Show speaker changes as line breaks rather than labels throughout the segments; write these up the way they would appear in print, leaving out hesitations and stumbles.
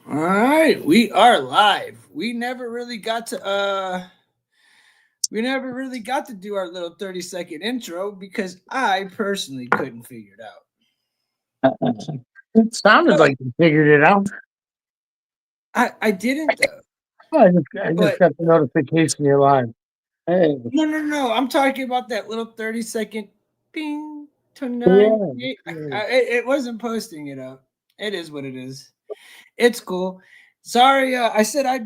All right, we are live. We never really got to do our little 30-second intro because I personally couldn't figure it out.
It sounded
But
like you figured it out.
I didn't though.
I just
But
got the notification you're live. Hey,
no. I'm talking about that little 30-second ping 29.
yeah.
It wasn't posting it up. It is what it is. It's cool. Sorry, I said I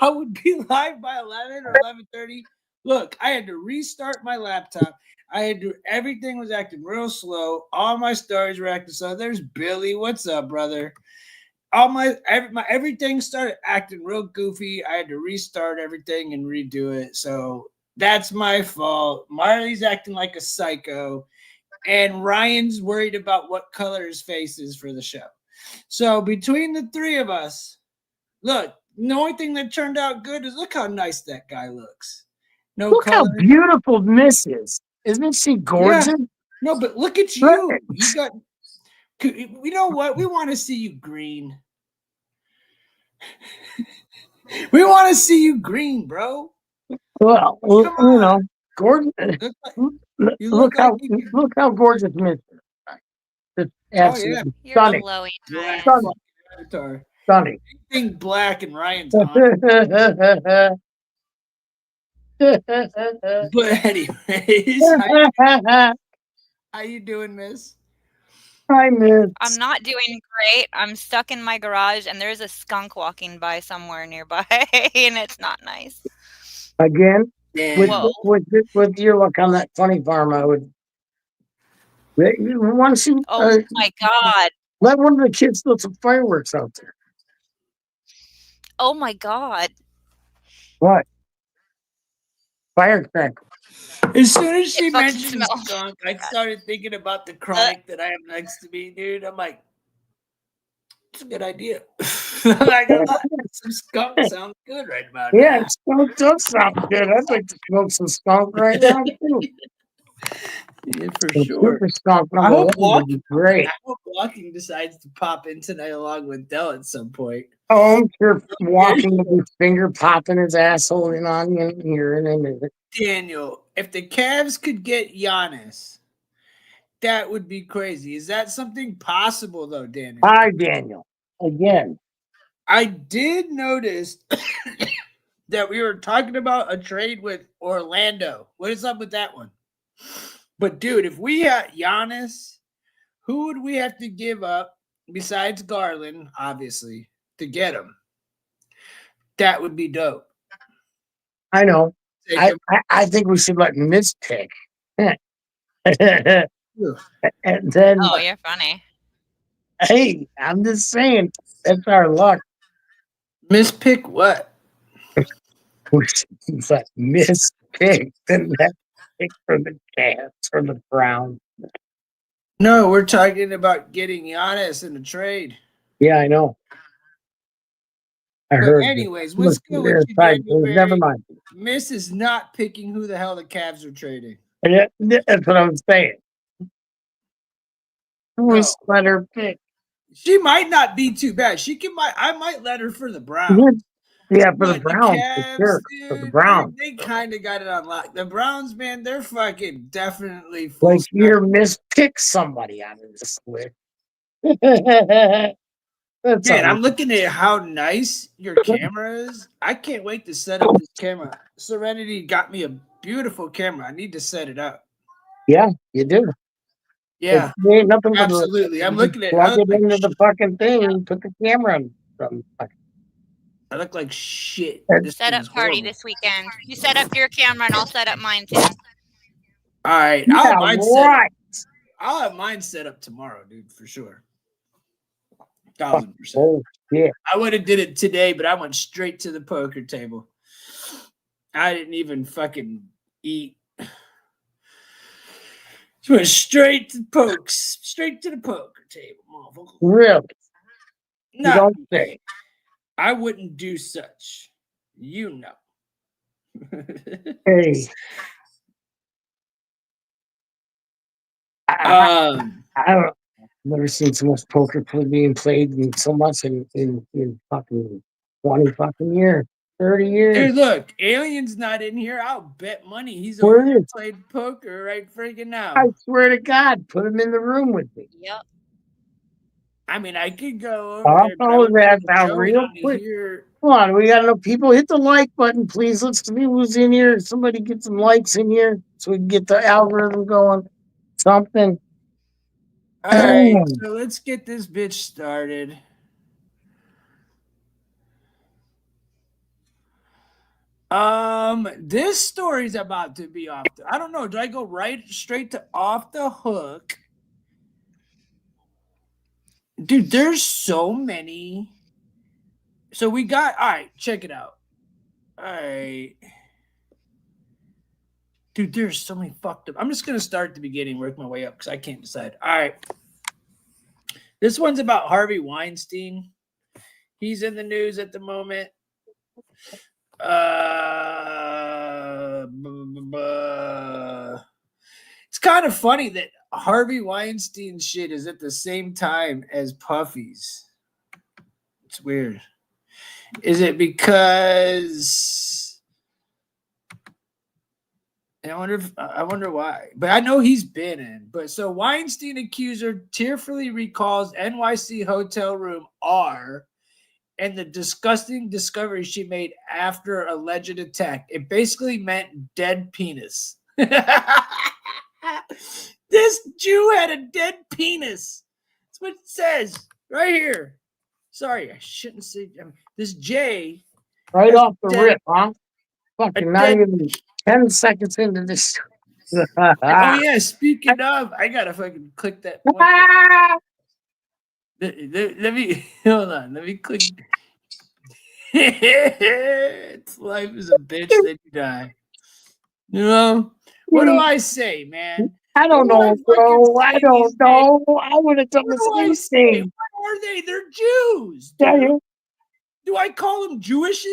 would be live by 11 or 11:30. Look, I had to restart my laptop. I had to everything was acting real slow. All my stories were acting slow. There's Billy. What's up, brother? All my everything started acting real goofy. I had to restart everything and redo it. So that's my fault. Marley's acting like a psycho, and Ryan's worried about what color his face is for the show. So between the three of us, look, the only thing that turned out good is look how nice that guy looks. No
Look how
color.
beautiful Miss is. Isn't she
Yeah.
gorgeous?
No, but look at you. You
Right.
got you know what? We want to see you green. We want to see you green, bro.
Well,
Come on.
gorgeous.
Look like,
Look
you look like you could.
look how gorgeous Miss is. Just
Oh yeah,
absolutely
You're
stunning.
glowing,
black
Ryan.
Stunning.
fucking avatar.
Stunning.
Anything black and Ryan's on. But anyways, how you doing, Miss?
Hi,
I'm
Miss.
not doing great. I'm stuck in my garage and there's a skunk walking by somewhere nearby and it's not nice.
Again, with
Daniel.
Whoa.
with with your luck on that funny farm, I would. Once you
Oh my God.
let one of the kids throw some fireworks out there.
Oh my God.
What firecracker?
As soon as
It
she
fucking
mentioned
smells.
skunk, I started thinking about the
Uh,
chronic that I have next to me, dude. I'm like, it's a good idea. I'm not gonna lie. Some skunk sounds good right about
Yeah,
now.
skunk does sound good. I'd like to smoke some skunk right now too.
Yeah, for
Some
sure.
super skunk
I
number
hope
one would be great.
walking decides to pop in tonight along with Dell at some point.
Oh, I'm sure walking with his finger popping his asshole in on you and hearing him.
Daniel, if the Cavs could get Giannis, that would be crazy. Is that something possible though, Daniel?
Hi, Daniel. Again.
I did notice that we were talking about a trade with Orlando. What is up with that one? But dude, if we had Giannis, who would we have to give up besides Garland, obviously, to get him? That would be dope.
I know.
Take him.
I think we should let Miss pick. And
Ugh.
then,
oh, you're funny.
hey, I'm just saying, that's our luck.
Mispick what?
We should let Miss pick the next pick for the Cats or the Browns.
No, we're talking about getting Giannis in a trade.
Yeah, I know. I
But
heard this.
anyways, what's
Look,
good with
there's
you,
side
Daniel
news. Never
Berry?
mind.
Miss is not picking who the hell the Cavs are trading.
Yeah, that's what I'm saying. We
No,
should let her pick.
she might not be too bad. I might let her for the
Yeah,
Browns.
yeah, for the
But the
Browns, for
Cavs,
sure. For the
dude,
Browns.
they kind of got it on lock. The Browns, man, they're fucking definitely full
Like
spectrum.
you're mispick somebody out of this list. That's
Man,
all.
I'm looking at how nice your camera is. I can't wait to set up this camera. Serenity got me a beautiful camera. I need to set it up.
Yeah, you do. It
Yeah,
ain't nothing but
absolutely. I'm
just
looking at.
plug it into the fucking thing and put the camera on.
I look like shit. This
Set
thing's
up party
horrible.
this weekend. You set up your camera and I'll set up mine too.
All right,
Yeah, right.
I'll have mine set up tomorrow, dude, for sure. 1,000%.
Oh shit.
I would have did it today, but I went straight to the poker table. I didn't even fucking eat. Just went straight to the poker table, motherfucker.
Really? You
Nah,
don't say.
I wouldn't do such. You know.
Hey, I,
um,
I don't. Never seen so much poker being played in so much in fucking 20 fucking years, 30 years.
Dude, look, Alien's not in here. I'll bet money he's
Where
over there
is?
playing poker right freaking now.
I swear to God, put him in the room with me.
Yep.
I mean, I could go over there. But I
Follow
wouldn't
that
want
down
Joey
real
on to
quick.
hear-
Come on, we got enough people. Hit the like button, please. Let's see who's in here. Somebody get some likes in here so we can get the algorithm going. Something.
All right, so let's get this bitch started. This story's about to be off. I don't know. Do I go right straight to off the hook? Dude, there's so many. So we got, all right, check it out. All right. Dude, there's so many fucked up. I'm just going to start at the beginning, work my way up because I can't decide. All right. This one's about Harvey Weinstein. He's in the news at the moment. It's kind of funny that Harvey Weinstein shit is at the same time as Puffy's. It's weird. Is it because I wonder why. But I know he's been in. But so Weinstein accuser tearfully recalls NYC hotel room R and the disgusting discovery she made after alleged attack. It basically meant dead penis. This Jew had a dead penis. That's what it says right here. Sorry, I shouldn't say this J.
Right off the rip, huh? Fucking not even 10 seconds into this.
Oh yeah, speaking of, I gotta fucking click that one. Let me hold on. Let me click. Life is a bitch, then you die. You know? What do I say, man?
I don't know, bro. I don't know. I would have done the same thing.
What are they? They're Jews, dude. Do I call them Jewishes?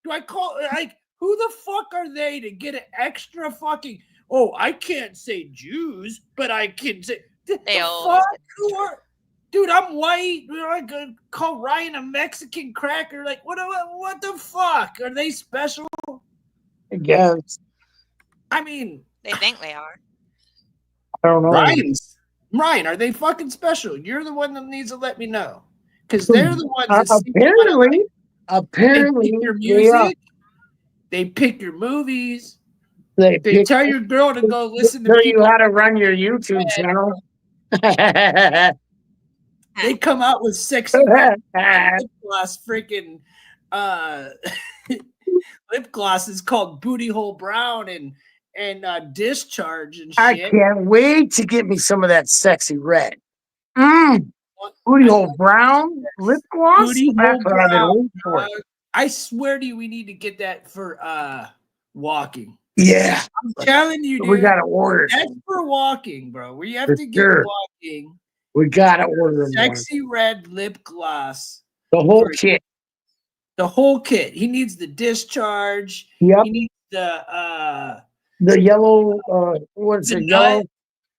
Do I call like who the fuck are they to get an extra fucking? Oh, I can't say Jews, but I can say
They all.
Who are? Dude, I'm white. I could call Ryan a Mexican cracker. Like, what the fuck? Are they special?
I guess.
I mean,
They think they are.
I don't know.
Ryan, are they fucking special? You're the one that needs to let me know. Because they're the ones that
apparently,
they pick your music, they pick your movies, they tell your girl to go listen to
tell you how to run your YouTube channel.
They come out with sexy lip gloss, freaking lip gloss is called Booty Hole Brown and Discharge and shit.
I can't wait to get me some of that sexy red. Booty Hole Brown lip gloss.
Booty
That's
Hole
what I've been
Brown.
waiting for.
I swear to you, we need to get that for walking.
Yeah,
I'm telling you, dude.
We gotta order.
That's for walking, bro. We have to get walking.
We gotta order
sexy red lip gloss.
The whole kit.
The whole kit. He needs the discharge.
Yep.
He needs the
yellow. What's it? Yellow.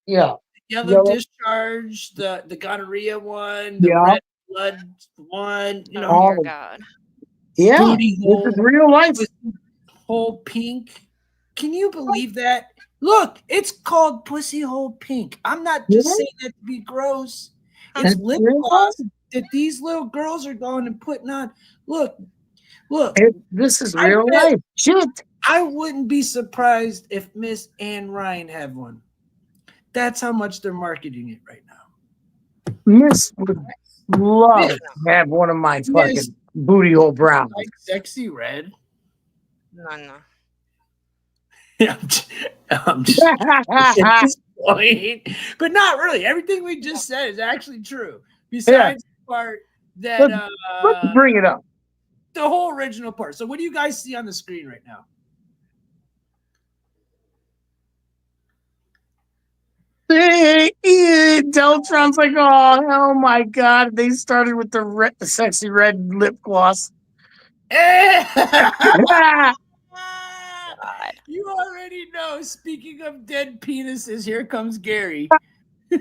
Yeah.
Yellow discharge. The gonorrhea one. The red blood one. You know.
Oh God.
Yeah. This is real life.
Whole pink. Can you believe that? Look, it's called pussy hole pink. I'm not just saying that to be gross. It's lip gloss that these little girls are going and putting on. Look.
This is real life. Shit.
I wouldn't be surprised if Miss Ann Ryan had one. That's how much they're marketing it right now.
Miss would love to have one of my fucking booty hole brown.
Like sexy red.
No.
I'm just at this point, but not really. Everything we just said is actually true. Besides the part that
let's bring it up.
The whole original part. So what do you guys see on the screen right now?
Deltron's like, oh my God. They started with the sexy red lip gloss.
You already know. Speaking of dead penises, here comes Gary.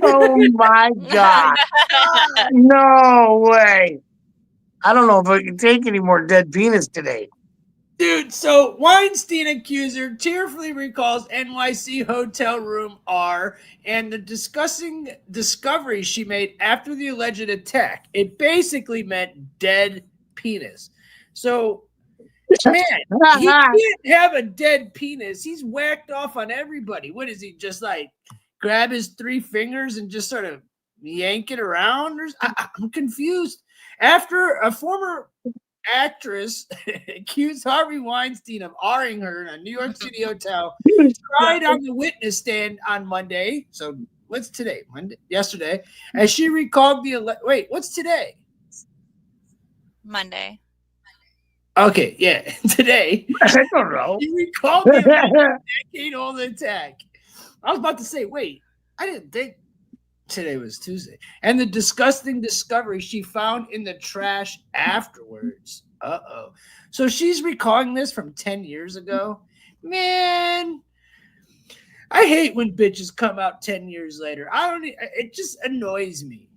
Oh my God. No way. I don't know if I can take any more dead penis today.
Dude, so Weinstein accuser tearfully recalls NYC hotel room R and the discussing discovery she made after the alleged attack. It basically meant dead penis. So, man, he can't have a dead penis. He's whacked off on everybody. What is he, just like grab his 3 fingers and just sort of yank it around? I'm confused. After a former actress accused Harvey Weinstein of R-ing her in a New York City hotel, cried on the witness stand on Monday. So what's today? Monday, yesterday, as she recalled the wait, what's today?
Monday.
Okay, yeah, today.
I don't know.
She recalled the decade-old attack. I was about to say, wait, I didn't think today was Tuesday. And the disgusting discovery she found in the trash afterwards. Uh-oh. So she's recalling this from 10 years ago? Man, I hate when bitches come out 10 years later. It just annoys me.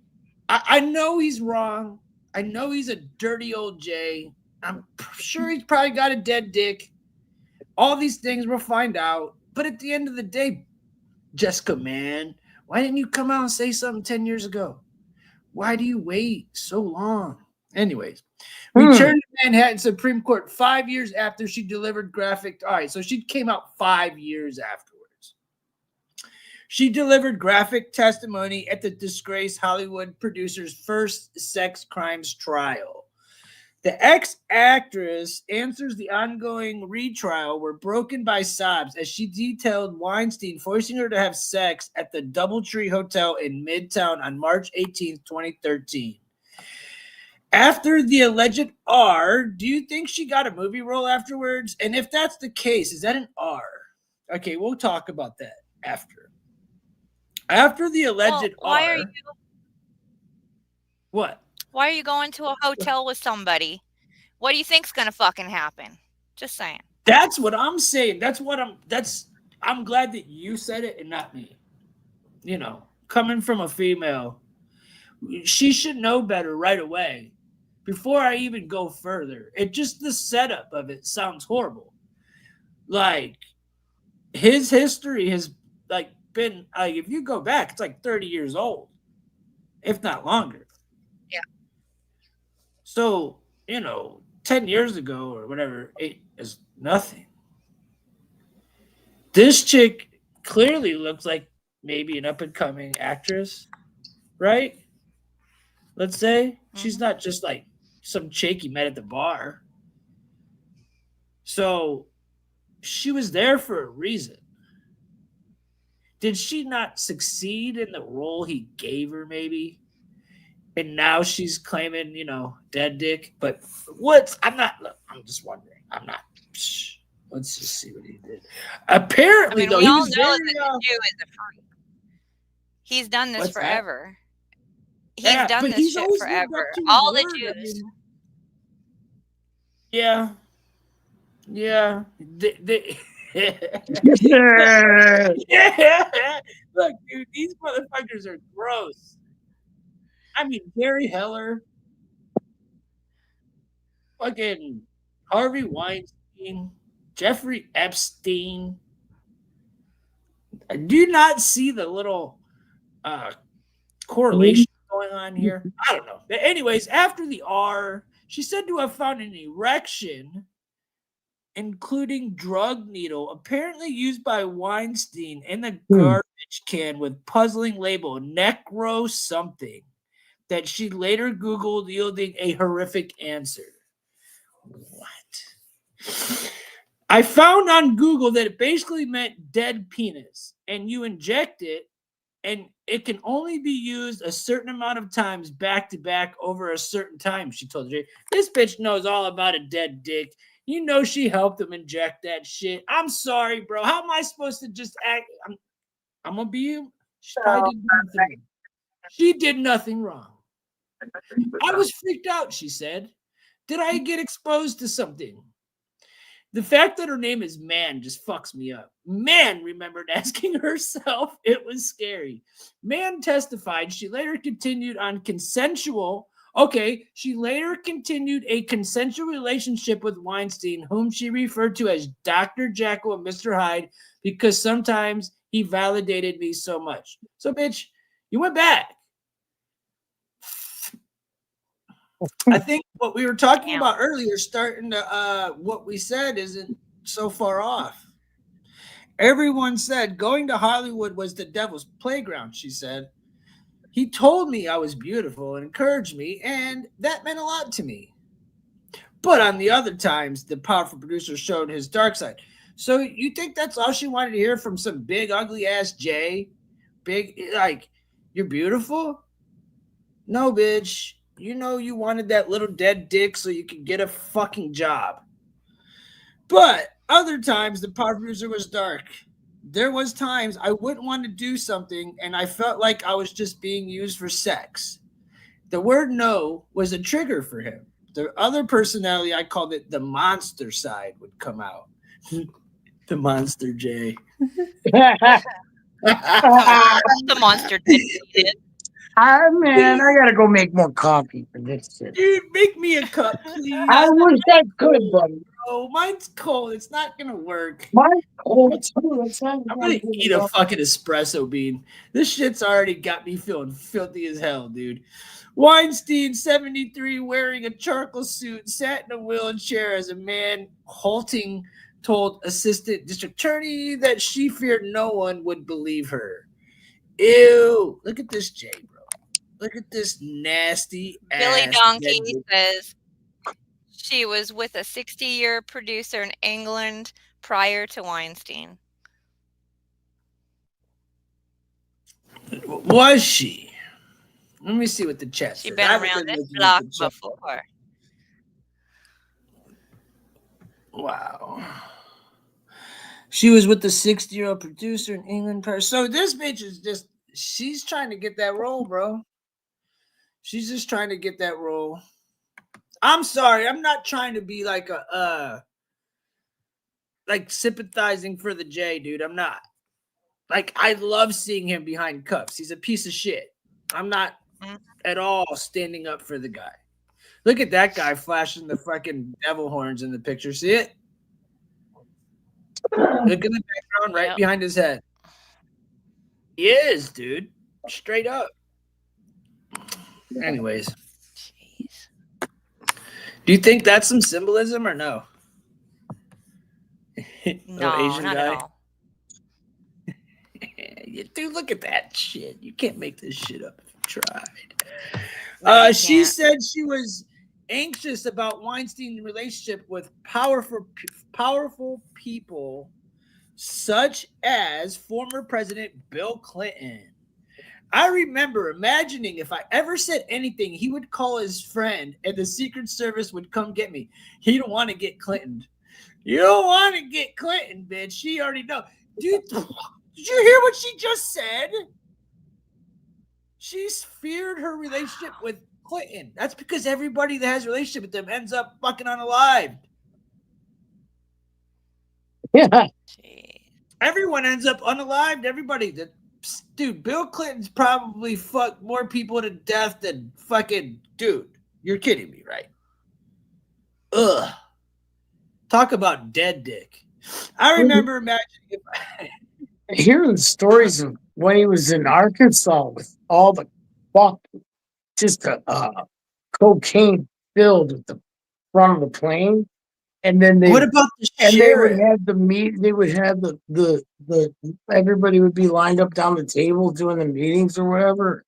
I know he's wrong. I know he's a dirty old J. I'm sure he's probably got a dead dick. All these things we'll find out. But at the end of the day, Jessica, man, why didn't you come out and say something 10 years ago? Why do you wait so long? Anyways, returned to Manhattan Supreme Court 5 years after she delivered graphic. All right, so she came out 5 years afterwards. She delivered graphic testimony at the disgraced Hollywood producer's first sex crimes trial. The ex-actress answers the ongoing retrial were broken by sobs as she detailed Weinstein forcing her to have sex at the Doubletree Hotel in Midtown on March 18, 2013. After the alleged R, do you think she got a movie role afterwards? And if that's the case, is that an R? Okay, we'll talk about that after. After the alleged
why
R.
are you?
What?
Why are you going to a hotel with somebody? What do you think's gonna fucking happen? Just saying.
That's what I'm saying. I'm glad that you said it and not me. You know, coming from a female, she should know better right away. Before I even go further, the setup of it sounds horrible. Like his history has been if you go back, it's like 30 years old, if not longer.
Yeah.
So 10 years ago or whatever, it is nothing. This chick clearly looks like maybe an up-and-coming actress, right? Let's say. She's not just like some chick you met at the bar. So she was there for a reason. Did she not succeed in the role he gave her, maybe? And now she's claiming, dead dick. But I'm just wondering. Let's just see what he did. Apparently, though,
we
he
all
was
know
very,
that the Jew is a freak. He's done this forever.
Yeah,
He's done this shit forever. All the Jews.
Yeah. Yeah. Look, dude, these motherfuckers are gross. I mean, Gary Heller, fucking Harvey Weinstein, Jeffrey Epstein. Do you not see the little correlation going on here? I don't know. But anyways, after the R, she said to have found an erection, including drug needle, apparently used by Weinstein in the garbage can with puzzling label necro something that she later Googled, yielding a horrific answer. What? I found on Google that it basically meant dead penis, and you inject it, and it can only be used a certain amount of times back to back over a certain time, she told Jay. This bitch knows all about a dead dick. You know she helped him inject that shit. I'm sorry, bro. How am I supposed to just act? I'm going to be you. She did nothing wrong. I was freaked out, she said. Did I get exposed to something? The fact that her name is Man just fucks me up. Man remembered asking herself. It was scary. Man testified she later continued on consensual. Okay, she later continued a consensual relationship with Weinstein, whom she referred to as Dr. Jekyll and Mr. Hyde, because sometimes he validated me so much. So, bitch, you went back. I think what we were talking about earlier, starting to what we said isn't so far off. Everyone said going to Hollywood was the devil's playground, she said. He told me I was beautiful and encouraged me, and that meant a lot to me. But on the other times, the powerful producer showed his dark side. So you think that's all she wanted to hear from some big, ugly ass Jay? Big, like, you're beautiful? No, bitch. You know you wanted that little dead dick so you could get a fucking job. But other times the power producer was dark. There was times I wouldn't want to do something and I felt like I was just being used for sex. The word no was a trigger for him. The other personality, I called it the monster side, would come out. The monster J.
The monster did.
Man, I gotta go make more coffee for this shit.
Dude, make me a cup, please.
I wish I could, buddy.
Oh, mine's cold. It's not gonna work.
Mine's cold too. It's not
I'm gonna eat a fucking espresso bean. This shit's already got me feeling filthy as hell, dude. Weinstein, 73, wearing a charcoal suit, sat in a wheelchair as a man halting told assistant district attorney that she feared no one would believe her. Ew. Look at this Jay, bro. Look at this nasty
Billy
ass
Donkey
dead-
says she was with a 60-year producer in England prior to Weinstein.
Was she? Let me see what the chat says.
She's been around this block before.
Wow. She was with the 60-year-old producer in England. So this bitch is just, she's trying to get that role, bro. She's just trying to get that role. I'm sorry. I'm not trying to be like like sympathizing for the J, dude. I'm not. Like, I love seeing him behind cuffs. He's a piece of shit. I'm not at all standing up for the guy. Look at that guy flashing the fucking devil horns in the picture. See it? Look in the background right behind his head. He is, dude. Straight up. Anyways. Jeez. Do you think that's some symbolism or no?
No,
Asian
not
guy?
at all.
Dude, look at that shit. You can't make this shit up if you tried. She said she was anxious about Weinstein's relationship with powerful people such as former President Bill Clinton. I remember imagining if I ever said anything, he would call his friend and the Secret Service would come get me. He don't want to get Clinton. You don't want to get Clinton, bitch. She already know. Dude, did you hear what she just said? She's feared her relationship with Clinton. That's because everybody that has a relationship with them ends up fucking unalived.
Yeah.
Everyone ends up unalived. Everybody. Dude, Bill Clinton's probably fucked more people to death than fucking... Dude, you're kidding me, right? Ugh. Talk about dead dick. I remember imagining if
hearing stories of when he was in Arkansas with all the fuck, just cocaine filled at the front of the plane, and then they.
What about the
and
sheriff?
they would have the meet. They would have the everybody would be lined up down the table doing the meetings or whatever,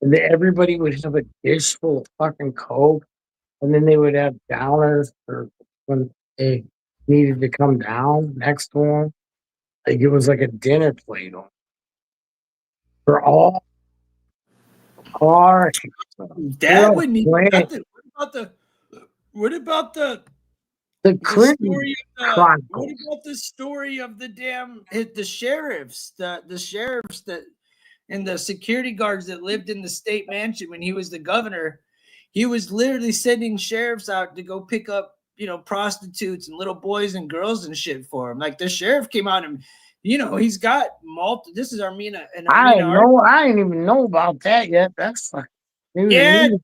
and everybody would have a dish full of fucking coke, and then they would have downers for when they needed to come down next to them. Like it was like a dinner plate on for all.
That would need nothing. What about the
Clinton
story of
Chronicles?
what about the story of the damn the sheriffs, the sheriffs that and the security guards that lived in the state mansion when he was the governor? He was literally sending sheriffs out to go pick up prostitutes and little boys and girls and shit for him. Like the sheriff came out and, he's got this is Armenia and
I
Armenia.
didn't even know about that yet. That's fucking
Yeah,
dude,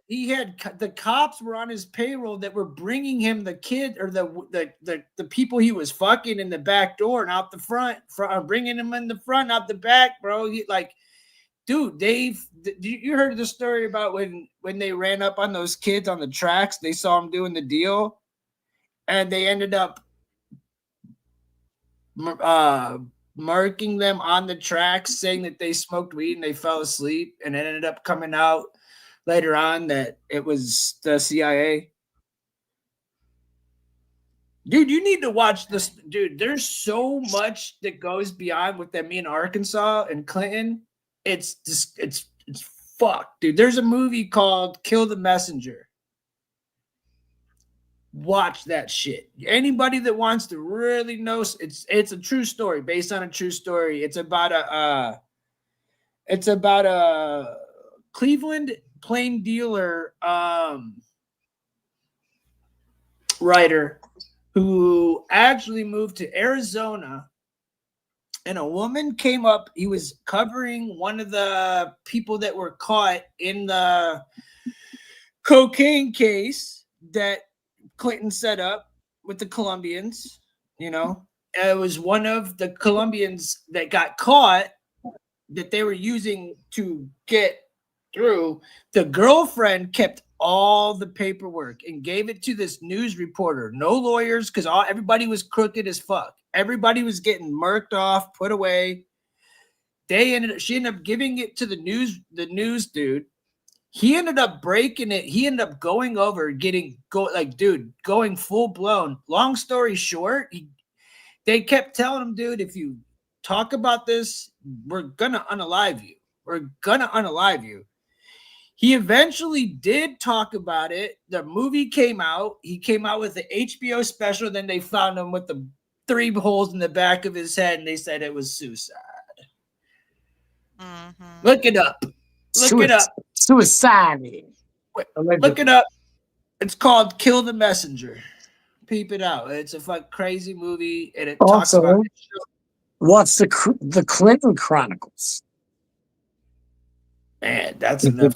he had the cops were on his payroll that were bringing him the kid or the people he was fucking in the back door and out the front, bringing him in the front, out the back, bro. Dude, you heard the story about when they ran up on those kids on the tracks? They saw them doing the deal, and they ended up marking them on the tracks, saying that they smoked weed and they fell asleep, and it ended up coming out later on that it was the CIA. Dude, you need to watch this. Dude, there's so much that goes beyond with them in Arkansas and Clinton. It's just it's fucked, dude. There's a movie called Kill the Messenger. Watch that shit. Anybody that wants to really know, it's a true story based on a true story. It's about a Cleveland plain dealer writer who actually moved to Arizona, and a woman came up. He was covering one of the people that were caught in the cocaine case that Clinton set up with the Colombians. It was one of the Colombians that got caught that they were using to get through. The girlfriend kept all the paperwork and gave it to this news reporter. No lawyers, because everybody was crooked as fuck. Everybody was getting murked off, put away. She ended up giving it to the news dude. He ended up breaking it. He ended up going over, going full blown. Long story short, they kept telling him, dude, if you talk about this, we're gonna unalive you. We're gonna unalive you. He eventually did talk about it. The movie came out. He came out with the HBO special. Then they found him with the 3 holes in the back of his head, and they said it was suicide.
Mm-hmm.
Look it up. Look it up.
Suicide.
Look it up. It's called Kill the Messenger. Peep it out. It's a crazy movie, and it talks about it.
What's the Clinton Chronicles?
Man, that's enough.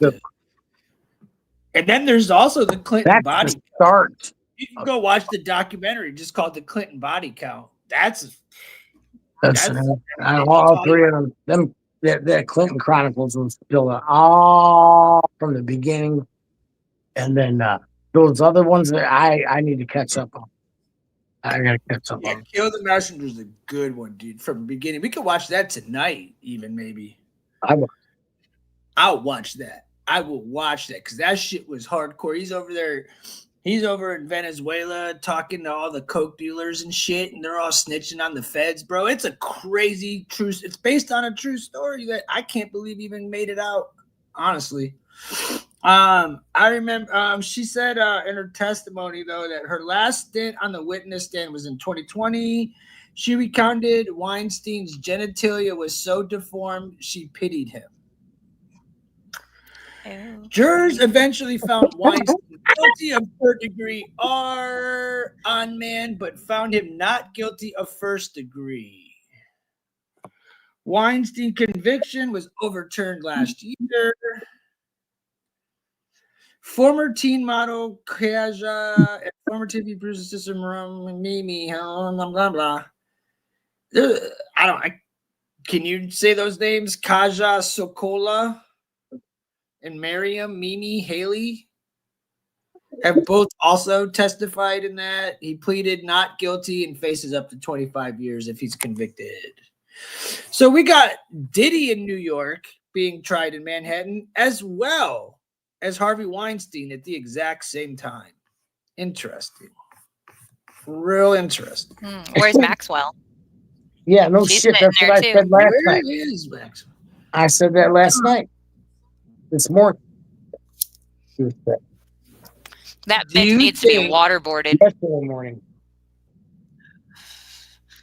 And then there's also the Clinton body count. You can go watch the documentary just called The Clinton Body Count. That's
all 3 of them. That Clinton Chronicles was built all from the beginning, and then those other ones that I need to catch up on. I gotta catch up on.
Kill the Messenger is a good one, dude. From the beginning, we could watch that tonight, even maybe. I'll watch that. I will watch that because that shit was hardcore. He's over there. He's over in Venezuela talking to all the coke dealers and shit, and they're all snitching on the feds, bro. It's a crazy it's based on a true story that I can't believe even made it out, honestly. I remember she said in her testimony, though, that her last stint on the witness stand was in 2020. She recounted Weinstein's genitalia was so deformed, she pitied him.
Ew.
Jurors eventually found Weinstein guilty of third-degree on man, but found him not guilty of first degree. Weinstein conviction was overturned last year. Former teen model Kaja and former TV producer sister Mimi, blah blah blah. Can you say those names? Kaja Sokola and Mimi Haley have both also testified in that. He pleaded not guilty and faces up to 25 years if he's convicted. So we got Diddy in New York being tried in Manhattan, as well as Harvey Weinstein at the exact same time. Interesting. Real interesting.
Where's Maxwell?
Yeah, no shit. That's what I said last night.
Where is Maxwell?
I said that last night. This morning.
That bitch needs to be waterboarded.
Yesterday morning.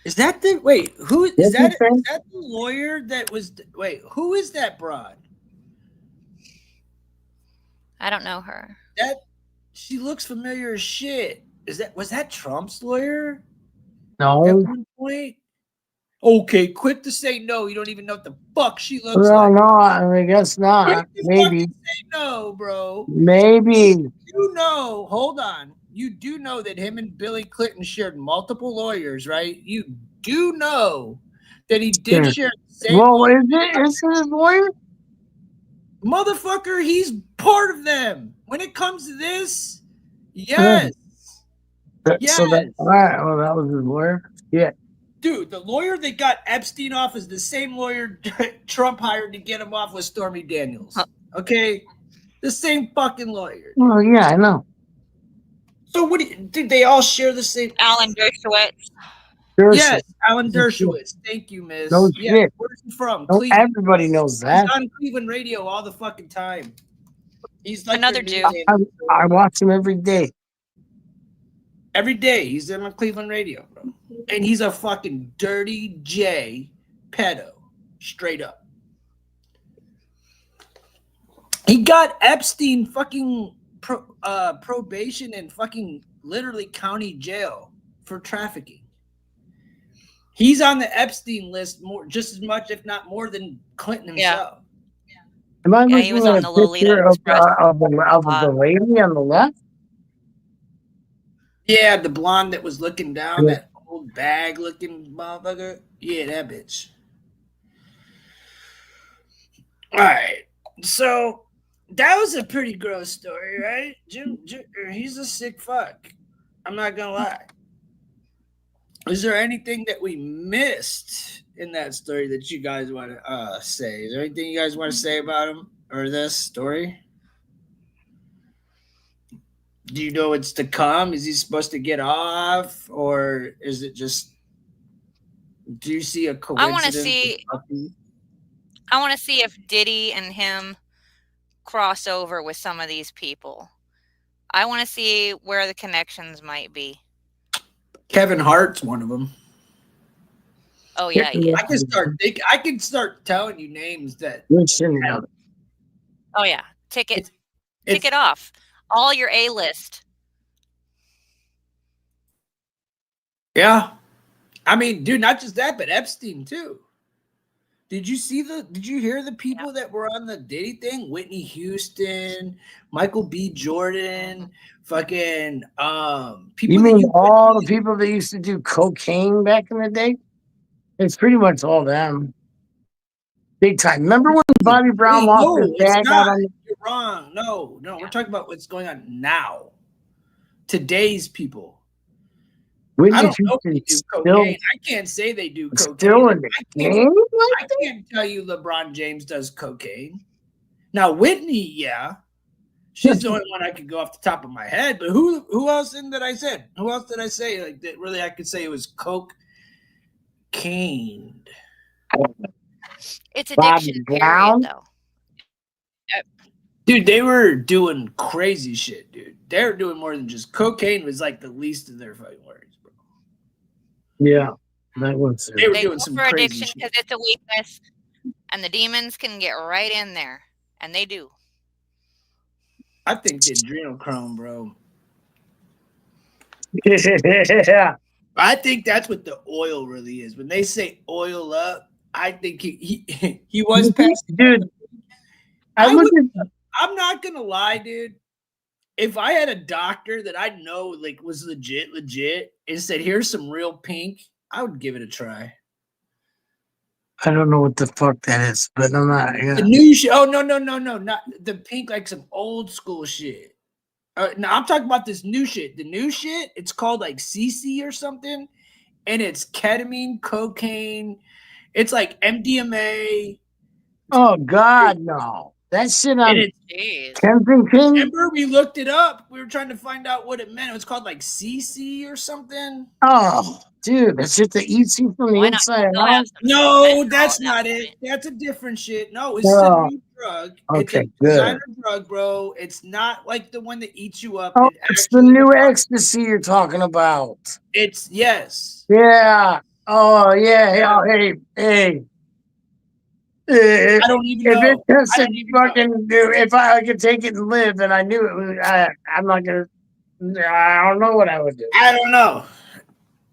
Is that the wait? Who is that? Is that the lawyer that was? Wait, who is that broad?
I don't know her.
She looks familiar as shit. Was that Trump's lawyer at
No,
one point? Okay, quick to say no. You don't even know what the fuck she looks
well,
like.
no, I guess
Quick
not.
to
Maybe,
fucking say no, bro.
maybe.
You know, hold on. You do know that him and Billy Clinton shared multiple lawyers, right? You do know that he did
Yeah.
share the same
Well,
lawyer.
is it his lawyer?
Motherfucker, he's part of them. When it comes to this, yes.
So that,
Yes.
all right. Well, that was his lawyer. Yeah.
Dude, the lawyer that got Epstein off is the same lawyer Trump hired to get him off with Stormy Daniels. Okay? The same fucking lawyer.
Well, yeah, I know.
So what did they all share the same?
Alan Dershowitz.
Yes, Alan Dershowitz. Thank you, miss.
No
Yeah,
shit.
where's he from?
No,
Cleveland.
everybody knows that.
He's on Cleveland radio all the fucking time. He's like
Another
their
Jew.
news
I watch him every day.
every day. He's on Cleveland radio, bro. And he's a fucking dirty J pedo. Straight up. He got Epstein fucking probation and fucking literally county jail for trafficking. He's on the Epstein list just as much, if not more, than Clinton himself.
Am I
Yeah, he was
looking
on
at
the
a
Lolita
picture
Express.
of the lady on the left?
Yeah, the blonde that was looking down, that old bag looking motherfucker. Yeah, that bitch. All right. So that was a pretty gross story, right? Jim, he's a sick fuck. I'm not going to lie. Is there anything that we missed in that story that you guys want to say? Is there anything you guys want to say about him or this story? Do you know what's to come? Is he supposed to get off, or is it just? Do you see a coincidence?
I want to see if Diddy and him cross over with some of these people. I want to see where the connections might be.
Kevin Hart's one of them.
Oh yeah, he is.
I can start telling you names that.
Oh yeah, tick it off. All your A list.
Yeah, I mean, dude, not just that, but Epstein too. Did you hear the people that were on the Diddy thing? Whitney Houston, Michael B. Jordan, fucking people.
You mean all the people that used to do cocaine back in the day? It's pretty much all them. Big time. Remember when Bobby Brown lost his bag out on?
You're wrong. No, we're talking about what's going on now. Today's people. I don't know if they do cocaine. I can't say they do cocaine.
Still in the game?
I can't tell you LeBron James does cocaine. Now Whitney, yeah. She's the only one I could go off the top of my head. But who else did I say? Who else did I say like that really I could say it was cocaine?
It's addiction, period, though.
Dude, they were doing crazy shit, dude. They were doing more than just cocaine. Was like the least of their fucking worries, bro.
Yeah, that was.
They were
They
doing
go
some
for
crazy
addiction because it's a weakness, and the demons can get right in there, and they do.
I think the adrenochrome, bro.
Yeah.
I think that's what the oil really is. When they say oil up, I think he was passing.
Dude,
I'm not gonna lie, dude. If I had a doctor that I know like was legit, and said, "Here's some real pink," I would give it a try.
I don't know what the fuck that is, but I'm not. Yeah.
The new shit. Oh no, not the pink, like some old school shit. No, I'm talking about this new shit. The new shit, it's called like CC or something, and it's ketamine, cocaine. It's like MDMA.
Oh God, no! That shit on
Kensington.
Remember, we looked it up. We were trying to find out what it meant. It was called like CC or something.
Oh, dude, that's just the eats you from the inside out.
No, that's not it. That's a different shit. No, it's a new drug.
Okay,
it's a designer drug, bro. It's not like the one that eats you up.
Oh, it's the new ecstasy you're talking about.
It's yes.
Yeah. Oh yeah. Hey. If
I don't even
it
know. I
doesn't
don't even know.
fucking do, if I could take it and live, and I knew it was, I'm not gonna. I don't know what I would do.
I don't know.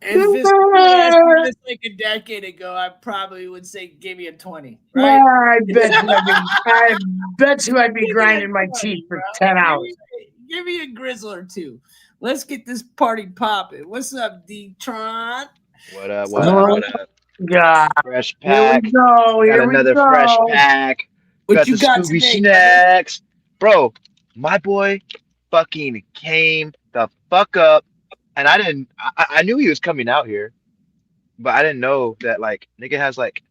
If this would asked me this like a decade ago, I probably would say give me a 20, right?
I bet you I'd be
Give me a
grinding my
20,
teeth for
bro.
10 hours.
Give me a grizzle or two. Let's get this party popping. What's up, D-Tron?
What up?
What's
What
up,
up?
Oh,
bro?
What up?
God.
Fresh
Here we
pack.
go.
We got
Here we
another fresh
go.
pack.
What
Got
you
the
got
Scooby
today,
snacks. Bro, my boy fucking came the fuck up. And I knew he was coming out here, but I didn't know that like nigga has like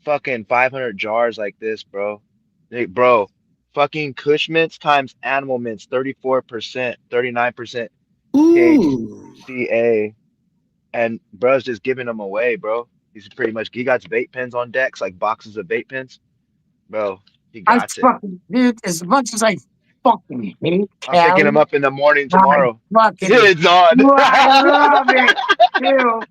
fucking 500 jars like this, bro. Bro, fucking Kush mints times animal mints, 34%, 39%
Ooh.
THCA. And bro's just giving them away, bro. He got vape pens on decks, like boxes of vape pens. Bro, he
I
got it.
fucking, dude, as much as I fucking hate
I'm picking him
Cali,
up in the morning
I
tomorrow.
fucking,
It's on.
I love it. Dude,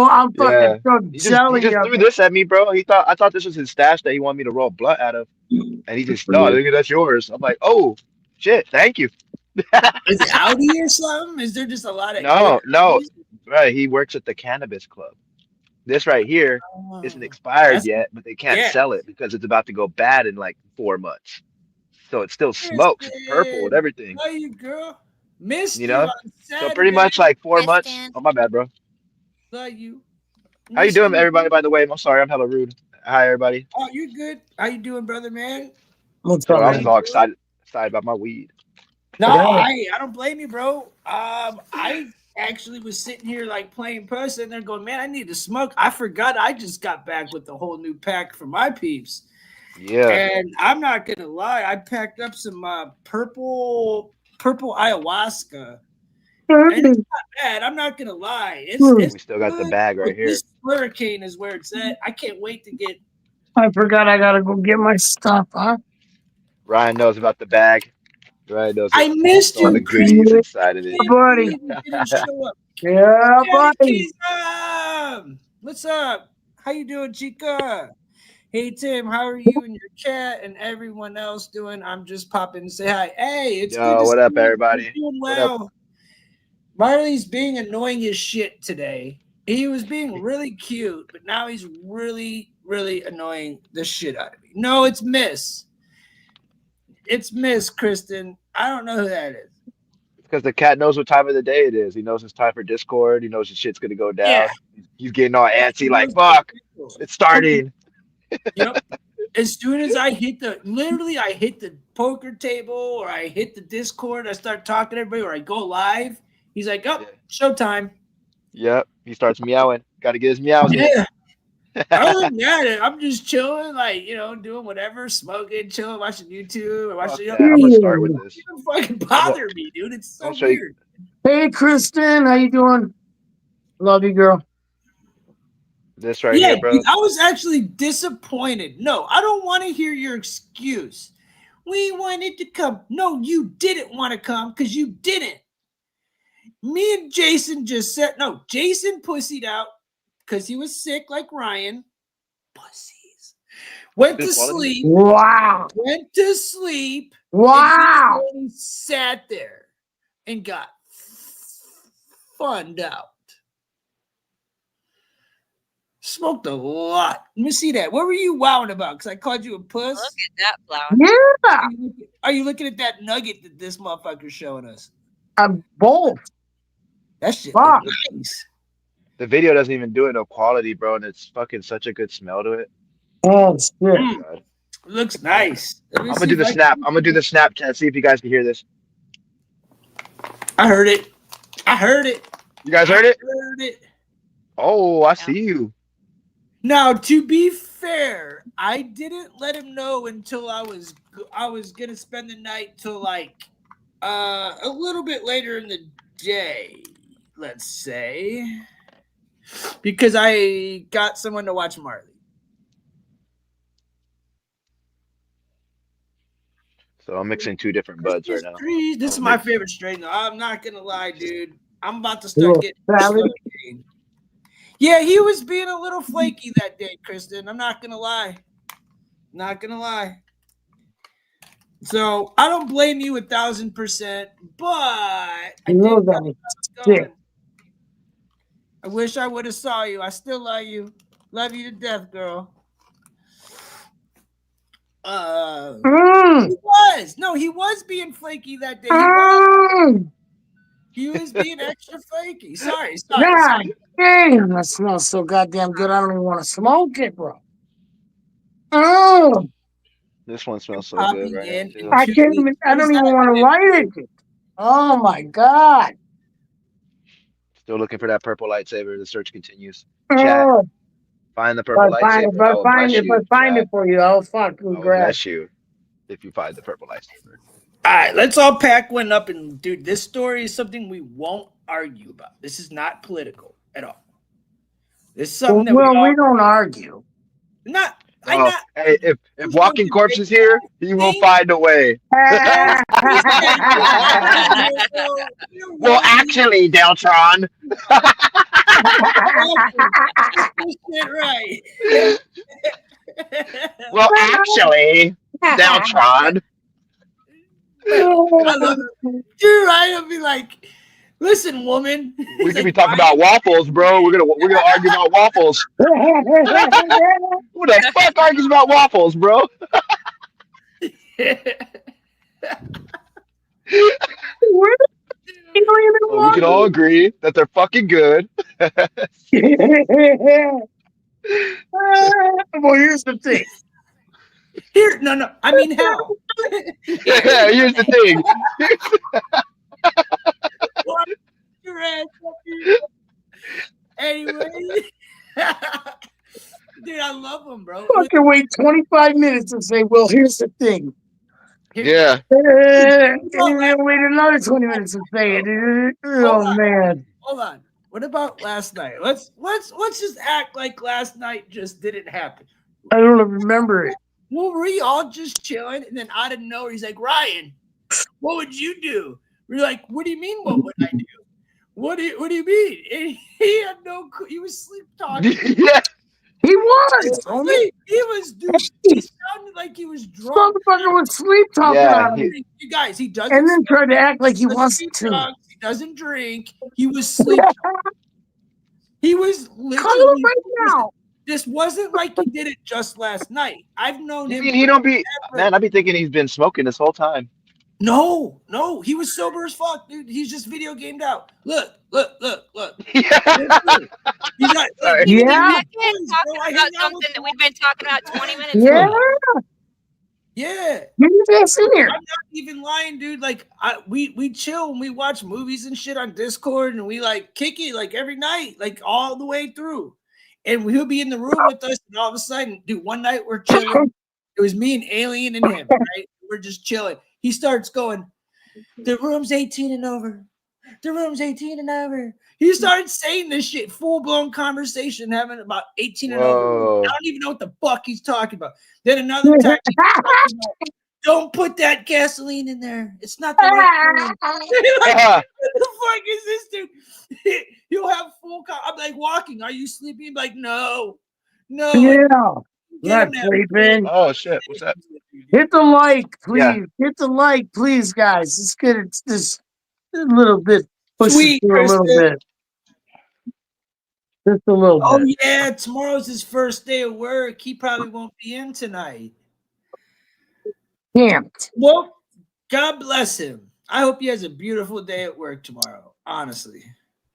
I'm fucking
Yeah.
throw
He
jelly
just
up
threw this at me, bro. I thought this was his stash that he wanted me to roll blunt out of. And he just, no, nigga, that's yours. I'm like, oh shit, thank you.
Is it Audi or something? Is there just a lot of good
No.
Audis?
Right, he works at the cannabis club. This right here isn't expired
That's
yet, but they can't
yeah.
sell it because it's about to go bad in like 4 months. So it still smokes. It's purple and
Kristen,
everything,
love you, girl. Missed
you
you
know?
on
So pretty
Saturday.
much like 4 months.
Kristen.
Oh, my bad, bro.
Love you.
How you
Missed
doing,
you.
everybody, by the way? I'm sorry, I'm hella rude. Hi, everybody.
Oh, you're good. How you doing, brother, man?
What's
Chill,
up,
I
How
was
you
man?
just all
doing?
excited about my weed.
No,
Yeah.
I don't blame you, bro. I actually was sitting here like playing person and they're going, man, I need to smoke. I forgot I just got back with a whole new pack for my peeps.
Yeah.
And I'm not gonna lie, I packed up some purple ayahuasca. And it's not bad. I'm not gonna lie. It's
We still got the
good,
bag
but
right here.
this hurricane is where it's at. I can't wait to get.
I forgot I gotta go get my stuff, huh?
Ryan knows about the bag. Ryan knows
I missed
all the
you, Chris.
goodies
Yeah,
inside of it.
Can't
buddy.
believe you didn't show up.
Yeah, buddy.
What's up? How you doing, Chica? Hey Tim, how are you and your chat and everyone else doing? I'm just popping to say hi. Hey, it's good
Yo,
to see
what up,
you.
everybody?
You're doing
What up?
well. Marley's being annoying as shit today. He was being really cute, but now he's really, really annoying the shit out of me. No, it's Miss. It's Miss Kristen. I don't know who that is.
Because the cat knows what time of the day it is. He knows it's time for Discord. He knows the shit's gonna go
Yeah.
down. He's getting all
Yeah,
antsy, like, fuck, it's starting.
Yep. As soon as I hit I hit the poker table or I hit the Discord, I start talking to everybody or I go live. He's like, oh, showtime.
Yep. He starts meowing. Gotta get his meows in.
Yeah. Other than that, I'm just chilling, like, doing whatever, smoking, chilling, watching YouTube, or
Fuck
watching.
that. I'm gonna start with this.
You don't fucking bother me, dude. It's so
I'll show you.
weird.
Hey, Kristen, how you doing? Love you, girl.
This right
Yeah,
here, bro.
dude, I was actually disappointed. No, I don't want to hear your excuse. We wanted to come. No, you didn't want to come because you didn't. Me and Jason just said, no, Jason pussied out because he was sick like Ryan. Pussies. Went to
Good quality?
sleep.
Wow.
Went to sleep.
Wow.
And he sat there and got funned out. Smoked a lot. Let me see that. What were you wowing about? Because I called you a puss.
Look at that flower.
Yeah.
Are you looking at that nugget that this motherfucker's showing us?
I'm both.
That shit
Fuck.
look nice.
The video doesn't even do it no quality, bro, and it's fucking such a good smell to it.
Oh, shit.
God.
Looks nice.
I'm gonna do the snap. I'm gonna do the snap test. See if you guys can hear this.
I heard it. I heard it.
You guys heard it?
I heard it.
Oh, I see you.
Now, to be fair, I didn't let him know until I was gonna spend the night till like a little bit later in the day, let's say, because I got someone to watch Marley.
So I'm mixing two different buds right now.
This is my favorite strain, though. I'm not gonna lie, dude. I'm about to start getting
salad.
Yeah, he was being a little flaky that day, Kristen. I'm not gonna lie. Not gonna lie. So I don't blame you 1,000%, but I
You
did
know
know
that
where
it's
I was
sick.
going. I wish I would have saw you. I still love you. Love you to death, girl.
Mm,
he was being flaky that day.
mm.
He was being extra flaky. Sorry.
God damn, that smells so goddamn good. I don't even want to smoke it, bro. Oh,
This one smells so good
Popping
right now
in
too.
I can't
2 weeks.
even. I
What is
don't even
that?
want to light it. Oh my god.
Still looking for that purple lightsaber. The search continues. Chat,
Oh,
find the
if I
purple
find it,
lightsaber, and I will bless
if I
you.
find it
Chat,
for you, I'll fucking
I will
grab.
bless you if you find the purple lightsaber.
All right, let's all pack one up. And dude, this story is something we won't argue about. This is not political at all. This is something that we
Well,
all
we don't argue.
not. I
Oh,
not.
hey, if
Who's going
Walking
to
Corpse
take
is here, he will
me?
find a way.
Don't you say get out of here, bro. You're
Well,
welcome.
actually, Deltron.
Welcome. Get this shit right.
Well, actually, Deltron.
I love it. You're right. I'll be like, listen, woman.
We
He's
could be
like,
talking
why?
about waffles, bro. We're gonna argue about waffles. Who the fuck argues about waffles, bro?
You don't even
Well, we can all
want
agree that they're fucking good.
it. Well, here's the thing.
Here, no. I mean, hell.
Here's the thing.
What? Your ass up here. Anyway. Dude, I love them, bro.
Fucking wait 25 minutes and say, well, here's the thing.
Yeah.
And then wait another 20 minutes and say it. Oh, man.
Hold on. What about last night? Let's just act like last night just didn't happen.
I don't remember it.
Well, were we all just chilling, and then out of nowhere, he's like, Ryan, what would you do? We're like, what do you mean? What would I do? What do you mean? And he had no clue. He was sleep talking.
Yeah.
He was. Homie.
He was, dude. He sounded like he was
This
drunk.
motherfucker was sleep talking
Yeah,
on me.
You guys, he doesn't.
And then tried to act like he
doesn't
wants
do
to.
drugs, he doesn't drink. He was sleep. He was
Call him
literally.
right now.
This wasn't like he did it just last night. I've known
You
him.
mean he don't be
forever.
man? I be thinking he's been smoking this whole time.
No, he was sober as fuck, dude. He's just video gamed out. Look.
Yeah.
He's not.
Sorry.
Yeah.
Talking about something that we've been talking about 20 minutes
Yeah.
ago.
Yeah.
Get your ass in here.
I'm not even lying, dude. Like we chill and we watch movies and shit on Discord and we like kick it like every night, like all the way through. And he'll be in the room with us, and all of a sudden, dude, one night we're chilling. It was me and Alien and him, right? We're just chilling. He starts going, the room's 18 and over. The room's 18 and over. He started saying this shit, full-blown conversation, having about 18 and over.
Whoa.
I don't even know what the fuck he's talking about. Then another time, he's talking about, don't put that gasoline in there. It's not the right thing. Like, what the fuck is this dude? He'll have I'm like, walking. Are you sleeping? I'm like, no.
Yeah.
Get
Not
him
sleeping.
Oh shit! What's that?
Hit the like, please.
Yeah.
Hit the like, please, guys. Let's get it just a little bit. Push
Sweet,
it through a little
Kristen.
bit. Just a little
Oh
bit.
yeah, tomorrow's his first day of work. He probably won't be in tonight.
Camped.
Well, God bless him. I hope he has a beautiful day at work tomorrow. Honestly.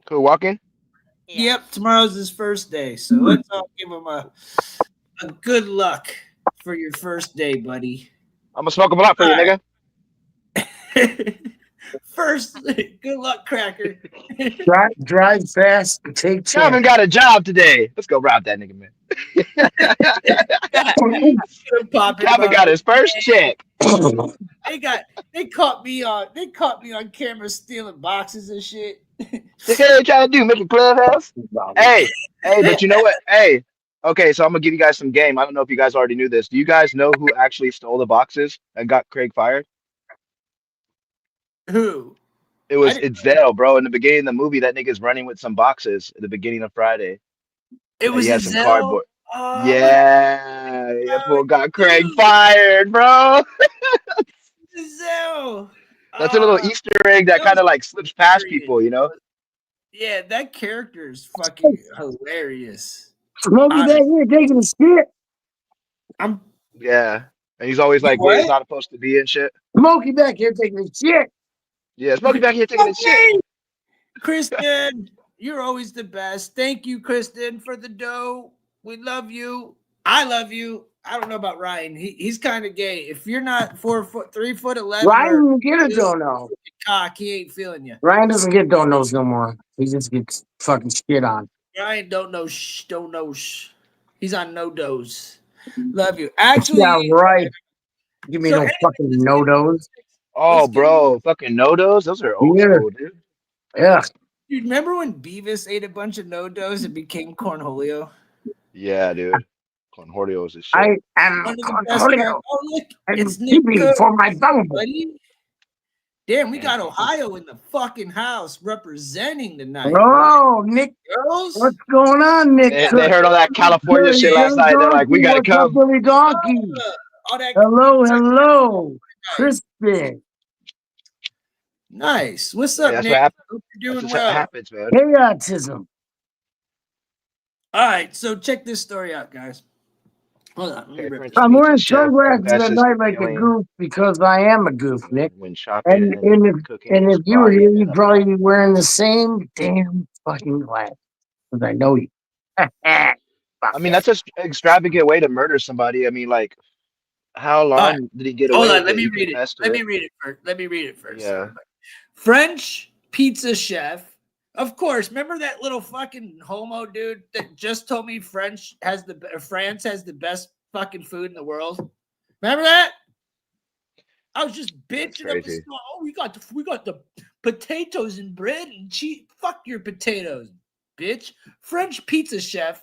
Cool walking.
Yeah.
Yep, tomorrow's his first day. So let's all give him a good luck for your first day, buddy.
I'm gonna smoke a blunt for you,
All
nigga.
First, good luck, Cracker.
Drive fast and take
Calvin
chance.
got a job today. Let's go rob that nigga, man. Calvin got his first check.
They caught me on camera stealing boxes and shit.
What are they trying to do? Make a clubhouse? Hey, but you know what? Hey, okay, so I'm gonna give you guys some game. I don't know if you guys already knew this. Do you guys know who actually stole the boxes and got Craig fired?
Who?
It's Zell, bro. In the beginning of the movie, that nigga's running with some boxes at the beginning of Friday.
It was
he has some
Zell?
cardboard. Yeah, that
Oh,
fool got Craig
dude,
fired, bro.
Giselle.
That's a little
Oh,
Easter egg that
that was
kind of like slips past
hilarious.
people, you know?
Yeah, that character is fucking hilarious.
Smokey back
Honest.
here taking a shit.
I'm
Yeah. And he's always
you
like where he's
what?
not supposed to be and shit.
Smokey back here taking a shit.
Yeah, Smokey back here taking a shit.
Okay. Kristen, you're always the best. Thank you, Kristen, for the dough. We love you. I love you. I don't know about Ryan. He's kind of gay. If you're not 4', 3'11"
Ryan
or
didn't get a dono.
cock, he ain't feeling you.
Ryan doesn't get donos no more. He just gets fucking shit on.
Ryan don't know don't know He's on no dose. Love you. Actually,
Yeah, right. Give me
so
no
anyway,
fucking no dos.
Oh,
let's get
bro, fucking no-dos. Those are old
Yeah,
school, dude.
yeah.
you remember when Beavis ate a bunch of no dos and became Cornholio?
Yeah, dude. Conjordio is his shit.
I am
One of the best.
Cornholio
Oh look,
and
it's Nick
peeping
Coates,
for my bungle.
buddy. Damn, we got
And
Ohio in the fucking house representing tonight, boy.
Oh, Nick,
Girls,
what's going on, Nick?
they heard all that California
Billy
shit last night. They're like, we gotta
What's up,
come.
Billy Donkey?
all that
Hello, hello. Crispin.
nice. What's
Hey,
up,
that's
Nick?
what happens.
Hope
That's
you're doing
just
well.
happens, man.
Chaotism.
All right, so check this story out, guys. Hold on, let me
Okay,
rip
French
this.
I'm
pizza
wearing
chef
sunglasses at
confesses to
night like a
killing
goof because I am a goof, Nick.
when shopping
And
and
and if
cooking
and
his
if you were
body
here,
in
you'd
a
probably
pot.
be wearing the same damn fucking glasses because I know you. Fuck
I mean,
it.
that's an extravagant way to murder somebody. I mean, like, how
All right,
long did he get
hold
away
on.
with
Let
it?
me
He
read it.
confessed to
Let
it.
me read it first. Let me read it first,
Yeah.
everybody. French pizza chef. Of course, remember that little fucking homo dude that just told me France has the best fucking food in the world? Remember that? I was just
That's
bitching up a
crazy.
storm. Oh, we got the potatoes and bread and cheese. Fuck your potatoes, bitch. French pizza chef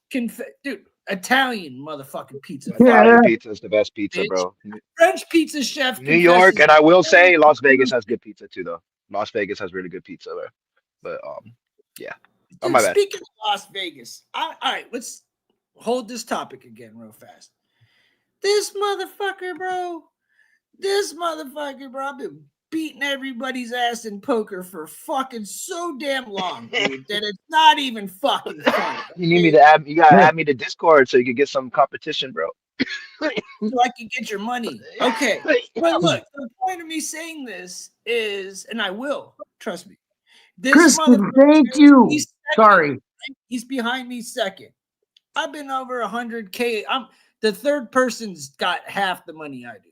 dude, Italian motherfucking pizza. Fuck
Yeah,
Italian pizza is the best pizza,
bitch.
bro.
French pizza chef
New York,
confesses.
and I will say Las Vegas has good pizza too, though. Las Vegas has really good pizza there. But yeah. Oh,
Dude,
my bad.
speaking of Las Vegas, all right, let's hold this topic again real fast. This motherfucker, bro. I've been beating everybody's ass in poker for fucking so damn long, dude, that it's not even fucking funny.
You need me
Okay?
to add. You gotta
yeah.
add me to Discord so you can get some competition, bro.
So I can get your money. Okay. But look, the point of me saying this is, and I will, trust me. This
Crispin,
motherfucker,
thank you.
he's second.
Sorry.
He's behind me second. I've been over 100K. I'm the third person's got half the money I do.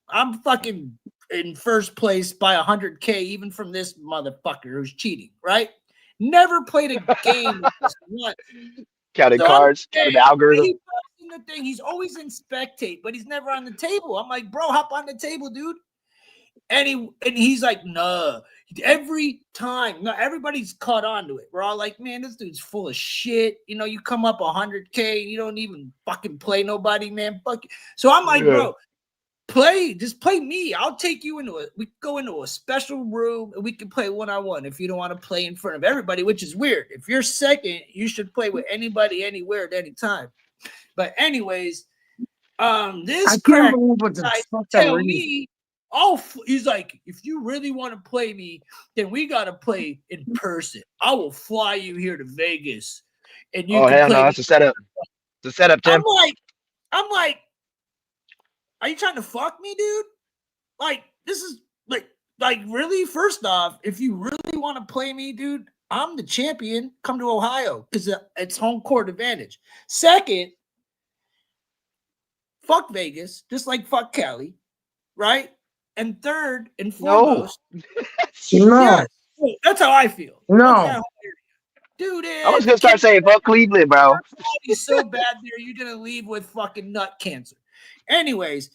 I'm fucking in first place by 100K, even from this motherfucker who's cheating, right? Never played a game with this once.
Counting
So I'm
cards, counting the algorithm.
he pops in the thing. He's always in spectate, but he's never on the table. I'm like, bro, hop on the table, dude. And he's like, nah. Every time, no, everybody's caught on to it. We're all like, man, this dude's full of shit. You know, you come up 100K, you don't even fucking play nobody, man. Fuck you. So I'm like, bro, just play me. I'll take you we go into a special room and we can play one-on-one if you don't want to play in front of everybody, which is weird. If you're second, you should play with anybody, anywhere, at any time. But anyways, this
I
crack
can't believe what the
guy
fuck I'm
tell
reading.
me, he's like, if you really want to play me, then we got to play in person. I will fly you here to Vegas and you
Oh
can
hell
play
no,
me.
that's a setup. It's a setup,
I'm
Tim.
like, are you trying to fuck me, dude? Like, this is like really? First off, if you really want to play me, dude, I'm the champion. Come to Ohio because it's home court advantage. Second, fuck Vegas, just like fuck Cali, right? And third and
No,
foremost,
No,
yes, that's how I feel. Fuck that
no.
whole area. Dude,
I was
the
gonna start saying fuck Cleveland, bro.
quality's so bad there, you're gonna leave with fucking nut cancer. Anyways,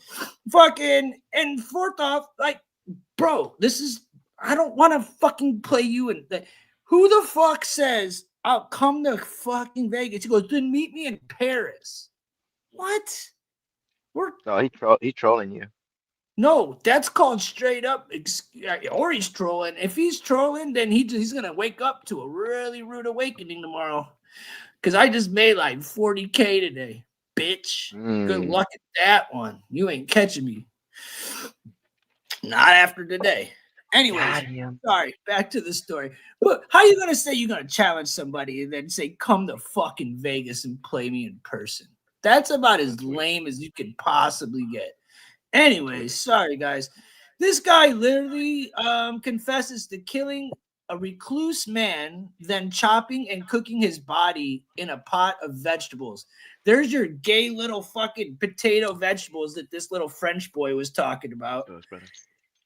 fucking, and fourth off, like, bro, I don't want to fucking play you. And who the fuck says I'll come to fucking Vegas? He goes, then meet me in Paris. What?
No, he's trolling you.
No, that's called straight up, or he's trolling. If he's trolling, then he's gonna wake up to a really rude awakening tomorrow. Because I just made like 40K today, bitch. Good luck at that one. You ain't catching me. Not after today. Anyways, sorry, back to the story. But how you gonna say you're gonna challenge somebody and then say, come to fucking Vegas and play me in person? That's about as lame as you can possibly get. Anyways, sorry guys. This guy literally confesses to killing a recluse man, then chopping and cooking his body in a pot of vegetables. There's your gay little fucking potato vegetables that this little French boy was talking about.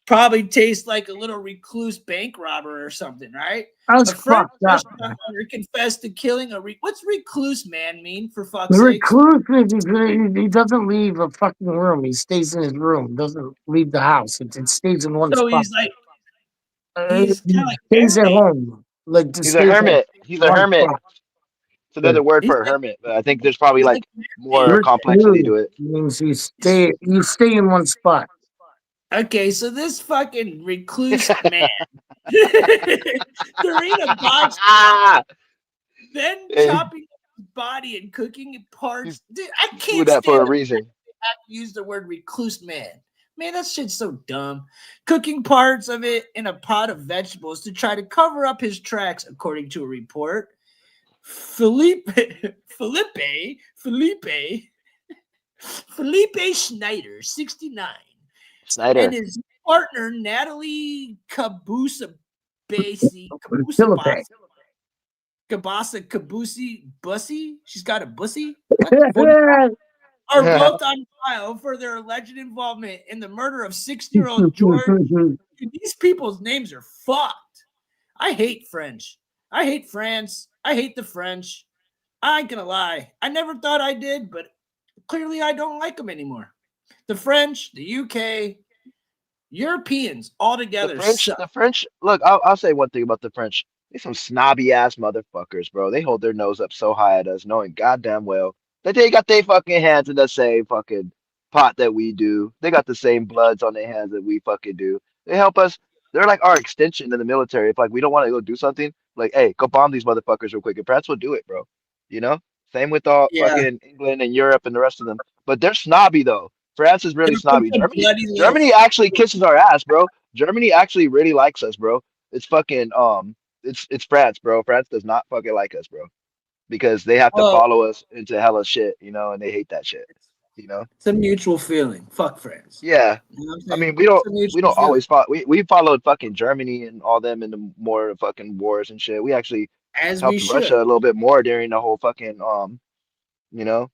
Probably tastes like a little recluse bank robber or something, right?
That's
a French
fucked up.
restaurant owner confessed to killing a what's recluse man mean, for fuck's
The
sake?
recluse, he doesn't leave a fucking room. He stays in his room. Doesn't leave the house. It stays in one
So
spot.
he's like, he's kind of like
stays at
Emily.
home. Like
He's a hermit. He's a hermit.
Spot.
It's another word
He's
for a
like-
hermit, but I think there's probably
he's
like more complexity to it.
Means you stay in one spot.
Okay, so this fucking recluse man during a botched then chopping his body and cooking parts. Dude, I
Do
can't
that for a
stand
reason.
have to use the word recluse man. Man, that shit's so dumb. Cooking parts of it in a pot of vegetables to try to cover up his tracks, according to a report. Felipe Schneider, 69.
Snyder.
And his partner, Natalie Kabusi, Bussy. She's got a bussy. Are both on trial for their alleged involvement in the murder of 60-year-old George. Dude, these people's names are fucked. I hate French. I hate France. I hate the French. I ain't gonna lie. I never thought I did, but clearly I don't like them anymore. The French, the UK, Europeans all together.
The French. Look, I'll say one thing about the French. They some snobby ass motherfuckers, bro. They hold their nose up so high at us, knowing goddamn well that they got their fucking hands in the same fucking pot that we do. They got the same bloods on their hands that we fucking do. They help us. They're like our extension in the military. If like we don't want to go do something, like, hey, go bomb these motherfuckers real quick. And France will do it, bro. You know? Same with all fucking England and Europe and the rest of them. But they're snobby though. France is really snobby. Germany actually kisses our ass, bro. Germany actually really likes us, bro. It's fucking it's France, bro. France does not fucking like us, bro. Because they have to follow us into hella shit, you know, and they hate that shit. You know?
It's a mutual feeling. Fuck France.
Yeah.
You know
I mean we don't always follow we followed fucking Germany and all them in the more fucking wars and shit. We actually helped Russia a little bit more during the whole fucking you know,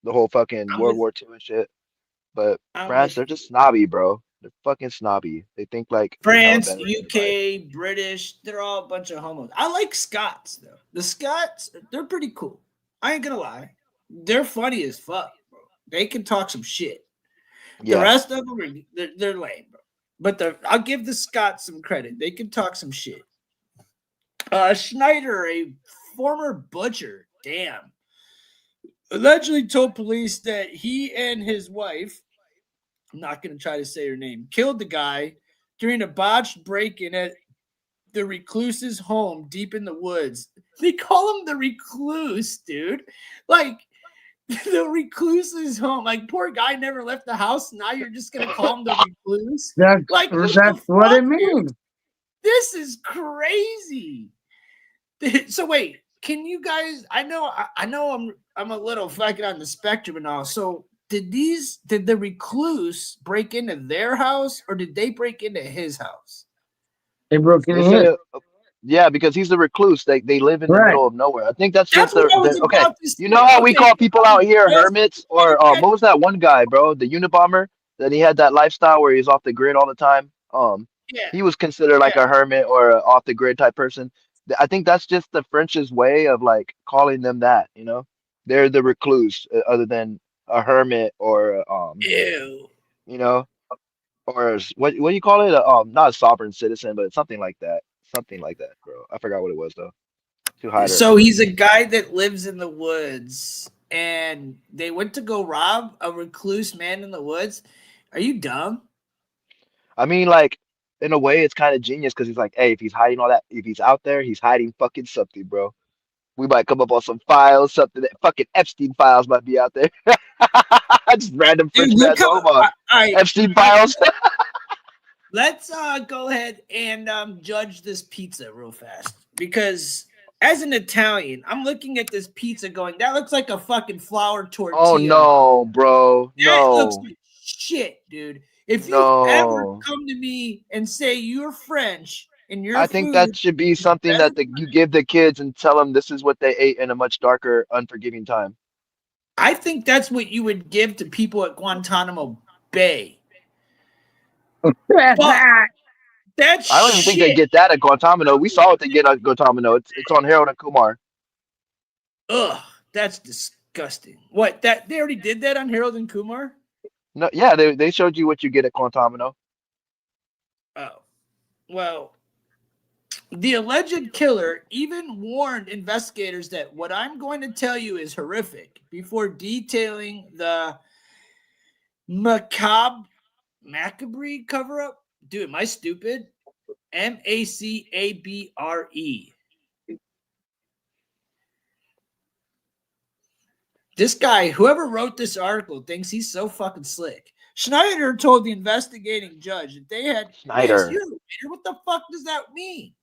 the whole fucking World War II and shit. But France, they're just snobby, bro. They're fucking snobby. They think like
France, UK, British, they're all a bunch of homos. I like Scots though. The Scots, they're pretty cool. I ain't gonna lie. They're funny as fuck, bro. They can talk some shit. The rest of them they're lame, bro. But I'll give the Scots some credit. They can talk some shit. Schneider, a former butcher, damn, allegedly told police that he and his wife, I'm not going to try to say her name, killed the guy during a botched break-in at the recluse's home deep in the woods. They call him the recluse, dude. Like, the recluse's home. Like, poor guy never left the house. Now you're just going to call him the recluse?
That's what it means.
This is crazy. So wait, can you guys? I know I'm a little fucking on the spectrum and all. So did the recluse break into their house or did they break into his house?
They broke into his.
Yeah, because he's the recluse. They live in the middle of nowhere. I think that's just okay. You know how we call people out here hermits, or what was that one guy, bro? The Unabomber, that he had that lifestyle where he's off the grid all the time. He was considered like a hermit or an off the grid type person. I think that's just the French's way of like calling them that, you know? They're the recluse, other than a hermit or
Ew.
You know, or what do you call it? Not a sovereign citizen, but something like that. Something like that, bro. I forgot what it was though. Too high.
So he's a guy that lives in the woods, and they went to go rob a recluse man in the woods. Are you dumb?
I mean, like, in a way, it's kind of genius because he's like, hey, if he's hiding all that, if he's out there, he's hiding fucking something, bro. We might come up on some files, something that fucking Epstein files might be out there. Just random
Dude,
French
look
man's
how.
home.
All right,
Epstein files.
let's go ahead and judge this pizza real fast, because as an Italian, I'm looking at this pizza going, that looks like a fucking flour
Oh
tortilla.
no, bro.
That looks
No.
like shit, dude. If you ever
No.
come to me and say you're French and your
I think that
food
should be
is
something
better,
that you give the kids and tell them this is what they ate in a much darker, unforgiving time.
I think that's what you would give to people at Guantanamo Bay. But that's
I don't even think they
shit.
get that at Guantanamo. We saw what they get at Guantanamo. It's on Harold and Kumar.
Ugh, that's disgusting. What, that they already did that on Harold and Kumar?
No, yeah, they showed you what you get at Guantanamo.
Oh, well, the alleged killer even warned investigators that what I'm going to tell you is horrific before detailing the macabre cover up. Dude, am I stupid? Macabre. This guy, whoever wrote this article, thinks he's so fucking slick. Schneider told the investigating judge that they had. Yes,
Schneider.
you're a waiter. What the fuck does that mean?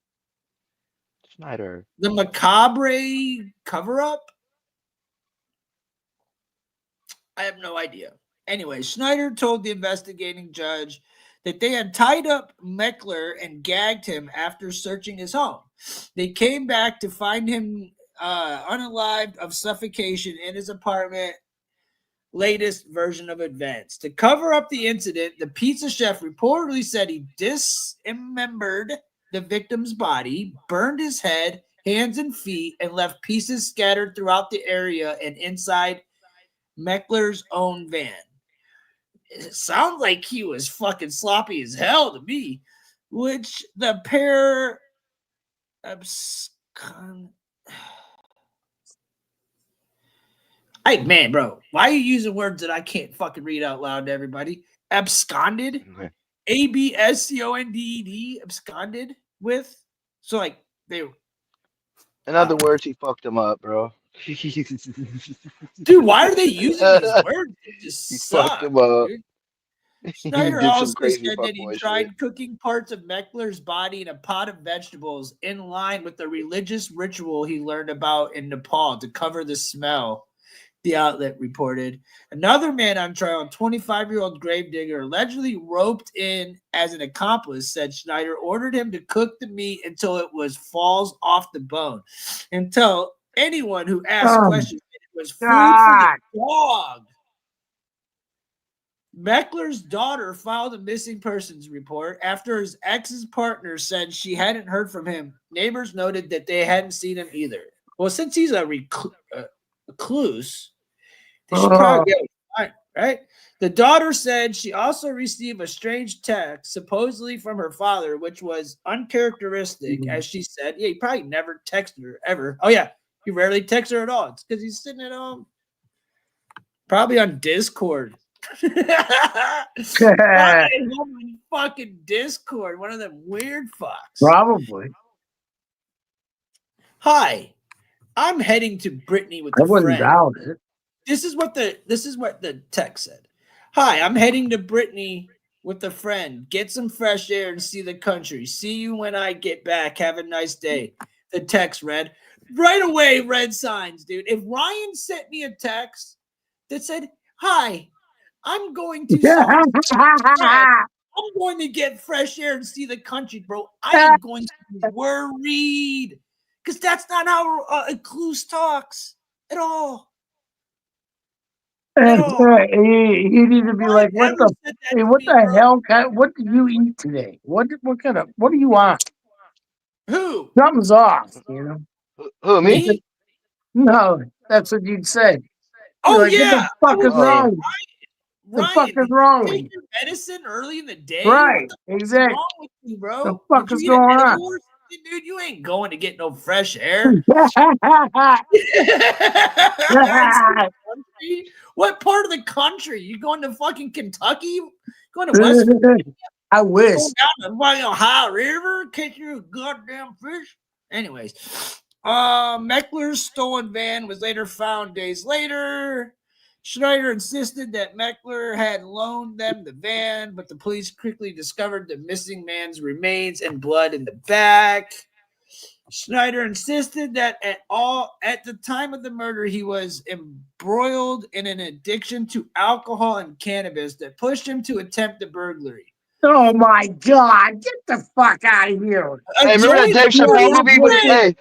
Schneider.
The macabre cover up? I have no idea. Anyway, Schneider told the investigating judge that they had tied up Meckler and gagged him after searching his home. They came back to find him unalived of suffocation in his apartment. Latest version of events. To cover up the incident, the pizza chef reportedly said he dismembered the victim's body, burned his head, hands, and feet, and left pieces scattered throughout the area and inside Meckler's own van. It sounds like he was fucking sloppy as hell to me, which the pair Hey, man, bro, why are you using words that I can't fucking read out loud to everybody? Absconded?
Okay.
Absconded? Absconded with? So, like, they.
In other words, he fucked him up, bro.
Dude, why are they using these words? It just
He fucked
suck,
him up.
dude.
He
Schneider
did some
also
crazy
said that he
fuckboy shit.
tried cooking parts of Meckler's body in a pot of vegetables in line with the religious ritual he learned about in Nepal to cover the smell, the outlet reported. Another man on trial, a 25-year-old gravedigger, allegedly roped in as an accomplice, said Schneider ordered him to cook the meat until it falls off the bone, and tell anyone who asked questions that it was food for the dog. Meckler's daughter filed a missing persons report after his ex's partner said she hadn't heard from him. Neighbors noted that they hadn't seen him either. Well, since he's a recluse, they should probably get fine, right? The daughter said she also received a strange text, supposedly from her father, which was uncharacteristic, as she said. Yeah, he probably never texted her ever. Oh, yeah, he rarely texts her at all. It's because he's sitting at home. Probably on Discord. Fucking Discord, one of them weird fucks.
Probably.
Hi, I'm heading to Brittany with a
I wouldn't
friend.
doubt it.
This is what the text said. Hi, I'm heading to Brittany with a friend. Get some fresh air and see the country. See you when I get back. Have a nice day. The text read. Right away, red signs, dude. If Ryan sent me a text that said, hi, I'm going to I'm going to get fresh air and see the country, bro. I am going to be worried. Because that's not how a clues talks at all. At all.
He'd either be like, "What the hell? What did you eat today? What do you want?
Who?
Something's off, you know."
Who, me?
No, that's what you'd say.
Oh,
like,
yeah.
What the fuck is wrong?
Ryan,
the fuck is wrong with
take
you?
your medicine early in the day?
Right,
What the fuck
exactly.
is wrong with you, bro?
The fuck
Did
is
you eat
going
an
on?
edible or something, dude? You ain't going to get no fresh air. What part of the country? You going to fucking Kentucky? Going to West Virginia?
I wish.
Going down the Ohio River? Catch you a goddamn fish? Anyways, Meckler's stolen van was later found days later. Schneider insisted that Meckler had loaned them the van, but the police quickly discovered the missing man's remains and blood in the back. Schneider insisted that at the time of the murder, he was embroiled in an addiction to alcohol and cannabis that pushed him to attempt the burglary.
Oh my God! Get the fuck out of here!
Hey, remember that Dave Chappelle movie?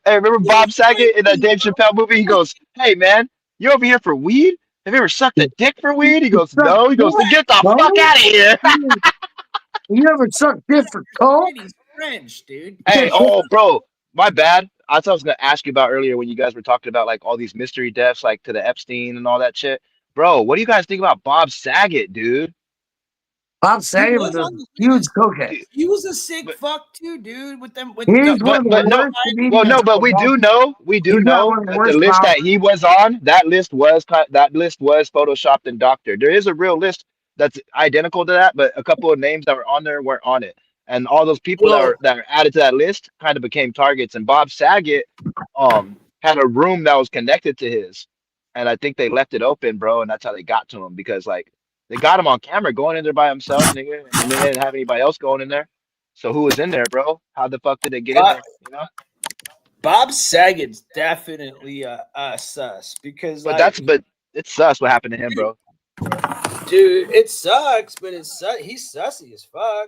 Remember Bob Saget in that Dave Chappelle movie? He goes, "Hey man, you over here for weed? Have you ever sucked a dick for weed?" He goes, "No." He goes, "Then get the fuck out of here."
You ever sucked dick for coke?
He's French, dude.
Hey, bro, my bad. I thought I was gonna ask you about earlier when you guys were talking about like all these mystery deaths, like to the Epstein and all that shit. Bro, what do you guys think about Bob Saget, dude?
Bob Saget was a huge cokehead.
He was a sick fuck too, dude. With them, with
He's one of the
no,
worst comedians.
well, no, but we do know that the list that he was on, that list was photoshopped and doctored. There is a real list that's identical to that, but a couple of names that were on there weren't on it, and all those people that are added to that list kind of became targets. And Bob Saget, had a room that was connected to his, and I think they left it open, bro, and that's how they got to him because like. They got him on camera going in there by himself, nigga, and they didn't have anybody else going in there. So who was in there, bro? How the fuck did they get in there? You know?
Bob Saget's definitely sus because,
but it's sus what happened to him, bro.
Dude, it sucks, but he's sussy as fuck.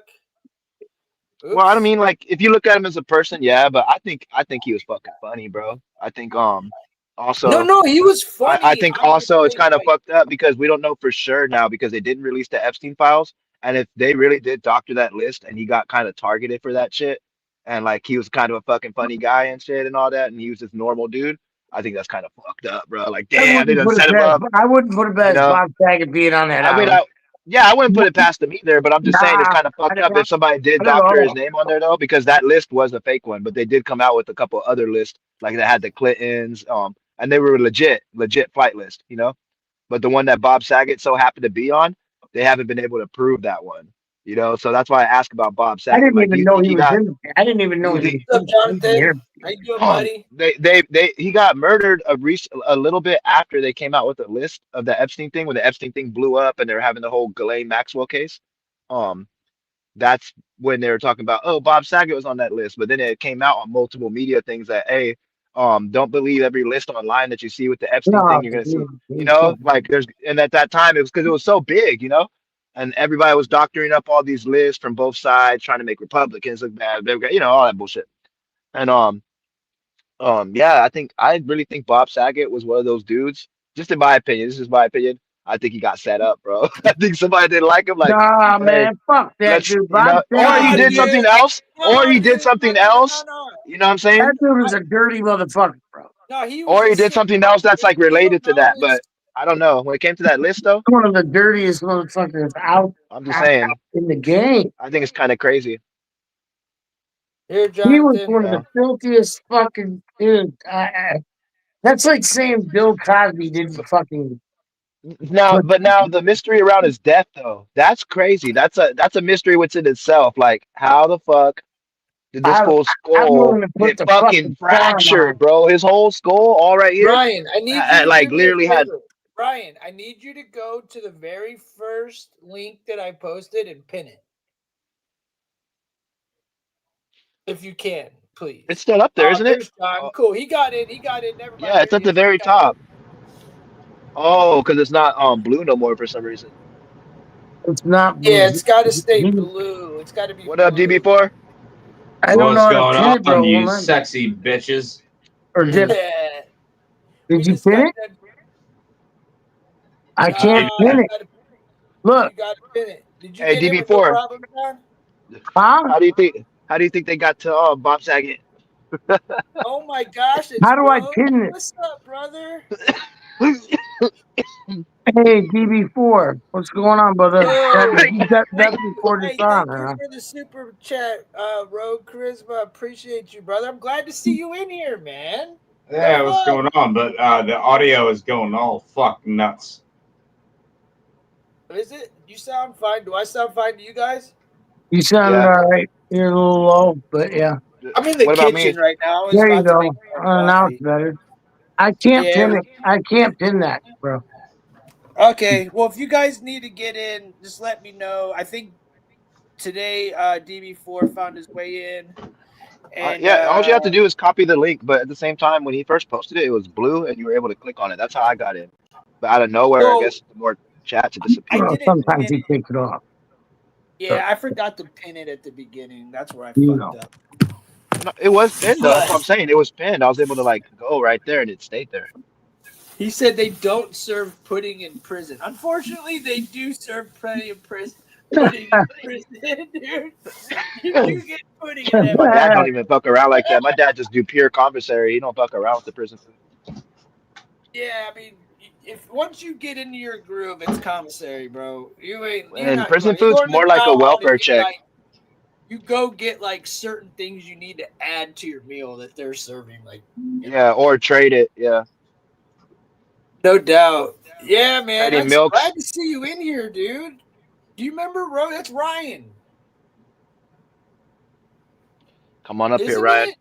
Oops.
Well, I don't mean like if you look at him as a person, yeah, but I think he was fucking funny, bro. I think also,
no, he was funny.
I think also it's kind of fucked up because we don't know for sure now because they didn't release the Epstein files. And if they really did doctor that list and he got kind of targeted for that shit, and like he was kind of a fucking funny guy and shit and all that, and he was this normal dude, I think that's kind of fucked up, bro. Like, damn, they done set him up.
I wouldn't put it past Bob Saget being on that.
I mean, I wouldn't put it past him either, but I'm just saying it's kind of fucked up if somebody did doctor his name on there though, because that list was a fake one, but they did come out with a couple other lists, like they had the Clintons, and they were legit flight list, you know. But the one that Bob Saget so happened to be on, they haven't been able to prove that one, you know. So that's why I asked about Bob Saget.
I didn't even know he was in. I didn't even know he was
Jonathan? How you doing, buddy?
He got murdered a little bit after they came out with a list of the Epstein thing when the Epstein thing blew up and they were having the whole Ghislaine Maxwell case. That's when they were talking about, oh, Bob Saget was on that list, but then it came out on multiple media things that, hey, don't believe every list online that you see with the Epstein thing you're gonna see, you know, like and at that time it was because it was so big, you know, and everybody was doctoring up all these lists from both sides trying to make Republicans look bad, you know, all that bullshit. And yeah, I really think Bob Saget was one of those dudes. Just in my opinion, this is my opinion. I think he got set up, bro. I think somebody didn't like him. Like,
nah, man, fuck that dude.
You know, or he did something else. Or he did something else. You know what I'm saying?
That dude was a dirty motherfucker, bro.
No, he
did something else that's like related to that, but I don't know. When it came to that list, though,
one of the dirtiest motherfuckers out.
I'm just saying
in the game.
I think it's kind of crazy.
Here,
he was one of the filthiest fucking dude. That's like saying Bill Cosby didn't fucking.
Now the mystery around his death, though, that's crazy. That's a mystery within itself. Like, how the fuck did this whole skull get fucking fractured, bro? His whole skull, all right here.
Brian, I need you
like literally had.
Brian, I need you to go to the very first link that I posted and pin it, if you can, please.
It's still up there, isn't it?
John. Cool. He got it. Never mind.
Yeah, it's at the very top. Oh, because it's not blue no more for some reason.
It's not blue.
Yeah, it's got to stay blue. It's got to be.
What up, DB4?
I don't know
what's going on, you sexy bitches.
Or did you pin it? I can't pin it. Look.
You got to pin it. Did you
hey, DB4.
Huh?
How do you think they got to Bob Saget?
Oh my gosh!
How do I pin it?
What's up, brother?
Hey, DB4, what's going on, brother? That's before the sun, huh?
For the super chat, Rogue Charisma, appreciate you, brother. I'm glad to see you in here, man.
Yeah, what's going on? But the audio is going all fucking nuts.
Is it? You sound fine. Do I sound fine to you guys?
You sound all right. You're a little low, but yeah.
All I'm in the
What about me?
kitchen right now. I was
There you
about to make
go.
more
Now
coffee.
it's better. I can't
Yeah.
pin it. I can't pin that, bro.
Okay. Well, if you guys need to get in, just let me know. I think today DB4 found his way in. And
Yeah, all you have to do is copy the link. But at the same time, when he first posted it, it was blue, and you were able to click on it. That's how I got in. But out of nowhere, I
so
guess the more chats it
I
disappeared.
Well,
didn't
sometimes
pin
he
it.
takes it off.
Yeah, I forgot to pin it at the beginning. That's where I
You
fucked
know.
up.
No, it was pinned though. That's what
But
I'm saying. It was pinned. I was able to like go right there, and it stayed there.
he said they don't serve pudding in prison. Unfortunately, they do serve plenty of pudding in prison, dude. You do get pudding in that
My dad
prison.
don't even fuck around like that. My dad just do pure commissary. He don't fuck around with the prison food.
Yeah, I mean, if once you get into your groove, it's commissary, bro. You're
And
not.
prison
You
food's
go to the
more like a
town hall to
welfare
get
check.
like. You go get like certain things you need to add to your meal that they're serving, like.
Yeah, or trade it. Yeah,
No doubt. Yeah, man.
trading
That's
milks.
glad to see you in here, dude. Do you remember That's Ryan,
Come on up here,
isn't
Ryan.
it?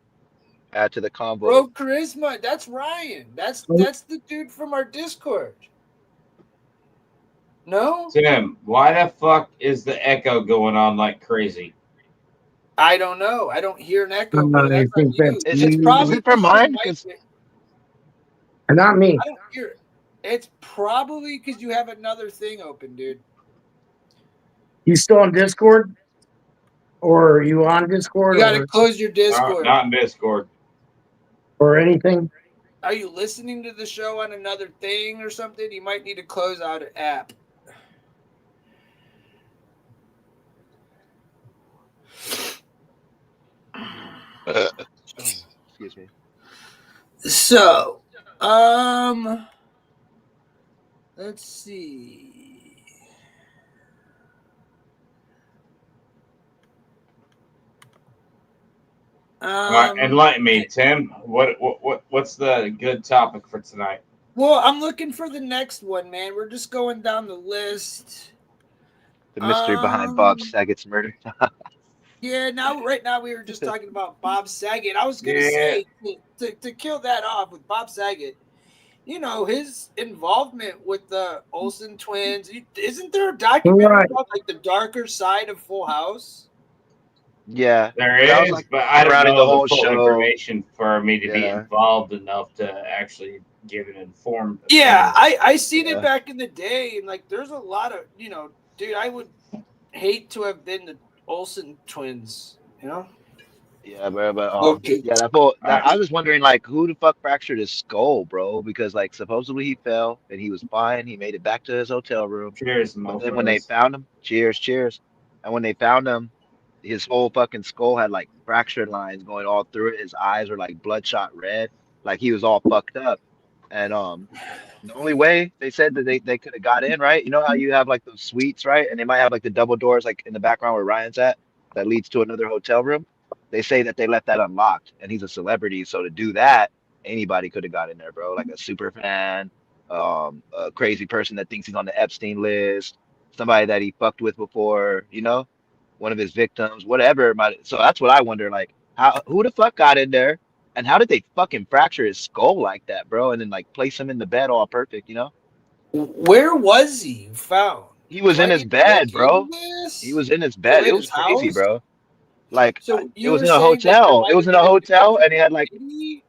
Add to the convo.
Bro, Charisma. That's Ryan. That's the dude from our Discord. No,
Tim, why the fuck is the echo going on like crazy?
I don't know. I don't hear an echo,
I
bro. That's on
think
you.
that's
Is
It's
it?
me.
Is
probably
it from
because your
mine?
mic.
Because
Not me.
I don't hear it. It's probably because you have another thing open, dude.
You still on Discord? Or are you on Discord
You got to close your Discord.
Not in Discord.
or anything?
Are you listening to the show on another thing or something? You might need to close out an app.
excuse me.
So, let's see.
All right, enlighten me, Tim. What's the good topic for tonight?
Well, I'm looking for the next one, man. We're just going down the list.
The mystery behind Bob Saget's murder.
Yeah, right now we were just talking about Bob Saget. I was gonna
Yeah.
say to kill that off with Bob Saget. You know his involvement with the Olsen twins. Isn't there a documentary
Right.
called like the darker side of Full House?
Yeah,
There
that was
is,
like
but I don't
surrounding
know
the whole
the full
show.
information for me to be
Yeah.
involved enough to actually give an informed
Yeah,
opinion.
I seen
Yeah.
it back in the day, and like there's a lot of dude. I would hate to have been the Olsen twins.
Yeah, bro, but
Okay.
yeah, I was wondering like who the fuck fractured his skull, bro? Because like supposedly he fell and he was fine. He made it back to his hotel room.
Cheers,
But then when they
mofos.
found him, cheers. And when they found him, his whole fucking skull had like fractured lines going all through it. His eyes were like bloodshot red, like he was all fucked up. And the only way they said that they could have got in, right? You know how you have like those suites, right? And they might have like the double doors like in the background where Ryan's at that leads to another hotel room. They say that they left that unlocked and he's a celebrity, so to do that, anybody could have got in there, bro. Like a super fan, a crazy person that thinks he's on the Epstein list, somebody that he fucked with before, one of his victims, whatever. So that's what I wonder, like, who the fuck got in there, and how did they fucking fracture his skull like that, bro, and then like place him in the bed all perfect?
Where was he found?
He was
Do
in
I
his
need to look
bed, bro.
into this?
He was in his
So
bed.
in
It was
his
crazy,
house?
bro. Like
So
it
you
was
were
in a
saying that there
hotel. It
might
was
have
in a
been a
hotel,
connection
and he had
to
like,
Diddy?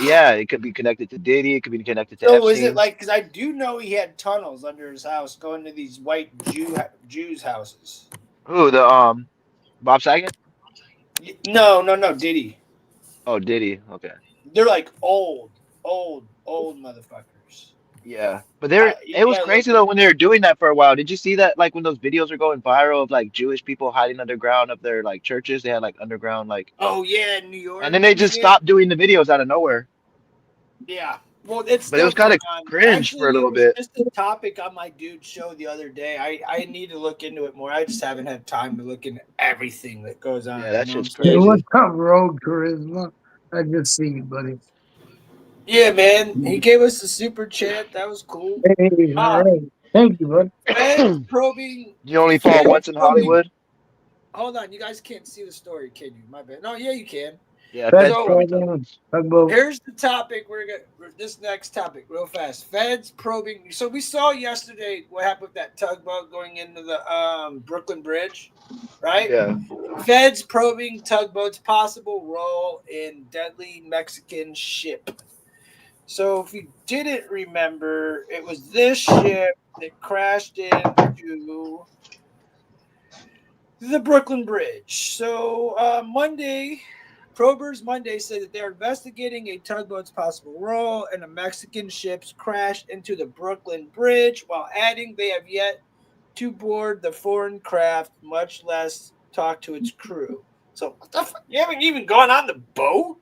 yeah, it could be connected to Diddy. It could be connected to
So is it
Epstein.
like, because I do know he had tunnels under his house going to these white Jews' houses.
Who the Bob Saget?
No, Diddy.
Oh, Diddy. Okay.
They're like old motherfuckers.
Yeah, but
You
it was
gotta look
crazy
at
though
it.
when they were doing that for a while. Did you see that like when those videos were going viral of like Jewish people hiding underground of their like churches? They had like underground like,
Oh yeah, New
and
York
then they
and
just
shit.
stopped doing the videos out of nowhere.
Yeah. Well, it's
But it
still
was kind
going
of
on.
cringe for a
Actually, it
little
was
bit.
just a topic on my dude's show the other day. I need to look into it more. I just haven't had time to look into everything that goes on.
Yeah, that shit's
Hey, what's
crazy.
up, Road Charisma? I just see you, buddy.
Yeah, man. He gave us a super chat. That was cool.
Hey, all right. Thank you, bud.
Feds probing.
You only fall once in Hollywood.
hold on. You guys can't see the story, can you? My bad. No, yeah, you can.
Yeah,
Feds
So-
probing
probing Tugboat.
Here's the topic. This next topic, real fast. Feds probing. So we saw yesterday what happened with that tugboat going into the Brooklyn Bridge, right?
Yeah.
Feds probing tugboat's possible role in deadly Mexican ship. So if you didn't remember, it was this ship that crashed into the Brooklyn Bridge. So probers Monday said that they're investigating a tugboat's possible role in a Mexican ship's crash into the Brooklyn Bridge, while adding they have yet to board the foreign craft, much less talk to its crew. So what the fuck? You haven't even gone on the boat?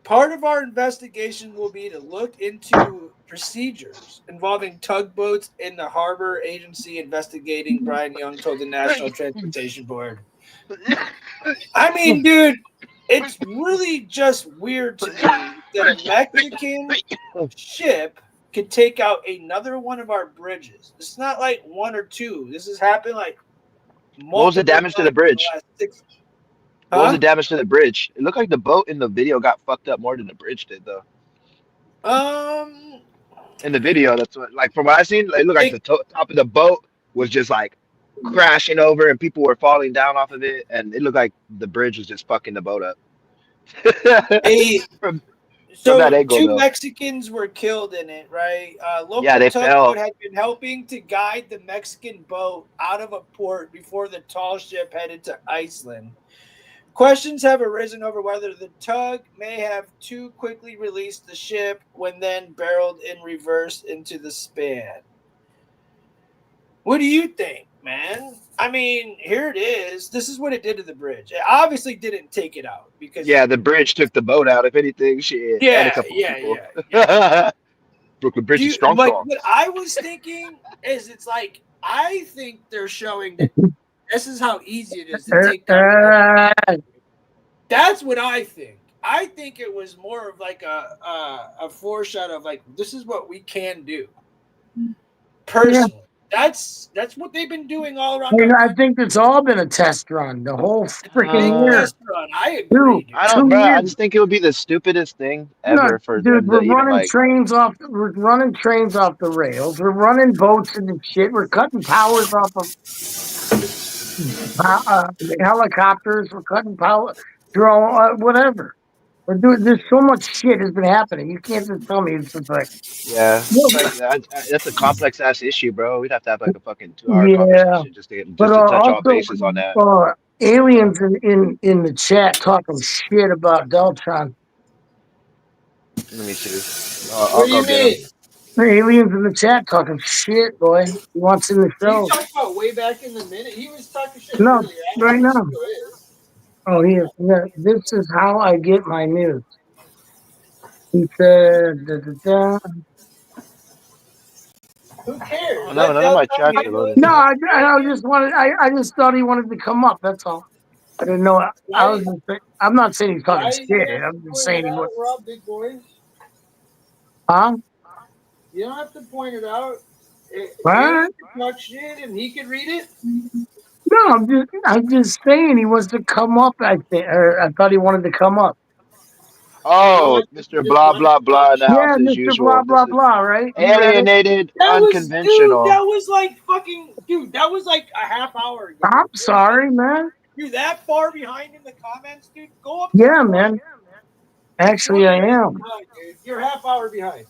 Part of our investigation will be to look into procedures involving tugboats in the harbor agency investigating, Brian Young told the National Transportation Board. I mean, dude, it's really just weird to me that a Mexican ship could take out another one of our bridges. It's not like one or two. This has happened like multiple
What was the damage to the
times in
bridge?
last 6
What was
Huh?
the damage to the bridge? It looked like the boat in the video got fucked up more than the bridge did, though. In the video, that's what, like, from what I seen, it looked like the top of the boat was just like crashing over, and people were falling down off of it, and it looked like the bridge was just fucking the boat up. from
So
that angle,
two
though.
Mexicans were killed in it, right? Local
Yeah, they
tugboat
fell.
had been helping to guide the Mexican boat out of a port before the tall ship headed to Iceland. Questions have arisen over whether the tug may have too quickly released the ship when then barreled in reverse into the span. What do you think, man? I mean, here it is. This is what it did to the bridge. It obviously didn't take it out because
Yeah, the bridge took the boat out, if anything, shit, and a couple of people. Brooklyn Bridge is strong.
Like what I was thinking is, it's like I think they're showing that this is how easy it is to take down. That's what I think. I think it was more of like a foreshadow of like, this is what we can do. Personally, that's what they've been doing all around.
I think it's all been a test run. The whole freaking year.
Test run. I agree.
Dude,
I don't, bro. I just think it would be the stupidest thing ever for
dude,
them to even
running
like.
trains off. We're running trains off the rails. We're running boats into shit. We're cutting towers off of helicopters. We're cutting power, drone, whatever. We're doing. There's so much shit has been happening. You can't just tell me it's just like.
Yeah,
No,
like that's a complex ass issue, bro. We'd have to have like a fucking 2 hour
yeah,
conversation just to touch all
also
bases on that.
aliens in the chat talking shit about Deltron.
Let me see. I'll
What do
go
you
get
mean?
him.
The aliens in the chat talking shit, boy. He wants in the show.
You talking about way back in the minute? He was talking shit
No,
earlier.
right now.
Still is.
Oh, this is how I get my news. He said,
Who cares?
Oh, no, none of my chats are loaded.
No, I just thought he wanted to come up. That's all. I didn't know. I'm not saying he's talking shit. I'm just saying he was.
We're all big boys.
Huh?
You don't have to point it out.
What?
Talk shit and he can read it.
No, I'm just saying he wants to come up. I thought he wanted to come up.
Oh, Mr. Blah blah blah in the house as
Mr.
usual.
Blah blah blah, right?
Alienated, unconventional.
That was like fucking, dude. That was like a half hour ago.
I'm sorry, man.
You're that far behind in the comments, dude. Go up.
Yeah, man. Actually, I am.
You're half hour behind.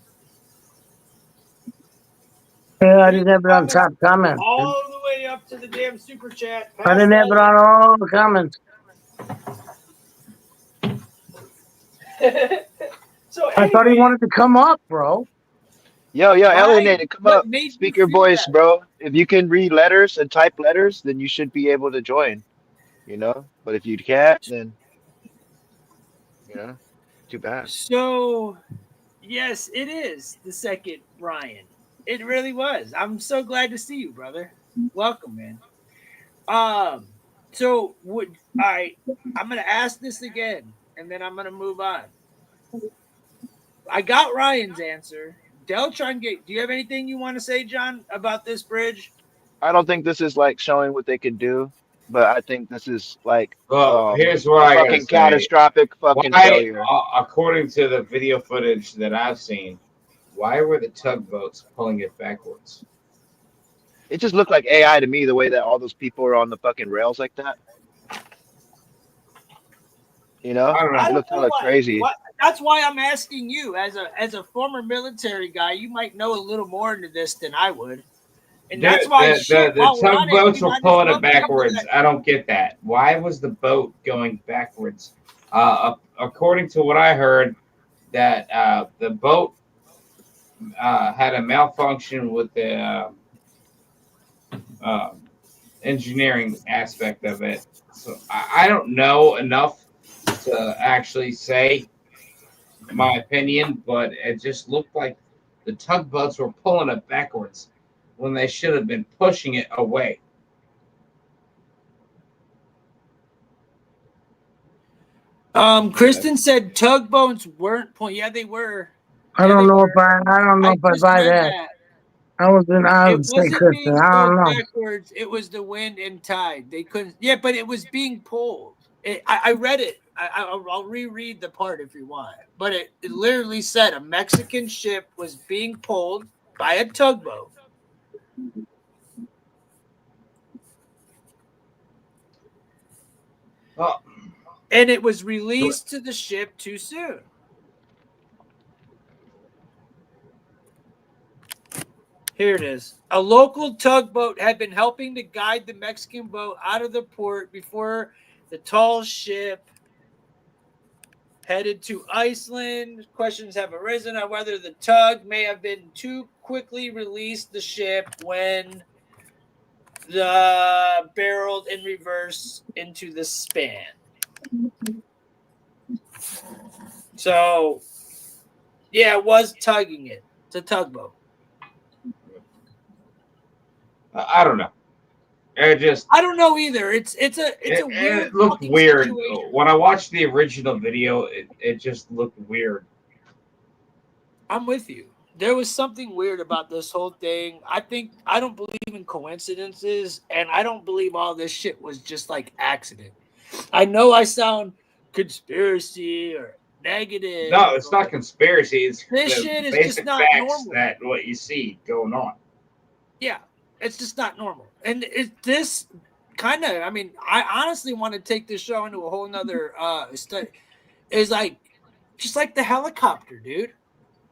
Yeah, I didn't have it on top comments.
All the way up to the damn super chat.
I didn't have it on all the comments.
So
I thought he wanted to come up, bro.
Yo, alienated, come up.
made
Speak
you
your
feel
voice,
that?
bro. If you can read letters and type letters, then you should be able to join. But if you can't, then too bad.
So, yes, it is the second Brian. It really was. I'm so glad to see you, brother. Welcome, man. So I'm gonna ask this again, and then I'm gonna move on. I got Ryan's answer. Deltron Gate. Do you have anything you want to say, John, about this bridge?
I don't think this is like showing what they can do. but I think this is like
Well, here's what
a
I gotta
fucking
say.
catastrophic fucking
Why,
failure.
according to the video footage that I've seen, why were the tugboats pulling it backwards?
It just looked like AI to me, the way that all those people are on the fucking rails like that. You know,
I don't know.
I
it
don't
looked
know
hella
why.
crazy.
That's why I'm asking you, as a former military guy, you might know a little more into this than I would. And that's why, shit,
The
while we're on it,
tugboats
we
were
might as
pulling
well
it
cover
backwards.
that.
I don't get that. Why was the boat going backwards? According to what I heard, that the boat had a malfunction with the uh, engineering aspect of it. So I don't know enough to actually say my opinion, but it just looked like the tugboats were pulling it backwards when they should have been pushing it away.
Kristen said tugboats weren't point. Yeah, they were.
I
Yeah,
don't
they
know
were.
if I don't know
I
if I
just
buy
read
that.
that.
I
It
would say
wasn't
Kristen.
being
I don't
pulled
know.
backwards. It was the wind and tide. They couldn't. Yeah, but it was being pulled. I read it. I'll reread the part if you want. But it literally said a Mexican ship was being pulled by a tugboat.
Well,
And it was released to the ship too soon. Here it is. A local tugboat had been helping to guide the Mexican boat out of the port before the tall ship headed to Iceland. Questions have arisen on whether the tug may have been too quickly released the ship when the barreled in reverse into the span. So, yeah, it was tugging it. It's a tugboat.
I don't know.
I don't know either. It's a weird
it looked
fucking
weird
situation.
when I watched the original video. It just looked weird.
I'm with you. There was something weird about this whole thing. I don't believe in coincidences, and I don't believe all this shit was just like accident. I know I sound conspiracy or negative.
No, it's not conspiracy. It's
This
the
shit is just
basic
not
facts
normal.
that what you see going on.
Yeah, it's just not normal. And this kind of, I mean, I honestly want to take this show into a whole nother study. It's like, just like the helicopter, dude.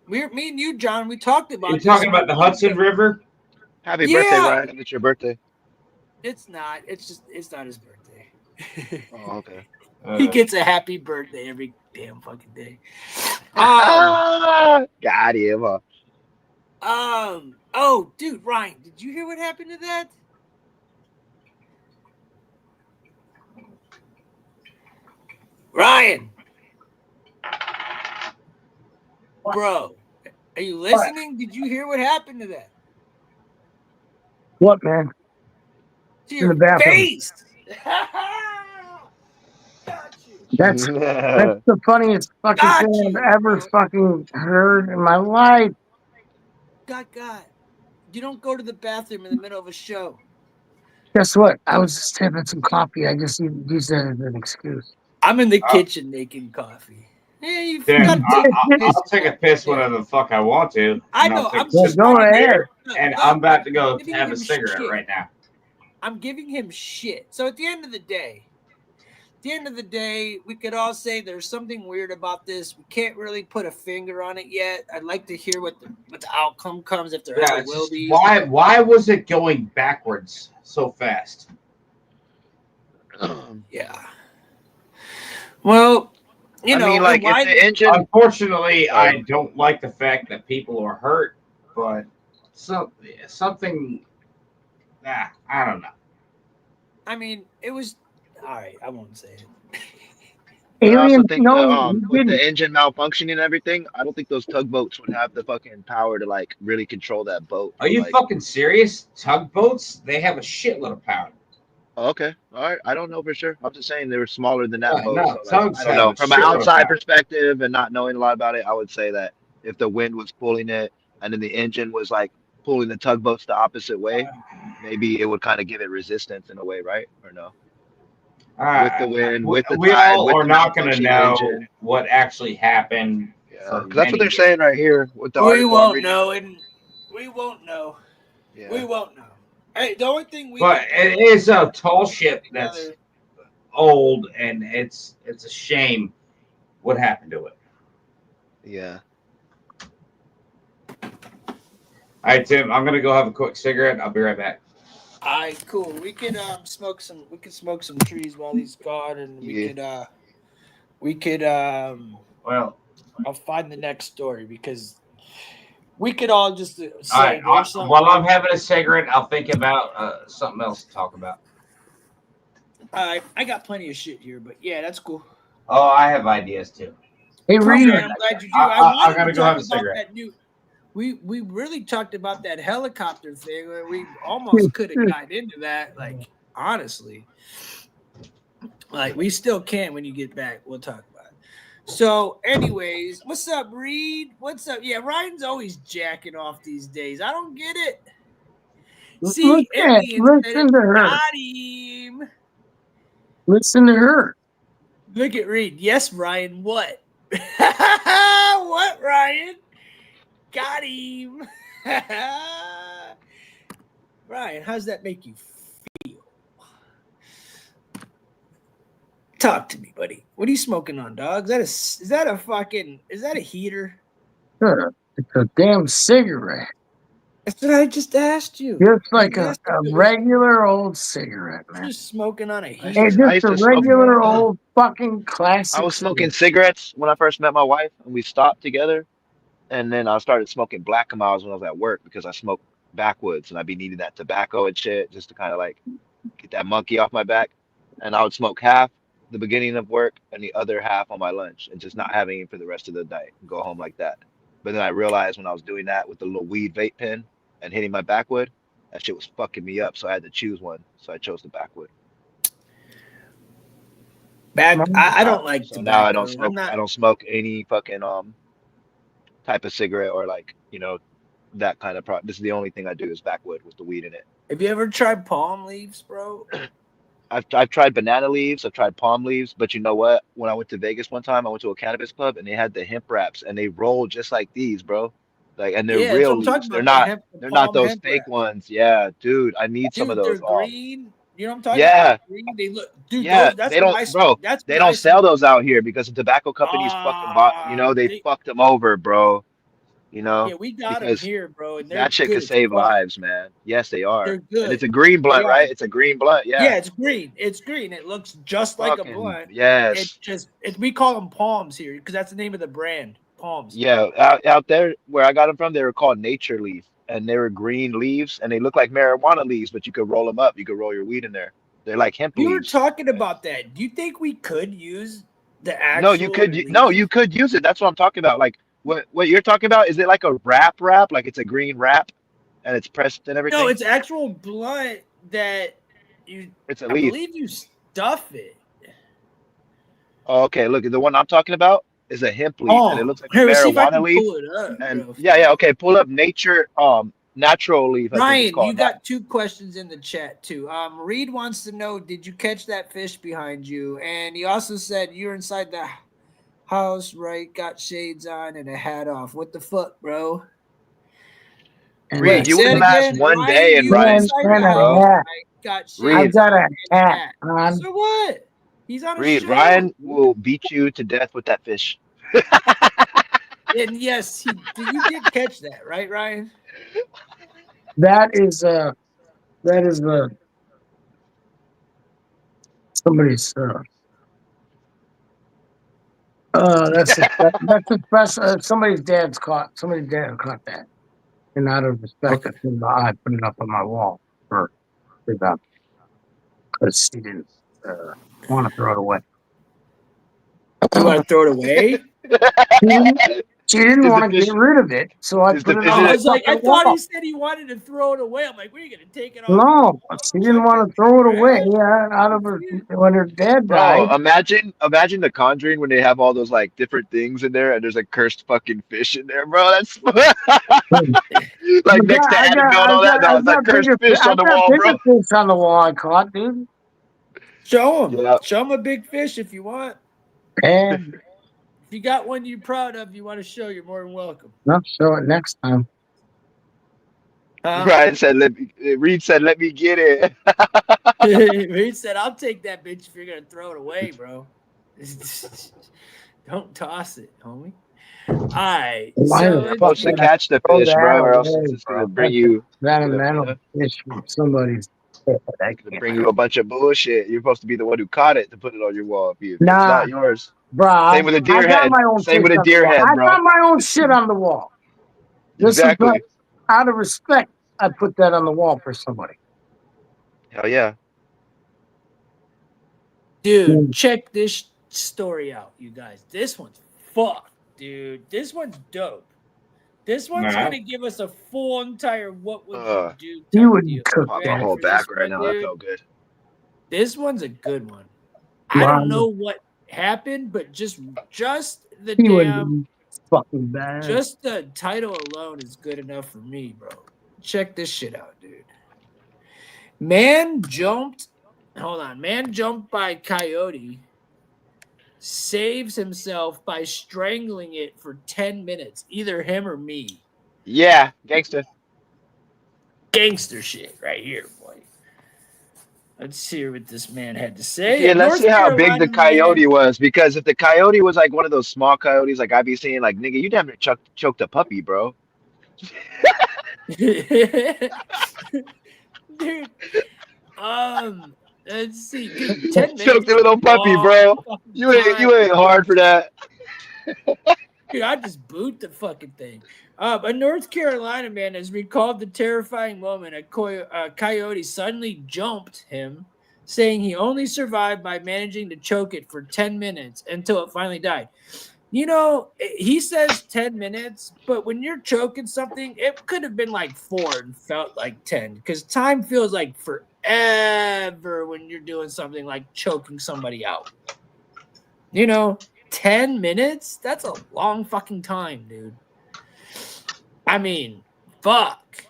Me and you, John, we talked about
You're
this.
talking about the Hudson River?
Happy birthday,
Yeah,
Ryan! It's your birthday.
it's not. It's not his birthday.
Oh, okay.
He gets a happy birthday every damn fucking day.
Got him.
Oh, dude, Ryan, did you hear what happened to that? Ryan, bro, are you listening? Did you hear what happened to that?
What, man?
To
In
your
the bathroom.
face. Got you.
That's the funniest fucking
Got
thing
you,
I've ever
bro.
fucking heard in my life.
God. You don't go to the bathroom in the middle of a show.
Guess what? I was just having some coffee. I just used that as an excuse.
I'm in the kitchen making coffee. Yeah, you
Dude,
forgot to take a piss.
I'll take a piss whenever the fuck I want to.
I
And
know.
I'll take
I'm
a
Well,
just
sip
go
of
ahead.
beer, and I'm about to go
giving
have a
him
cigarette
shit.
right now.
I'm giving him shit. So at the end of the day, we could all say there's something weird about this. We can't really put a finger on it yet. I'd like to hear what the outcome comes if there
Yeah,
ever will be.
why was it going backwards so fast?
Yeah. Well, you know,
I mean, like if the engine.
Unfortunately,
Sorry.
I don't like the fact that people are hurt, but something. I don't know.
I mean, it was all right. I won't say it.
But I also
Aliens,
think the
no, he
with
didn't.
the engine malfunctioning and everything, I don't think those tugboats would have the fucking power to like really control that boat.
Are you
Like,
fucking serious? Tugboats? They have a shitload of power.
oh, okay, all right, I don't know for sure. I'm just saying they were smaller than that boat,
No,
so like
tugs
I don't
have
know.
a
From an
shitload of
outside
power.
perspective and not knowing a lot about it, I would say that if the wind was pulling it and then the engine was like pulling the tugboats the opposite way, maybe it would kind of give it resistance in a way, right? Or no? with the wind, with the
we
tide,
all
with
are
the
not going to
malfunctioning
know
engine.
what actually happened
Yeah,
for
because that's what
many
they're
years.
saying right here with the
We
article I'm
won't
reading.
know, and we won't know.
Yeah.
We won't know. Hey, the only thing we
But
can
it
do
is a tall ship that's
together.
old, and it's a shame what happened to it.
Yeah.
All right, Tim, I'm gonna go have a quick cigarette. I'll be right back.
All right, cool. We could smoke some. We could smoke some trees while he's gone, and
Yeah.
we could
Well,
I'll find the next story because we could all just
all
say
right.
there's something.
While I'm having a cigarette, I'll think about something else to talk about.
I got plenty of shit here, but yeah, that's cool.
Oh, I have ideas too.
Hey, Reed.
Okay, I'm glad you do.
I
wanted
gotta
to
go
talk
have a
about
cigarette.
that new. We really talked about that helicopter thing. Where we almost could have got into that. Like honestly, like we still can when you get back. We'll talk about it. So, anyways, what's up, Reed? What's up? Yeah, Ryan's always jacking off these days. I don't get it. See, Indian said
Listen
it.
to her.
Got him.
Listen to her.
Look at Reed. Yes, Ryan. What? What, Ryan? Got him. Ryan, how's that make you feel? Talk to me, buddy. What are you smoking on, dog? Is that a heater?
It's a damn cigarette.
That's what I just asked you.
Just like
I
a
asked if it was
regular old cigarette, man.
just smoking on a heater.
Hey,
I
just
used
a
to smoke.
regular old fucking classic.
I was smoking
cigarette.
cigarettes when I first met my wife, and we stopped together. And then I started smoking Black Kamals when I was at work because I smoked backwoods, and I'd be needing that tobacco and shit just to kind of like get that monkey off my back. And I would smoke half the beginning of work and the other half on my lunch, and just not having it for the rest of the night and go home like that. But then I realized when I was doing that with the little weed vape pen and hitting my backwood, that shit was fucking me up. So I had to choose one. So I chose the backwood.
I don't like
So now I
tobacco.
don't smoke. I don't smoke any fucking type of cigarette or like that kind of product. This is the only thing I do is backwood with the weed in it.
Have you ever tried palm leaves, bro?
I've tried banana leaves, I've tried palm leaves, but you know what? When I went to Vegas one time, I went to a cannabis club and they had the hemp wraps and they roll just like these, bro. Like, and they're
Yeah, that's
real
what I'm talking
leaves. They're
about.
not
The
they're not
palm
those
hemp
fake
wrap.
ones. Yeah, dude, I need some of
Dude, they're
those.
green. You know what I'm talking
Yeah,
about? Green. They look, dude.
yeah.
Those. That's
They
what
don't,
I.
bro.
That's
They
what I
don't sell
smoke.
those out here because the tobacco companies fucking bought. They
They.
fucked them over, bro.
Yeah, we got them
Because
here, bro, and they're
that shit
good
could
as
save
fuck.
lives, man. Yes, they are.
They're
And it's
good.
a green
They
blunt,
are.
right? It's a green blunt. Yeah.
Yeah, it's green. It's green. It looks just like a
Fucking
blunt.
yes.
We call them palms here because that's the name of the brand. Palms.
Yeah, out there where I got them from, they were called nature leaf, and they were green leaves, and they look like marijuana leaves, but you could roll them up. You could roll your weed in there. They're like hemp
We were
leaves.
talking about that. Do you think we could use the
No, you
actual
could. No,
leaf?
you could use it. That's what I'm talking about. Like what you're talking about, is it like a wrap? Like it's a green wrap, and it's pressed and
No,
everything?
it's actual blunt that you.
It's a
I
leaf.
believe you stuff it.
Oh, okay, look, the one I'm talking about is a hemp leaf, and it
Oh,
looks like a
here, let's see if I
marijuana
can
leaf.
pull it up
And
real
yeah,
fast.
okay, pull up nature, natural leaf, I think it's
Ryan, you
called.
got two questions in the chat too. Reed wants to know, did you catch that fish behind you? And he also said you're inside the house, right? Got shades on and a hat off. What the fuck, bro?
Reed, you
Say
wouldn't
it
last
again.
one day
Ryan,
in
you
Ryan's
inside
And
the
crib,
a
house,
bro.
hat.
right? Got
I've
shades
Reed,
got
on
a
and a
hat
hat.
on.
So what? He's on a
Reed,
show.
Ryan
Dude.
will beat you to death with that fish.
And yes, you did catch that, right, Ryan?
That is somebody's that's a special somebody's dad caught that. And out of respect,
Okay.
I put it up on my wall for them because she didn't want to throw it away.
You want to throw it away?
She didn't
Is the
want to get
fish?
rid of it, so I
Is
put
the
it
is
on
I
the
it?
was like, I
fucking
thought
wall.
he said he wanted to throw it away. I'm like, what are you gonna take it off?
No,
Your
she
wall?
didn't
Chuck
want
it
to throw it away.
trash?
Yeah, out of her when her dad
Bro,
died.
imagine The Conjuring when they have all those like different things in there, and there's a cursed fucking fish in there, bro. That's like next to Annabelle and all that. No, it's like cursed fish on
I've
the
got
wall,
bigger
bro.
fish on the wall I caught, dude.
Show him.
Yeah.
Show him a big fish if you want.
And
If you got one you're proud of, you want to show, you're more than welcome.
I'll show it next time.
Brian said, Reed said, let me get it.
He said, I'll take that bitch if you're going to throw it away, bro. Don't toss it, homie. All right.
Why
So
the
You're
fuck
supposed to
would I
catch the
throw
fish,
that
bro, or else
away,
it's just
bro?
gonna bring
That's
you
sentimental fish from somebody's.
a bunch of bullshit. You're supposed to be the one who caught it to put it on your wall. If it's
Nah,
not yours.
bro.
Same with a
I
deer
got
head.
my own
Same
fish
with a
on the
deer
wall.
head,
I
bro.
got my own shit on the wall. This is
Exactly.
like, out of respect, I put that on the wall for somebody.
Hell yeah.
dude, check this story out, you guys. This one's fucked, dude. This one's dope. This one's
Nah.
gonna give us a full entire what would you do
You
type
wouldn't
deal.
cook
Pop
You
my
ready
whole
for this
back right
one,
now. That
dude?
felt good.
This one's a good one. I don't know what happened, but just the
He
damn
wouldn't fucking bad.
just the title alone is good enough for me, bro. Check this shit out, dude. Man jumped by coyote, saves himself by strangling it for 10 minutes, either him or me.
Yeah, gangster.
Gangster shit right here, boy. Let's hear what this man had to say.
Yeah,
A
let's
North
see how big
Carolina
the coyote was, because if the coyote was like one of those small coyotes, like I'd be seeing, like, nigga, you damn near choked a puppy, bro.
man. Dude, let's see. Dude, 10 minutes.
Choked a
is
little puppy,
long
bro.
fucking
You
time.
ain't hard for that.
Dude, I just boot the fucking thing. A North Carolina man has recalled the terrifying moment a coyote suddenly jumped him, saying he only survived by managing to choke it for 10 minutes until it finally died. You know, he says 10 minutes, but when you're choking something, it could have been like 4 and felt like 10, because time feels like forever when you're doing something like choking somebody out. You know, 10 minutes? That's a long fucking time, dude. I mean, fuck.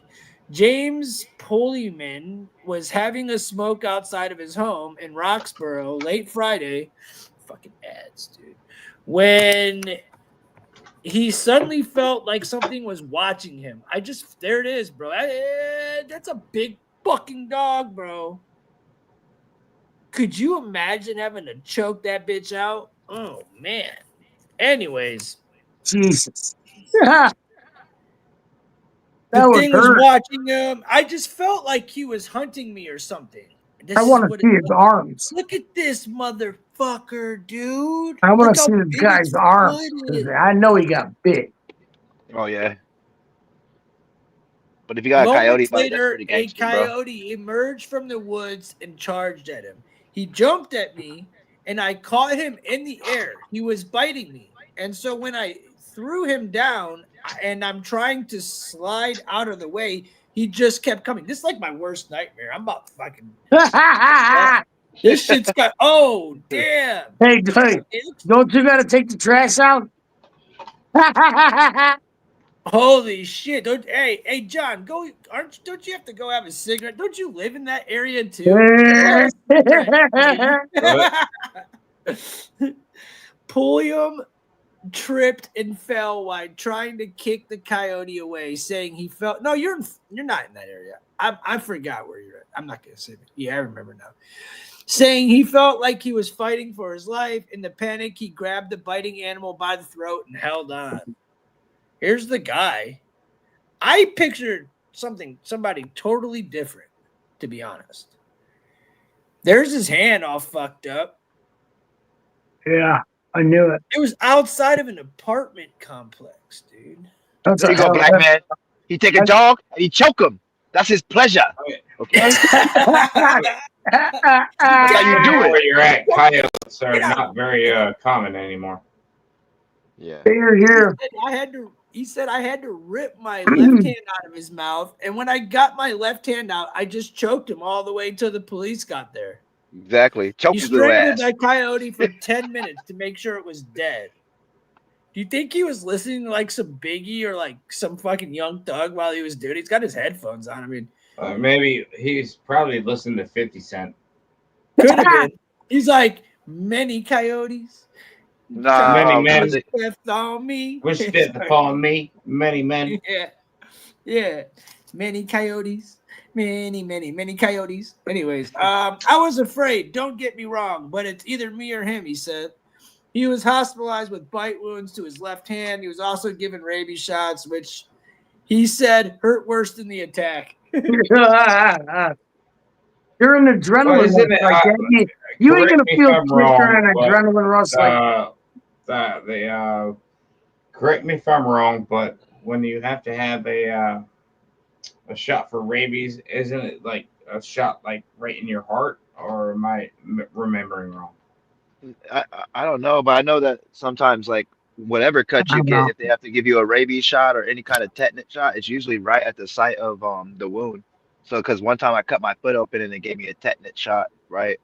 James Pulleyman was having a smoke outside of his home in Roxborough late Friday. Fucking ads, dude. When he suddenly felt like something was watching him. There it is, bro. That's a big fucking dog, bro. Could you imagine having to choke that bitch out? Oh, man. Anyways.
Jesus.
The thing was watching him. I just felt like he was hunting me or something.
I want to see his arms.
Look at this motherfucker, dude.
I want to see this guy's arms. I know he got bit.
Oh, yeah. But if you got a coyote bite, that's pretty gangster,
a coyote emerged from the woods and charged at him. He jumped at me, and I caught him in the air. He was biting me. And so when I threw him down and I'm trying to slide out of the way, he just kept coming. This is like my worst nightmare. I'm about to fucking... This shit's got... Oh, damn.
Hey, don't you got to take the trash out?
Holy shit! Hey, John, go. Don't you have to go have a cigarette? Don't you live in that area too? Pulliam tripped and fell while trying to kick the coyote away, saying he felt. No, you're not in that area. I forgot where you're at. I'm not gonna say that. Yeah, I remember now. Saying he felt like he was fighting for his life. In the panic, he grabbed the biting animal by the throat and held on. Here's the guy. I pictured somebody totally different, to be honest. There's his hand all fucked up.
Yeah, I knew it.
It was outside of an apartment complex, dude.
There you go, black man. He take a dog and he choke him. That's his pleasure. Okay. That's how you do it.
Where you're at, coyotes are not very common anymore.
Yeah.
Here.
He said I had to rip my left hand out of his mouth, and when I got my left hand out, I just choked him all the way till the police got there.
Exactly. Choke his little ass.
He strangled that coyote for 10 minutes to make sure it was dead. Do you think he was listening to like some Biggie or like some fucking Young Thug while he was doing it? He's got his headphones on. I mean,
maybe he's probably listening to 50 Cent.
Could have been. He's like, many coyotes.
Nah,
Many
what
men
is it?
Death on me.
wish death upon me. Many men.
Yeah. Yeah. Many coyotes. Many coyotes. Anyways, I was afraid, don't get me wrong, but it's either me or him, he said. He was hospitalized with bite wounds to his left hand. He was also given rabies shots, which he said hurt worse than the attack.
You're an adrenaline
Well, isn't
rush.
it?
Like that. You ain't
Correct
gonna
me if
feel
I'm
quicker
wrong,
an
but
adrenaline rush like
correct me if I'm wrong, but when you have to have a shot for rabies, isn't it like a shot like right in your heart, or am I remembering wrong?
I don't know, but I know that sometimes like whatever cut
I
you
don't
get,
know.
if they have to give you a rabies shot or any kind of tetanus shot, it's usually right at the site of the wound. So because one time I cut my foot open and they gave me a tetanus shot, right,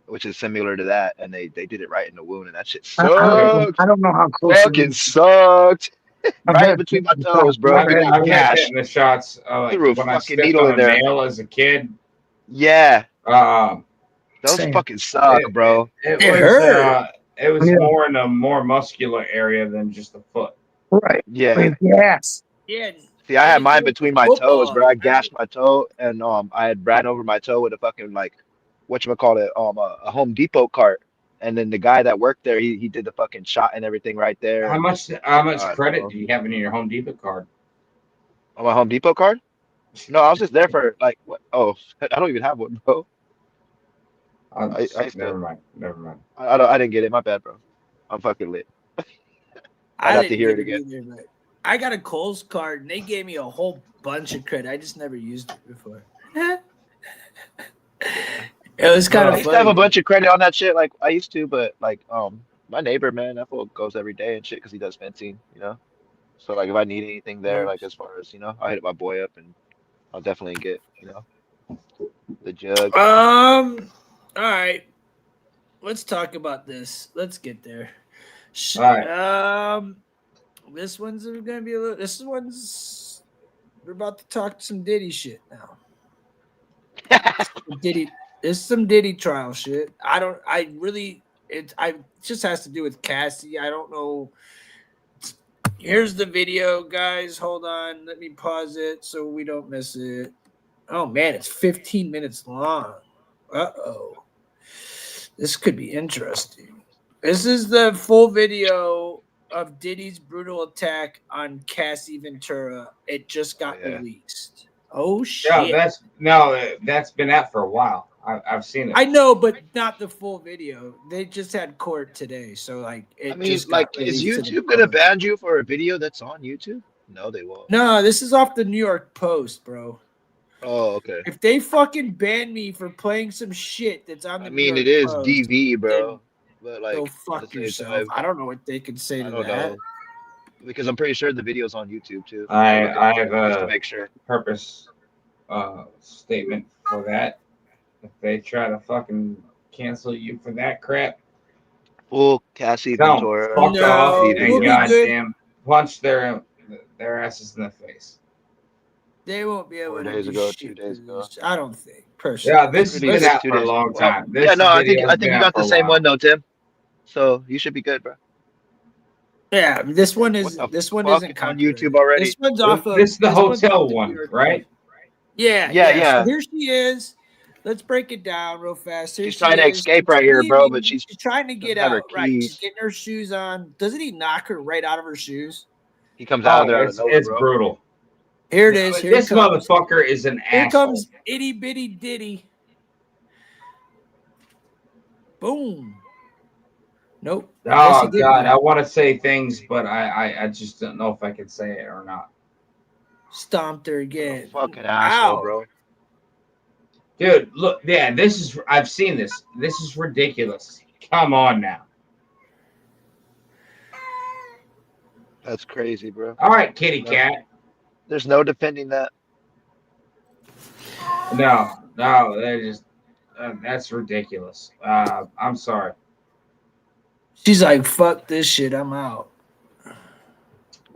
which is similar to that, and they did it right in the wound, and that shit
Okay.
sucked,
I don't know how close it
fucking
is.
sucked,
I've
right
had
between my
people
toes, bro.
I've
Give
had,
me a
I've had
gash
tetanus shots like
through a
when I
fucking
stepped
needle
on
in
a
there.
nail as a kid.
Yeah,
Um,
those
saying.
fucking suck,
it,
bro.
it
It
was
hurt.
it was
Yeah,
more in a more muscular area than just the foot.
right.
Yeah.
With gas.
Yeah.
See, I
I
had
didn't
mine
do it for
between my toes,
football.
bro. I gashed my toe, and I had ran over my toe with a fucking like, whatchamacallit, a Home Depot cart, and then the guy that worked there, he did the fucking shot and everything right there,
How
and
much
God,
credit
bro,
do you have in your Home Depot card?
on my Home Depot card? No, I was just there for like, what? Oh, I don't even have one, bro. I used to,
Never mind. Never mind.
I didn't get it. My bad, bro. I'm fucking lit. Might
I
have to
didn't
hear
get
it
it
again.
either, but I got a Kohl's card and they gave me a whole bunch of credit. I just never used it before. It was kind
I
of
Oh,
used to have a
funny.
bunch of credit on that shit, like I used to, but like, my neighbor, man, that fool goes every day and shit because he does fencing, you know. So like, if I need anything there, like as far as I hit my boy up and I'll definitely get, the jug.
All right. Let's talk about this. Let's get there.
all right.
This one's gonna be a little. This one's. We're about to talk some Diddy shit now. Diddy. There's some Diddy trial shit. I really. It just has to do with Cassie. I don't know. Here's the video, guys. Hold on. Let me pause it so we don't miss it. Oh man, it's 15 minutes long. Uh-oh. This could be interesting. This is the full video of Diddy's brutal attack on Cassie Ventura. It just
Oh
got
yeah.
released. Oh
Yeah,
shit.
that's been out for a while. I've seen it.
I know, but not the full video. They just had court today, so like
I
it
mean,
just got
like, is
released to the
YouTube gonna
public.
ban you for a video that's on YouTube? No, they won't.
No, this is off the New York Post, bro.
Oh, okay.
If they fucking ban me for playing some shit that's on
I
the New
mean,
York
it is
Post,
DV,
then
bro. But
go
like at the
fuck
same
yourself.
time,
I don't know what they could say
I
to
don't
that.
know because I'm pretty sure the video's on YouTube too. I'll look it
I
up
have
just to
a
make sure.
purpose statement for that. If they try to fucking cancel you for that crap,
Full Cassie
tell them
Ventura
fuck off
City
No, we'll
and
be
video.
good.
goddamn punch their asses in the face.
They won't be able
4
to
days
do
ago,
shit
2 days
to
ago.
this. I don't think personally.
Yeah, this has
Released
been
Let's
this
out
two
for a
days.
long
Well,
time.
yeah,
This
no,
video
I
has
think
been
you
out
got
for
the
a
same
while.
one though, Tim. So you should be good, bro.
yeah, this one
What the fuck?
isn't
It's on
copyrighted.
YouTube already?
This one's off of
This is the
this one's off
hotel
the New
one,
York
right?
Post. Yeah,
Yeah,
yeah. So
yeah.
here she is. Let's break it down real fast. Here
She's
she
trying to
is.
escape
She's
right here, bro, but
leaving. She's trying to
doesn't
get
have her
out. Right. She's
keys.
getting her shoes on. Doesn't he knock her right out of her shoes?
He comes out of
Oh,
there out of nowhere,
it's
bro.
brutal.
Here it is. Here he
This
comes.
motherfucker is an
Here
asshole.
comes itty bitty Diddy. Boom. Nope. I guess
Oh
he did
God,
that.
I want to say things, but I just don't know if I can say it or not.
Stomped her
What a
again.
fucking asshole,
Ow.
bro.
Dude, look, yeah, I've seen this. This is ridiculous. Come on now.
That's crazy, bro.
All right, kitty cat.
There's no defending that.
No, that's ridiculous. I'm sorry.
She's like, fuck this shit. I'm out.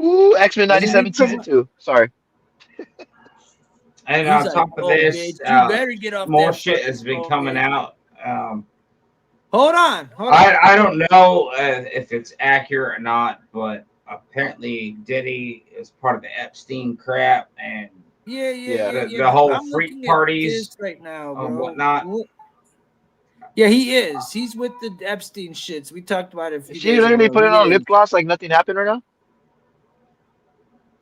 Ooh, X-Men
Then he
97
come-
season 2. Sorry.
And
He's
on
like,
top of
oh,
this,
bitch, you better get off
more
that
shit
fucking
has been
phone,
coming
bitch.
out.
Hold on.
I don't know if it's accurate or not, but apparently Diddy is part of the Epstein crap and
Yeah.
the whole
I'm
freak
looking at
parties
this right now,
and
bro.
whatnot.
Yeah, he is. He's with the Epstein shits. We talked about it a
Is
few
she
days
literally
ago.
putting
He
on
is.
lip gloss like nothing happened right now?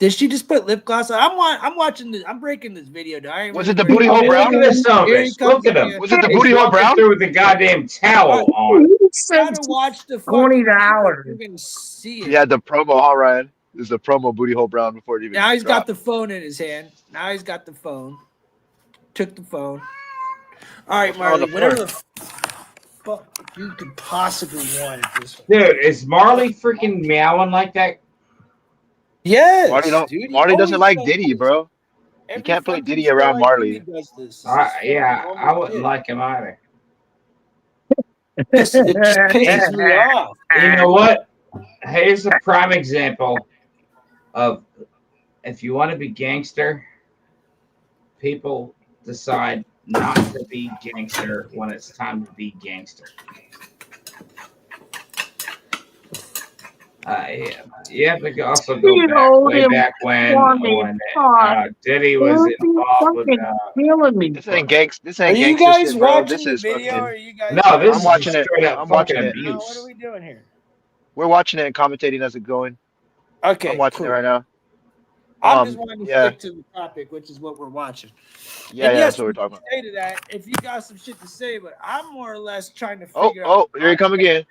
Did she just put lip gloss on? I'm watching this. I'm breaking this video down. I ain't
Was
really
it the
breaking
booty
it
hole
down.
Look
brown?
at this son of a
Here he
bitch.
comes
Look at
at
him.
you.
Was it the
He's
booty hole
walking
brown?
through with the goddamn towel on.
He
You
said
gotta watch the
$20.
fucking video. You're gonna see it.
Yeah, the promo. All right, this is the promo booty hole brown before it even
Now he's got
dropped.
the phone in his hand. Now he's got the phone. Took the phone. All right,
What's wrong with
Marley.
the
Whatever
phone?
the fuck you could possibly want at this point.
Dude, is Marley freaking meowing like that?
Yes, dude. He
Marley doesn't
always
like
does
Diddy,
this.
bro. You
Every
can't play
fucking
Diddy
show
around
I do, he
Marley.
does this. This is fucking
Yeah, I
normal
wouldn't
shit.
like him either.
It just pisses me off.
You know what? Here's a prime example of if you want to be gangster, people decide not to be gangster when it's time to be gangster. Yeah. You have to also go back way back when Diddy was involved with.
Killing me.
This ain't gangster. This
Are
ain't
you
gangster
guys
shit, bro.
watching
This
the
is
video, or
fucking.
are you guys?
No, this
I'm
is
watching
just
it.
straight up
I'm
fucking
watching it.
No, what are
abuse.
we doing here?
We're watching it and commentating as it's going.
Okay,
I'm watching
cool.
it right now.
I'm just wanting to
Yeah,
stick to the topic, which is what we're watching.
yeah,
And
that's
yes,
what
we
we're talking
can
about.
say to that if you got some shit to say, but I'm more or less trying to
Oh,
figure out.
here you come again.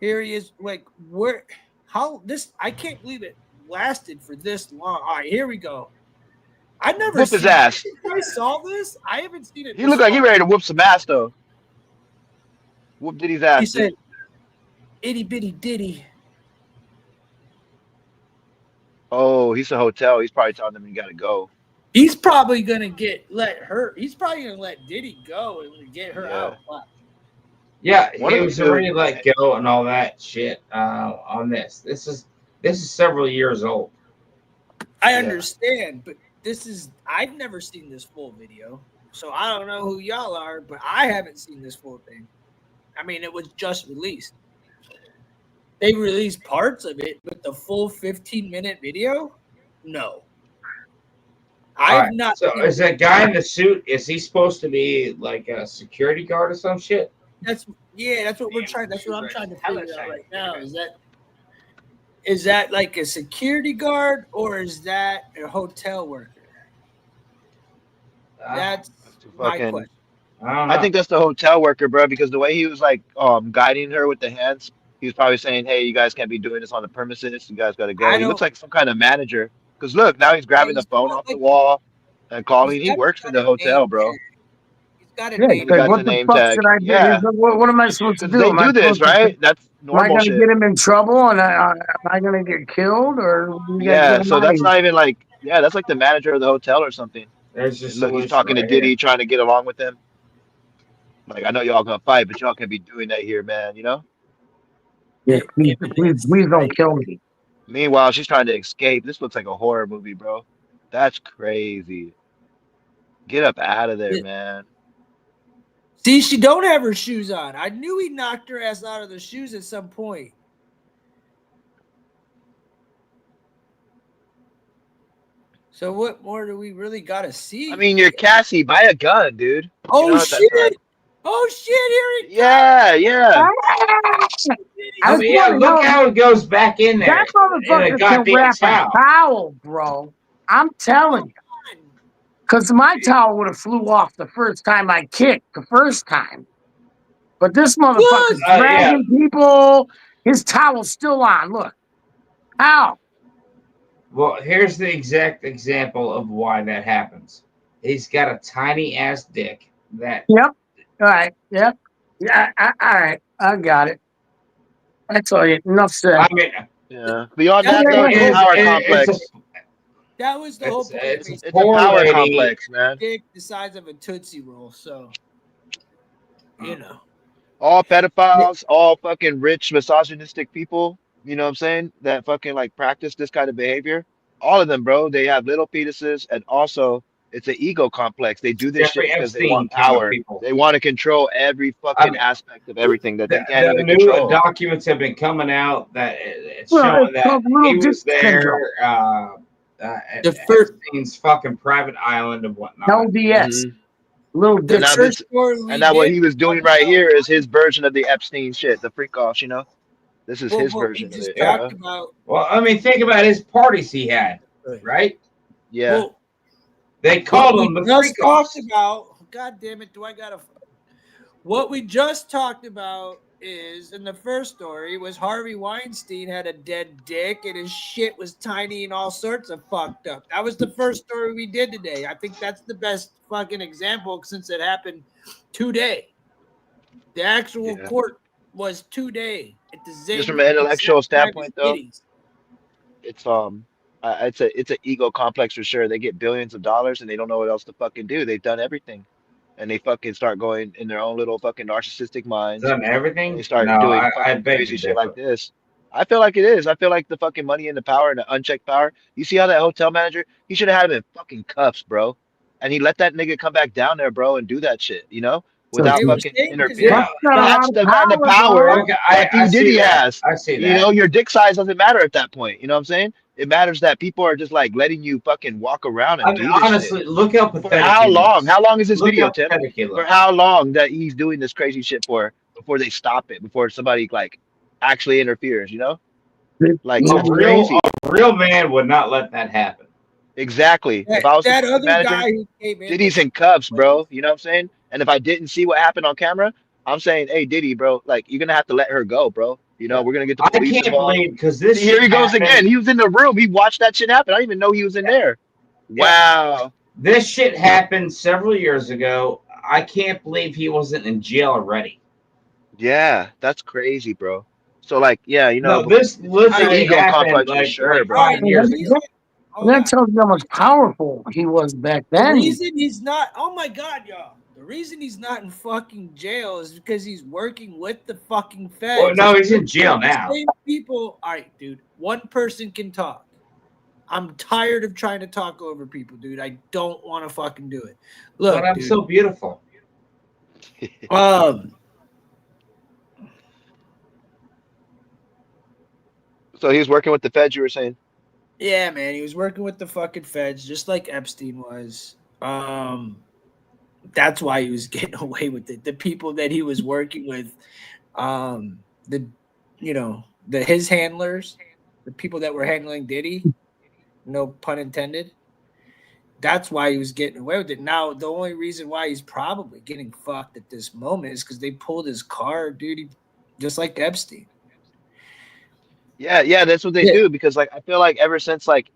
Here he is. Like, where? How this? I can't believe it lasted for this long. All right, here we go. I never
Whoop his
seen.
ass.
I saw this. I haven't seen it.
He looked like he ready to whoop some ass though. Whoop Diddy's
He
ass,
said,
dude.
"Itty bitty Diddy."
Oh, he's a hotel. He's probably telling them you gotta go.
He's probably gonna He's probably gonna let Diddy go and get her
Yeah.
out. Wow.
Yeah,
One
he
of
was
the two.
already let go and all that shit on this. This is several years old.
I
Yeah.
understand, but I've never seen this full video, so I don't know who y'all are, but I haven't seen this full thing. I mean, it was just released. They released parts of it, but the full 15-minute video, no. I've
Alright,
not.
So is that guy in the suit? Is he supposed to be like a security guard or some shit?
That's what we're trying. That's what I'm trying to figure out right now. Is that like a security guard or is that a hotel worker? That's my question.
I don't know.
I think that's the hotel worker, bro, because the way he was like guiding her with the hands, he was probably saying, "Hey, you guys can't be doing this on the premises. You guys gotta go." He looks like some kind of manager. Because look, now he's grabbing the phone off the wall and calling. He works for the hotel, bro.
He's got a
Yeah,
name.
He got
what
the
the
name
fuck
tag.
should I do?
Yeah,
What am I supposed to
because
do?
they
Am I
do this,
supposed to,
right? That's
am I
normal
going to
shit.
get him in trouble and am I going to get killed or you guys
Yeah,
get him
so
out of
that's
here?
not even like, yeah, that's like the manager of the hotel or something.
There's your
And look, he's
solution
talking to
right here.
Diddy, trying to get along with him. Like, I know y'all gonna fight, but y'all can't be doing that here, man. You know.
Yeah, please don't kill me.
Meanwhile, she's trying to escape. This looks like a horror movie, bro. That's crazy. Get up out of there, man.
See, she don't have her shoes on. I knew he knocked her ass out of the shoes at some point. So what more do we really gotta see?
I mean, you're Cassie. Buy a gun, dude.
Oh
You know,
shit! Oh shit! Here it
Yeah, yeah.
I mean, yeah, look how it goes back in there.
That motherfucker
in a
can
goddamn
wrap
towel.
a towel, bro. I'm telling you. Because my towel would have flew off the first time I kicked, the first time. But this motherfucker's dragging people. His towel's still on. Look. How?
Well, here's the exact example of why that happens. He's got a tiny ass dick that.
Yep. All right. Yep. Yeah. All right. I got it. That's all you. Enough said.
I mean,
yeah. Beyond that, though, it's a power complex.
That was the whole point.
It's a power complex, man.
Dick the size of a Tootsie Roll, so you know.
All pedophiles, all fucking rich, misogynistic people, you know what I'm saying? That fucking like practice this kind of behavior. All of them, bro, they have little penises, and also It's an ego complex. They do this shit
Jeffrey
because they
Epstein
want
kind of
power.
people.
They want to control every
I
fucking
mean,
aspect of everything that they can't
the
even
new
control.
documents have been coming out that it's
Well,
showing
it's
that
called
he
little
was
dick syndrome.
there at
The first,
Epstein's fucking private island and whatnot.
LDS,
Mhm.
little
the
dick.
And now
first
this,
story we
and now what
did
he was doing
talk
right
about,
here is his version of the Epstein shit, the freak offs. This is
well,
his
what we
version of
just
it.
Yeah.
talked about.
Well, I mean, think about his parties he had, right?
Yeah.
Well,
They
what
called
we
him the
just
freak offs.
talked about. God damn it! Do I gotta? What we just talked about is in the first story was Harvey Weinstein had a dead dick and his shit was tiny and all sorts of fucked up. That was the first story we did today. I think that's the best fucking example since it happened today. The actual
Yeah.
court was today at the
Just from
same
an
exact
intellectual
time as
standpoint, though,
Diddy's.
it's it's a ego complex for sure. They get billions of dollars and they don't know what else to fucking do. They've done everything, and they fucking start going in their own little fucking narcissistic minds,
Done
and they
everything?
start
No,
doing
I
fucking
beg to
crazy shit like
differ.
this. I feel like it is. I feel like the fucking money and the power and the unchecked power. You see how that hotel manager? He should have had him in fucking cuffs, bro. And he let that nigga come back down there, bro, and do that shit,
So
without
They were
fucking
saying because
Yeah,
interfering.
that's got a lot
That's
of
the kind of
power,
power
dog.
okay,
that
I
P.
see
Diddy
that.
has.
I see that.
Your dick size doesn't matter at that point. You know what I'm saying? It matters that people are just like letting you fucking walk around
I
and
mean,
do this shit.
honestly, look how
For
pathetic
how
he
long?
looks.
How long is this
Look
video,
how
Tim?
pathetic he
For
looks.
how long that he's doing this crazy shit for before they stop it, before somebody like actually interferes, Like
A
that's
Mhm.
real,
crazy.
a real man would not let that happen.
Exactly. If
that,
I was the
that
fucking
other
manager,
guy who came in
Diddy's
was
in cuffs, bro. You know what I'm saying? And if I didn't see what happened on camera, I'm saying, hey, Diddy, bro, like you're gonna have to let her go, bro.
Yeah.
We're gonna get the
I
police
can't
involved.
believe because this
See, here
shit
he goes
happened.
again. He was in the room. He watched that shit happen. I didn't even know he was in
Yeah,
there.
yeah.
Wow.
This shit happened several years ago. I can't believe he wasn't in jail already.
Yeah, that's crazy, bro. So like, yeah,
No,
but
this
it's an
literally
ego
happened
complex for
like
sure,
all
bro.
5
right. The
years
And
ago.
reason, hold
that
on.
tells you how much powerful he was back
The
then.
reason he's not, oh my God, y'all. The reason he's not in fucking jail is because he's working with the fucking feds.
Well, no, he's in jail now.
Same people. All right, dude. One person can talk. I'm tired of trying to talk over people, dude. I don't want to fucking do it. Look,
But I'm
dude.
so beautiful.
Um,
So he's working with the feds, you were saying?
yeah, man. He was working with the fucking feds, just like Epstein was. That's why he was getting away with it. The people that he was working with, the his handlers, the people that were handling Diddy, no pun intended. That's why he was getting away with it. Now, the only reason why he's probably getting fucked at this moment is because they pulled his car, dude. Just like Epstein.
Yeah, that's what they
Yeah.
do because like I feel like ever since like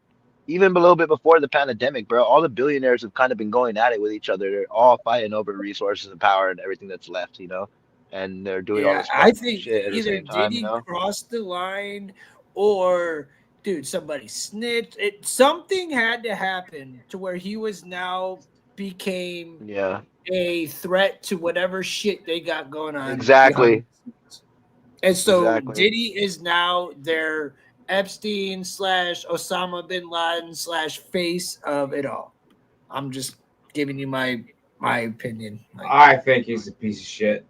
even a little bit before the pandemic, bro, all the billionaires have kind of been going at it with each other. They're all fighting over resources and power and everything that's left. And they're doing all
Yeah,
this
I
fucked up
think
shit at the
either
same time.
Diddy crossed the line or, dude, somebody snitched. Something had to happen to where he was now became
Yeah,
a threat to whatever shit they got going on behind
exactly,
the scenes. And so
exactly.
Diddy is now their Epstein / Osama bin Laden / face of it all. I'm just giving you my opinion. Like,
I think he's a piece of shit.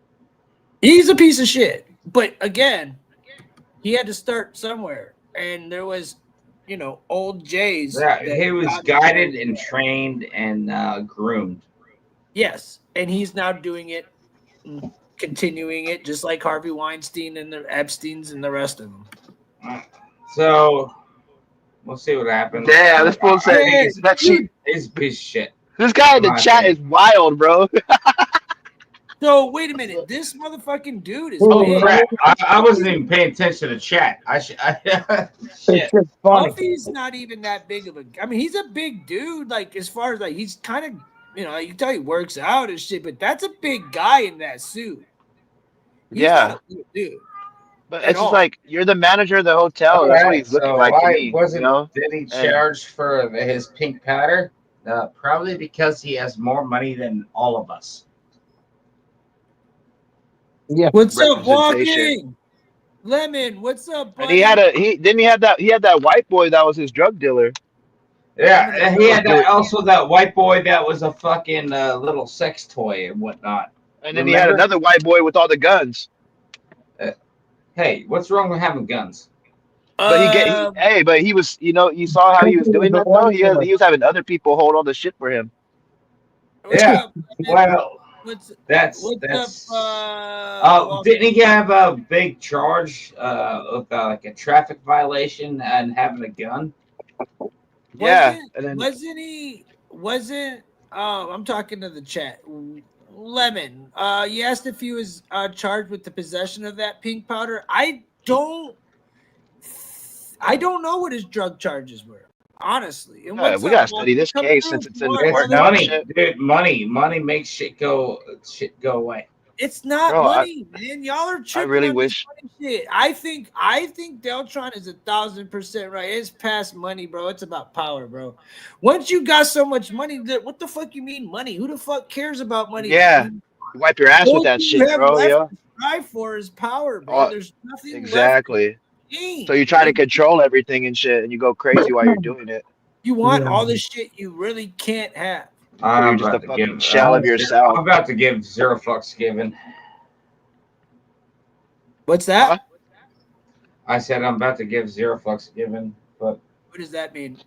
he's a piece of shit. But again, he had to start somewhere. And there was, old Jays.
Yeah,
that
he was
got
guided
him.
and trained and groomed.
Yes. And he's now doing it, and continuing it, just like Harvey Weinstein and the Epsteins and the rest of them.
So we'll see what happens.
Damn, this fool
I
said
think he's,
that she.
he's a piece of shit.
This guy in the
My
chat is
opinion.
wild, bro.
So wait a minute. This motherfucking dude is
Oh
big.
crap! I wasn't even paying attention to the chat. Shit.
It's just funny.
Puffy's not even that big of a. I mean, he's a big dude. Like as far as like he's kind of, you can tell he works out and shit. But that's a big guy in that suit. He's
Yeah,
not a little dude.
but
At
it's just
all.
like you're the manager of the hotel.
All
That's what
right.
he's looking
So
like to
why
me,
wasn't Diddy
And
charged for his pink powder? Probably because he has more money than all of us.
Yeah.
What's up,
representation.
Walking? Lemon, what's up,
And
buddy?
he had that white boy that was his drug dealer.
Yeah, and he had
do it.
also that white boy that was a fucking little sex toy and whatnot.
And then he had
Remember?
another white boy with all the guns.
Hey, what's wrong with having guns?
But but he was, you saw how he was doing that though. He was having other people hold all the shit for him.
What's
Yeah.
up, man?
Well,
What's
that's
up?
didn't he have a big charge of like a traffic violation and having a gun?
Yeah, and then
Wasn't I'm talking to the chat. Lemon. You asked if he was charged with the possession of that pink powder. I don't know what his drug charges were, honestly. And
we gotta study this case since it's in the court.
Money, dude. Money makes shit go away.
It's not
Bro,
money, man. Y'all are tripping
really
on
wish-
this money shit. I think Deltron is 1,000% right. It's past money, bro. It's about power, bro. Once you got so much money, what the fuck you mean money? Who the fuck cares about money?
Yeah, you wipe your ass with that shit, bro. Yeah,
strive for is power, bro.
Oh,
There's nothing
exactly.
left to gain.
So you try to control everything and shit, and you go crazy while you're doing it.
You want all the shit you really can't have.
You're just a fucking shell of yourself.
I'm about to give 0 fucks given.
What's that?
Huh?
I said I'm about to give 0 fucks given, but
What does that mean?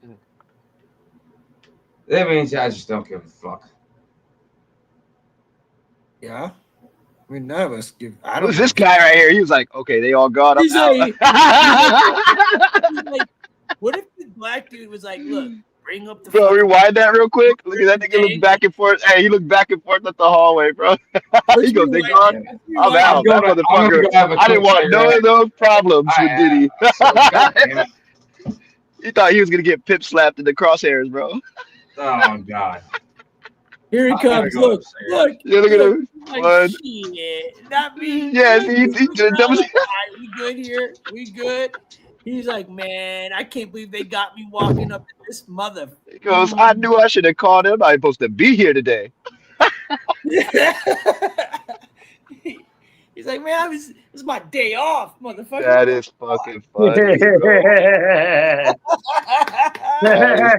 that means I just don't give a fuck.
Yeah. I mean, none of us give. I don't
Who's this guy right here? He was like, okay, they all gone. I'm
He's
out.
like, what if the black dude was like, look, bring up the
Bro,
fucking-
rewind that real quick. Look at that nigga look back and forth. Hey, he looked back and forth at the hallway, bro. He goes, they gone. I'm out. That motherfucker. I didn't want none of those problems with Diddy. He thought he was gonna get pip slapped in the crosshairs, bro.
Oh God.
Here he comes. Look.
Yeah, look at him.
Like,
One.
shit, not me.
Yeah, see,
All right, we good here. We good. He's like, man, I can't believe they got me walking up to this mother.
He goes, I knew I should have called him. I'm supposed to be here today.
He's like, man, this is my day off, motherfucker.
That is fucking funny, bro. That is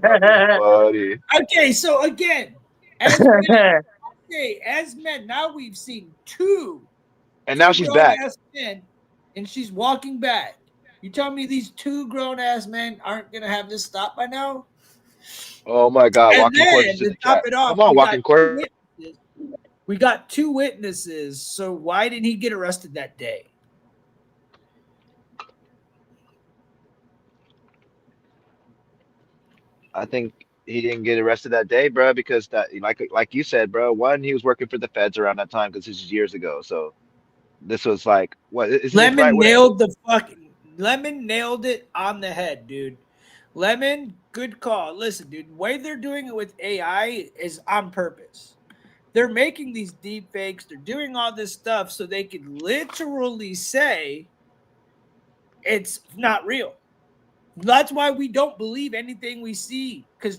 fucking funny.
Okay, so again, as men, now we've seen two.
And now she's back.
Men, and she's walking back. You tell me these two grown-ass men aren't going to have this stop by now?
Oh, my God.
And
Walking
then,
corpses
to
in the
top
chat.
it off,
Come on,
we
walking
got
corpses.
we got 2 witnesses, so why didn't he get arrested that day?
I think he didn't get arrested that day, bro, because that, like you said, bro, one, he was working for the feds around that time because this is years ago. So this was like, what? Is
Lemon nailed Lemon nailed it on the head, dude. Lemon, good call. Listen, dude, the way they're doing it with AI is on purpose. They're making these deep fakes. They're doing all this stuff so they could literally say it's not real. That's why we don't believe anything we see, because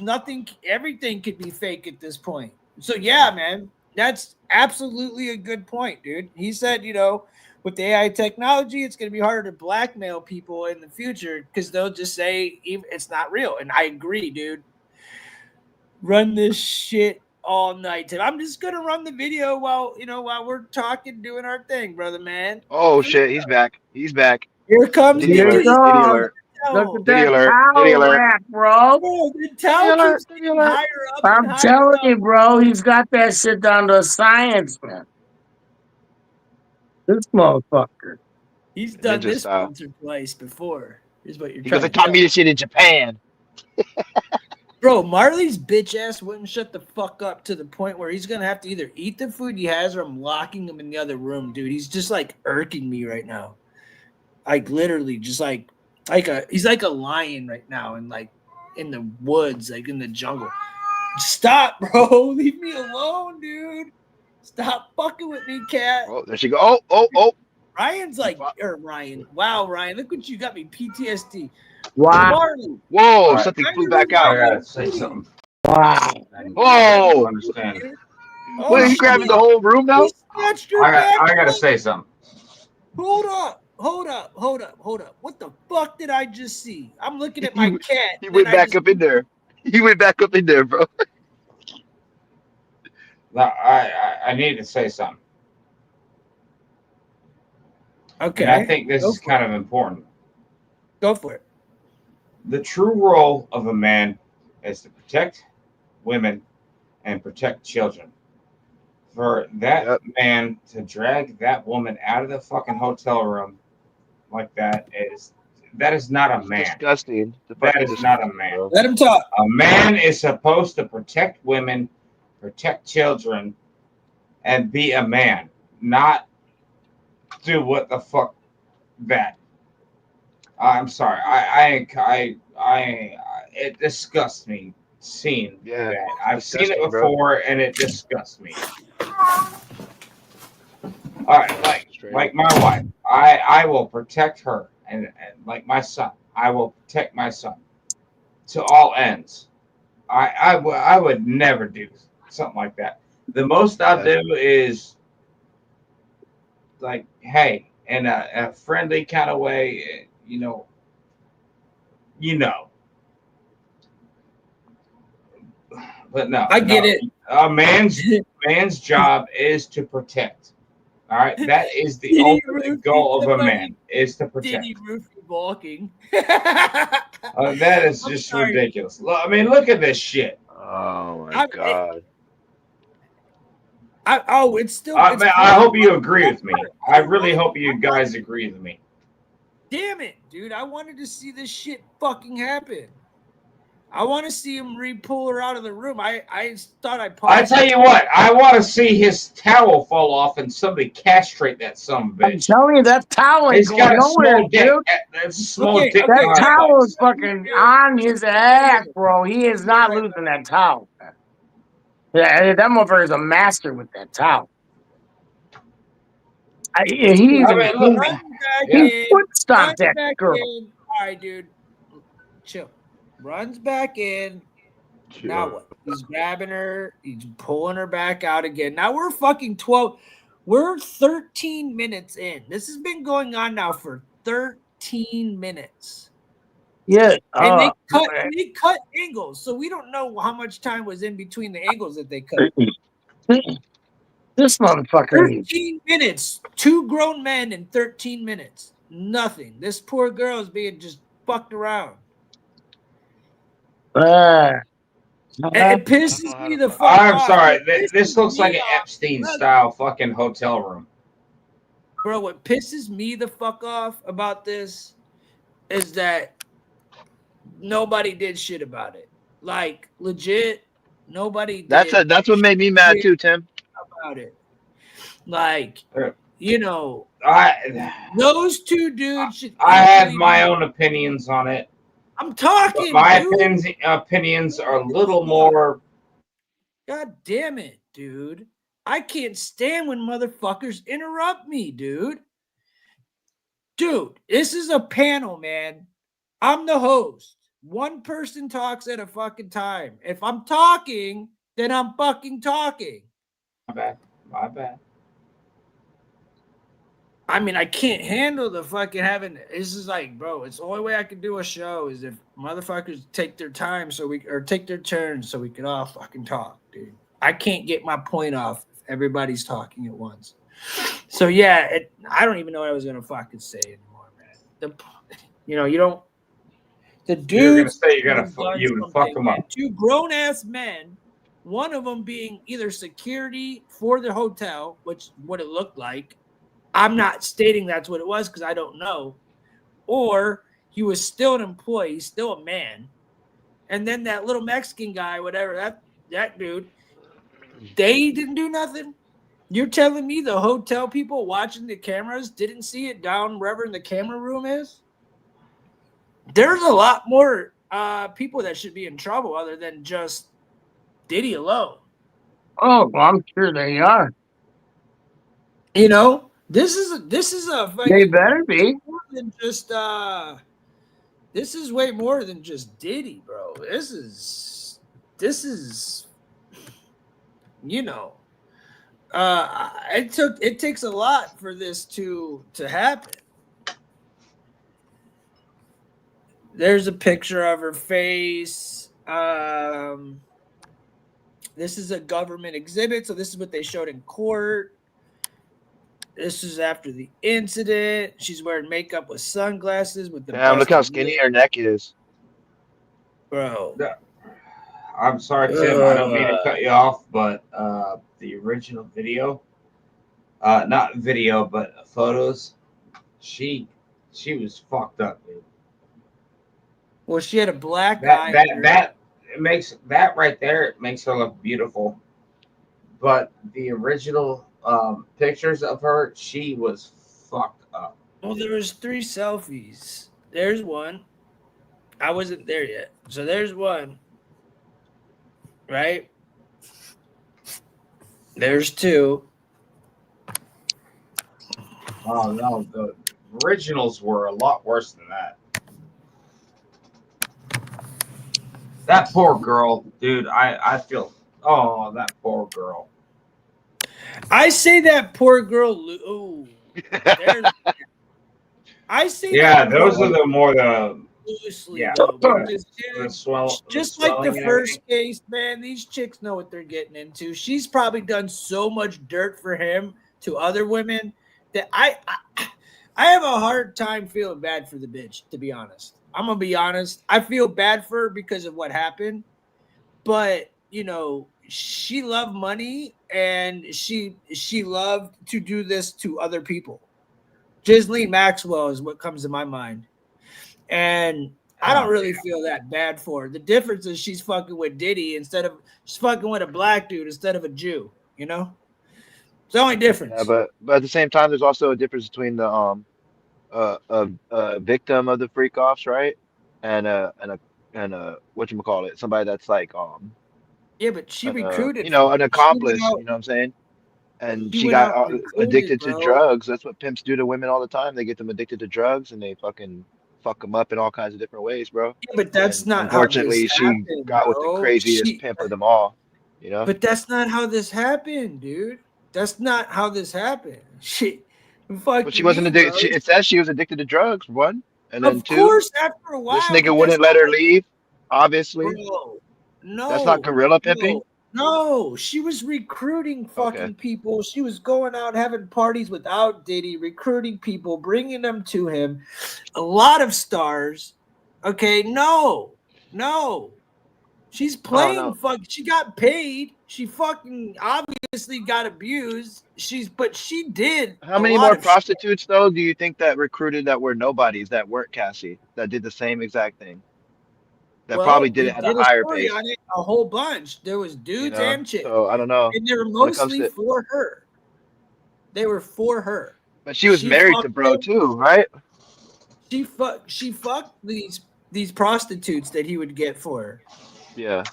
everything could be fake at this point. So yeah, man, that's absolutely a good point, dude. He said, with the AI technology, it's going to be harder to blackmail people in the future because they'll just say it's not real. And I agree, dude. Run this shit all night. I'm just going to run the video while we're talking, doing our thing, brother, man.
Oh, shit. He's back. He's back.
Here comes
Diddy alert. Diddy alert.
Look at
Diddy
that
alert.
power
Diddy alert.
rack, bro.
The towel keeps getting higher up.
I'm telling you, bro, he's got that shit down to a science, man. This motherfucker.
He's done
Ninja
this
style.
once or twice before. Is what you're
Because
trying
they
to
taught
tell
me this shit in Japan.
Bro, Marley's bitch ass wouldn't shut the fuck up to the point where he's gonna have to either eat the food he has or I'm locking him in the other room, dude. He's just like irking me right now. Like literally just he's like a lion right now and like in the woods, like in the jungle. Stop, bro. Leave me alone, dude. Stop fucking with me, cat.
Oh, there she go. Oh.
Ryan's like, Ryan. Wow, Ryan, look what you got me. PTSD.
Wow.
Marley.
Whoa,
Right.
something flew back
I
out.
gotta say something.
Wow.
Whoa.
I understand.
Oh,
Wait, you grabbing the whole room now?
He snatched your
I
back.
gotta say something.
Hold up. What the fuck did I just see? I'm looking at my cat.
He went back up in there. He went back up in there, bro.
Now, I need to say something,
Okay.
and I think this
Go
is
for
kind of important.
Go for it.
The true role of a man is to protect women and protect children. For that
Yep.
man to drag that woman out of the fucking hotel room like that is not a
It's
man.
disgusting. It's
That
fucking
is not a
disgusting,
man.
bro.
Let him talk.
A man is supposed to protect women, protect children, and be a man, not do what the fuck that. I'm sorry. It disgusts me seeing
Yeah,
that.
it's
I've seen it
disgusting, bro.
before, and it disgusts me. All right,
Straight
like
up.
my wife, I will protect her, and like my son, I will protect my son to all ends. I would never do something like that. The most I'll
Yeah.
do is like, hey, in a friendly kind of way, you know. But no,
I get
no.
it.
A man's job is to protect. All right, that is the
Diddy
ultimate
roofie
goal of a
somebody.
man is to protect.
Diddy roofie walking.
That is
I'm
just
sorry.
ridiculous. I mean, look at this shit.
Oh my
I,
god.
it's still.
I
It's
mean, I hope you
part
agree
of
with me.
it.
I really hope you guys agree with me.
Damn it, dude! I wanted to see this shit fucking happen. I want to see him pull her out of the room. I thought I paused.
I tell you what, I want to see his towel fall off and somebody castrate that son of a
I'm
bitch.
telling you, that towel ain't
He's got
going
a
nowhere,
small dick.
dude.
That's a small
Okay,
dick.
That
okay.
towel is fucking on his ass, bro. He is not losing that towel. Yeah, that motherfucker is a master with that towel. He's
I mean, look,
Run back
yeah.
he
in.
foot
Run
stomped that
back
girl.
in. All right, dude. Chill. Runs back in. Now what? He's grabbing her. He's pulling her back out again. Now we're fucking 12. We're 13 minutes in. This has been going on now for 13 minutes.
Yeah.
And they cut angles. So we don't know how much time was in between the angles that they cut.
This motherfucker.
13 minutes. 2 grown men in 13 minutes. Nothing. This poor girl is being just fucked around. It pisses me the fuck
I'm
off.
sorry.
It
This
pisses
looks like
me
an
off.
Epstein style fucking hotel room.
Bro, what pisses me the fuck off about this is that nobody did shit about it. Like, legit, nobody did
That's what made me mad
shit
too, Tim.
about it. Like,
I
those 2 dudes should
have
easily
my
be-
own opinions on it.
I'm
But
talking,
my
dude.
opinions are a little more.
God damn it, dude. I can't stand when motherfuckers interrupt me, dude. Dude, this is a panel, man. I'm the host. One person talks at a fucking time. If I'm talking, then I'm fucking talking.
My bad.
I mean, I can't handle the fucking having. This is like, bro, it's the only way I can do a show is if motherfuckers take their time or take their turn so we can all fucking talk, dude. I can't get my point off if everybody's talking at once. So yeah, I don't even know what I was gonna fucking say anymore, man. You don't. The dudes
You're gonna say you would fuck them up.
2 grown ass men, one of them being either security for the hotel, which what it looked like. I'm not stating that's what it was because I don't know, or he was still an employee, still a man, and then that little Mexican guy, whatever that dude, they didn't do nothing. You're telling me the hotel people watching the cameras didn't see it down wherever the camera room is? There's a lot more people that should be in trouble other than just Diddy alone.
Oh, well, I'm sure they are.
This is a
They better be.
more than just this is way more than just Diddy, bro. This is it takes a lot for this to happen. There's a picture of her face. This is a government exhibit, so this is what they showed in court. This is after the incident. She's wearing makeup with sunglasses with the
Damn, look how
busted
skinny
lip.
her neck is.
Bro.
I'm sorry, Tim. I don't mean to cut you off, but the original video, not video, but photos, she was fucked up, dude.
Well, she had a black eye.
That it makes that right there. It makes her look beautiful. But the original pictures of her, she was fucked up.
Well, there was 3 selfies. There's one. I wasn't there yet. So there's one. Right? There's 2.
Oh no, the originals were a lot worse than that. That poor girl, dude. I feel. Oh, that poor girl.
I say that poor girl. Ooh, I say
Yeah,
that
those
girl
are the more the
loosely,
yeah.
though, because,
The
dude,
swell,
just
the
like the
swelling and
first
everything.
case, man, these chicks know what they're getting into. She's probably done so much dirt for him to other women that I have a hard time feeling bad for the bitch, to be honest. I'm gonna be honest. I feel bad for her because of what happened, but you know, she loved money and she loved to do this to other people. Ghislaine Maxwell is what comes to my mind. And I don't really feel that bad for her. The difference is she's fucking with Diddy she's fucking with a black dude instead of a Jew, you know? It's the only difference.
Yeah, but at the same time, there's also a difference between the a victim of the freak offs, right? And whatchamacallit, somebody that's like
Yeah, but she recruited
you know, an
fuckers. She went
accomplice,
out,
you know what I'm saying? And
she
she
went
got
out and recruited,
addicted to
bro.
drugs. That's what pimps do to women all the time. They get them addicted to drugs and they fucking fuck them up in all kinds of different ways, bro.
Yeah, but that's
And
not how this
unfortunately, she
happened,
got with the
bro.
craziest pimp of them all, you know?
But that's not how this happened, dude. That's not how this happened. Shit.
But she
Fucking
wasn't
me, bro.
addicted. It says she was addicted to drugs, one. And then
Of
two,
course, after a
this
while,
nigga
but that's
wouldn't let
not
her
like,
leave, obviously.
bro.
That's not
No,
gorilla pimping.
no. She was recruiting
Okay.
fucking people. She was going out having parties without Diddy, recruiting people, bringing them to him. A lot of stars. Okay, no. She's
I don't
playing
know.
fuck. She got paid. She fucking obviously got abused. But she did
How
a
many
lot
more
of shit.
prostitutes, though, do you think that recruited that were nobodies, that weren't Cassie, that did the same exact thing? That probably
Well,
did
we
it at a
did a
higher
story
pace,
on it, a whole bunch. There was
you
dudes
know?
and chicks,
So I don't know.
and they were
When it comes
mostly
to,
for her. They were for her.
but she was
She
married to
fucked
bro
them.
too, right?
She fucked these prostitutes that he would get for her.
Yeah.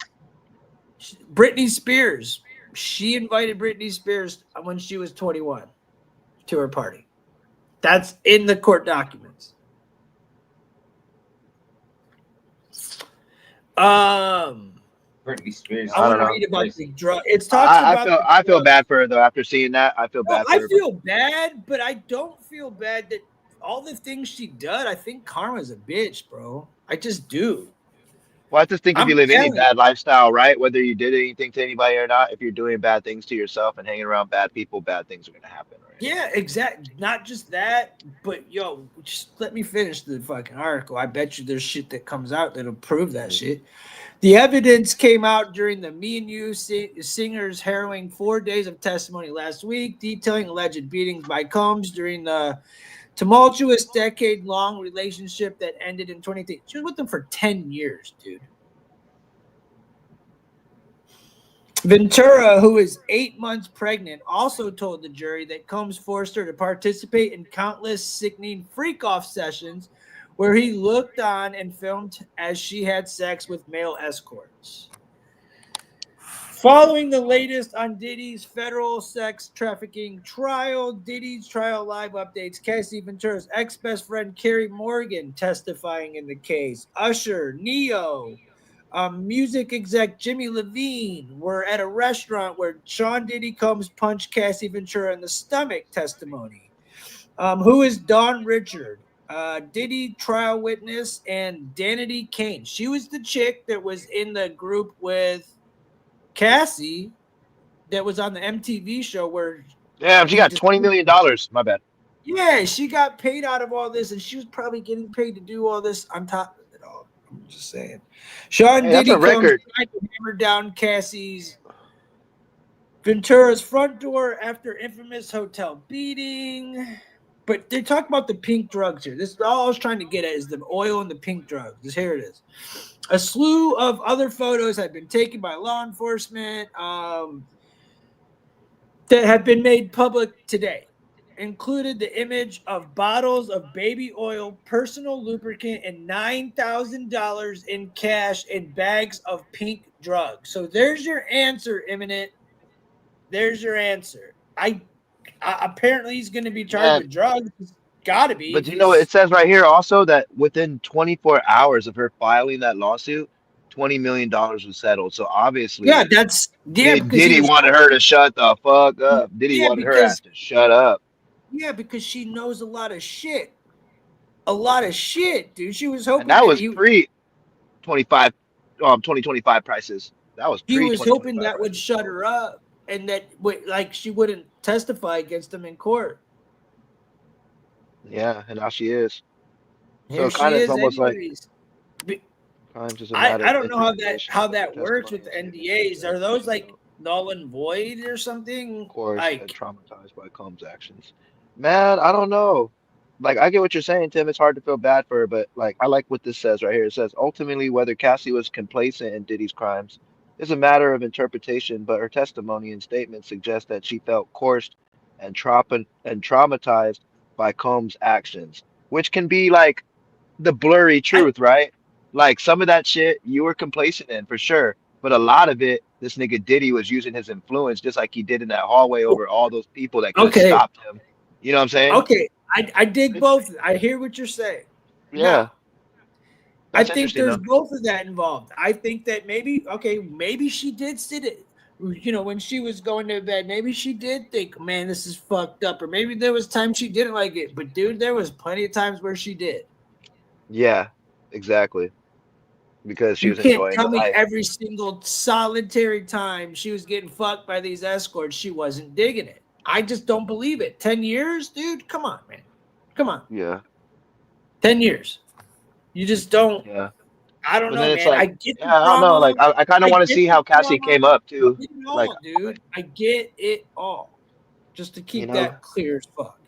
Britney Spears. She invited Britney Spears when she was 21 to her party. That's in the court documents.
Britney Spears.
I
I
want
don't
to
know.
read about the drug. It talks about the
I feel
drug.
bad for her though after seeing that. I feel
No,
bad for
I
her.
feel bad, but I don't feel bad that all the things she did. I think karma's a bitch, bro. I just do.
Well, I just think if
I'm
you live any
telling you.
bad lifestyle, right, whether you did anything to anybody or not, if you're doing bad things to yourself and hanging around bad people, bad things are gonna happen, right?
Yeah, exactly. Not just that, but yo, just let me finish the fucking article. I bet you there's shit that comes out that'll prove that shit. The evidence came out during the Me and You singer's harrowing 4 days of testimony last week, detailing alleged beatings by Combs during the tumultuous decade-long relationship that ended in 2018. She was with them for 10 years, dude. Ventura, who is 8 months pregnant, also told the jury that Combs forced her to participate in countless sickening freak-off sessions where he looked on and filmed as she had sex with male escorts. Following the latest on Diddy's federal sex trafficking trial, Diddy's trial live updates, Cassie Ventura's ex-best friend Carrie Morgan testifying in the case. Usher, Neo, music exec Jimmy Levine were at a restaurant where Sean Diddy Combs punched Cassie Ventura in the stomach testimony. Who is Don Richard? Diddy trial witness, and Danity Kane. She was the chick that was in the group with Cassie that was on the MTV show where
Damn, she
he
got
just,
$20 million. My bad.
yeah, she got paid out of all this, and she was probably getting paid to do all this on top of it all. I'm just saying. Sean
Hey, that's
Diddy
a
comes
record.
trying to hammer down Cassie's Ventura's front door after infamous hotel beating. But they talk about the pink drugs here. This is all I was trying to get at is the oil and the pink drugs. Here it is. A slew of other photos have been taken by law enforcement that have been made public today. Included the image of bottles of baby oil, personal lubricant, and $9,000 in cash and bags of pink drugs. So there's your answer, Imminent. There's your answer. Apparently he's going to be charged
Man,
with drugs. He's got to be.
but
If
you know, it
he's
says right here also that within 24 hours of her filing that lawsuit, $20 million was settled. So
yeah,
obviously,
that's yeah
did
because he
Diddy
was
wanted her to shut the fuck up? Diddy
yeah
wanted her ass
because
to shut up.
yeah because she knows a lot of shit. A lot of shit, dude. She was
And
hoping
that
that
was pre 25, 2025 prices. That was
he
pre
was hoping
2025
that would
prices.
shut her up and that like she wouldn't testify against him in court.
Yeah, and now she is. So
Here
it kind
she
of is
is,
almost like
anyways. Be-
kind of just a matter
I
of
don't know
interpretation
how
of her
that works
testimony
with
and statements such
NDAs.
that,
Are those
you
like
know,
null and void or something?
coerced and
Like
traumatized by Combs' actions. Man, I don't know. Like, I get what you're saying, Tim. It's hard to feel bad for her, but like, I like what this says right here. It says, ultimately, whether Cassie was complacent in Diddy's crimes is a matter of interpretation, but her testimony and statements suggest that she felt coerced and traumatized by Combs' actions, which can be like the blurry
I
truth, right? Like some of that shit you were complacent in for sure, but a lot of it, this nigga Diddy was using his influence just like he did in that hallway over all those people that could have
okay.
stopped him. You know what I'm saying?
Okay. I dig
It's,
both. I hear what you're saying.
yeah,
Now, I
that's
think
interesting
there's
though.
both of that involved. I think that maybe she did sit it. When she was going to bed, maybe she did think, man, this is fucked up. Or maybe there was times she didn't like it. But dude, there was plenty of times where she did.
Yeah, exactly. Because she
You
was
can't
enjoying
tell
the
me
life.
every single solitary time she was getting fucked by these escorts, she wasn't digging it. I just don't believe it. 10 years, dude? Come on, man. Come on.
Yeah,
10 years. You just don't.
yeah.
I don't
But
know,
then it's
man. I
like,
get the
yeah, I don't know.
drama.
Like, I kind of
I
want to
get
see
the
how Cassie
drama.
came up
I
too.
get it
Like,
all, dude. I get it all. Just to
you
keep
know.
that clear as fuck.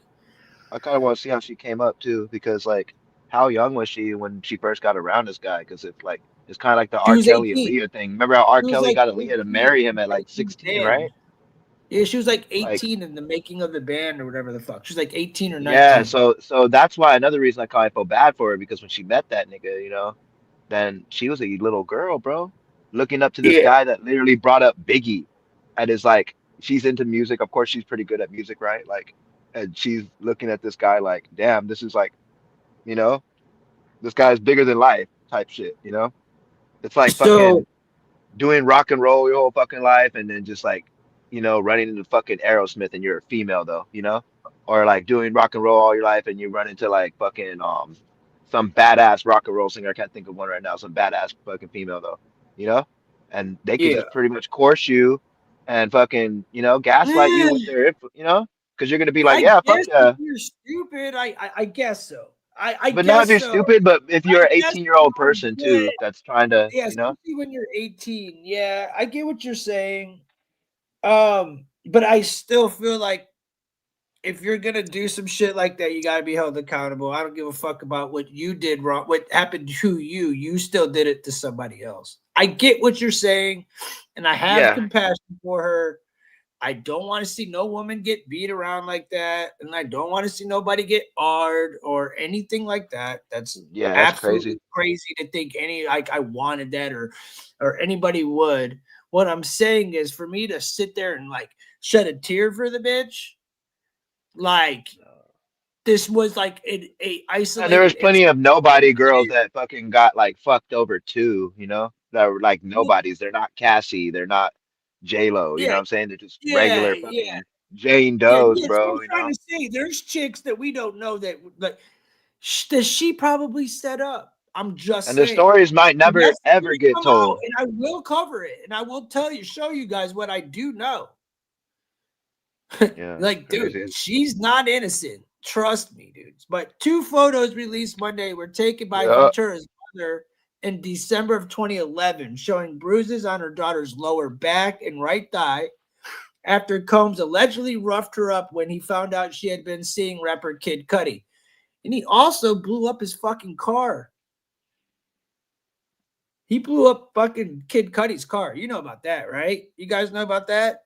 I kind of want to see how she came up too, because like, how young was she when she first got around this guy? Because it's like it's kind of like the
She
R.
was
Kelly
18.
Aaliyah thing. Remember how R.
She was
Kelly
like
got Aaliyah to
18
marry
in
him
the
at like
making of the
16,
band.
right?
Yeah, she was like
Like,
18 in the making of the band or whatever the fuck. She was like 18 or
yeah.
19.
So that's why another reason I kind of feel bad for her because when she met that nigga, then she was a little girl, bro, looking up to this
Yeah.
guy that literally brought up Biggie, and is like, she's into music. Of course, she's pretty good at music, right? Like, and she's looking at this guy like, damn, this is like, you know. This guy's bigger than life type shit, you know? It's like
So
fucking doing rock and roll your whole fucking life and then just like, running into fucking Aerosmith and you're a female though, you know? Or like doing rock and roll all your life and you run into like fucking some badass rock and roll singer. I can't think of one right now, some badass fucking female though, you know? And they could
yeah.
just pretty much course you and fucking, gaslight you with their because you're gonna be like,
I
yeah, fuck
guess if
yeah.
you're stupid, I guess so. I
But not if
guess
you're
so.
stupid, but if
I
you're an
guess
18-year-old
so,
person
but
too, that's trying to,
yeah, especially when you're 18. Yeah, I get what you're saying. But I still feel like if you're gonna do some shit like that, you gotta be held accountable. I don't give a fuck about what you did wrong, what happened to you. You still did it to somebody else. I get what you're saying, and I have
yeah,
compassion for her. I don't want to see no woman get beat around like that, and I don't want to see nobody get arred or anything like that. That's
yeah, that's crazy.
absolutely crazy to think any like I wanted that or anybody would. What I'm saying is for me to sit there and like shed a tear for the bitch, like this was like a
And there was
isolated
plenty
incident.
of nobody girls that fucking got like fucked over too, that were like nobodies. They're not Cassie, they're not J Lo, you know
Yeah,
what I'm saying? They're just
yeah,
regular
yeah,
fucking Jane
yeah.
Does,
That's what I'm
bro,
trying to say. There's chicks that we don't know that like that she probably set up. I'm just
And
saying.
the stories might never
Yes,
ever get
come
told.
out, and I will cover it, and I will show you guys what I do know.
Yeah,
Like, dude,
crazy.
she's not innocent. Trust me, dudes. But 2 photos released Monday were taken by
Yeah.
Ventura's mother in December of 2011, showing bruises on her daughter's lower back and right thigh after Combs allegedly roughed her up when he found out she had been seeing rapper Kid Cudi. And he also blew up his fucking car. He blew up fucking Kid Cudi's car. You know about that, right? You guys know about that?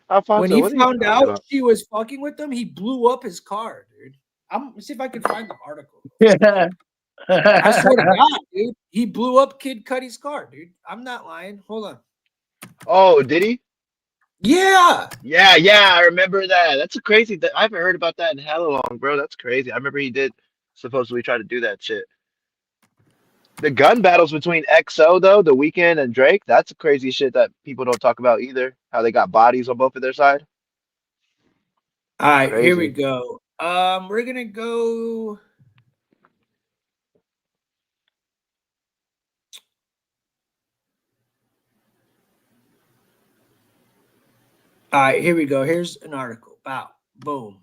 When
Alfonso,
he
what are you
found
talking
out
about?
she was fucking with him, he blew up his car, dude. I'm gonna see if I can find the article.
Yeah.
I swear to God, dude, he blew up Kid Cudi's car, dude. I'm not lying. Hold on.
Oh, did he?
Yeah.
Yeah, I remember that. That's a crazy. I haven't heard about that in hella long, bro. That's crazy. I remember he did supposedly try to do that shit. The gun battles between XO though, The Weeknd and Drake, that's crazy shit that people don't talk about either. How they got bodies on both of their side.
All right, here we
Crazy.
go. We're gonna go. All right, here we go. Here's an article. Wow. Boom.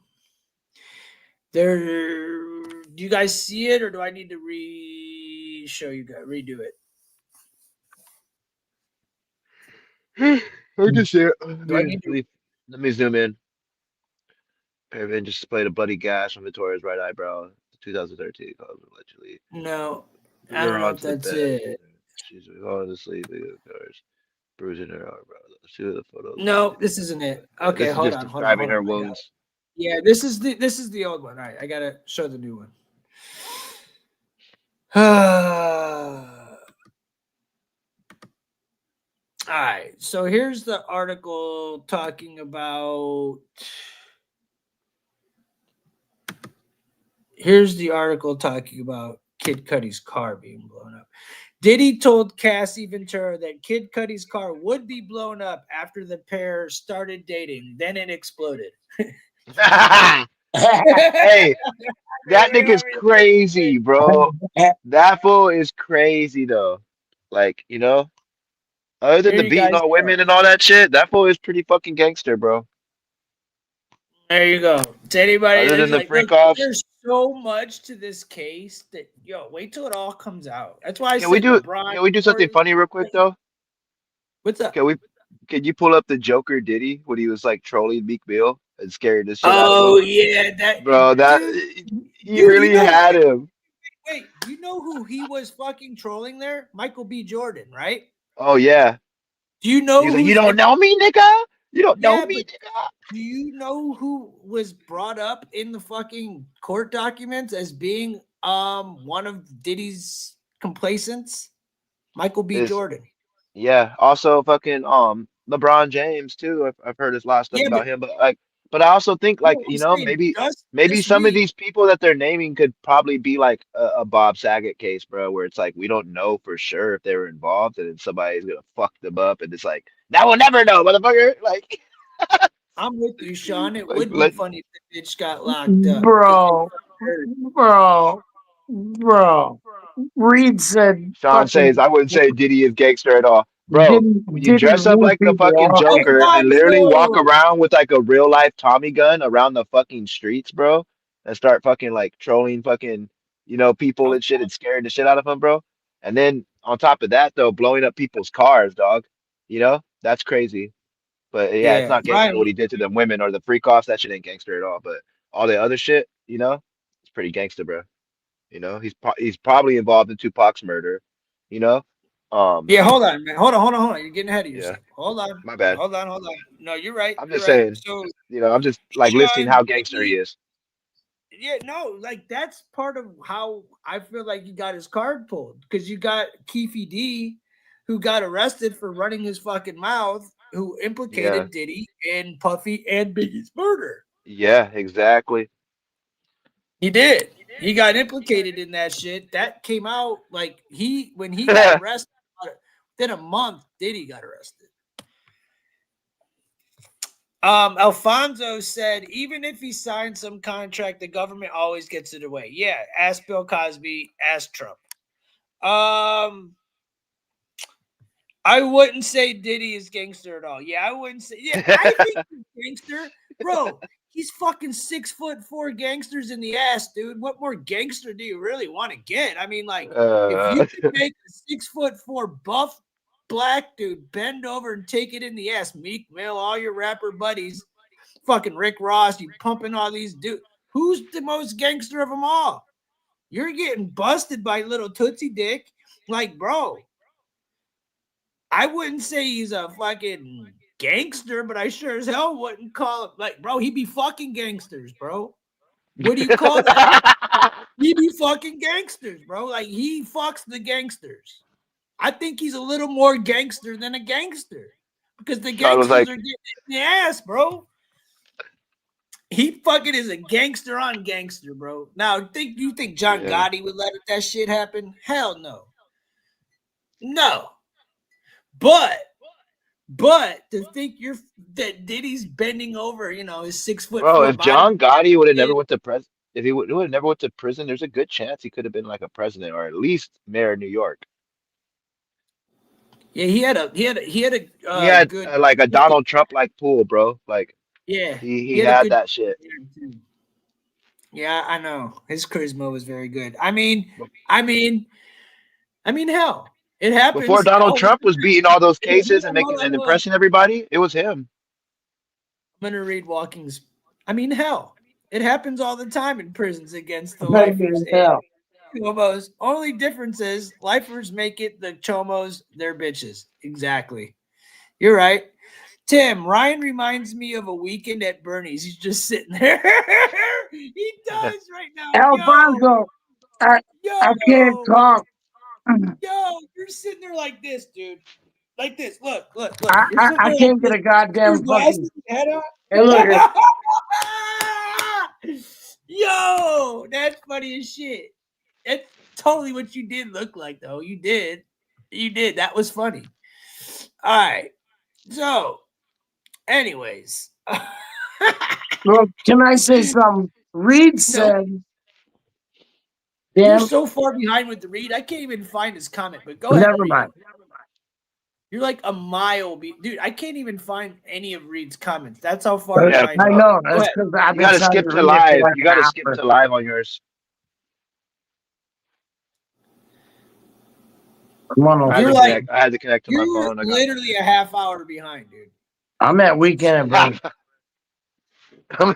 There. Do you guys see it, or do I need to show you guys, redo it?
I can see it.
Do I need to?
Let me zoom in. Paraben just displayed a bloody gash on Victoria's right eyebrow. 2013, allegedly.
No,
Threw
I
her
don't know if
onto the
that's
bed.
it.
She's falling asleep. The cars bruising her eyebrow. Two of the photos.
No, this isn't it.
Yeah,
Okay,
this is
hold
just
on.
describing her
I got it.
wounds.
Yeah, this is the old one. All right, I gotta show the new one. All right, so here's the article talking about. Here's the article talking about Kid Cudi's car being blown up. Diddy told Cassie Ventura that Kid Cudi's car would be blown up after the pair started dating. Then it exploded.
Hey, that nigga's crazy, bro. That fool is crazy though. Like, other than
Here
the
you
beating
guys
on
go.
women and all that shit, that fool is pretty fucking gangster, bro.
There you go. To anybody
Other
that's
than the
like, look,
freak offs,
there's so much to this case that wait till it all comes out. That's why I
can we
said
do
LeBron.
can we do something funny real quick though?
What's up?
Can you pull up the Joker Diddy when he was like trolling Meek Mill and scaring the shit out of
Oh
him?
yeah,
Bro, that
dude,
he really had him.
wait, you know who he was fucking trolling there? Michael B. Jordan, right?
Oh yeah.
Do you
He
know
was like, "You
who's
don't know me, nigga? You don't know
yeah,
me,
but
nigga?"
do you know who was brought up in the fucking court documents as being one of Diddy's complacents? Michael B.
Is
Jordan.
Yeah. Also, fucking LeBron James too. I've heard a lot of stuff
Yeah, but
about him, but I also think
no,
like
I'm saying just
maybe
this
some of
week.
these people that they're naming could probably be like a Bob Saget case, bro, where it's like we don't know for sure if they were involved, and then somebody's gonna fuck them up, and it's like now we'll never know, motherfucker. Like,
I'm with you, Sean. It
like
would be
let
funny if the bitch got locked up.
Bro, bro. Reed said
Sean says,
fucking
I wouldn't say Diddy is gangster at all. Bro, when you
didn't
dress up
move
like the
people
fucking
off.
Joker and literally walk
Alfonso!
around with like a real life Tommy gun around the fucking streets, bro, and start fucking like trolling fucking, people and shit and scaring the shit out of them, bro. And then on top of that, though, blowing up people's cars, dog. That's crazy. But yeah, it's
Yeah,
not gangster
Ryan.
what he did to them women or the freak offs. That shit ain't gangster at all. But all the other shit, it's pretty gangster, bro. He's probably involved in Tupac's murder. You know, um,
Yeah, hold on, man. Hold on. You're getting ahead of
yeah,
yourself. Hold on.
my bad.
Hold on. No, you're right.
I'm
You're
just
right.
saying,
So,
I'm just like listing
Sean
how gangster he
Diddy,
is.
yeah, no, like that's part of how I feel like he got his card pulled because you got Keefe D, who got arrested for running his fucking mouth, who
Yeah,
implicated Diddy and Puffy and Biggie's murder.
yeah, exactly.
He did. He got implicated in that shit. That came out like when he got arrested. Within a month, Diddy got arrested. Alfonso said, even if he signed some contract, the government always gets it away. Yeah, ask Bill Cosby, ask Trump. I wouldn't say Diddy is gangster at all. Yeah, I wouldn't say. Yeah, I think he's gangster, bro. He's fucking 6'4" gangsters in the ass, dude. What more gangster do you really want to get? I mean, like, if you could make a 6'4" buff black dude bend over and take it in the ass, Meek Mill, all your rapper buddies, fucking Rick Ross, you pumping all these dudes. Who's the most gangster of them all? You're getting busted by little Tootsie Dick. Like, bro, I wouldn't say he's a fucking gangster, but I sure as hell wouldn't call him like, bro, he be fucking gangsters, bro. What do you call that? He be fucking gangsters, bro. Like, he fucks the gangsters. I think he's a little more gangster than a gangster because the gangsters are getting in the ass, bro. He fucking is a gangster on gangster, bro. Now, you think John Gotti would let that shit happen? Hell no. No. But to think that Diddy's bending over, his 6'4"
Bro, if
body.
John Gotti would have never went to if he would have never went to prison, there's a good chance he could have been like a president or at least mayor of New York.
Yeah, he had a good,
like a Donald Trump like pool, bro. Like,
yeah,
he had that shit.
Yeah, I know. His charisma was very good. I mean, hell, it happens.
Before Donald Trump was beating all those cases and impressing everybody, it was him.
I'm gonna read Walking's. I mean, hell, it happens all the time in prisons against the lifers. Chomos. Only difference is lifers make it, the chomos, they're bitches. Exactly. You're right. Tim, Ryan reminds me of a weekend at Bernie's. He's just sitting there. He does right now.
Alfonso, I can't talk.
Yo, you're sitting there like this, dude. Like this. Look.
I can't get a goddamn fucking
head on.
Hey, look.
Yo, that's funny as shit. That's totally what you did look like, though. You did. That was funny. All right. So, anyways.
Look, can I say something? Reed said.
You're so far behind with the read. I can't even find his comment, but go ahead.
Never mind.
You're like a mile, dude. I can't even find any of Reed's comments. That's how far behind.
I know. That's because
you gotta skip to live. You gotta skip to live on yours. I had to connect to my phone.
You're literally a half hour behind, dude.
I'm at weekend at
The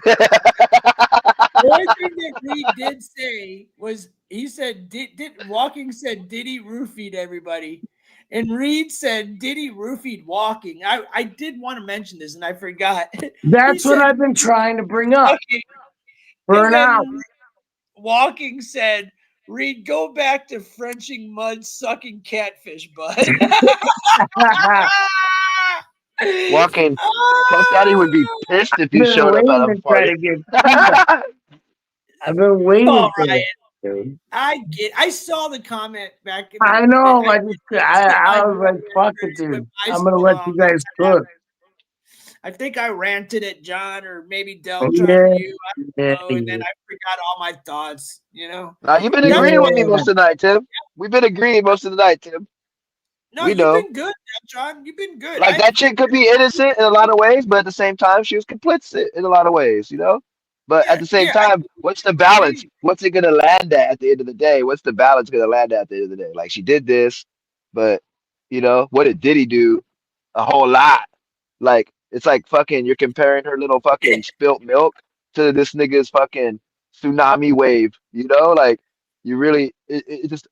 only thing that Reed did say was he said Walking said Diddy roofied everybody, and Reed said Diddy roofied Walking. I did want to mention this and I forgot.
That's what I've been trying to bring up. Burn out.
Walking said, Reed, go back to Frenching mud, sucking catfish, bud.
Walking, Puff Daddy would be pissed if you showed up at a party.
I've been waiting for this, dude.
I saw the comment back.
I know. I was like, fuck it, dude. I'm gonna let you guys cook.
I think I ranted at John or maybe Deltron or you. I don't know, and then I forgot all my thoughts.
Now you've been agreeing with me most of the night, Tim. We've been agreeing most of the night, Tim.
No, you've been good, Deltron. You've been good.
Like, that chick could be innocent in a lot of ways, but at the same time, she was complicit in a lot of ways, But at the same time, what's the balance? What's it gonna land at the end of the day? What's the balance gonna land at the end of the day? Like, she did this, but what did Diddy do? A whole lot. Like, it's like fucking you're comparing her little fucking spilt milk to this nigga's fucking tsunami wave. Like, you really it just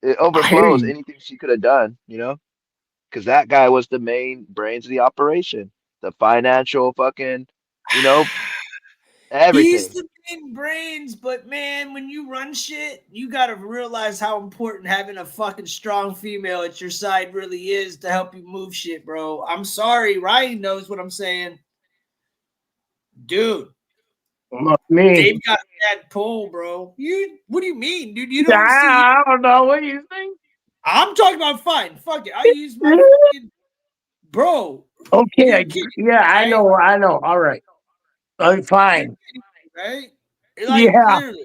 it overflows anything she could have done. Because that guy was the main brains of the operation, the financial fucking everything.
He's the main brains, but man, when you run shit, you gotta realize how important having a fucking strong female at your side really is to help you move shit, bro. I'm sorry, Ryan knows what I'm saying, dude.
Look, me.
They've got that pull, bro. What do you mean, dude? You don't see.
I don't know what you think.
I'm talking about fine. Fuck it. I use my fucking bro.
Okay,
You're kidding,
yeah,
right?
I know. All right, fine.
Right? Like
Yeah,
literally.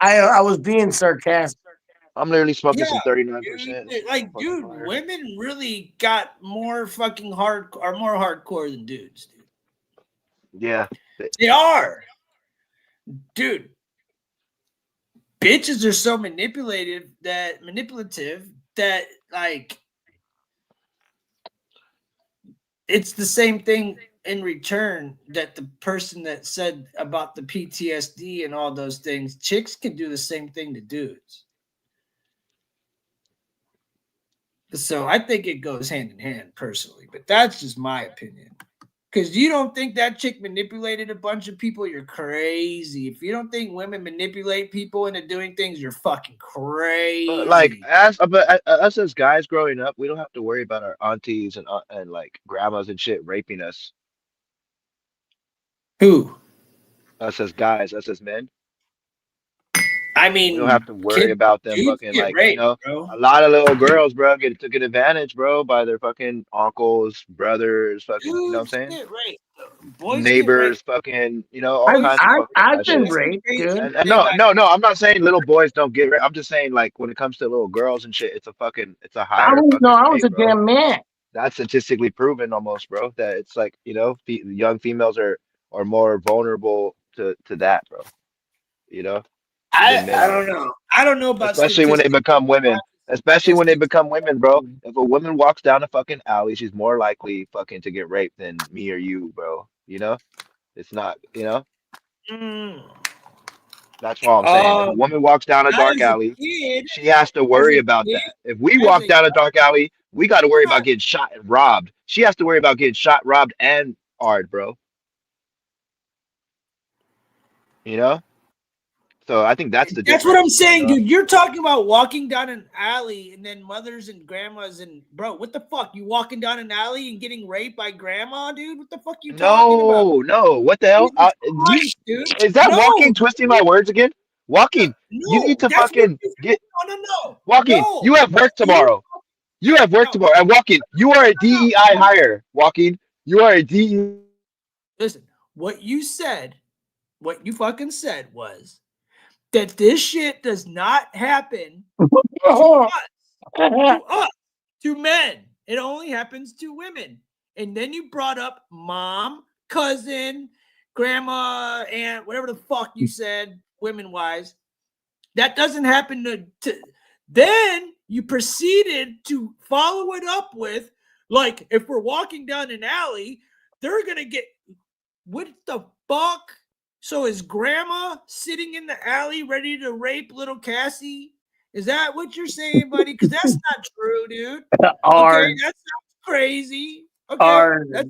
I was being sarcastic.
I'm literally smoking
Yeah,
some 39%. This
dude.
is so
Like,
fucking
dude,
fire.
women really got more fucking more hardcore than dudes, dude.
Yeah.
They are, dude. Bitches are so manipulative that like it's the same thing in return that the person that said about the PTSD and all those things. Chicks can do the same thing to dudes. So I think it goes hand in hand personally, but that's just my opinion. Because you don't think that chick manipulated a bunch of people, you're crazy. If you don't think women manipulate people into doing things, you're fucking
But like
crazy.
us as guys growing up, we don't have to worry about our aunties and like grandmas and shit raping us.
Who?
Us as guys, us as men,
I
we don't have
mean,
to worry about them
dudes
fucking
get
like,
raped,
a
bro.
lot of little girls, bro, get taken advantage, bro, by their fucking uncles, brothers, fucking, you know what I'm
Dudes
saying?
get raped. Boys get raped.
Neighbors, fucking, all
I've
Boys
kinds of
get
I've
fucked up
I've
ass
been
shit.
That's the
raped,
crazy
dude.
And
thing.
no, I'm not saying little boys don't get raped. I'm just saying like when it comes to little girls and shit, it's a higher fucking
I was
rate,
a
bro.
damn man.
That's statistically proven almost, bro. That it's like, young females are more vulnerable to that, bro. You know, than men
I
are.
don't know. I don't know about
Especially when they
statistics.
become women. Especially when they
Statistics.
become women, bro. If a woman walks down a fucking alley, she's more likely fucking to get raped than me or you, bro. You know? It's not,
Mm.
that's all I'm saying. If a
Um,
woman walks down a
not
dark
as a
alley,
kid.
she has to
As
worry
a
about
kid,
that. If we
as
walk
a
down a dark alley, we got to worry about
not.
getting shot and robbed. She has to worry about getting shot, robbed, and hard, bro. You know? So I think that's the
That's what I'm
difference.
saying, dude. You're talking about walking down an alley and then mothers and grandmas and bro, what the fuck? You walking down an alley and getting raped by grandma, dude? What the fuck you talking about?
No, no. What the hell?
Jesus
You
Christ, dude.
is that
No,
walking, twisting my words again? Walking, you need
no,
to
that's what
fucking
you
get
no.
walking.
No.
You have work
You
tomorrow. You have work
no,
tomorrow. And walking, you are a DEI hire. Walking, you are a DEI.
listen, what you fucking said was that this shit does not happen to us, to men. It only happens to women. And then you brought up mom, cousin, grandma, aunt, whatever the fuck you said, women wise. That doesn't happen to then you proceeded to follow it up with like if we're walking down an alley, they're gonna get what the fuck? So is grandma sitting in the alley ready to rape little Cassie? Is that what you're saying, buddy? Because that's not true, dude. Okay,
Ard,
that sounds crazy. Okay,
ard.
that's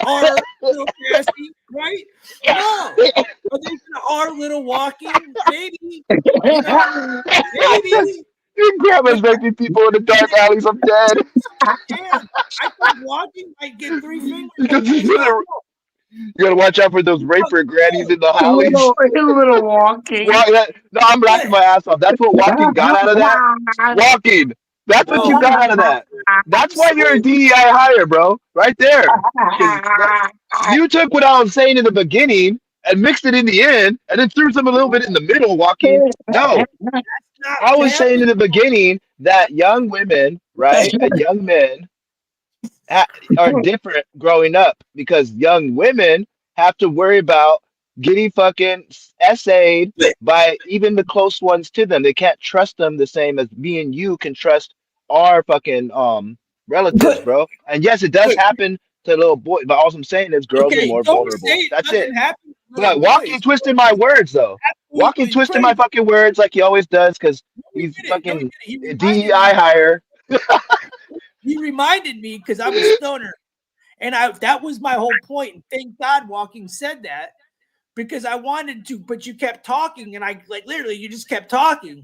our little Cassie, right? No. Are they gonna our little walking? Maybe, you know, maybe.
Your grandma's
But
raping people in the dark alleys. I'm dead.
yeah, I think walking might get 3 fingers.
Because
It's not
you gotta watch out for those raper grannies in the
a
alleys.
little walking.
No, I'm laughing my ass off. That's what walking got out of that. Walking. That's what you
no.
got out of that.
I'm
That's why you're a
saying
DEI hire, bro. Right there. Because you took what I was saying in the beginning and mixed it in the end and then threw some a little bit in the middle walking. No,
not
I was saying
happening.
in the beginning that young women, right, and young men ha- are different growing up because young women have to worry about getting fucking essayed by even the close ones to them. They can't trust them the same as me and you can trust our fucking relatives,
But
bro. And yes, it does
wait,
happen to little boys, but all I'm saying is girls are
okay,
more
don't say
vulnerable.
it
That's it.
doesn't happen to little
But walking
boys.
twisting my words though. Walking
Absolutely
twisting my
crazy.
fucking words like he always does because
No, he
he's
didn't. No, he
fucking
didn't. He
a
reminded
DEI
me.
hire.
He reminded me because I'm a stoner, and that was my whole point. And thank God, Walking said that because I wanted to, but you kept talking, and I like literally you just kept talking,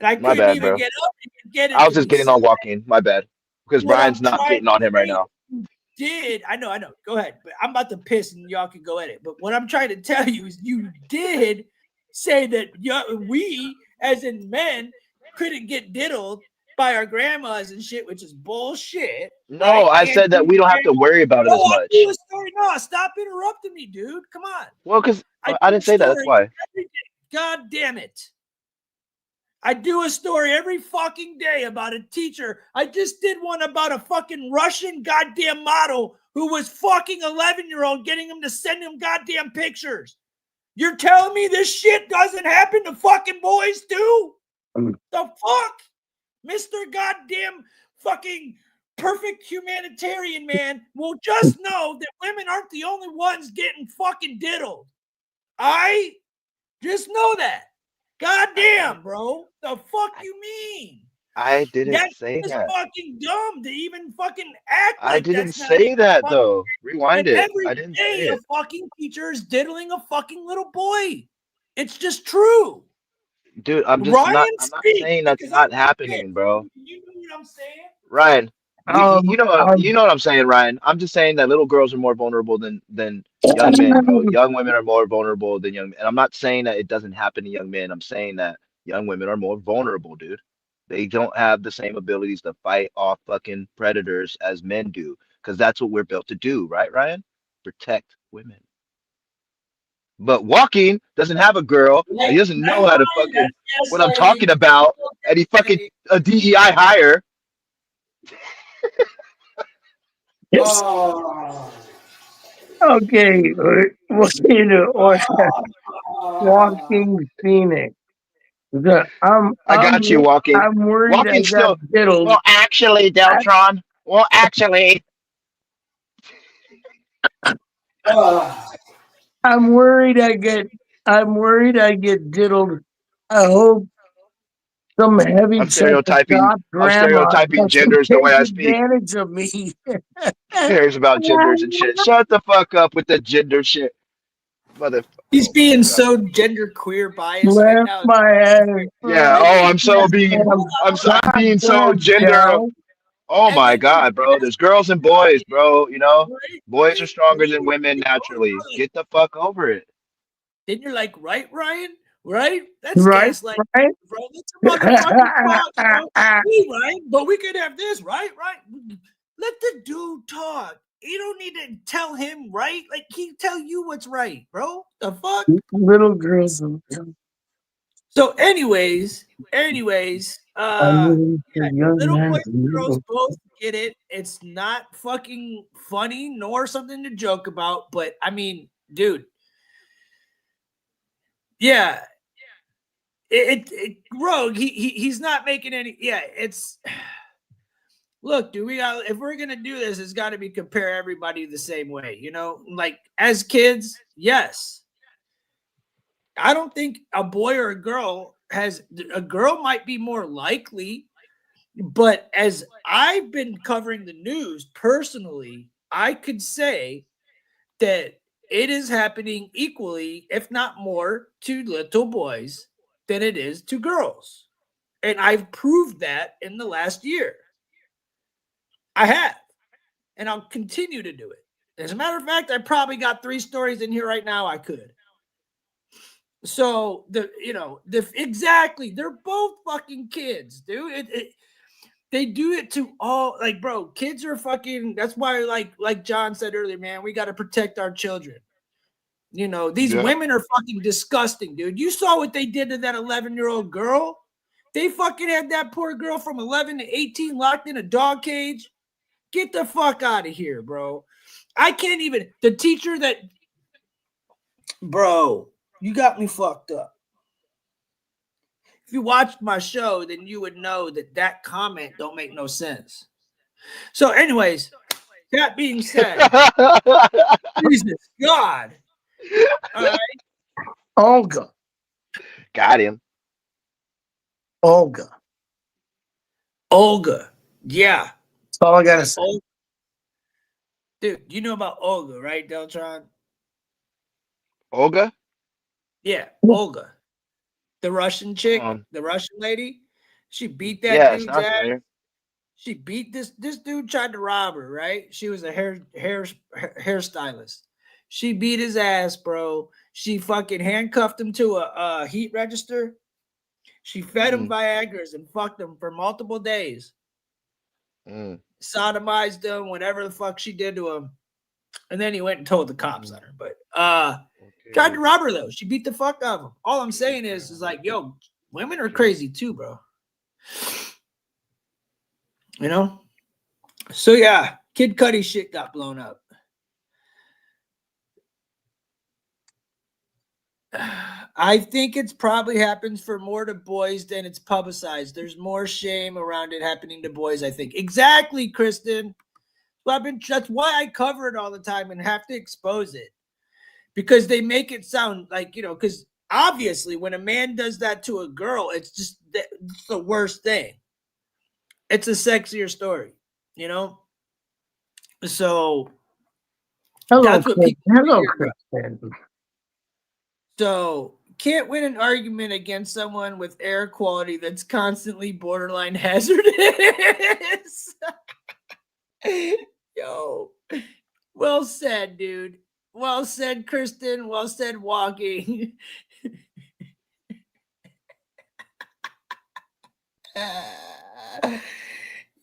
and I
My
couldn't
bad,
even
bro.
get up and get
I
it
was
to
just
be
getting
said.
on walking. My bad. Because
What I'm
Brian's not
trying
getting on
to
him right
say
now.
you did. I know. Go ahead. But I'm about to piss and y'all can go at it. But what I'm trying to tell you is you did say that we, as in men, couldn't get diddled by our grandmas and shit, which is bullshit.
No,
right?
I
And
said that we don't have to worry about it
no,
as
I
much.
do a story. No, stop interrupting me, dude. Come on.
Well, because
I
I
do a
didn't say that. That's
story
why.
every day. God damn it. I do a story every fucking day about a teacher. I just did one about a fucking Russian goddamn model who was fucking 11-year-old, getting him to send him goddamn pictures. You're telling me this shit doesn't happen to fucking boys too? The fuck? Mr. Goddamn fucking perfect humanitarian man will just know that women aren't the only ones getting fucking diddled. I just know that. Goddamn, bro. The fuck you mean?
I didn't
That's
say
just
that.
fucking dumb to even fucking act
I
like
didn't
that's not
say that
fucking.
though. Rewind
And
it.
every
I didn't
day
say
a
it.
fucking teacher is diddling a fucking little boy. It's just true.
Dude, I'm
Ryan,
not
speak
saying that's
because I'm
not
pissed.
happening, bro.
You know what I'm saying?
Ryan,
Um,
you know what I'm saying, Ryan. I'm just saying that little girls are more vulnerable than young men, bro. Young women are more vulnerable than young men. And I'm not saying that it doesn't happen to young men. I'm saying that young women are more vulnerable, dude. They don't have the same abilities to fight off fucking predators as men do, because that's what we're built to do, right, Ryan? Protect women. But walking doesn't have a girl, and he doesn't know how to fucking
That's
what I'm
gaslighting.
talking about, and he fucking a DEI hire.
yes.
Oh.
Okay. What you know? Walking Phoenix.
I got you walking.
I'm worried I
Walking
got
still.
diddled.
Well, actually,
I,
Deltron. Well, actually.
Oh.
I'm worried I get diddled. I hope some heavy
I'm
check of
stereotyping.
shot
I'm
grandma
stereotyping
doesn't
genders the way
take
I speak.
advantage of me.
Cares about genders and shit. Shut the fuck up with the gender shit, mother.
He's
Oh my
being
god.
so gender queer biased right
Left
now.
my ass
Yeah.
right
Oh, I'm so being.
and
I'm being so
goddamn
gender.
gal.
Oh
And
my
then you're
god, bro. There's girls and boys, bro. You know,
right,
boys are
right,
stronger than
right.
women naturally. Get the fuck over it.
Then you're like, right, Ryan? Right? That's
Right,
gaslighting,
right.
bro. Let's motherfucking talk, bro. Hey, Ryan, but we could have this, right? Right? Let the dude talk. You don't need to tell him, right? Like, he tell you what's right, bro. The fuck?
Little girls.
So, anyways,
I'm waiting for
yeah,
young
little
men
boys
to
and girls
move.
both get it. It's not fucking funny nor something to joke about, but I mean, dude, yeah, Rogue, he's not making any. Yeah, it's look, dude. We got if we're gonna do this, it's got to be compare everybody the same way. You know, like as kids, yes. I don't think a boy or a girl might be more likely, but as I've been covering the news personally, I could say that it is happening equally, if not more, to little boys than it is to girls. And I've proved that in the last year. I have, and I'll continue to do it. As a matter of fact, I probably got 3 stories in here right now I could. So exactly, they're both fucking kids, dude. They do it to all, like, bro, kids are fucking, that's why, like John said earlier, man, we got to protect our children. You know, these
Yeah.
women are fucking disgusting, dude. You saw what they did to that 11-year-old girl. They fucking had that poor girl from 11 to 18 locked in a dog cage. Get the fuck out of here, bro. I can't even, the teacher that, bro, you got me fucked up. If you watched my show, then you would know that comment don't make no sense. So anyways, that being said, Jesus God. All right.
Olga.
Got him.
Olga.
Olga. Yeah.
That's all I gotta say.
Olga. Dude, you know about Olga, right, Deltron?
Olga?
Yeah, Olga. The Russian chick, the Russian lady. She beat that
Yeah, it
dude's
sounds
ass.
familiar.
She beat this dude tried to rob her, right? She was a hairstylist. She beat his ass, bro. She fucking handcuffed him to a heat register. She fed him Viagra's and fucked him for multiple days. Sodomized him, whatever the fuck she did to him. And then he went and told the cops on her. But tried to rob her though. She beat the fuck out of him. All I'm saying is like, yo, women are crazy too, bro. You know? So yeah, Kid Cudi shit got blown up. I think it's probably happens for more to boys than it's publicized. There's more shame around it happening to boys, I think. Exactly, Kristen. Well, that's why I cover it all the time and have to expose it. Because they make it sound like, because obviously when a man does that to a girl, it's the worst thing. It's a sexier story, So that's what people
Hello, Kristen.
So can't win an argument against someone with air quality that's constantly borderline hazardous. Yo, well said, dude. Well said, Kristen. Well said, walking.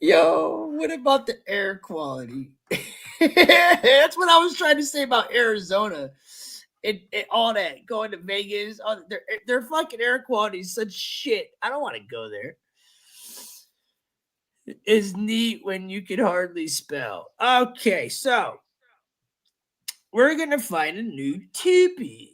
Yo, what about the air quality? That's what I was trying to say about Arizona. And all that, going to Vegas, their fucking air quality is such shit. I don't want to go there. It's neat when you can hardly spell. Okay, so we're gonna find a new topic.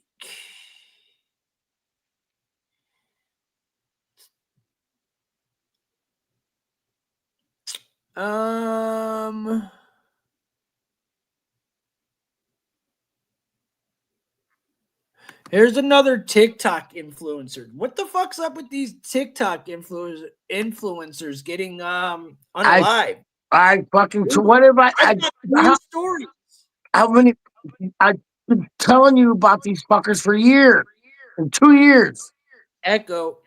Here's another TikTok influencer. What the fuck's up with these TikTok influencers getting unalive?
I fucking what about
stories?
How many? I've been telling you about these fuckers for years, in 2 years.
Echo.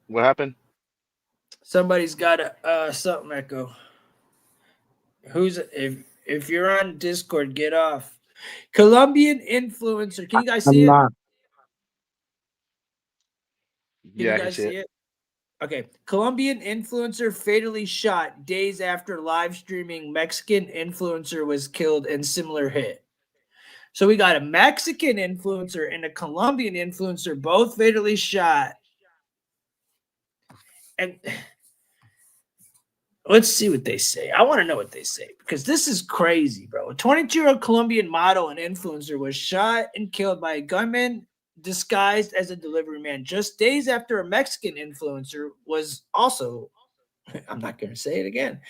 What happened?
Somebody's got a something echo. If you're on Discord, get off. Colombian influencer. Can you guys see it?
Yeah, I can see it.
Okay. Colombian influencer fatally shot days after live streaming Mexican influencer was killed in similar hit. So we got a Mexican influencer and a Colombian influencer both fatally shot. And let's see what they say. I want to know what they say because this is crazy, bro. A 22-year-old Colombian model and influencer was shot and killed by a gunman disguised as a delivery man just days after a Mexican influencer was also, I'm not going to say it again,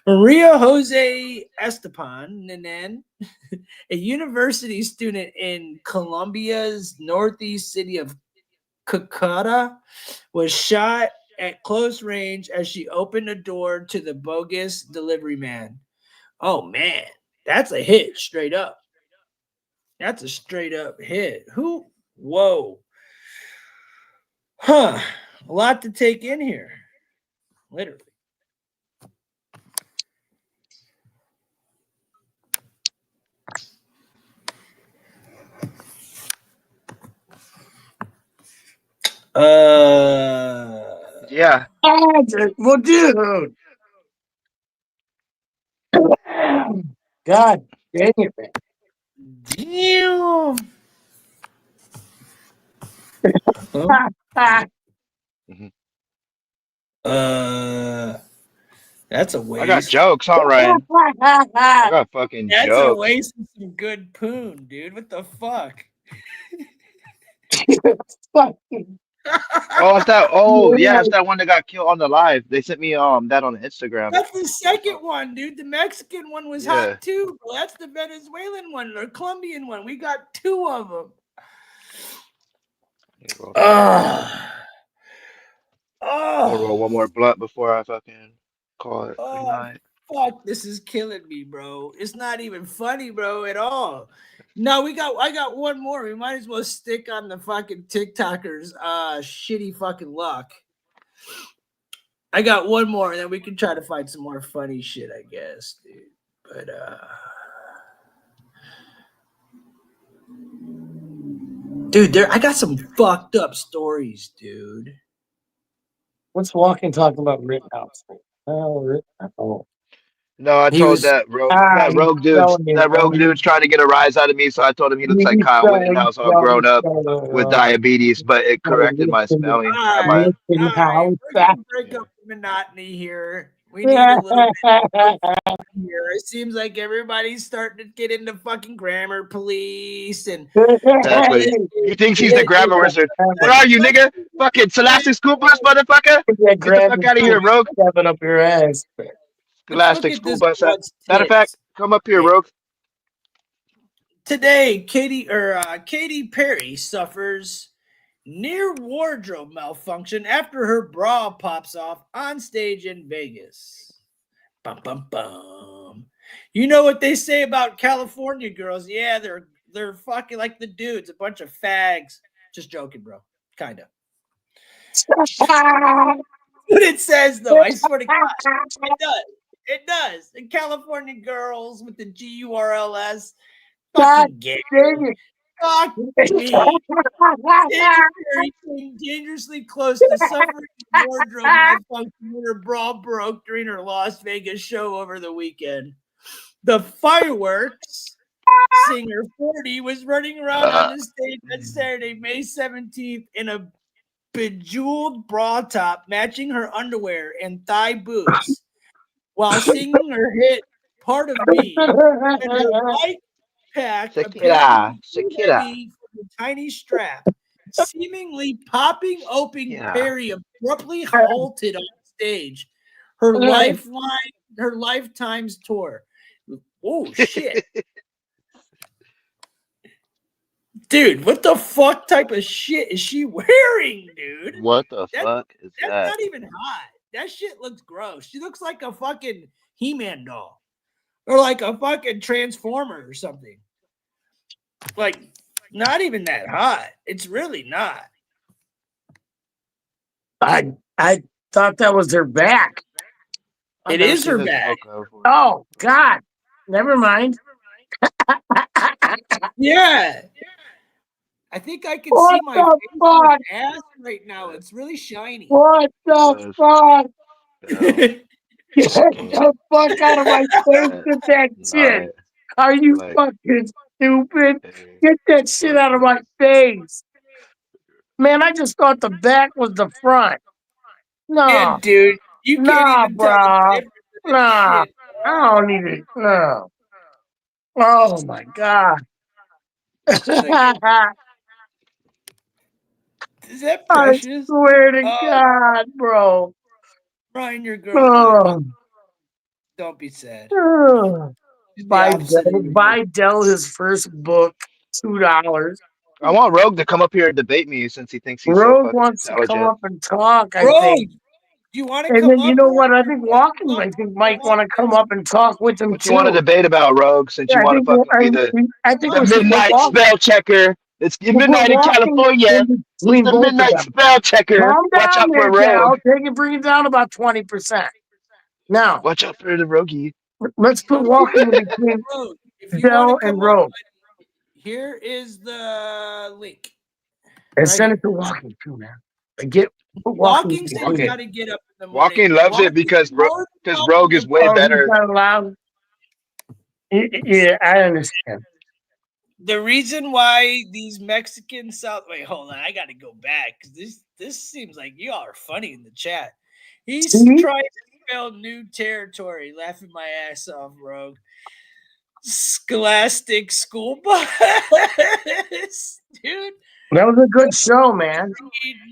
Maria Jose Estepan, a university student in Colombia's northeast city of Cúcuta, was shot at close range as she opened a door to the bogus delivery man. Oh, man, that's a hit straight up. That's a straight up hit. Whoa. Huh. A lot to take in here. Literally.
Yeah.
Well, dude. God dang it, man.
Damn. That's a waste.
I got jokes, huh, Ryan? I got fucking
That's
jokes.
a waste of some good poon, dude. What the fuck?
Oh, it's that. Oh, yeah, it's that one that got killed on the live. They sent me that on Instagram.
That's the second one, dude. The Mexican one was
Yeah.
hot too, bro. That's the Venezuelan one or Colombian one. We got 2 of them.
I'll roll one more blunt before I fucking call it good night.
Fuck, this is killing me, bro. It's not even funny, bro, at all. No, I got one more. We might as well stick on the fucking TikTokers shitty fucking luck. I got one more, and then we can try to find some more funny shit, I guess, dude. But dude, I got some fucked up stories, dude.
What's Walking talking about Rittenhouse? Oh.
No, I
He
told
was he's selling it.
that rogue dude's trying to get a rise out of me, so I told him he looks like
He's
Kyle
selling,
Rittenhouse all grown up with diabetes, but it corrected my
selling
spelling.
All
I
right,
might,
Rittenhouse.
we're gonna break up the monotony here. We need a little bit here. It seems like everybody's starting to get into fucking grammar police and
exactly. He thinks he's the grammar wizard. Where are you, nigga? Fucking Scholastic School Bus, motherfucker!
That
Get the
grab
fuck
and
out of here, rogue.
shoving up your ass.
let's look
Scholastic
at
School
this
Bus.
broad's
Matter of fact,
tits.
come up here, rogue.
Today, Katy Perry suffers near wardrobe malfunction after her bra pops off on stage in Vegas. Bum bum bum. You know what they say about California girls? Yeah, they're fucking like the dudes, a bunch of fags. Just joking, bro. Kinda. What it says though, I swear to God, it does. It does. And California girls with the GURLS,
God
fucking gay.
dang it.
Fuck me. Katy Perry came dangerously close to suffering wardrobe malfunction when her bra broke during her Las Vegas show over the weekend. The fireworks singer 40 was running around on the stage on Saturday, May 17th in a bejeweled bra top matching her underwear and thigh boots while singing her hit Part of Me, and her light pack appeared to be too heavy for the tiny strap. Seemingly popping open, Perry abruptly halted on stage. Her lifetime's tour. Oh shit. Dude, what the fuck type of shit is she wearing, dude?
What the fuck is
That's
that?
not even hot. That shit looks gross. She looks like a fucking He-Man doll. Or like a fucking Transformer or something. Like, not even that hot. It's really not.
I thought that was her back.
It is her back.
Oh God. Never mind.
Yeah. I think I can
What
see my
the
face
fuck?
ass right now. It's really shiny.
What the fuck? Get the fuck out of my face with that shit. Are you fucking stupid? Get that shit out of my face. Man, I just thought the back was the front. No.
Yeah, dude. You can't even tell the
bro.
difference in
Nah.
shit.
I don't need it. No. Oh my God.
Is that
I
precious?
swear to God, bro.
Ryan, your girl died. Don't be sad.
Buy Dell his first book, $2.
I want Rogue to come up here and debate me since he thinks he's so
Rogue
fucking
wants to come
intelligent.
up and talk, I
Bro,
think.
you want to
And
come
then you
up?
know what? I think Walken might want to come up and talk with him
What you want to
too.
debate about, Rogue? Since you
Yeah,
want to fucking be the
we should put
midnight spell checker. It's midnight in
Walken
California.
in
It's
between
the
both of
midnight
them.
spell checker.
Calm
Watch
down
out
there,
for Rogue.
Cal. Bring it down about 20%. Now,
Watch out for the Rogie.
let's put Walken in between
If you want
Dell
to come
and Rogue.
up, here is the link.
And
Right
send
here.
it to Walken too, man. Get
Walking said you got to get up in the morning.
Walking loves it because Rogue is way better.
Yeah, I understand.
The reason why these Mexican South wait, hold on, I got to go back because this seems like you all are funny in the chat. He's trying to spell new territory, laughing my ass off, Rogue. Scholastic School Bus, dude.
That was a good show, man.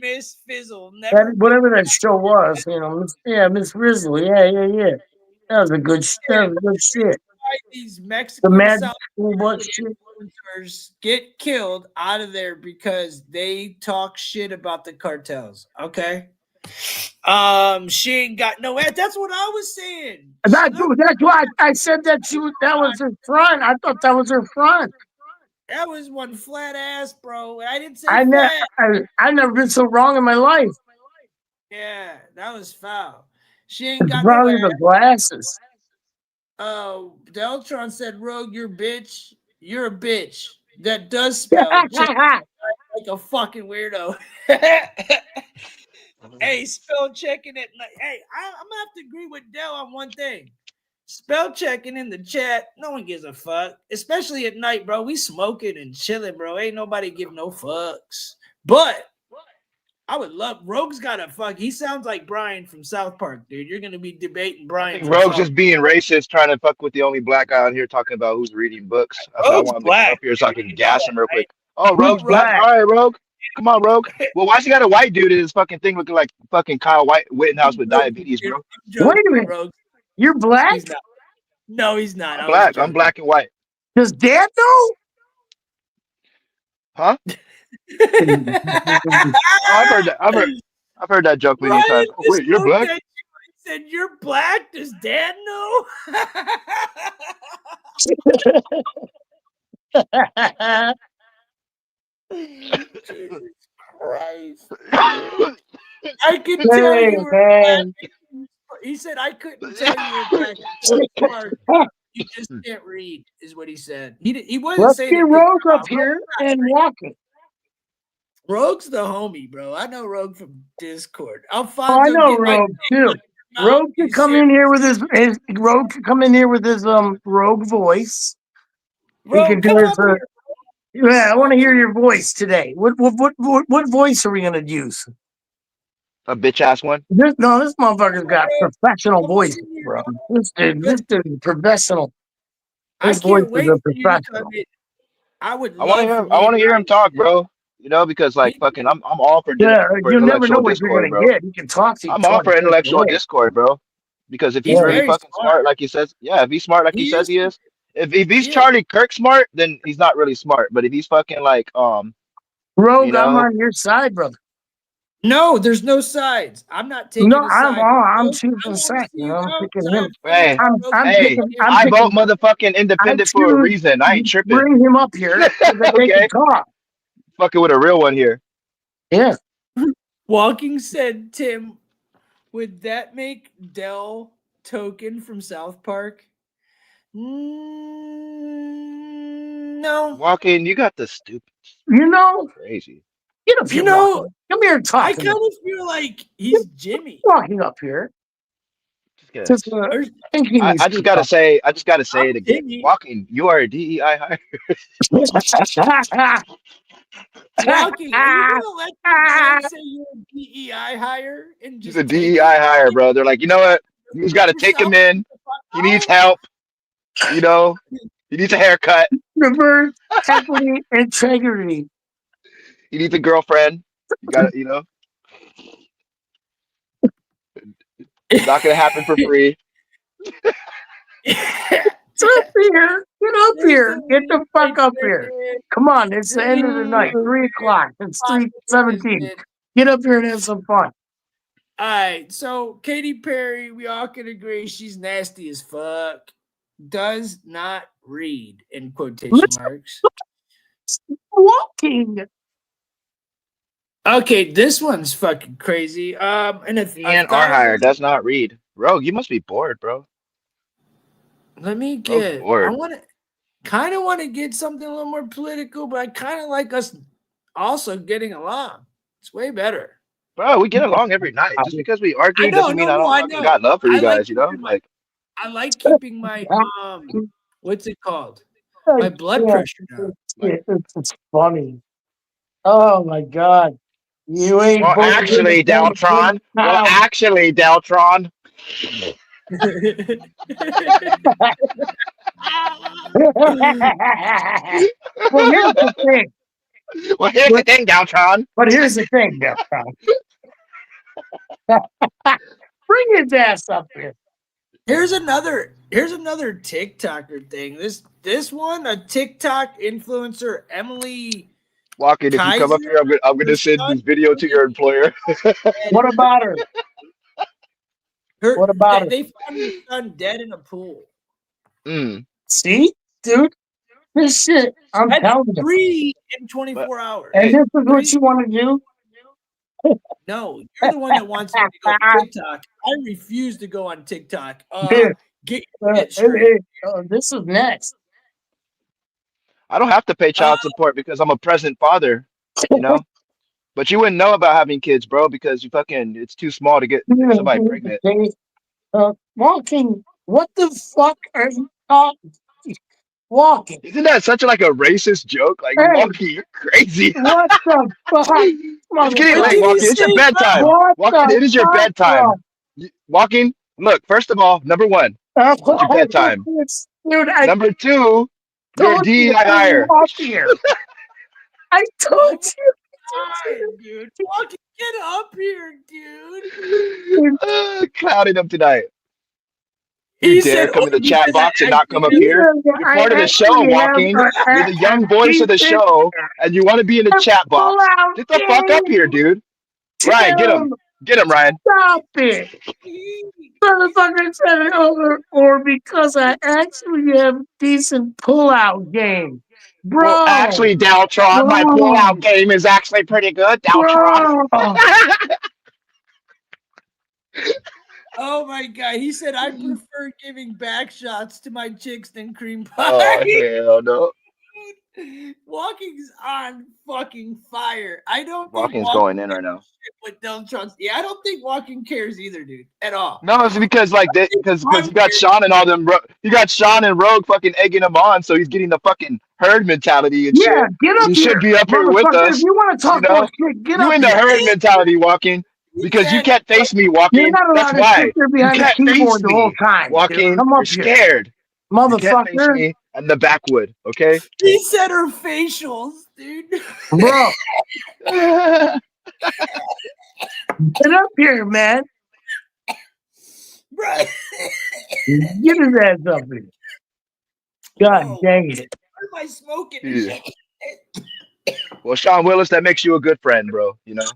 Miss Fizzle,
whatever that show was, Miss Rizzle, yeah. That was a good shit.
These Mexican
Mad
South
School Bus shit.
influencers get killed out of there because they talk shit about the cartels. Okay. She ain't got no ass. That's what I was saying.
That's why I said that was her front. I thought that was her front.
That was one flat ass, bro. I didn't say
flat. I've never been so wrong in my life.
Yeah, that was foul. She ain't got
probably
no ass.
the glasses.
Deltron said, Rogue, you're a bitch. You're a bitch. That does spell like a fucking weirdo. Hey, spell checking at night. Hey, I'm gonna have to agree with Dell on one thing. Spell checking in the chat. No one gives a fuck, especially at night, bro. We smoking and chilling, bro. Ain't nobody give no fucks. But I would love Rogue's got a fuck. He sounds like Brian from South Park, dude. You're gonna be debating
I
Brian
think
from
Rogue's
South
just being racist, trying to fuck with the only black guy on here talking about who's reading books. That's why I
Rogue's
want him to come
black.
up here so I
You
can
know
gas
that,
him real
right?
quick. Oh,
Who's
Rogue's black.
black?
All right, Rogue. Come on, Rogue. Well, why's he got a white dude in his fucking thing looking like fucking Kyle Wittenhouse with diabetes, bro?
I'm
Wait a
joking,
minute.
Rogue.
You're black?
He's not. No, he's not.
I'm
I was
black. I'm
joking.
black and white.
Does Dad know?
Huh? Oh, I've heard that. I've heard that joke many
Brian
times. Oh,
just
wait, you're
looked
black?
at you and said, "You're black." Does Dad know? Jesus Christ! I could tell
Hey,
you were black.
man.
He said, "I couldn't tell you were black. You're smart. You just can't read," is what he said. He wasn't
Let's
saying
get
it.
Rogue up here and walking.
Rogue's the homie, bro. I know Rogue from Discord.
Oh, I
Alfonso,
know
get like
Rogue too.
mouth.
Rogue could come in here with his Rogue could come in here with his Rogue voice. He can
Rogue,
do
come
his
up here.
yeah, I want to hear your voice today. What voice are we gonna use?
A bitch ass one.
This motherfucker's got professional
Come
voice,
in here.
bro. This dude is professional.
I
His voice
can't
is
wait
a
for you to come
professional.
in. I would
I want to
love
hear.
for
I
me
want
and
to hear him
Brian.
talk, bro. You know, because like
Me
fucking,
too.
I'm all for
Yeah,
for
you'll never know
intellectual
what you're
discord,
gonna
bro.
get. He can talk to you
I'm all for
20 different
intellectual
ways.
discord, bro. Because if
He's
he's
Yeah.
really
very
fucking
smart.
smart, like he says, yeah, if he's smart like he
He
says
is.
he is, if he's
He is.
Charlie Kirk smart, then he's not really smart. But if he's fucking like you
Rogue, I'm
know,
on your side, brother.
No, there's no sides. I'm not taking
No,
a side.
I'm
Rogue,
choosing
I want to
side.
see
You
you
know, I'm picking
outside
him.
playing
hey,
I'm
hey,
picking. I'm
I vote
picking.
motherfucking
I
independent for a
choose.
reason. I ain't tripping.
Bring him up here so that they can
Okay,
talk.
fucking with a real one here.
Yeah.
Walking said, Tim, would that make Dell Token from South Park? No.
Walking, you got the stupid
You know,
crazy.
get up here,
You know,
walking. Come here and talk
I
to
kind
me.
of feel like he's Jimmy.
Walking up here.
Just gonna,
Just,
Or
I think he needs
I
to
just gotta
talk.
say,
I'm
it again.
Jimmy.
Walking, you are a DEI hire.
Walking. Are you gonna let your man say you're a DEI hire and
He's a
just take
DEI
it?
hire, bro. They're like, you know what? You just gotta take him
Yourself
in.
the fuck
He needs
out?
help. You know, he needs a haircut.
Reverse equity integrity.
He needs a girlfriend. You gotta, you know, not gonna happen for free.
Get up here. Get up here. Get the fuck up here. Come on, it's the end of the night. 3:00. It's 3:17. Get up here and have some fun.
All right, so Katy Perry, we all can agree she's nasty as fuck. Does not read in quotation marks.
Walking.
Okay,
This one's fucking crazy. And
Ian R hire does not read. Rogue, you must be bored, bro.
let me
Rogue's
get. I
bored.
kind of want to get something a little more political, but I kind of like us also getting along. It's way better.
Bro, we get along every night. Just because we
I
argue
know,
doesn't mean I don't
I
fucking
know.
got love for you
I like
guys, you know?
keeping my
Like,
I like keeping my what's it called? My blood
Yeah,
pressure down.
it's funny. Oh my god. You ain't
well,
voting
actually, Deltron. Well,
now.
actually, Deltron.
Well, here's the thing.
Well, here's the thing, Deltron.
But here's the thing, Deltron. Bring his ass up here.
Here's another TikToker thing. This one, a TikTok influencer, Emily.
Walking, if you come up
Kaiser,
here, I'm gonna send this video to your employer.
What about her? What about her?
They found her son dead in a pool.
Mm.
See, dude, this shit. I'm
That's
telling you.
3 in 24 hours.
And
Hey,
this is what you want to do?
No, you're the one that wants me to go to TikTok. I refuse to go on TikTok.
Here,
Get your shit straight.
this is next.
I don't have to pay child support because I'm a present father, you know. But you wouldn't know about having kids, bro, because you fucking it's too small to get somebody pregnant.
Walking. What the fuck are you talking? Walking.
Isn't that such like a racist joke? Like
Hey,
walking, you're crazy.
what the fuck?
It's getting
What
late,
did he
walking. It's your
say,
bedtime.
bro?
What
Walking,
the
it is your
fuck,
bedtime. Walking, look, first of all, number one, it's your bedtime.
Dude, I
Number two, you're a
told you
DEI
to
hire.
walk here. I told
Oh
you.
my God, dude. Walking, get up here, dude.
Clouding them tonight. You
He
dare
said,
come in the
only
chat
because I
box and not come
actually
up
have
here? You're
I
part of the show,
actually have
walking. You're the
a
young voice of the
decent
show, and you want to be in the chat box.
pull-out
Get the fuck up here,
game.
dude. Ryan, get him.
Tim,
Get him, Ryan.
stop it. Motherfucker said it over or because I actually have decent pull-out game.
Well,
Bro,
actually, Deltron, my pullout game is actually pretty good, Deltron.
bro.
Oh my God. He said, I prefer giving back shots to my chicks than cream
Oh,
pie.
hell no.
Walking's on fucking fire. I don't think
Walking's
Walking
going in right now.
with Deltron's. Yeah, I don't think Walking cares either, dude, at all.
No, it's because like
I think
because
Ron
you got
cares.
Sean and all them. You got Sean and Rogue fucking egging him on, so he's getting the fucking herd mentality and
Yeah,
shit.
get up
He should
here,
be up here with
motherfucker. If
us,
you want to
you
talk more
know.
shit, get
You
up
in the
here.
herd mentality, walking,
He
because you
said,
can't face me,
You're
walking.
not
That's
allowed to sit
why
there
you
behind the
can't face
keyboard the whole
me,
time, dude.
walking.
Come
You're
up here,
scared. You can't face
motherfucker.
me in the backwood, okay?
he said her facials, dude.
Bro, get up here, man.
Bro.
Get his ass up here. God
Whoa,
dang it.
why am I smoking?
Yeah. Well, Sean Willis, that makes you a good friend, bro. You know,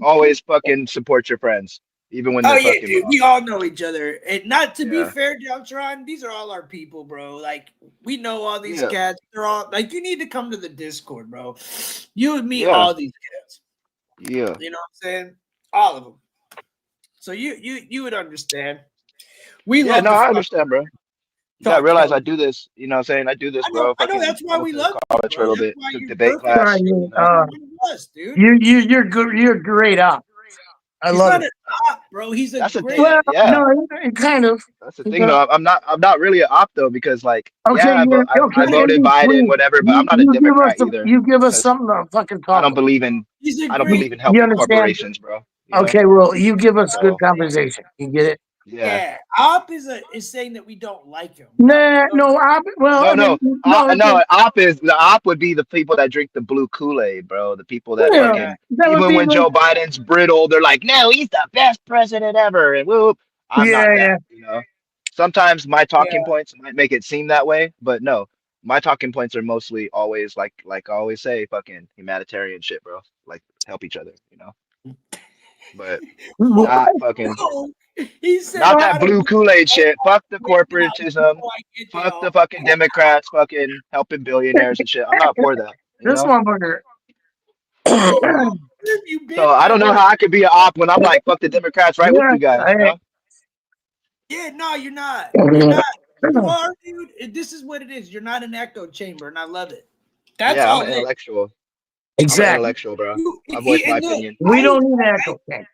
always fucking support your friends, even when
Oh
they're
yeah,
fucking
dude.
wrong.
We all know each other. And not to be
Yeah.
fair, Deltron, these are all our people, bro. Like we know all these
Yeah.
cats. They're all like you need to come to the Discord, bro. You would meet
Yeah.
all these cats.
Yeah.
You know what I'm saying? All of them. So you would understand. We
Yeah,
love
no,
to
I
fuck
understand, bro. You gotta
talk
realize
hell.
I do this, you know what I'm saying? I do this,
I know,
bro. Fucking
that's why
I went
we
to
love you,
college for a
bro.
little
That's
bit,
why
took
you're
debate
perfect.
class,
you,
you know.
One of us, dude.
you're good. You're great up. I
He's
love
not
it.
an op, bro. He's a
That's the
great.
thing.
Well,
Yeah.
no, kind of.
That's the thing though. I'm not really an op though, because like,
Okay,
yeah,
you're
I
okay in
voted Biden,
between.
whatever, but I'm not a Democrat either.
You give us
Because
something to fucking
I
talk
don't
about.
believe in
He's a
I don't
great.
believe in
You
helping
understand?
corporations, bro. You know?
Okay, well, you give us good
So
conversation. You get it?
yeah.
Yeah, op is saying that we don't like him.
Nah, no, well,
No,
I mean, no,
no. The op would be the people that drink the blue Kool-Aid, bro. The people that
yeah,
fucking
that would
even
be
when
like,
Joe Biden's brittle, they're like, no, he's the best president ever, and whoop. I'm not
yeah.
that, you know. Sometimes my
Yeah,
talking points might make it seem that way, but no, my talking points are mostly always like I always say, fucking humanitarian shit, bro. Like help each other, you know. But not fucking
bro. He said,
not
No,
that blue Kool-Aid shit. Fuck the corporatism.
I get
Fuck
y'all.
the fucking Democrats fucking helping billionaires and shit. I'm not for that, you
this
know?
motherfucker.
Bro, how long have you been?
So I don't know how I could be an op when I'm like, fuck the Democrats right with
Yeah,
you guys, you know?
Yeah, no, you're not. You're not. You are, dude. This is what it is. You're not an echo chamber, and I love it. That's
Yeah, I'm
all
an
it is.
intellectual. I'm an
exactly.
intellectual, bro.
You,
I voice my
and look,
opinion.
We don't need an echo chamber.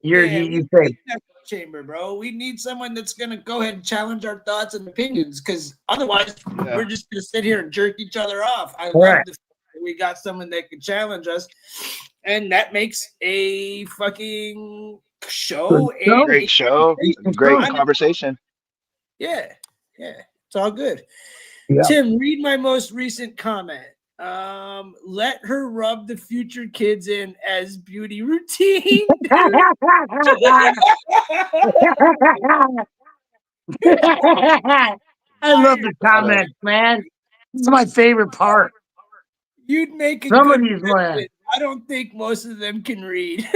Yeah,
You
we
say
need an echo chamber, bro. We need someone that's gonna go ahead and challenge our thoughts and opinions, because otherwise,
Yeah.
we're just gonna sit here and jerk each other off. I love
Right.
the fact that we got someone that can challenge us, and that makes a fucking show.
Good show.
Great show. Great conversation.
Yeah, it's all good.
Yeah.
Tim, read my most recent comment. Let her rub the future kids in as beauty routine.
I love the comments, man. This is my favorite part.
You'd make a
Some of
good
these
president. I don't think most of them can read.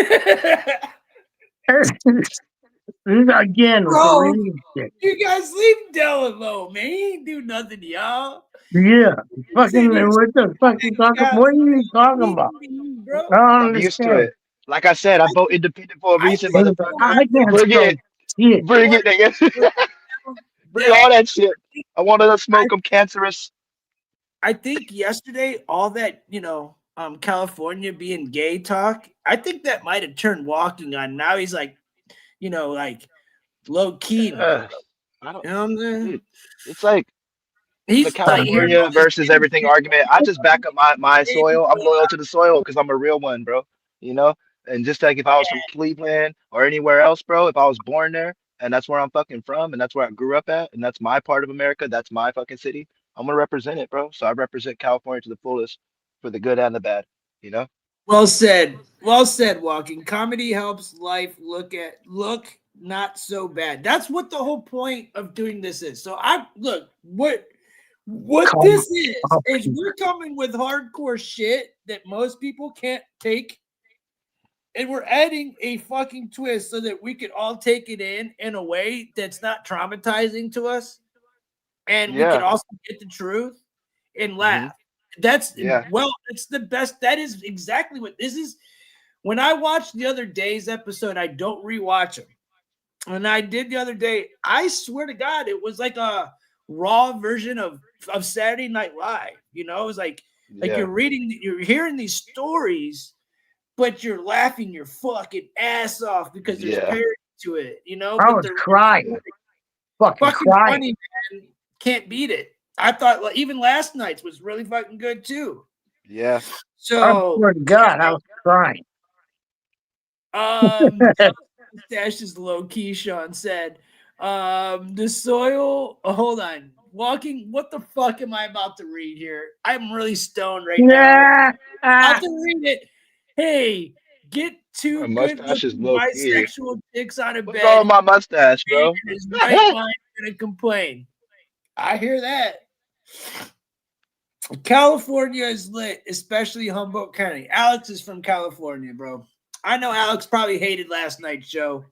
Again, with the
Bro,
reading shit.
you guys leave Dell alone, man. He ain't do nothing to y'all.
Yeah. Fucking, what the fuck you talking? What are you talking about?
Bro.
I don't
I'm used to
understand.
it. Like I said, I vote independent for a reason, motherfucker.
I can't
Bring
spell
it.
shit.
Bring it, nigga. Bring all that shit. I wanted to smoke them cancerous.
I think yesterday, all that, California being gay talk, I think that might have turned Walking on. Now he's like, like low key now.
I don't,
You know what I'm saying?
dude. It's like the
He's like hearing all
California
this
versus everything argument. I just back up my soil. I'm loyal to the soil because I'm a real one, bro. You know? And just like if I was from Cleveland or anywhere else, bro, if I was born there and that's where I'm fucking from and that's where I grew up at and that's my part of America, that's my fucking city, I'm gonna represent it, bro. So I represent California to the fullest for the good and the bad, you know?
Well said. Well said, Walking. Comedy helps life look not so bad. That's what the whole point of doing this is. So what this is we're coming with hardcore shit that most people can't take. And we're adding a fucking twist so that we could all take it in a way that's not traumatizing to us. And we could also get the truth and laugh. It's the best. That is exactly what this is. When I watched the other day's episode, I don't rewatch them. And I did the other day, I swear to God, it was like a raw version of Saturday Night Live. It was like you're hearing these stories, but you're laughing your fucking ass off because there's parody to it.
I was crying. Fucking crying.
Funny, man. Can't beat it. I thought even last night's was really fucking good too.
Yeah.
So
I swear to God, I was crying.
Stash is low key, Sean said. The soil. Hold on. Walking. What the fuck am I about to read here? I'm really stoned right now. About to read it. Hey, get two good bisexual chicks on a bed.
What's wrong with my mustache, bro?
His right mind gonna complain. I hear that. California is lit, especially Humboldt County. Alex is from California, bro. I know Alex probably hated last night's show,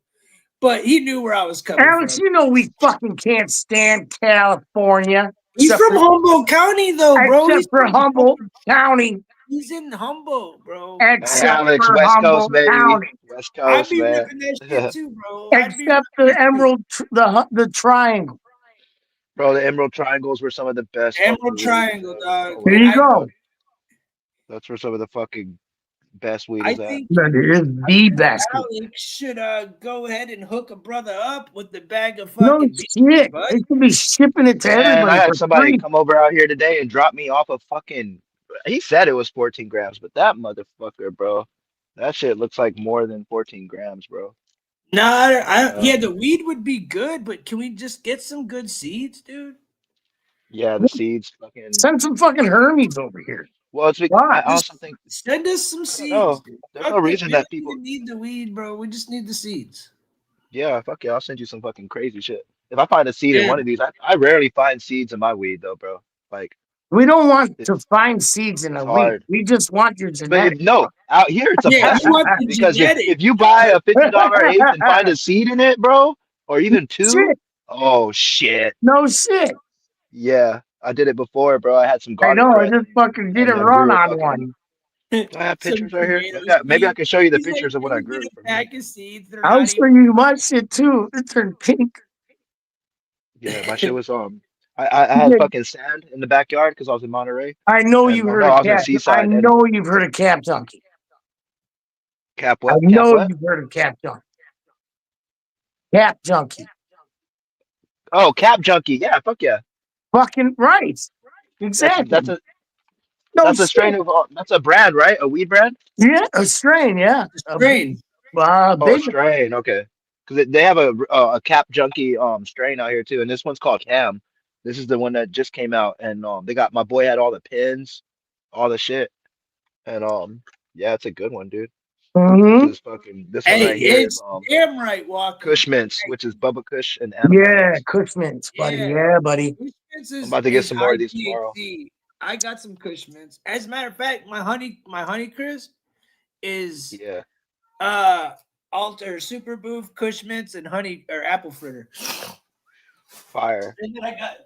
but he knew where I was coming from.
Alex, we fucking can't stand California.
He's from Humboldt County, though, bro.
Except for Humboldt County.
He's in Humboldt, bro.
Except
Alex,
for
West
Humboldt
Coast, baby.
County.
West
I'd
Coast,
be
man.
ripping that shit too, bro.
Except the Emerald, the Triangle.
Bro, the Emerald Triangles were some of the best.
Emerald Triangle, dog.
There you go.
That's where some of the fucking best weed
I
is at.
think
that is the best.
Alex should go ahead and hook a brother up with the bag of
No
fucking
shit. They should be shipping it to everybody.
I had somebody
free.
come over out here today and drop me off a fucking. He said it was 14 grams, but that motherfucker, bro, that shit looks like more than 14 grams, bro.
Yeah, the weed would be good, but can we just get some good seeds, dude?
Yeah, the seeds, fucking.
Send some fucking Hermes over here.
Well, it's because I also think
send us some seeds. Dude.
There's no reason that people
need the weed, bro. We just need the seeds.
Yeah, fuck yeah, I'll send you some fucking crazy shit. If I find a seed in one of these, I rarely find seeds in my weed though, bro. Like
we don't want to find seeds in a weed. We just want your genetics.
But out here it's a blessing because if you buy a $50 eighth and find a seed in it, bro, or even two, oh shit.
No shit.
Yeah, I did it before, bro. I had some garlic.
I know, I just fucking did a run on one.
I have pictures right here. Maybe I can show you the pictures of what I grew.
I'll show you my shit too. It turned pink.
Yeah, my shit was I had fucking sand in the backyard because I was in Monterey.
I know you've heard of Cap. I know you've heard of Cap Junkie.
Cap what?
I know you've heard of Cap Junkie. Cap Junkie.
Oh, Cap Junkie. Yeah, fuck yeah.
Fucking right. Exactly.
That's a strain of. That's a brand, right? A weed brand.
Yeah, a strain. Yeah,
a strain.
A strain. Okay, because they have a Cap Junkie strain out here too, and this one's called Cam. This is the one that just came out, and they got my boy had all the pins, all the shit, and yeah, it's a good one, dude.
Mm-hmm.
This one right here is
damn right, Walker.
Kush Mints, which is Bubba Kush and
Kush Mints, buddy. Yeah, buddy.
I'm about to get some more of these tomorrow.
I got some Kush Mints. As a matter of fact, my honey Chris is Alter Super Boof, Kush Mints, and honey or apple fritter.
Fire.
And then I got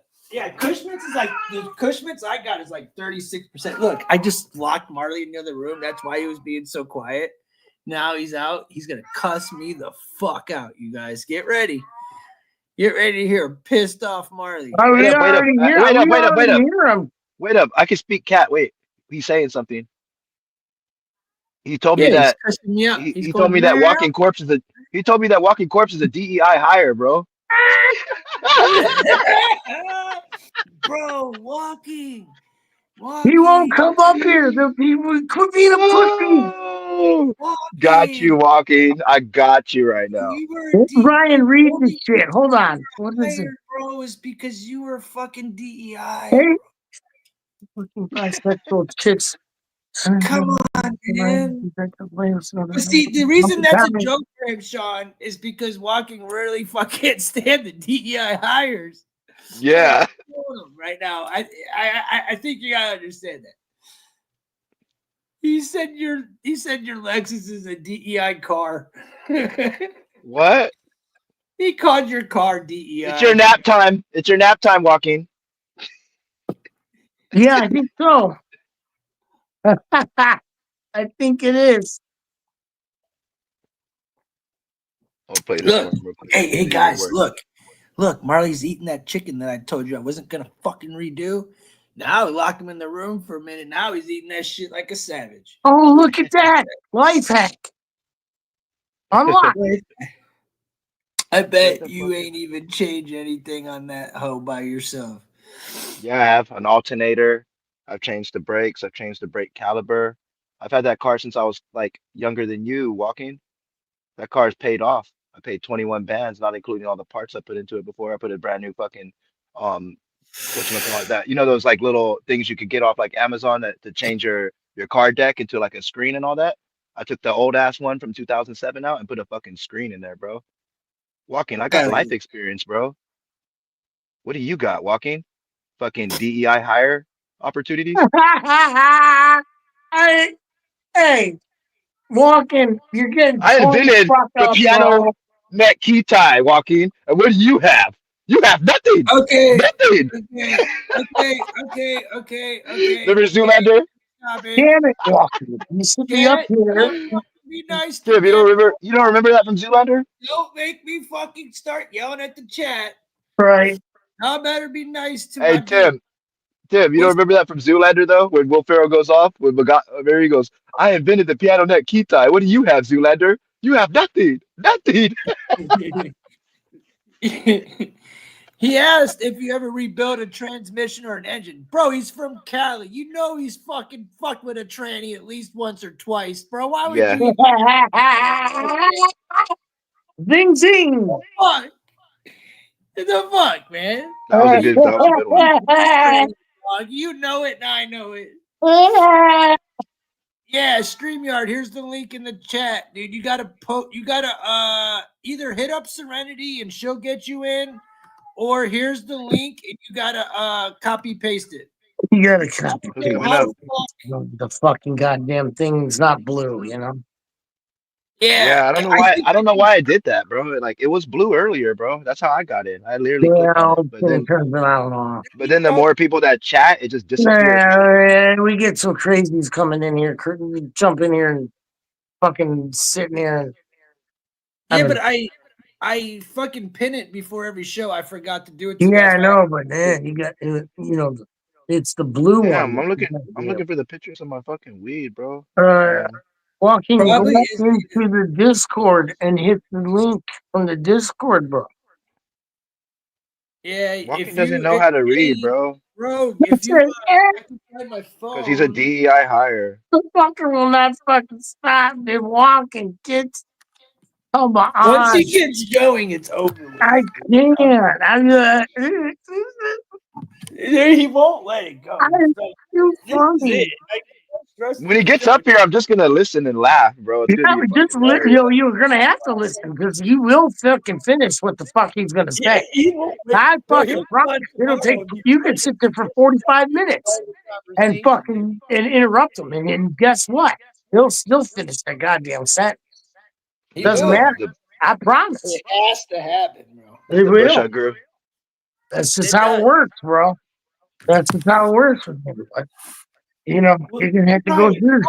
Kush Mints is like the Kush Mints I got is like 36%. Look, I just locked Marley in the other room. That's why he was being so quiet. Now he's out. He's gonna cuss me the fuck out, you guys. Get ready. Get ready to hear a pissed off Marley.
Wait up. I can speak cat. Wait, he's saying something. He told
Yeah,
me
he's
that
cussing me out.
he,
He's
he told
going,
me that walking corpse is a he told me that walking corpse is a DEI hire, bro.
bro, walking.
He won't
Walking.
come up here. He quit being a pussy.
Oh, got you,
Walking.
walking. I got you right now.
You were
Ryan, read
the
this shit. Hold on. What is it?
hired, bro, is because you were fucking DEI.
Hey, fucking bisexual chicks.
Come on, man. But see, the reason that's a joke for him, Sean, is because walking really fucking stand the DEI hires.
Yeah.
Right now, I think you gotta understand that. He said your Lexus is a DEI car.
What?
He called your car DEI.
It's your nap time. It's your nap time, walking.
Yeah, I think so. I think it is.
I'll play this
Look,
for him real quick.
hey
See if it
guys,
works.
look, Marley's eating that chicken that I told you I wasn't gonna fucking redo. Now we locked him in the room for a minute. Now he's eating that shit like a savage.
Oh, look at that. Life hack. Unlock.
I bet you ain't even change anything on that hoe by yourself.
Yeah, I have an alternator. I've changed the brakes. I've changed the brake caliber. I've had that car since I was like younger than you, walking. That car's paid off. I paid 21 bands, not including all the parts I put into it before I put a brand new fucking um whatchamacallit that. You know those like little things you could get off like Amazon that to change your car deck into like a screen and all that. I took the old ass one from 2007 out and put a fucking screen in there, bro. Walking, I got
Hell
life
yeah.
experience, bro. What do you got, walking? Fucking DEI hire opportunities?
Hey, walking. You're getting
I
torn the
invented
fuck
the
up,
piano
bro.
neck key tie, walking. And what do you have? You have nothing.
Okay,
Nothing.
okay.
Remember Zoolander?
Stop it.
Damn it, walking. You should be up here.
Don't be nice to
Tim,
me.
you don't remember that from Zoolander?
Don't make me fucking start yelling at the chat.
Right.
I better be nice to
Hey
my dude.
Tim, you don't remember that from Zoolander though? When Will Ferrell goes off, when Mary goes, I invented the piano neck key tie. What do you have, Zoolander? You have nothing. Nothing.
He asked if you ever rebuilt a transmission or an engine. Bro, he's from Cali. You know he's fucking fucked with a tranny at least once or twice, bro. Why would
Yeah.
you
Zing, zing.
fuck? The fuck, man?
That was a good one.
You know it and I know it. Yeah, StreamYard. Here's the link in the chat, dude. You gotta either hit up Serenity and she'll get you in, or here's the link and you gotta copy paste it.
You gotta copy.
Who's coming up?
The fucking goddamn thing's not blue, you know?
Yeah,
I don't know why. I don't know why I did that, bro. Like it was blue earlier, bro. That's how I got in. I literally clicked on it, but then the more people that chat, it just disappears.
We get some crazies coming in here. We jump in here and fucking sitting here.
Yeah, but I fucking pin it before every show. I forgot to do it.
Yeah, I know, but man, you got it's the blue
Damn,
one.
I'm looking for the pictures of my fucking weed, bro.
Walking, go
Probably
into the Discord and hit the link from the Discord, bro.
Yeah,
Walking doesn't know how to read, bro.
Bro, if you I can find my phone.
Because he's a DEI hire.
The fucker will not fucking stop. They're walking, kids. Come on.
Once he gets going, it's over.
I can't.
He won't let it go.
Too funny.
When he gets up here, I'm just gonna listen and laugh, bro. It's gonna be
Just
hilarious.
you're gonna have to listen because you will fucking finish what the fuck he's gonna say. I fucking promise. It'll take. You can sit there for 45 minutes and fucking interrupt him, and guess what? He'll still finish that goddamn sentence. Doesn't matter. I promise.
It has to happen, bro.
It
The bush I
will.
grew.
That's just how it works, bro. That's just how it works with everybody. You know, you're gonna have to go through.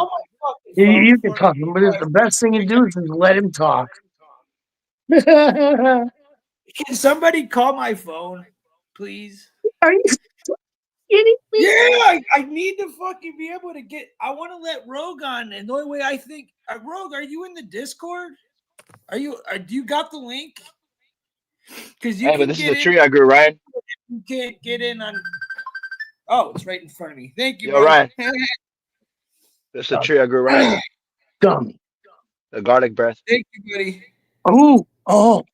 You can talk to him, but the best thing to do is just let him talk.
Can somebody call my phone, please?
kidding me?
Yeah, I need to fucking be able to get. I want to let Rogue on, and the only way I think, Rogue, are you in the Discord? Are you? Do you got the link? Because you
Hey, but
can
this is
get
the
in.
tree I grew, Ryan.
You can't get in on. Oh, it's right in front of me. Thank you,
Yo,
bro.
Ryan. This is the tree I grew, Ryan.
Dummy.
The garlic breath.
Thank you, buddy.
Oh,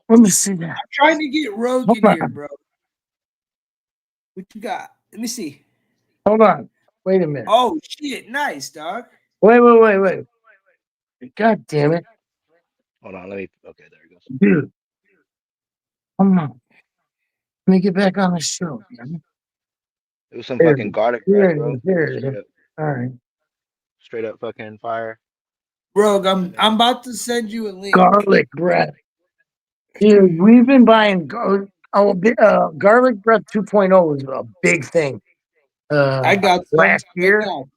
let me see that.
I'm trying to get Rogue
Hold
in
on.
here, bro. What you got? Let me see.
Hold on. Wait a minute.
Oh shit! Nice, dog.
Wait. God damn it.
Hold on, let me. Okay, there it goes.
Dude. Come on. Let me get back on the show. Damn it.
It was some
There
fucking
it
garlic
is.
breath, bro.
There it
Straight
is.
up,
All right.
straight up fucking fire.
Rogue, I'm about to send you a link.
Garlic bread. Dude, we've been buying garlic bread 2.0 is a big thing.
I got some
Last
right
year.
now.
I'm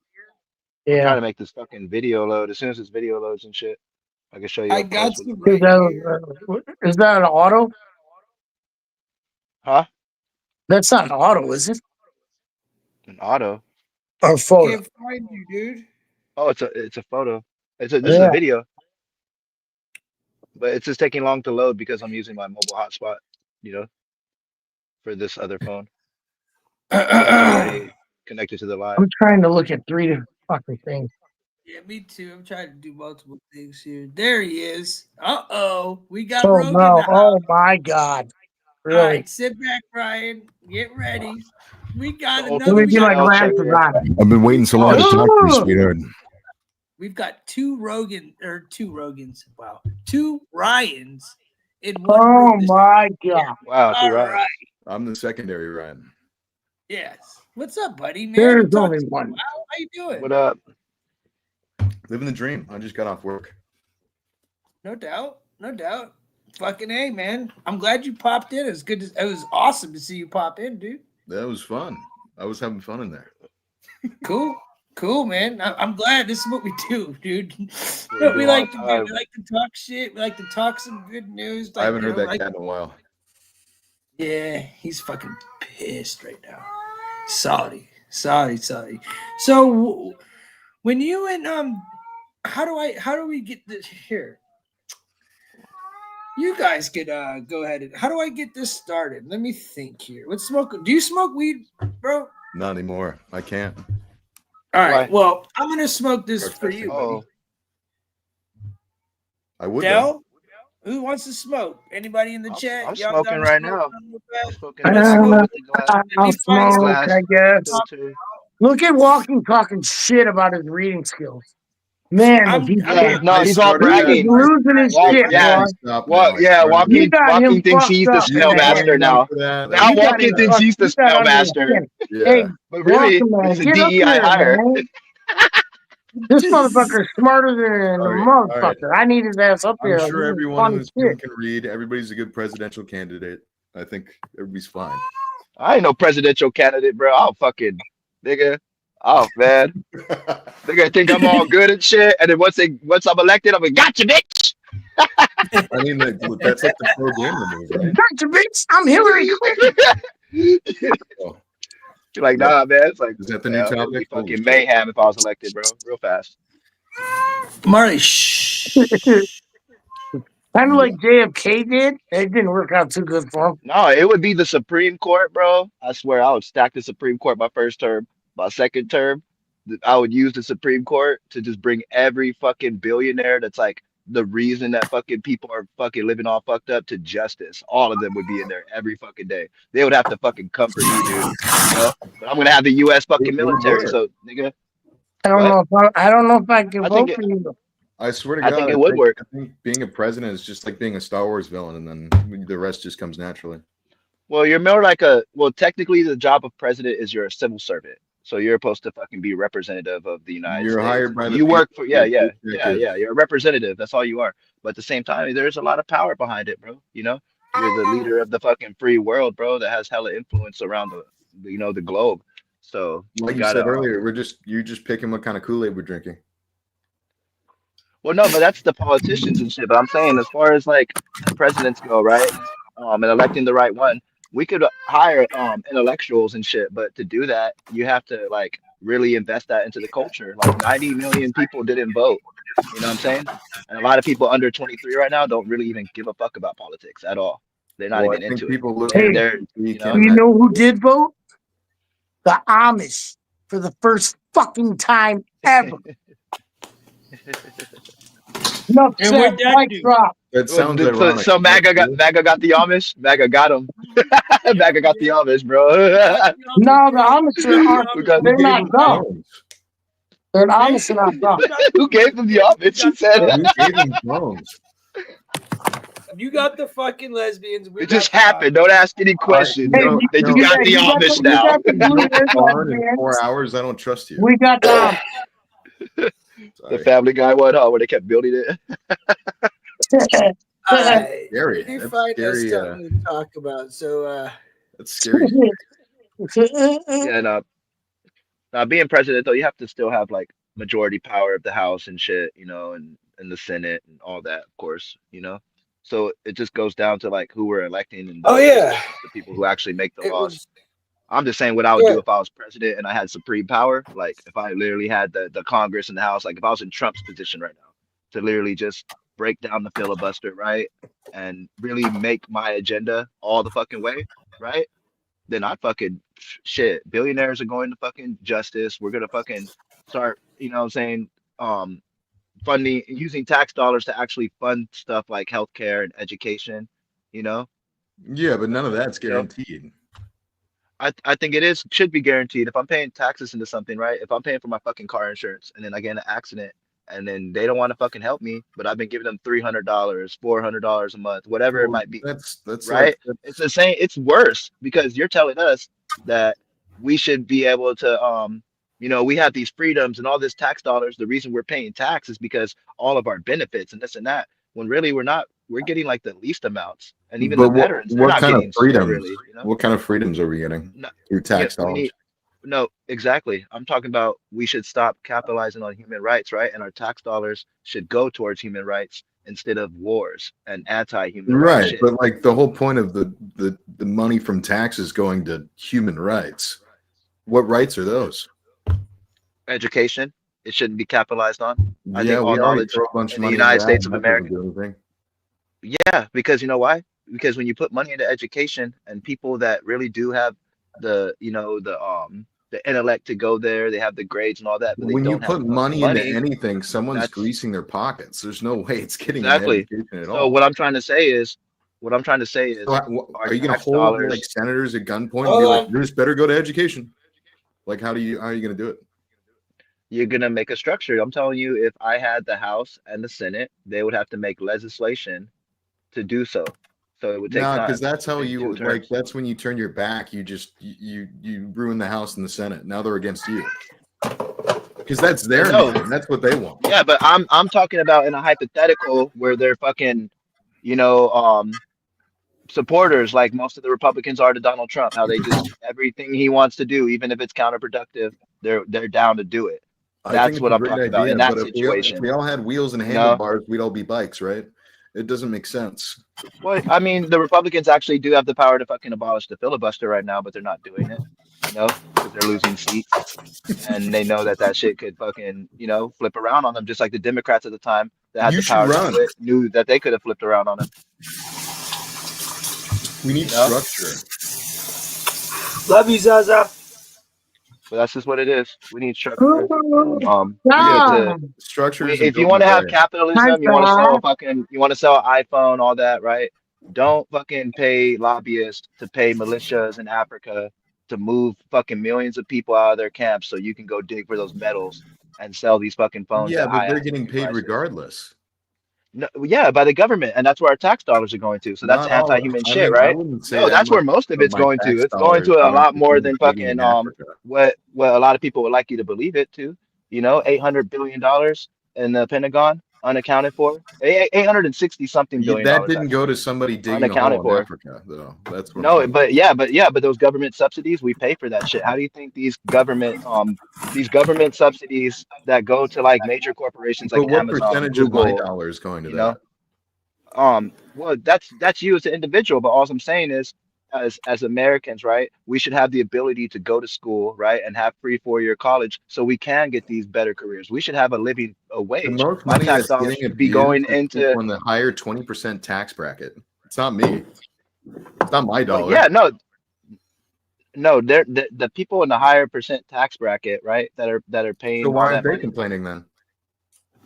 Yeah.
trying to make this fucking video load. As soon as this video loads and shit, I can show you
I
up
got
close.
some
With
right here.
Is that an auto?
Huh?
That's not an auto, is it?
An auto?
Or photo?
Can't find you, dude.
Oh, it's a photo. This is a
Yeah.
video, but it's just taking long to load because I'm using my mobile hotspot, you know, for this other phone. It's already connected to the live.
I'm trying to look at 3 different fucking things.
Yeah, me too. I'm trying to do multiple things here. There he is. We got
Oh
Rogue in
no!
the house.
Oh my God!
All
Really?
right, sit back, Ryan. Get ready. We got
The
another.
Let me
We
get my
got,
spell
glasses
checker.
on.
I've been waiting so long to talk to you,
Oh!
sweetheart.
we've got two Rogans. Wow, two Ryans in one
Oh
room. This-
my God!
Wow,
All
right.
right.
I'm the secondary Ryan.
Yes. What's up, buddy? Man,
There's
I'm talking
only
to you.
one.
How you doing?
What up?
Living the dream. I just got off work.
No doubt. No doubt. Fucking A, man. I'm glad you popped in. It was good. It was awesome to see you pop in, dude.
That was fun. I was having fun in there.
Cool, man. I'm glad this is what we do, dude.
We
What
do
we
all
like
the
to do.
time.
We like to talk shit. We like to talk some good news.
I haven't heard that
like,
cat in a while.
yeah, he's fucking pissed right now. Sorry. So when you and how do we get this here? You guys could go ahead and how do I get this started? Let me think here. Let's smoke. Do you smoke weed, bro?
Not anymore. I can't.
All right.
Why?
Well, I'm gonna smoke this
Start
for
testing.
you, buddy.
Oh,
I would though.
Del, who wants to smoke? Anybody in the chat?
I'm
Y'all
smoking
down to
right
smoke
now.
on the
I'm
back?
smoking
Let's
this
smoke.
with the glass.
I'll
me find
smoke,
glass
I guess.
filter.
Look at Walking talking shit about his reading skills. Man,
I'm
Yeah, no, he's all
started
he is
bragging.
losing his
Well,
shit,
yeah.
boy.
Stop
Well,
now. I
yeah,
started
You got him
Walking thinks
fucked
he's the
up,
You didn't
man.
warn
spellmaster
me
now.
for that.
Now
You got
Walking
him
thinks
fucked.
he's the
You got under his
spellmaster.
skin.
Yeah.
Hey,
But really,
Walking, man,
it's a
get up
DEI
here,
hire.
man. This motherfucker's smarter than a
All right,
motherfucker. I need his ass up
I'm
here.
sure
This is
everyone
fun
in this
shit.
room can read. Everybody's a good presidential candidate. I think everybody's fine.
I ain't no presidential candidate, bro. I'll fucking nigga. Oh man, nigga think I'm all good and shit. And then once I'm elected, I'm like, gotcha, bitch.
I mean, that's like the pro gamer move, right?
Gotcha, bitch. I'm Hillary Clinton.
Oh,
You're like,
yeah.
nah, man. It's like,
Is that the
man,
new
it would be
topic? Holy
fucking
shit.
mayhem if I was elected, bro. Real fast.
Marley, shh.
Kind of like JFK did. It didn't work out too good for him.
No, it would be the Supreme Court, bro. I swear I would stack the Supreme Court my first term. My second term, I would use the Supreme Court to just bring every fucking billionaire that's like the reason that fucking people are fucking living all fucked up to justice. All of them would be in there every fucking day. They would have to fucking comfort me, dude. You know? But I'm gonna have the US fucking
Who would
military,
vote?
so nigga,
I don't
what?
know if I don't know if I can
I think
vote
it
for you.
I swear to
I
God,
think it would work.
I think being a president is just like being a Star Wars villain, and then the rest just comes naturally.
Well, you're more well, technically the job of president is you're a civil servant. So you're supposed to fucking be representative of the United
You're
States.
hired by the
You work for,
people.
You're a representative. That's all you are. But at the same time, there's a lot of power behind it, bro. You know, you're the leader of the fucking free world, bro, that has hella influence around the globe. So
Like
you
you
gotta,
said earlier, you're just picking what kind of Kool-Aid we're drinking.
well, no, but that's the politicians and shit. But I'm saying as far as like presidents go, right? And electing the right one. we could hire intellectuals and shit, but to do that, you have to like really invest that into the culture. Like 90 million people didn't vote. You know what I'm saying? And a lot of people under 23 right now don't really even give a fuck about politics at all. They're not
Well, I
even
think
into it.
people look
Hey,
at
They're,
you
you know,
can
You know who did vote? The Amish for the first fucking time ever. Enough
And
said,
what'd that
mic
do?
drop.
that
so,
sounds
so
ironic.
so MAGA got the Amish. MAGA got them. MAGA got the Amish, bro.
No, the Amish are
We got-
they're
Who gave
not
them
dumb.
drones?
They're Amish are not dumb.
Who gave them the Amish? He said
Who gave them drones?
You got the fucking lesbians. We
it just
got the
happened. Don't ask any questions.
Hey,
No,
They just
no.
got the
you got
Amish
you
now.
got the blue haired
Barn in
lesbians.
4 hours. I don't trust you.
We got the
The
Sorry.
Family Guy one, huh? Where they kept building it.
Scary.
Let me
That's
find us
scary.
something to talk about. So,
That's scary.
Yeah, no. Now, being president though, you have to still have like majority power of the House and shit, you know, and the Senate and all that, of course, you know. So it just goes down to like who we're electing and
oh yeah,
the people who actually make the
it
laws.
was.
I'm just saying what I would
Yeah.
do if I was president and I had supreme power. Like if I literally had the Congress and the House, like if I was in Trump's position right now, to literally just break down the filibuster, right? And really make my agenda all the fucking way, right? Then I'd fucking shit. Billionaires are going to fucking justice. We're gonna fucking start, you know what I'm saying, um, funding using tax dollars to actually fund stuff like healthcare and education, you know?
Yeah, but none of that's
You know,
guaranteed.
I think it is should be guaranteed. If I'm paying taxes into something, right? If I'm paying for my fucking car insurance and then I get in an accident and then they don't want to fucking help me, but I've been giving them $300, $400 a month, whatever it
Well,
might be,
that's
right?
like
It's the same. It's worse because you're telling us that we should be able to, you know, we have these freedoms and all this tax dollars. The reason we're paying tax is because all of our benefits and this and that. When really we're not. We're getting like the least amounts, and even
But
the veterans, they're
what
not
kind of
getting shit
freedoms?
really. You know,
What kind of freedoms are we getting
no,
through
yeah,
tax
we
dollars?
need. No, exactly. I'm talking about we should stop capitalizing on human rights, right? And our tax dollars should go towards human rights instead of wars and anti-human rights
Right,
shit.
but like the whole point of the money from taxes going to human rights. What rights are those?
Education, it shouldn't be capitalized on. I
Yeah,
think all
we already
knowledge
throw a bunch of
in the
money
United
into that,
States
and
of
that doesn't
America.
do anything.
Yeah, because you know why? Because when you put money into education and people that really do have the, you know, the intellect to go there, they have the grades and all that, but they
When you
don't have
put money into
money.
anything, someone's
That's
greasing their pockets. There's no way it's getting an
exactly.
education at
So
all.
what I'm trying to say is,
So
our
are you going to
tax
hold like
dollars.
senators at gunpoint and be
Hold
like,
on.
"You just better go to education"? Like, how are you going to do it?
You're gonna make a structure. I'm telling you, if I had the House and the Senate, they would have to make legislation to do so. So it would take
No,
time.
because that's how
Take
you
two
like.
terms.
That's when you turn your back. You ruin the House and the Senate. Now they're against you because that's their
No,
name. That's what they want.
yeah, but I'm talking about in a hypothetical where they're fucking, you know, supporters like most of the Republicans are to Donald Trump, how they just everything he wants to do, even if it's counterproductive, they're down to do it.
I
That's
think it's
what
a
I'm
great
talking about
idea,
in that
but if
situation.
we all had wheels and
You know,
handlebars, we'd all be bikes, right? It doesn't make sense.
well, I mean, the Republicans actually do have the power to fucking abolish the filibuster right now, but they're not doing it, you know, because they're losing seats and they know that that shit could fucking, you know, flip around on them, just like the Democrats at the time that had
You
the
should
power to
run.
do it knew that they could have flipped around on them,
We need
you know.
structure.
Love you, Zaza.
But that's just what it is. We need structure.
Yeah.
Structure is
If you want to have
Hi,
capitalism, you want to sell
Bob.
fucking, you want to sell an iPhone, all that, right? Don't fucking pay lobbyists to pay militias in Africa to move fucking millions of people out of their camps so you can go dig for those metals and sell these fucking phones
Yeah,
at
but
high
they're
ass
getting
fucking
paid
prices.
regardless.
No, yeah, by the government, and that's where our tax dollars are going to. So that's
Not all.
anti-human
I
shit,
mean, I
right?
wouldn't say
No,
that
that's where
much
most of
of
it's
my
going to.
tax
It's going
dollars
to a
going
lot
to
more
things
than
digging in
fucking
Africa.
what a lot of people would like you to believe it to. You know, $800 billion in the Pentagon unaccounted for. 860 something billion
That
dollars
didn't go
actually
to somebody digging a
unaccounted
hole in
for.
Africa, though. That's what I'm
No,
saying.
but those government subsidies, we pay for that shit. How do you think these government subsidies that go to like major corporations like
But what
Amazon,
percentage of my
Google,
dollar is going to
you
that?
know, well, that's you as an individual, but all I'm saying is as Americans, right? We should have the ability to go to school, right, and have free 4-year college, so we can get these better careers. We should have a living a
The
wage.
most
My
money
tax
that's
dollars
getting
should be going
abused is
into.
people in the higher 20% tax bracket. It's not me. It's not my
Well,
dollar.
yeah, no, they're the people in the higher percent tax bracket, right, that are
So
paying all
why aren't
that
they
money.
complaining then?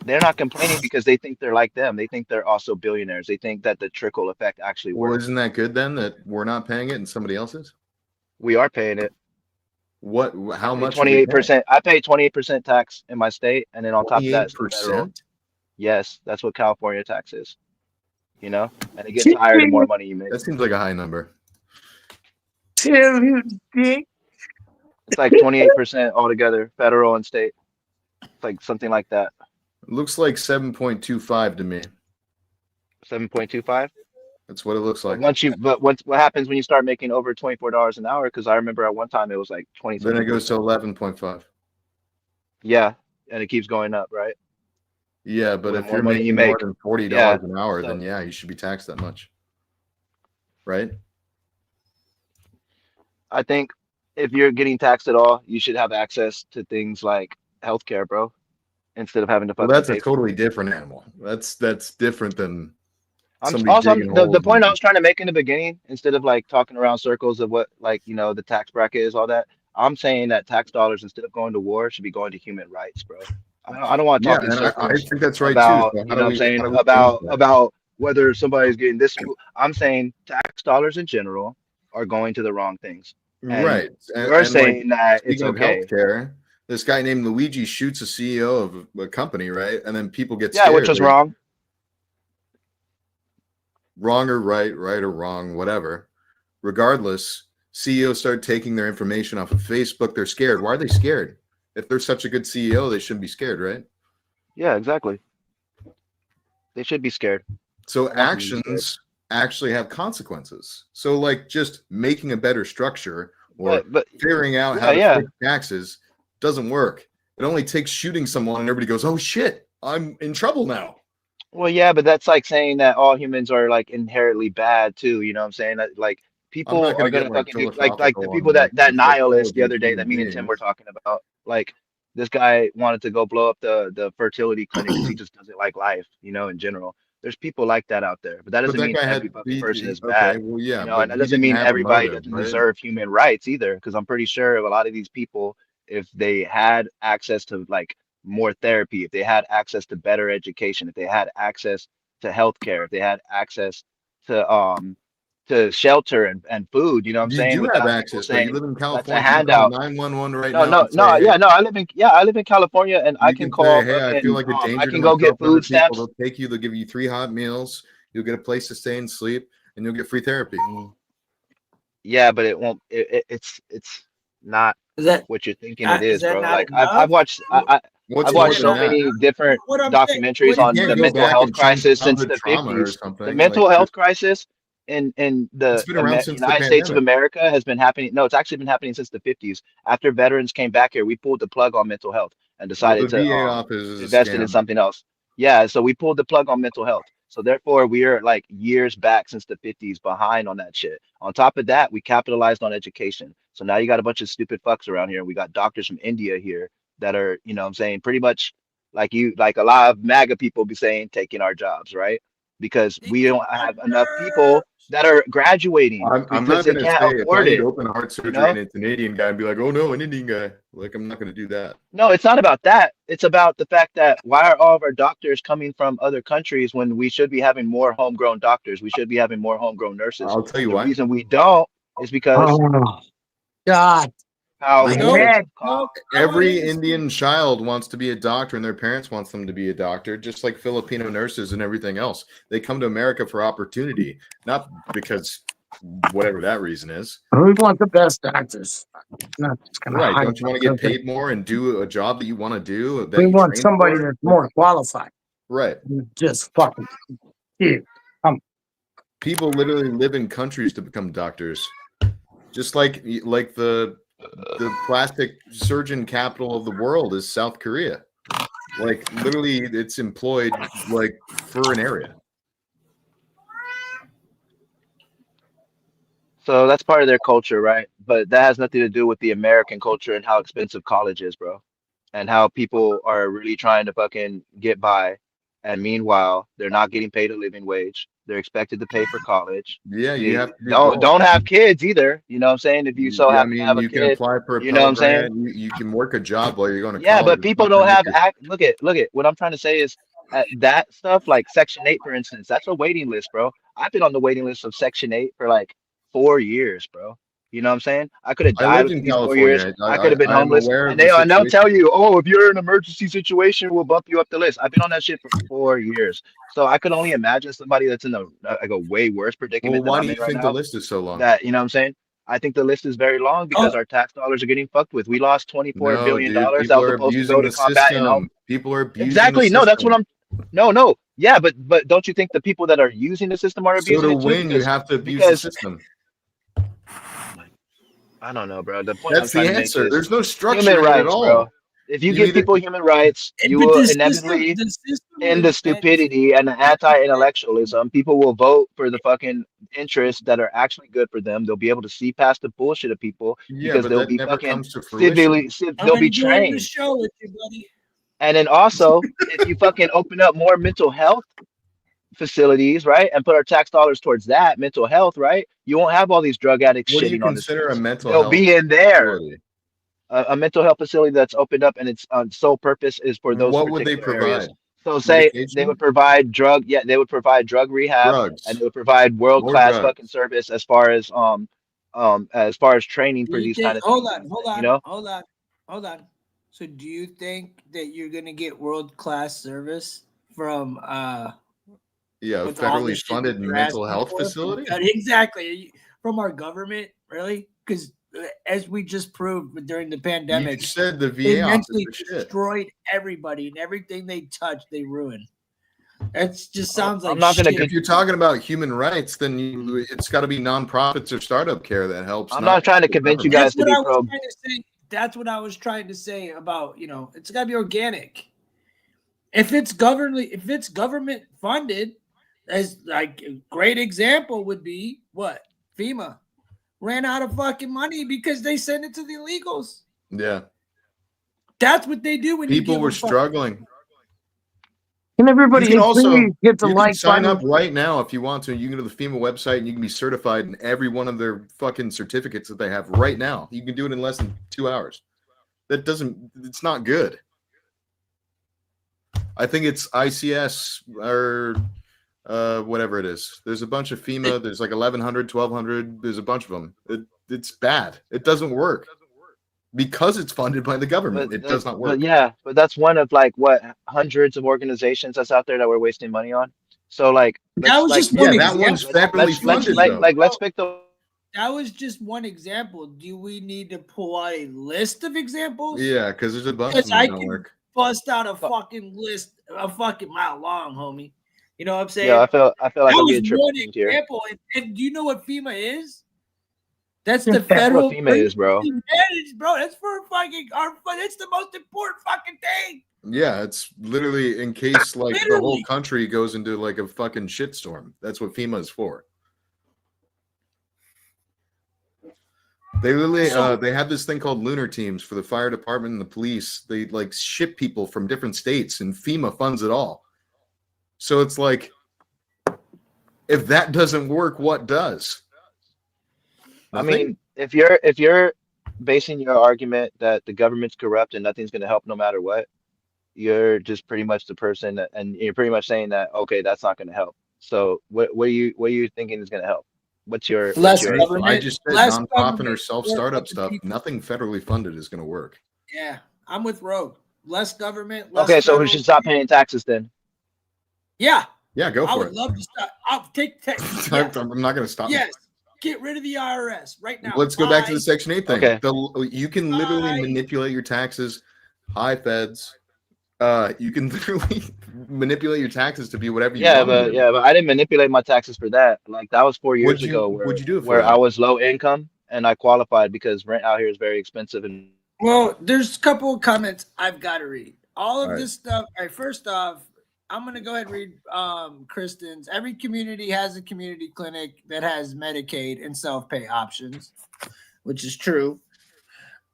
They're not complaining because they think they're like them. They think they're also billionaires. They think that the trickle effect actually
Well,
works.
isn't that good then that we're not paying it and somebody else is?
We are paying it.
What?
I
How
pay
much are we paying?
28%. I pay 28% tax in my state, and then on top of that, it's the federal.
28%?
Yes, that's what California tax is. And it gets higher the more money you make.
That seems like a high number.
Tim, you dick.
It's like 28% altogether, federal and state. It's like something like that.
It looks like 7.25 to me.
7.25.
That's what it looks like.
But what happens when you start making over $24 an hour? Because I remember at one time it was like 20
Then it
something
goes to
percent.
11.5.
Yeah, and it keeps going up, right?
Yeah, but
The
if
more
you're
money you
making more
make.
than $40
Yeah.
an hour,
So
then yeah, you should be taxed that much. Right?
I think if you're getting taxed at all, you should have access to things like healthcare, bro, instead of having to
Well,
fucking
that's a
pay for it.
totally different animal. That's different than
I'm
somebody
also
digging
the
holes.
point I was trying to make in the beginning, instead of like talking around circles of what like the tax bracket is, all that. I'm saying that tax dollars, instead of going to war, should be going to human rights, bro. I don't want to
Yeah,
talk in
and I
circles
think that's right too.
about
So how do
what I'm
we
saying
change that?
about whether somebody's getting this. I'm saying tax dollars in general are going to the wrong things, and
Right.
you're
And like
saying that it's
speaking of
okay.
healthcare, this guy named Luigi shoots a CEO of a company, right? And then people get
Yeah, which
scared.
was wrong.
Wrong or right, right or wrong, whatever. Regardless, CEOs start taking their information off of Facebook. They're scared. Why are they scared? If they're such a good CEO, they shouldn't be scared, right?
Yeah, exactly. They should be scared.
So
I want them to be scared.
actions actually have consequences. So like just making a better structure or
But
figuring out
yeah,
how to
yeah.
fix taxes doesn't work. It only takes shooting someone and everybody goes, "Oh shit, I'm in trouble now."
Well, yeah, but that's like saying that all humans are like inherently bad too. You know what I'm saying? That like
I'm not
people
going
are
to get
gonna
like
fucking do like the
philosophical
people
on like
that
the
nihilist the
psychology of
other day
human
that me and Tim were
beings.
talking about. Like this guy wanted to go blow up the fertility clinic because he just doesn't like life, in general. There's people like that out there, but that
But
doesn't
that
mean
guy
every
had
fucking person is
okay,
bad,
well yeah,
and
but
that
he
doesn't
didn't
mean
have a
everybody
motive,
doesn't
right?
deserve human rights either. Because I'm pretty sure a lot of these people, if they had access to like more therapy, if they had access to better education, if they had access to healthcare, if they had access to shelter and food, you know what I'm
You
saying,
do have
without people
access though. You
saying
live in
that's a
California. You can call
handout.
911 right
No,
now
no,
and say,
no,
"Hey,"
yeah, no, I live in California, and I
you
can
can say,
call
"Hey, I feel
fucking
like a
I
danger to
can go
myself
get
and other
food
people."
stamps.
They'll take you. They'll give you 3 hot meals. You'll get a place to stay and sleep, and you'll get free therapy.
Yeah, but it won't. It's not
Is that
what you're thinking it
is
is,
that
bro.
not
Like I've
enough?
watched
What's
I've
Is
more
watched
that
than
so
not
that?
many
enough?
different
What I'm saying,
documentaries
what do
You
you
on
can't
the
think?
go
mental
back
health
and change
crisis since
childhood
the
trauma or
50s. The
something. Like
mental health crisis in
it's
the
been around since the
United States of
pandemic.
America has been happening. No, it's actually been happening since the 50s. After veterans came back here, we pulled the plug on mental health and
Well, the
decided to
VA office is a
invest it in
scam.
something else. Yeah, so we pulled the plug on mental health. So therefore, we are like years back since the 50s behind on that shit. On top of that, we capitalized on education. So now you got a bunch of stupid fucks around here. We got doctors from India here that are, what I'm saying, pretty much like a lot of MAGA people be saying, taking our jobs, right? Because we
Taking
don't
our
have enough people
jobs.
that are graduating
I'm
because
not
they
gonna
can't
say if I
afford
need
it,
open heart
you
surgery
know?
and it's an Indian guy and be like, "Oh no, an Indian guy." Like I'm not gonna do that.
No, it's not about that. It's about the fact that why are all of our doctors coming from other countries when we should be having more homegrown doctors? We should be having more homegrown nurses.
I'll tell
And
you
the
why.
reason we don't is because
Oh, God.
how
My
Nope.
expensive
head.
cost.
Nope. I want to
Every
hear this.
Indian child wants to be a doctor and their parents wants them to be a doctor, just like Filipino nurses and everything else. They come to America for opportunity, not because whatever that reason is.
We want the best doctors. Not just gonna
Right.
hire
Don't you want to
them
get
'cause
paid more and do a job that you want to do that
we
you
want
train
somebody
for?
that's more qualified.
Right.
Just fucking dude.
People literally live in countries to become doctors. Just like the plastic surgeon capital of the world is South Korea. Like literally it's employed like for an area.
So that's part of their culture, right? But that has nothing to do with the American culture and how expensive college is, bro. And how people are really trying to fucking get by. And meanwhile, they're not getting paid a living wage. They're expected to pay for college.
Yeah, you
They
have to do both.
don't have kids either. You know what I'm saying? If you so
Yeah, I
happen to have
mean,
a
you can
kid,
apply for a
you know what
Pell
I'm saying?
Grant. You can work a job while you're going to
Yeah,
college.
but
It's
people
not gonna
don't
make
have
it.
look at what I'm trying to say is that stuff like Section 8, for instance, that's a waiting list, bro. I've been on the waiting list of Section 8 for like 4 years, bro. You know what I'm saying? I could have
I
died
lived
within
in
these 4 years.
California.
I could have been
I'm
homeless.
aware
And
of the
they'll tell
situation.
you, oh, if you're in an emergency situation, we'll bump you up the list. I've been on that shit for 4 years. So I could only imagine somebody that's in like a way worse
Well,
predicament than
why do
I'm
you
in right
think the
now.
list is so long?
That, you know what I'm saying? I think the list is very long because
Oh,
our tax dollars are getting fucked with. We lost $24
No,
billion
dude.
that
People
was
are
supposed to go
abusing
to
the
combating home.
system. People are abusing the
Exactly. No, that's what
system.
I'm. No. Yeah, but don't you think the people that are using the system are
So
abusing
to
it too?
win, you have to abuse the
Because
system.
I don't know, bro. The point I'm
That's the
trying to make
answer.
is
There's no structure
human
in it at
rights, bro.
all.
If you
You
give
either
people human rights, you
but
will inevitably
the system
end the
was meant to
stupidity and the anti-intellectualism. People will vote for the fucking interests that are actually good for them. They'll be able to see past the bullshit of people
Yeah,
because
but
they'll
that
be
never
fucking
comes to fruition.
they'll
I'm
be
enjoying the
trained.
show with you, buddy.
And then also, if you fucking open up more mental health facilities, right, and put our tax dollars towards that mental health, right, you won't have all these drug addicts
What do you
shitting on the
consider a
streets.
mental
They'll
health
be in there.
facility?
A mental health facility that's opened up and its sole purpose is for those
What would they
particular areas.
provide?
So say they
Medication?
would provide they would provide drug rehab, and
Drugs.
they would provide world
More
class fucking
drugs.
service as far as training
Do
for
you
these
think?
kind of things and you know.
Hold on. So, do you think that you're gonna get world class service from
Yeah, a
with all the
federally
shit that
funded
you're
mental
asking
health
for?
facility?
Exactly, from our government, really? Because as we just proved during the
You
pandemic,
just said the
they
VA office
mentally
was shit.
destroyed everybody, and everything they touched, they ruined. That just sounds
I'm
like
not gonna
shit.
If you're talking about human rights, then it's got to be nonprofits or startup care that helps.
I'm not trying to convince you guys
That's
to
what
be
I was
pro.
trying to say. That's what I was trying to say about, it's got to be organic. If it's government funded, as like a great example would be what FEMA ran out of fucking money because they sent it to the illegals.
Yeah,
That's what they do when
people
you
were
give them
struggling.
And everybody,
You can also
please hit the
you can
like
sign
button.
up right now if you want to. You can go to the FEMA website and you can be certified in every one of their fucking certificates that they have right now. You can do it in less than 2 hours. It's not good. I think it's ICS or whatever it is. There's a bunch of FEMA. There's like 1,100, 1,200. There's a bunch of them. It's bad. It doesn't work because it's funded by the government. It does not work.
But that's one of like what hundreds of organizations that's out there that we're wasting money on. So like
That was just
Yeah,
one
that one's
example.
federally funded though.
let's pick the
That was just one example. Do we need to pull out a list of examples?
Yeah, because there's a bunch of
Because
them
I
that don't
can
work.
bust out a fucking list, a fucking mile long, homie. You know what I'm saying?
Yeah, I feel like
that
I'm
was
getting triple
one
teamed here.
example. And do you know what FEMA is? That's the
That's
federal
what FEMA is, bro.
Advantage, bro. That's for fucking That's the most important fucking thing.
Yeah, it's literally in case like the whole
Literally.
country goes into like a fucking shitstorm. That's what FEMA is for. They literally they have this thing called lunar teams for the fire department and the police. They like ship people from different states and FEMA funds it all. So it's like if that doesn't work, what does?
I
Nothing?
mean, if you're basing your argument that the government's corrupt and nothing's going to help no matter what, you're just pretty much the person that, and you're pretty much saying that okay, that's not going to help. So what are you thinking is going to help? What's your
Less
I
government.
just said
Less
nonprofit
government,
or
more
self-startup
fucking
stuff.
people.
Nothing federally funded is going to work.
Yeah, I'm with Rogue. Less government. Less
Okay, so we
federal.
should stop paying taxes then.
Yeah,
Yeah, go
I
for
would
it.
love to stop. I'll take.
I'm not going to stop.
Yes, get rid of the IRS right now.
Let's go back to
Bye.
the Section 8 thing.
Okay.
You can literally
Bye.
manipulate your taxes. Hi, feds. You can literally manipulate your taxes to be whatever you want.
But I didn't manipulate my taxes for that. Like that was 4 years ago
What'd you do it for
where
that?
I was low income and I qualified because rent out here is very expensive and
Well, there's a couple of comments I've got to read. All of
All right.
this stuff. All right, first off, I'm gonna go ahead and read Kristen's. Every community has a community clinic that has Medicaid and self-pay options, which is true.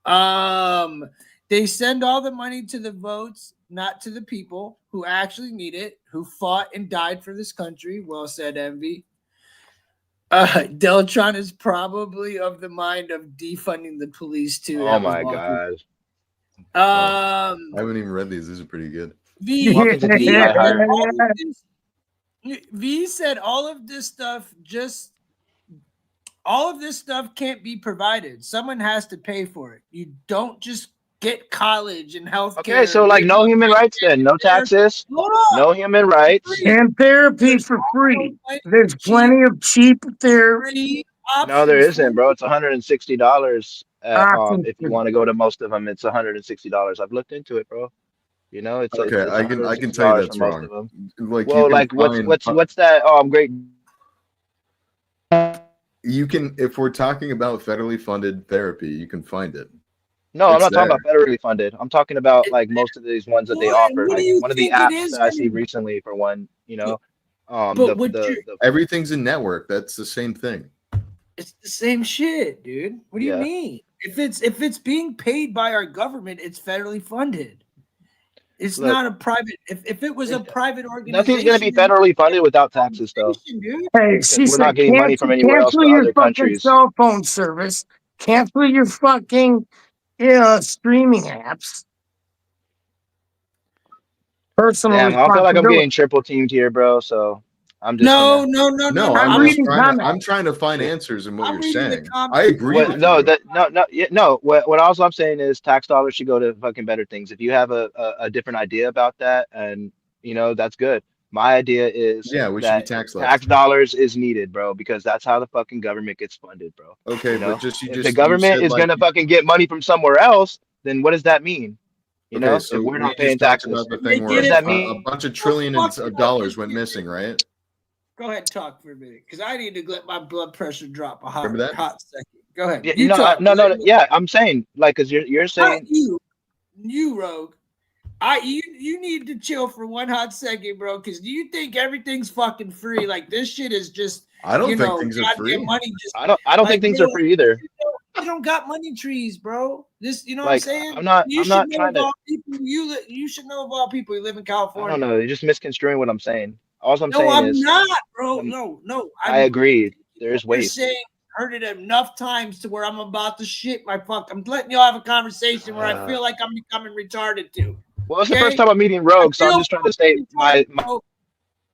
They send all the money to the votes, not to the people who actually need it, who fought and died for this country. Well said, Envy. Deltron is probably of the mind of defunding the police too.
Oh my god.
I haven't even read these. These are pretty good.
Welcome to DEI Hire.
V said all of this stuff can't be provided. Someone has to pay for it. You don't just get college and healthcare.
Okay, so like no human rights then, no taxes, no human rights.
And therapy for free. There's plenty of cheap therapy.
No, there isn't, bro. It's $160. If you want to go to most of them, it's $160. I've looked into it, bro. You know, it's
okay.
It's
I can tell you that's wrong.
Like, well, like what's that? Oh, I'm great.
You can, if we're talking about federally funded therapy, you can find it.
No, I'm not talking about federally funded. I'm talking about like most of these ones that they offer. Like one of the apps that I see recently for one, you know,
everything's a network. That's the same thing.
It's the same shit, dude. What do you mean? If it's being paid by our government, it's federally funded. It's not a private. If it was a private organization,
nothing's going to be federally funded without taxes, though.
Hey,
we're not getting money from anywhere else but other countries.
Cell phone service. Cancel your fucking streaming apps. Personally,
damn, I feel like I'm getting triple teamed here, bro. So I'm just
no.
I'm trying to find answers in what you're saying. I agree.
What also I'm saying is tax dollars should go to fucking better things. If you have a different idea about that, and you know that's good. My idea is
we should be tax less.
Tax dollars is needed, bro, because that's how the fucking government gets funded, bro.
Okay,
you know?
but
if the government is gonna fucking get money from somewhere else, then what does that mean? You know,
so
if we're not paying taxes.
About the thing where a bunch of trillions of dollars went missing, right?
Go ahead and talk for a minute, because I need to let my blood pressure drop a hot second. Go ahead.
Yeah, I'm saying like, because you're saying
you rogue. You need to chill for one hot second, bro. Because do you think everything's fucking free? Like this shit is just.
I don't think things are free.
Money
I don't think things are free either.
You don't got money trees, bro. This, you know
like,
what I'm saying?
I'm not trying to.
You should know of all people who live in California.
I don't know. You're just misconstruing what I'm saying. All I'm saying is.
No, I'm not, bro. No.
I agree. There's ways.
You're saying heard it enough times to where I'm about to shit my fuck. I'm letting y'all have a conversation where I feel like I'm becoming retarded too.
Well, it's the first time I'm meeting Rogue, so I'm just trying to state my.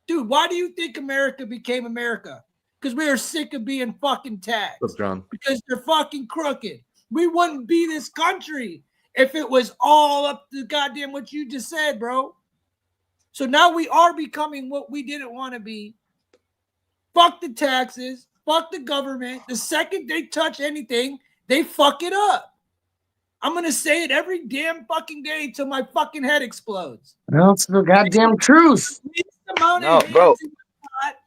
Dude, why do you think America became America? Because we are sick of being fucking taxed.
What's John?
Because they're fucking crooked. We wouldn't be this country if it was all up to goddamn what you just said, bro. So now we are becoming what we didn't want to be. Fuck the taxes. Fuck the government. The second they touch anything, they fuck it up. I'm going to say it every damn fucking day till my fucking head explodes.
Well, it's the goddamn truth.
No, bro.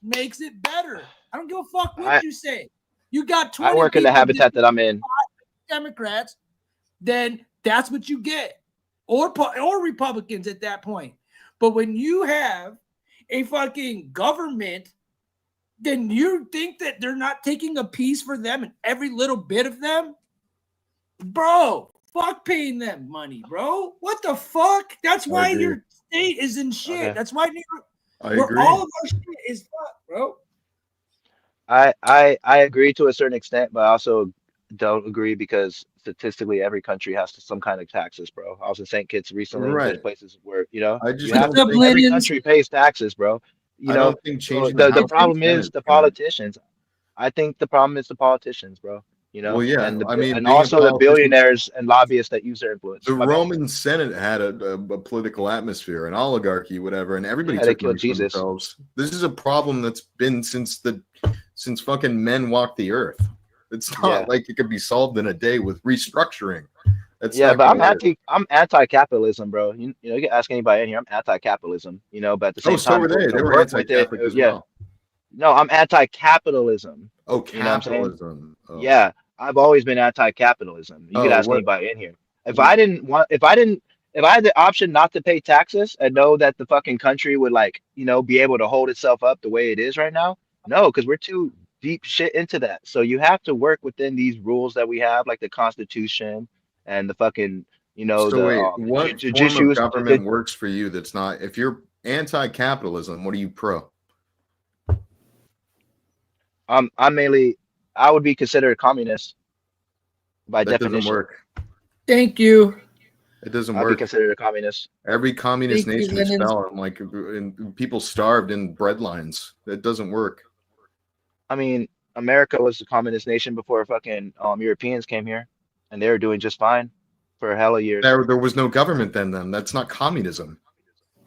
Makes it better. I don't give a fuck what you say. You got 20
I work in the habitat that I'm in.
Democrats, then that's what you get. Or Republicans at that point. But when you have a fucking government, then you think that they're not taking a piece for them and every little bit of them? Bro, fuck paying them money, bro. What the fuck? That's why your state is in shit. Okay. That's why
I agree.
All of our shit is fucked, bro.
I agree to a certain extent, but I also don't agree because statistically every country has some kind of taxes, bro. I was in St. Kitts recently.
Right.
There's places where
every
country pays taxes, bro. You know, the problem is the politicians. I think the problem is the politicians, bro. You know, and also the billionaires and lobbyists that use their influence.
The Roman Senate had a political atmosphere, an oligarchy, whatever, and everybody took money for themselves. This is a problem that's been since fucking men walked the earth. It's not like it could be solved in a day with restructuring.
But I'm anti-capitalism, bro. You know, you can ask anybody in here. I'm anti-capitalism. You know, but at the same time,
were they. They were anti-Catholic as well.
No, I'm anti-capitalism.
Oh, capitalism.
You know Yeah, I've always been anti-capitalism. You could ask anybody in here. If I didn't if I had the option not to pay taxes and know that the fucking country would like, be able to hold itself up the way it is right now, no, because we're too deep shit into that. So you have to work within these rules that we have, like the Constitution and the fucking,
So
the
wait, what form of
judicial.
government works for you that's not, if you're anti-capitalism, what are you pro?
I would be considered a communist by
That doesn't
definition.
work.
Thank you.
It doesn't
I'd be
work.
considered a communist.
Every communist
Thank you,
nation is
Lenin.
fell, and people starved in bread lines. That doesn't work.
I mean, America was a communist nation before fucking Europeans came here, and they were doing just fine for a hell of years.
There was no government then. That's not communism.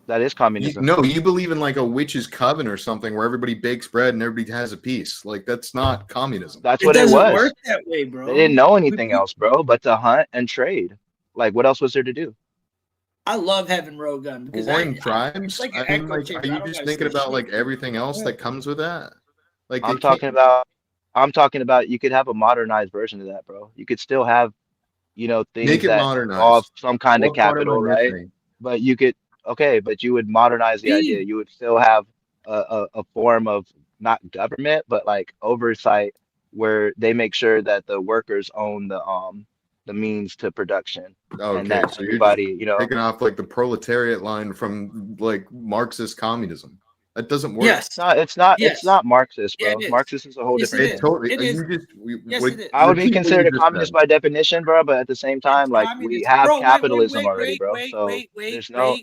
That is communism.
No, you believe in like a witch's coven or something where everybody bakes bread and everybody has a piece. Like that's not communism.
That's
It
what it
doesn't
was.
work that way, bro.
They didn't know anything else, bro, but to hunt and trade. Like, what else was there to do?
I love having road gun because
Warring tribes.
it's like an
I mean,
echo
like,
chamber.
are
I
you
don't
just
gotta
thinking
say
about
shit.
like everything else that comes with that? Like
I'm
they
talking
can't-
about you could have a modernized version of that, bro. You could still have, things
Make it
that
modernized.
involve some kind of
What part am I
capital, right?
missing?
But you could, okay, but you would modernize the idea. You would still have a form of not government, but like oversight where they make sure that the workers own the means to production and
Okay,
that
so you're just
everybody,
taking off like the proletariat line from like Marxist communism. That doesn't work.
Yes.
it's
Yes.
not Marxist,
Yeah,
bro.
it is.
Marxist is a whole
Yes,
different
it
thing.
is.
Totally.
It is. Yes, it is.
I would be
repeat what
considered
you
a
just
communist
said.
by definition, bro, but at the same time, like we
Communist.
have
Bro,
capitalism already, bro. So
wait,
there's no,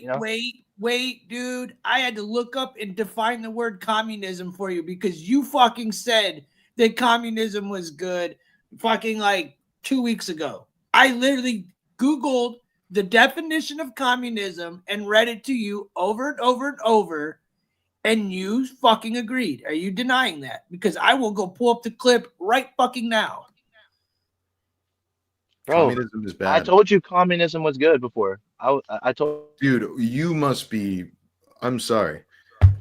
wait, dude. I had to look up and define the word communism for you because you fucking said that communism was good fucking like 2 weeks ago. I literally Googled the definition of communism and read it to you over and over and over, and you fucking agreed. Are you denying that? Because I will go pull up the clip right fucking now.
bro.
Communism is
I
bad.
told you communism was good before. I told
Dude, you must be. I'm sorry,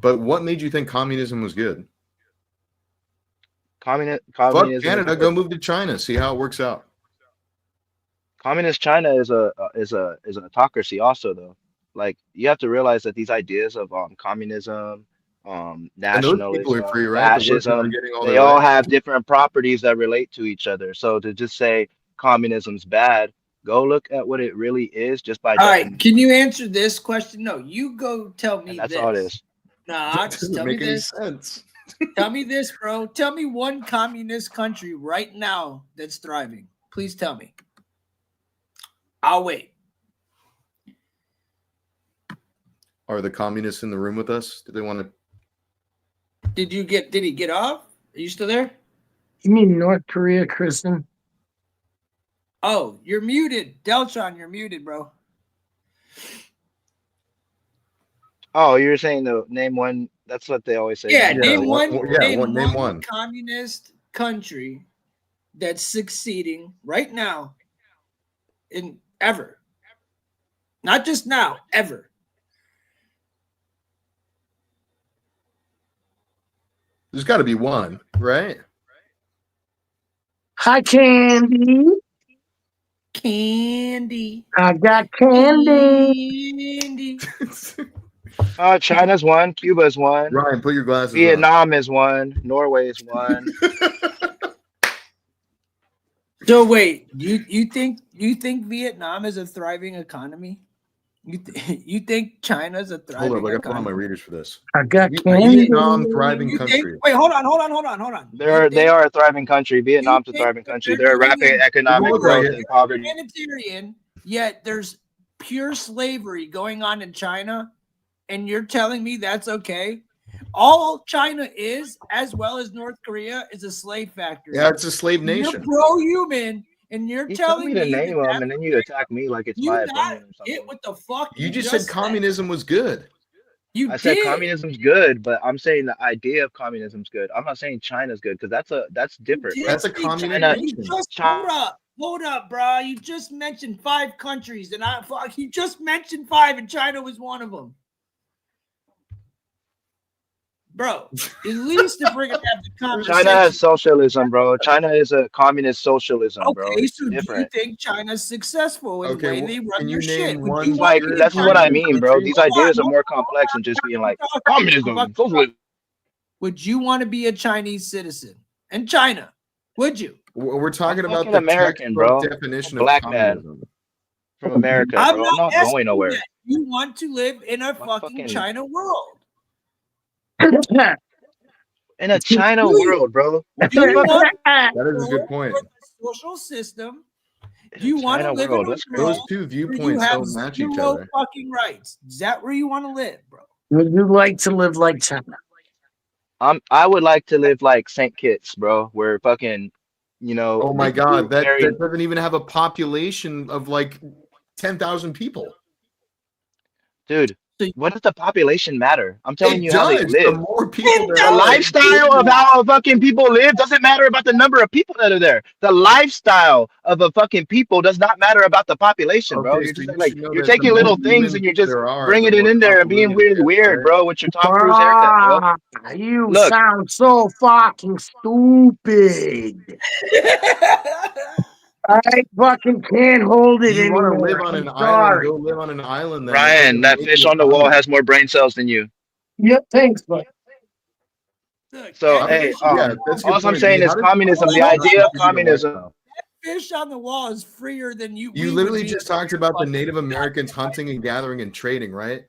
but what made you think communism was good?
communism.
Fuck
is
Canada,
good.
go move to China, see how it works out.
Communist China is an autocracy also though. Like you have to realize that these ideas of communism,
And those people
nationalism,
are free, right? The person are
fascism,
getting all
they
their
all
rights.
have different properties that relate to each other. So to just say communism's bad, go look at what it really is just by
All right,
definition.
can you answer this question? No, you go tell me
And that's
this.
all it is.
Nah,
That
just
doesn't
tell me
make any
this.
sense.
Tell me this, bro. Tell me one communist country right now that's thriving. Please tell me. I'll wait.
Are the communists in the room with us? Do they want to?
Did he get off? Are you still there?
You mean North Korea, Kristen?
Oh, you're muted. Deltron, you're muted, bro.
Oh, you're saying the name one. That's what they always say.
Yeah,
Yeah,
name
one-
one.
yeah,
name
name
one
one.
communist country that's succeeding right now in ever. Not just now, ever.
There's got to be one, right?
Hi, Candy.
Candy.
I got candy.
Candy.
China's one, Cuba's one,
Ryan, put your glasses
Vietnam is one, Norway is one.
So wait, you think Vietnam is a thriving economy? You think China's a
on.
thriving
Hold up, I got to put on my
economy?
readers for this.
I got
A
candy.
Vietnam thriving
You think,
country.
wait, hold on.
They are a thriving country. Vietnam's a
think
thriving
that
country.
they're
They're rapid
doing-
economic
Look
growth
like it.
and poverty.
Humanitarian, yet there's pure slavery going on in China, and you're telling me that's okay? All China is, as well as North Korea, is a slave factory.
Yeah, it's a slave
You're
nation.
pro-human, and you're
You tell
telling
me to
that
name them,
that's
and then you attack me like it's
you
my
not
opinion or something.
get what the fuck
You just said communism was good.
You
I said
did.
communism's good, but I'm saying the idea of communism's good. I'm not saying China's good because that's different.
You
Right?
That's a
did say
communist
China. You
nation.
just hold up, bro. You just mentioned 5 countries, and you just mentioned 5, and China was one of them. bro. At least if we're gonna have the conversation.
China has socialism, bro. China is a communist socialism, bro.
Okay,
It's
so
different.
do you think China's successful in the
Okay,
way
well,
they run
can
their
you
shit?
name
Would
one
you
It's
want
like
to be a
that's what I
Chinese-
mean, bro. These
Hold
ideas
on,
are more complex than just being like
I'm
communism,
fucking-
socialism.
Would you want to be a Chinese citizen in China? Would you?
We're talking
I'm
about
fucking
the
American,
textbook
bro.
definition
Black
of
man.
communism.
From America,
I'm
bro. I'm not
asking
going
you
nowhere.
that. You want to live in a
My
fucking
fucking-
China world.
In a China
Do you-
world, bro. What
Do
the
you
fuck?
want
That is a good point.
for the social system?
In
Do you
a
want to
China
live
world,
in a
that's
world
Those two
where you
viewpoints
have
don't match each
zero
other.
fucking rights? Is that where you want to live, bro?
Would you like to live like China?
I would like to live like St. Kitts, bro, where fucking,
Oh my
they
god, that
very-
doesn't even have a population of like 10,000 people.
dude. What does the population matter? I'm telling you how they
The
live.
more people there
The
are,
lifestyle of how fucking people live doesn't matter about the number of people that are there. The lifestyle of a fucking people does not matter about the population, bro.
Okay,
You're
so
just
you
like
should know
you're
that the
taking
more
little things
humans
and you're just
there are,
bringing
the
it
more
in there and being
convoluted
weird,
it gets, right?
bro, with your Tom Cruise haircut, bro.
You
Look.
sound so fucking stupid. I fucking can't hold it
You want to
anymore.
live on an
I'm
island,
sorry.
go live on an island. Then
Ryan, that
Make
fish
you a
on the wall
communist.
has more brain cells than you.
Yeah, thanks, but
Look,
So,
that
hey,
fish on the
Yeah,
wall-
that's a
all
good
I'm
point.
saying is
How does
communism, the
communism
idea of
contribute to
communism.
lifestyle?
fish on the wall is freer than you.
You
we
literally
would be.
just talked about the Native Americans hunting and gathering and trading, right?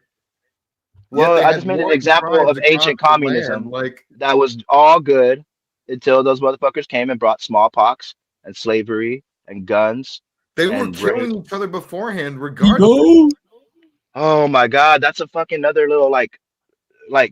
Well,
Yet they
I
had
just made an
more
example
tribes
of
across
ancient
the
communism.
land, like
That was all good until those motherfuckers came and brought smallpox and slavery and guns.
they were
And
killing
rape.
each other beforehand, regardless.
Oh my God, that's a fucking another little like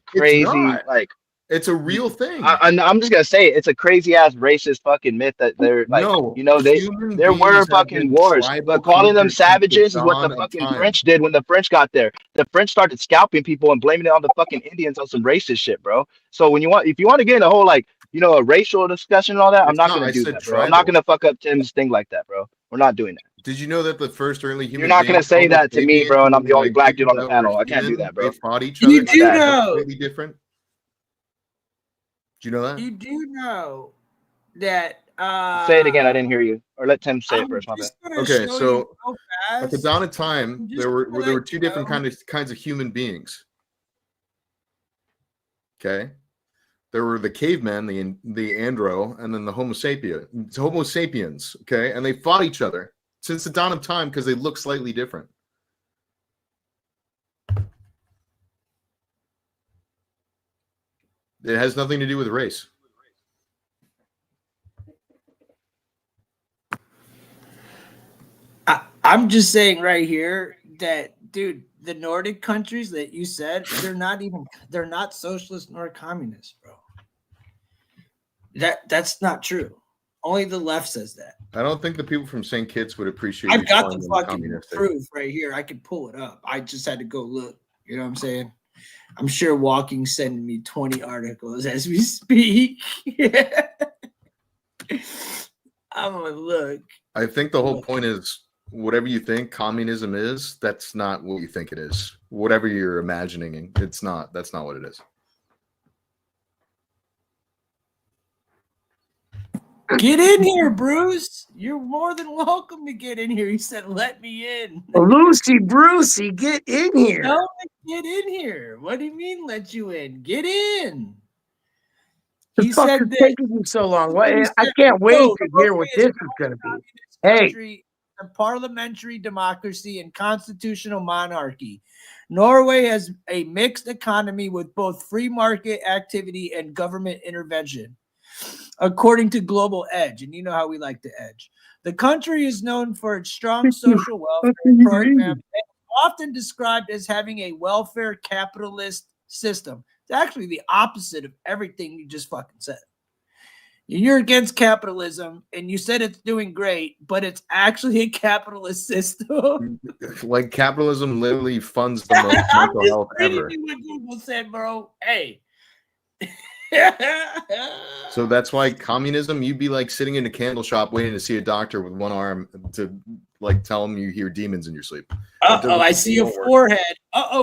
crazy
not.
like
It's a real thing.
I'm just gonna say it, it's a crazy ass racist fucking myth that they're like
No,
there
beings
were
have
fucking
been
wars,
tribal
but calling them
creatures since
savages is what the
dawn of
fucking
time.
French did when the French got there. The French started scalping people and blaming it on the fucking Indians on some racist shit, bro. So if you want to get in a whole like a racial discussion and all that, I'm
It's
not
not.
gonna
I
do
said
that, bro. I'm not
tribal.
gonna fuck up Tim's thing like that, bro. We're not doing that.
Did you know that the first early human
You're not gonna
beings,
say
Homo
that to me,
sapiens,
bro, and I'm
were,
the only
like,
black dude
people
on the
that were
panel. I can't do
human,
that, bro.
They fought each other.
You do
That's
know.
completely different. Do you know that?
You do know that.
Say it again. I didn't hear you. Or let Tim say it
I'm
first. My bad.
just gonna
Okay,
show
so
you so
At the
fast.
dawn of time,
Just
there were
to let
two
you
different
know.
kinds of human beings. Okay, there were the cavemen, the andro, and then the Homo sapiens. Okay, and they fought each other since the dawn of time because they look slightly different. It has nothing to do with race.
I'm just saying right here that, dude, the Nordic countries that you said, they're not socialist nor communist, bro. That's not true. Only the left says that.
I don't think the people from St. Kitts would appreciate.
I've
you
got
calling
the
them
fucking
communistic.
proof right here. I could pull it up. I just had to go look. You know what I'm saying? I'm sure Walking's sending me 20 articles as we speak. I'm gonna look.
I think the whole point is whatever you think communism is, that's not what you think it is. Whatever you're imagining, it's not. That's not what it is.
Get in here, Bruce. You're more than welcome to get in here. He said, "Let me in."
Lucy Brucey, get in here.
No, get in here. What do you mean, let you in? Get in.
The
He
fuck
said
is
that.
taking you so long? What,
He
I
said,
can't wait
"No,
to hear what this is going to be. Hey,
country, a parliamentary democracy and constitutional monarchy. Norway has a mixed economy with both free market activity and government intervention, according to Global Edge. And you know how we like to edge. The country is known for its strong social welfare program and often described as having a welfare capitalist system. It's actually the opposite of everything you just fucking said. You're against capitalism, and you said it's doing great, but it's actually a capitalist system.
Like capitalism literally funds the most
I'm
mental
just
health
reading
ever.
you what Google said, bro. Hey.
So that's why communism, you'd be like sitting in a candle shop waiting to see a doctor with one arm to like tell him you hear demons in your sleep.
I see a forehead.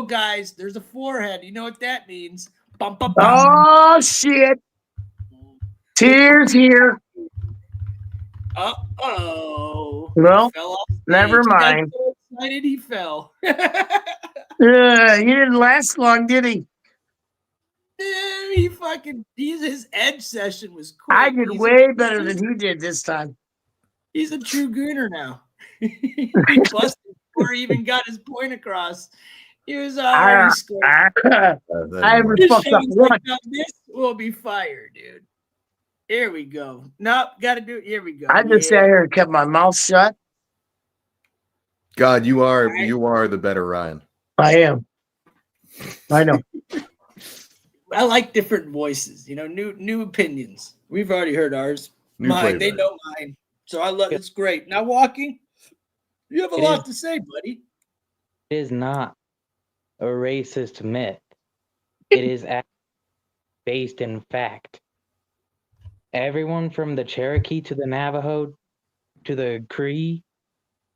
Guys, there's a forehead. You know what that means? Bum, bum, bum.
Oh shit! Tears here.
Uh-oh.
Well,
He fell off
never
stage. He got
mind.
so excited he fell.
He didn't last long, did he?
He fucking, his edge session was quick.
I did way better than he did this time.
He's a true gooner now. He busted before he even got his point across. He was already scored.
I ever
His
fucked
show
up
was like,
once.
"Now this will be fire, dude." Here we go. Nope, got to do it. Here we go.
I just sat here and kept my mouth shut.
God, you are the better Ryan.
I am. I know.
I like different voices, new opinions. We've already heard ours.
New
Mine, they
flavor.
know mine. So I love it's great. Now walking, you have a lot to say, buddy.
It is not a racist myth. It is based in fact. Everyone from the Cherokee to the Navajo to the Cree,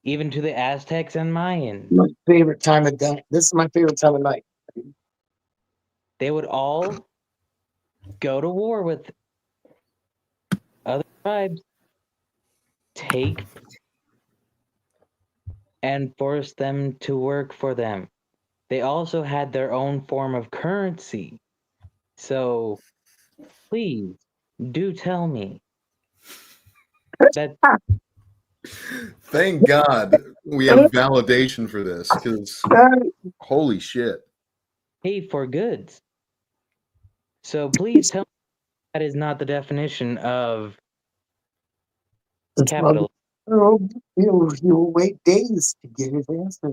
even to the Aztecs and Mayans,
My favorite time of day. This is my favorite time of night.
they would all go to war with other tribes, take and force them to work for them. They also had their own form of currency. So please do tell me that
Thank God we have validation for this, because holy shit.
pay for goods. So please tell me that is not the definition of capitalism.
You'll wait days to get his answer.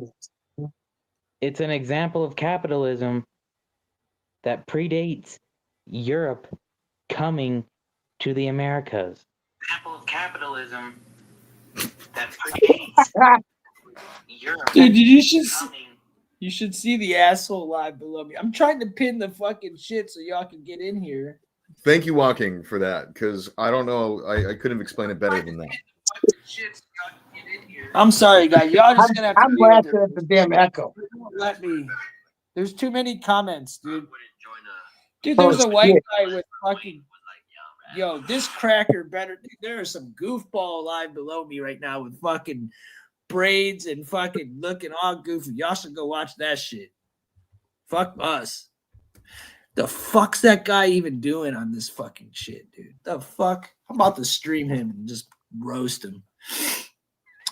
It's an example of capitalism that predates Europe coming to the Americas. Example of capitalism that predates Europe
Dude, you should see the asshole live below me. I'm trying to pin the fucking shit so y'all can get in here.
Thank you, Walking, for that, because I don't know, I couldn't have explained it better than that.
I'm sorry, guys. Y'all just gonna have to
I'm
deal with
laughing
it.
at the damn echo.
Let me. There's too many comments, dude. Dude,
Oh,
there's a white
shit.
guy with fucking. Yo, this cracker better. Dude, there is some goofball live below me right now with fucking braids and fucking looking all goofy. Y'all should go watch that shit. Fuck us. The fuck's that guy even doing on this fucking shit, dude? The fuck? I'm about to stream him and just roast him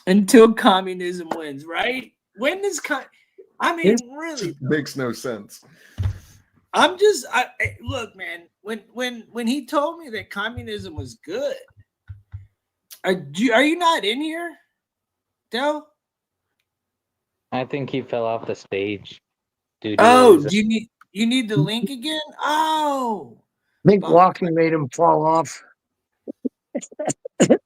until communism wins, right? When does I mean, really?
Makes no sense.
I'm just look, man. When he told me that communism was good, are you not in here, Del?
I think he fell off the stage. Dude,
Oh, do you need the link again? Oh,
I think walking made him fall off.
did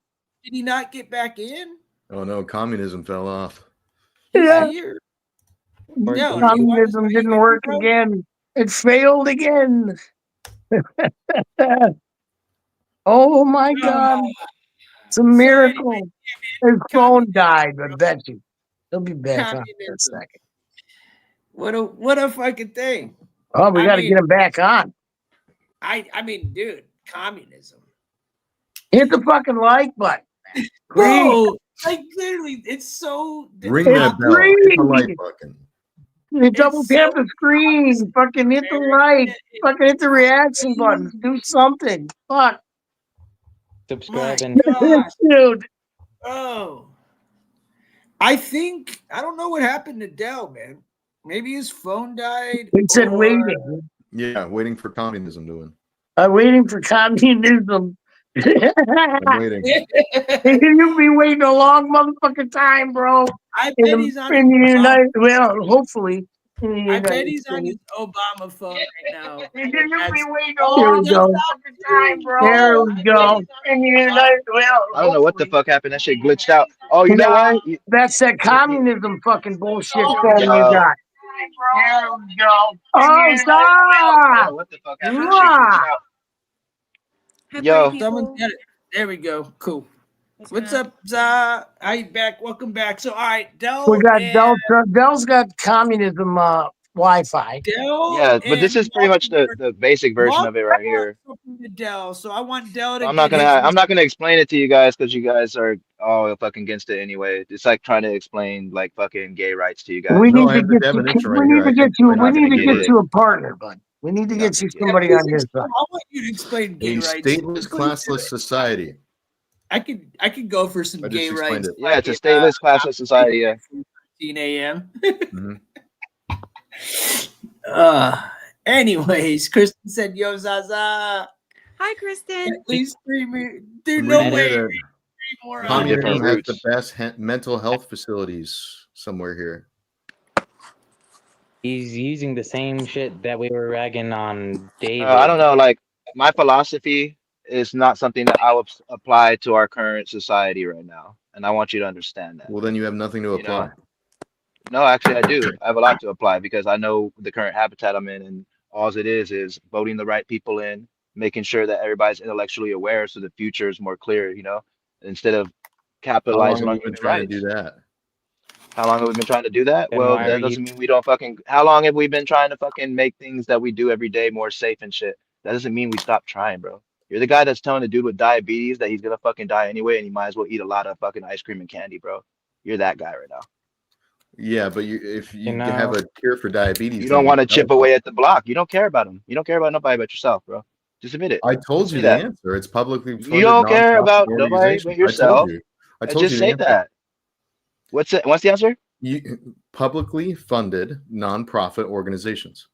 he not get back in?
Oh no, communism fell off.
He's
Yeah.
here.
Or
No,
Communism didn't work
bro?
again. It failed again. Oh my God. It's a miracle. His phone died, I bet you. He'll be back on in a second.
What a fucking thing.
Oh, we got to get him back on.
I mean, dude, communism.
Hit the fucking like button.
Bro, like literally, it's so.
Ring that bell. Hit the like button.
You double tap the screen. Fucking hit the like. Fucking hit the reaction button. Do something. Fuck.
subscribe
My
and
gosh.
Dude.
Oh. I don't know what happened to Dell, man. Maybe his phone died.
He said
or-
waiting.
Yeah, waiting for communism to win.
I'm waiting for communism.
I'm waiting.
You'll be waiting a long motherfucking time, bro.
I bet he's on
In the
his
United, well, hopefully.
I bet he's on his Obama phone right now.
You'll be waiting a
Oh,
long
that's
motherfucking time, bro. There we go. In the United, well,
I don't know what the fuck happened. That shit glitched out. Oh, you know what?
That's that communism fucking bullshit phone you
Yo.
got. There we go. Oh,
I don't
stop!
know what the fuck happened. That shit glitched out. Yo.
Someone got it. There we go. Cool. What's up, Zah? How you back? Welcome back. So, all right, Del.
We got
and-
Dell's got communism Wi-Fi.
Dell
Yeah, but this
and
is pretty much the basic version of it right here.
something to Dell, so I want Dell to
I'm
get
not
his.
gonna explain it to you guys because you guys are all fucking against it anyway. It's like trying to explain like fucking gay rights to you guys.
We
No,
need
I
to
have the
get
definition
we
right
need
here.
to
I
get
can
you.
explain
We
it to
need to
you.
get you a partner, bud. We need to
You're not
get you
gonna get it.
somebody
Please
on your
explain.
side.
I want you to explain gay
A
rights.
stateless,
Please do
classless
it.
society.
I could go for some
I just
gay
explained
rights.
it.
Yeah, it's a stateless, classless society. Yeah.
13 a.m.
Mhm.
Anyways, Kristen said, "Yo, Zaza,
Hi, Kristen.
at least 3 Dude,
I'm
no
reading
way.
here
3 more
that
From
hours.
different
communism has the
roots.
best mental health facilities somewhere here.
He's using the same shit that we were ragging on David.
I don't know. Like my philosophy is not something that I would apply to our current society right now, and I want you to understand that.
Well, then you have nothing to
You
apply.
know? No, actually, I do. I have a lot to apply because I know the current habitat I'm in, and all it is voting the right people in, making sure that everybody's intellectually aware so the future is more clear, you know, instead of
How long
capitalizing
have
on
you been
human
trying to do
rights.
that?
How long have we been trying to do that?
Then
Well,
why are
that
you?
doesn't mean we don't fucking. How long have we been trying to fucking make things that we do every day more safe and shit? That doesn't mean we stop trying, bro. You're the guy that's telling the dude with diabetes that he's gonna fucking die anyway, and he might as well eat a lot of fucking ice cream and candy, bro. You're that guy right now.
Yeah, but if you
You
have
know,
a cure for diabetes,
You
then
don't
you
want to chip
know.
away at the block. You don't care about him. You don't care about nobody but yourself, bro. Just admit it.
I told
Just
you
say
the
that.
answer. It's publicly
You
funded
don't care
nonprofit
about nobody
organization.
but yourself.
I told
Just
you the
say
answer.
that. What's it? What's the answer?
Publicly funded nonprofit organizations.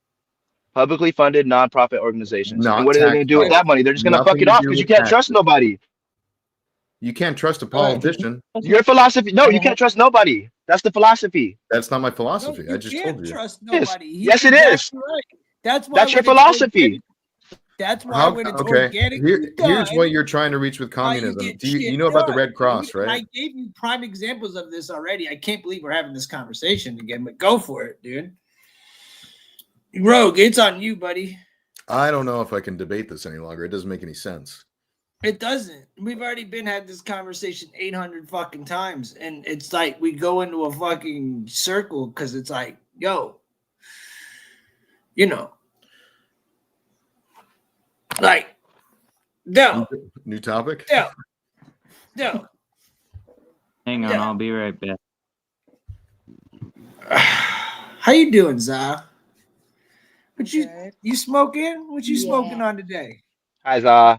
Publicly funded nonprofit organizations. And
Not
what are they going to
tax
do with
dollars.
that money? They're just going to fuck
Nothing
it
to
off
do
because you
with
can't trust
taxes.
nobody.
You can't trust a
Go ahead.
politician.
Your philosophy. No, you can't trust nobody. That's the philosophy.
That's not my
No,
philosophy. I
you
just
can't
told you.
trust
Yes.
nobody. He's
Yes, it is.
exactly right. That's why
That's your
when it's
philosophy.
organic, that's why when it's organically
Here's
done,
what you're trying to reach with
why you
communism.
get
Do you
shit
know about the
done,
Red Cross,
dude. And I
right?
gave you prime examples of this already. I can't believe we're having this conversation again, but go for it, dude. Rogue, it's on you, buddy.
I don't know if I can debate this any longer. It doesn't make any sense.
It doesn't. We've already had this conversation 800 fucking times, and it's like we go into a fucking circle because it's like, yo, you know, like, no,
New topic?
no.
hang on,
Yeah.
I'll be right back.
How you doing, Zah? What you
Good.
you smoking? What you
Yeah.
smoking on today?
Hi, Zah.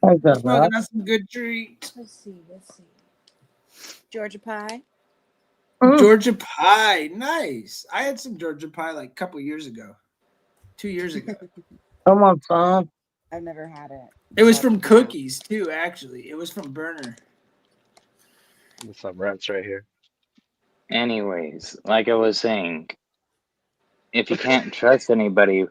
Smoking on some good treats.
Let's see. Georgia pie.
Georgia pie, nice. I had some Georgia pie like a couple years ago, 2 years ago.
Come on, son.
I've never had it.
It was from Cookies too, actually. It was from Burner.
There's some rats right here.
Anyways, like I was saying, if you can't trust anybody,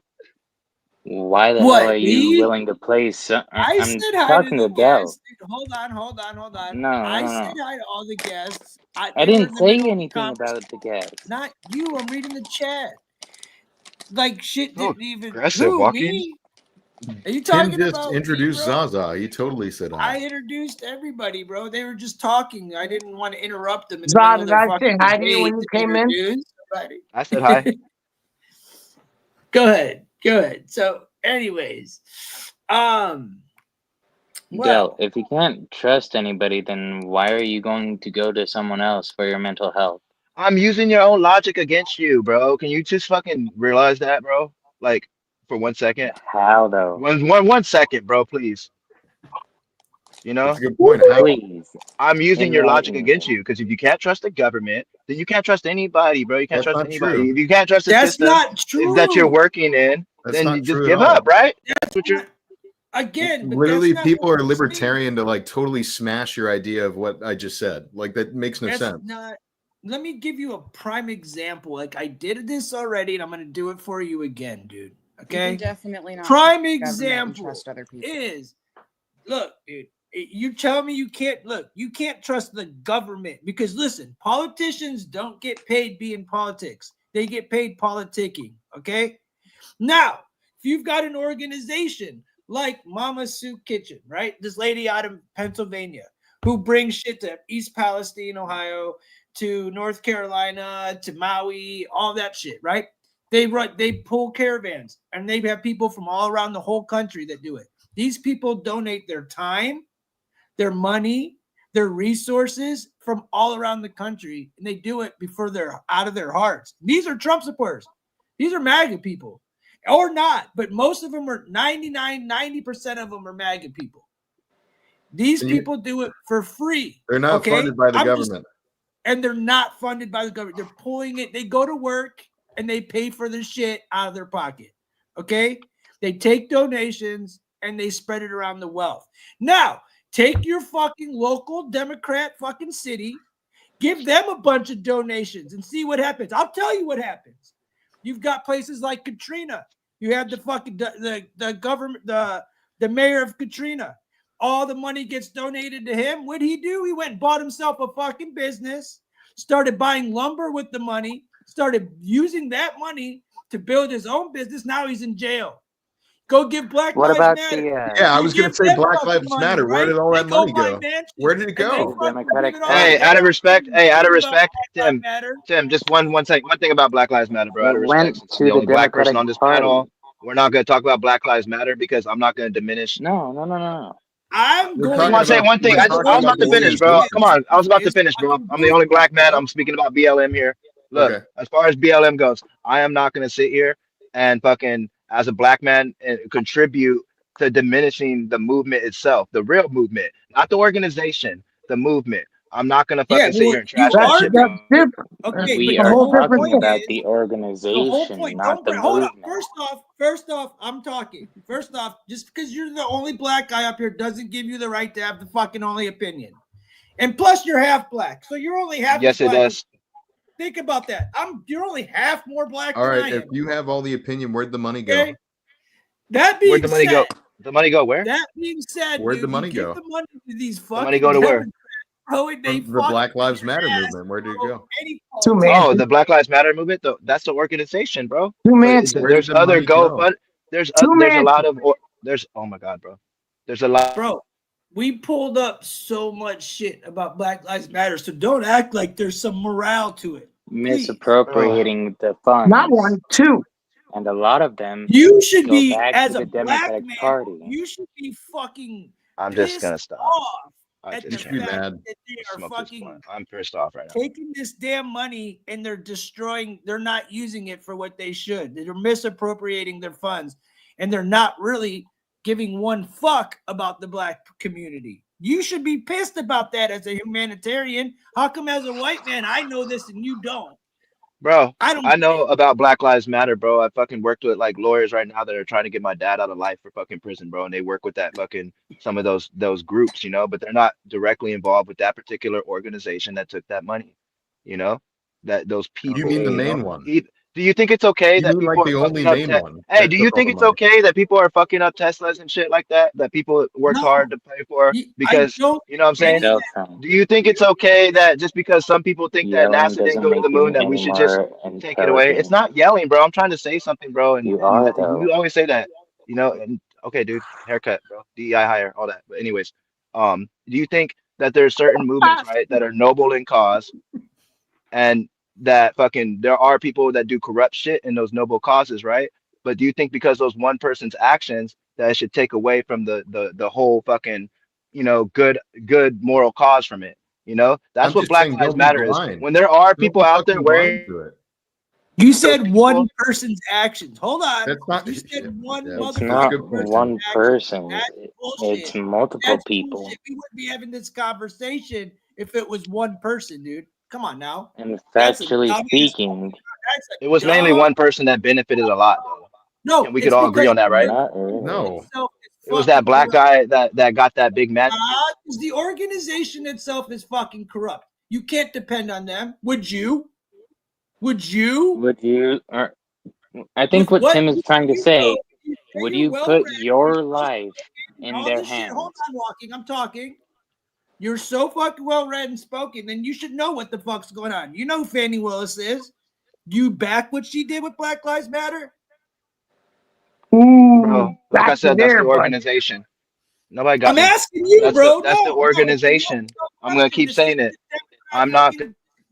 why the
What,
hell are you
me?
willing to place?
I
I'm
said hi to
talking
the
to Dell.
guests. Hold on.
No,
I
no,
said
no.
hi to all the guests.
I
They were
didn't
in the
say
middle of
anything about
conversation.
the guests.
Not you. I'm reading the chat. Like shit
Oh,
didn't even.
aggressive,
Who,
Joaquin.
me? Are you
Tim
talking
just
about
introduced
me, bro?
Zaza. He totally said
I
hi.
introduced everybody, bro. They were just talking. I didn't want to interrupt them in the
Zah,
middle of
did
their
I
fucking
say hi to you
debate
when you
to
came in?
introduce somebody.
I said hi.
Go ahead. So, anyways, well,
Dell, if you can't trust anybody, then why are you going to go to someone else for your mental health?
I'm using your own logic against you, bro. Can you just fucking realize that, bro? Like, for 1 second.
How though?
1 second, bro, please. You know?
That's a good point. How?
Please,
I'm using your logic
enlighten me.
against you because if you can't trust the government, then you can't trust anybody, bro. You can't
That's
trust
not
anybody.
true.
If you can't trust the
that's
system
not
that you're
true.
working in,
That's
then
not
you just
true at
give
all.
up, right? That's what you're.
Again, but
Literally,
that's not
people
what
are
I'm saying.
libertarian to like totally smash your idea of what I just said. Like that makes no
That's
sense.
not. Let me give you a prime example. Like I did this already, and I'm going to do it for you again, dude.
You
Okay.
can definitely not
Prime
trust the government and
example
trust other people.
is, look, dude. You tell me you can't trust the government because listen, politicians don't get paid being politics. They get paid politicking. Okay. Now, if you've got an organization like Mama Soup Kitchen, right? This lady out of Pennsylvania who brings shit to East Palestine, Ohio, to North Carolina, to Maui, all that shit, right? They pull caravans, and they have people from all around the whole country that do it. These people donate their time, their money, their resources from all around the country, and they do it before they're out of their hearts. These are Trump supporters. These are MAGA people. Or not, but most of them are 90% of them are MAGA people. These people do it for free.
They're not funded by the government.
And they're not funded by the government. They're pulling it. They go to work and they pay for the shit out of their pocket. Okay? They take donations and they spread it around the wealth. Now, take your fucking local Democrat fucking city, give them a bunch of donations and see what happens. I'll tell you what happens. You've got places like Katrina. You have the fucking the government, the mayor of Katrina. All the money gets donated to him. What'd he do? He went and bought himself a fucking business, started buying lumber with the money, started using that money to build his own business. Now he's in jail. Go give Black
What
Lives
about
Matter.
Yeah, I was going to say Black Lives Matter. Where did all that money go? Where did it go?
Hey, out of respect, Tim, just one second. One thing about Black Lives Matter, bro. Out of respect, since I'm the only black person on this panel, we're not going to talk about Black Lives Matter because I'm not going to diminish.
No.
I
want to say one thing. I was about to finish, bro. Come on. I was about to finish, bro. I'm the only black man. I'm speaking about BLM here. Look, as far as BLM goes, I am not going to sit here and fucking, as a black man, contribute to diminishing the movement itself, the real movement, not the organization, the movement. I'm not going to fucking sit here and trash that shit, bro.
Okay,
we are talking about the organization, not the movement.
First off, I'm talking. First off, just because you're the only black guy up here doesn't give you the right to have the fucking only opinion. And plus, you're half black, so you're only half.
Yes, it does.
Think about that. You're only half more black.
All
than
right,
I am.
if you have all the opinion, where'd the money go?
Okay. That being
Where'd the money go? The money go where?
That being said,
where'd the money go?
The money to these fucking.
The money go to where?
The Black Lives Matter movement. Where did it go?
Oh, the Black Lives Matter movement. That's the organization, bro. There's other GoFund. There's a lot of. There's oh my god, bro. There's a lot,
bro. We pulled up so much shit about Black Lives Matter, so don't act like there's some morale to it.
Misappropriating the funds.
Not one, two.
And a lot of them.
You should be,
as
a black man, Party. You should be fucking.
I'm just gonna stop.
I just be mad.
I'm pissed off right now.
Taking this damn money and they're destroying. They're not using it for what they should. They're misappropriating their funds, and they're not really giving one fuck about the black community. You should be pissed about that as a humanitarian. How come as a white man I know this and you don't?
Bro, I know about Black Lives Matter, bro. I fucking worked with like lawyers right now that are trying to get my dad out of life for fucking prison, bro. And they work with that fucking some of those groups, you know, but they're not directly involved with that particular organization that took that money, you know, that those people.
You mean the main one?
Do you think it's okay that people
like the only main one?
Hey, do you think it's okay that people are fucking up Teslas and shit like that? That people worked hard to pay for because you know what I'm saying? Do you think it's okay that just because some people think that NASA didn't go to the moon that we should just take it away? It's not yelling, bro. I'm trying to say something, bro. And you always say that, you know. And okay, dude, haircut, bro, DEI hire, all that. But anyways, do you think that there's certain movements, right, that are noble in cause, and that fucking there are people that do corrupt shit in those noble causes, right? But do you think because those one person's actions that it should take away from the whole fucking, you know, good moral cause from it? You know, that's what Black Lives Matter is. When there are people out there wearing
you said one person's actions. Hold on.
That's not,
you said one
it's not one person. It's multiple people.
We wouldn't be having this conversation if it was one person, dude. Come on now.
And factually speaking,
it was mainly one person that benefited a lot, though.
No,
and we could all agree on that, right?
No,
it was that black guy that got that big match.
The organization itself is fucking corrupt. You can't depend on them. Would you?
I think what Tim is trying to say. Would you put your life in their hands?
Hold on, walking. I'm talking. You're so fucking well read and spoken, then you should know what the fuck's going on. You know who Fannie Willis is. You back what she did with Black Lives Matter?
Bro, like I said, that's the organization. Nobody got
I'm asking you, bro.
That's the organization. I'm gonna keep saying it. I'm not.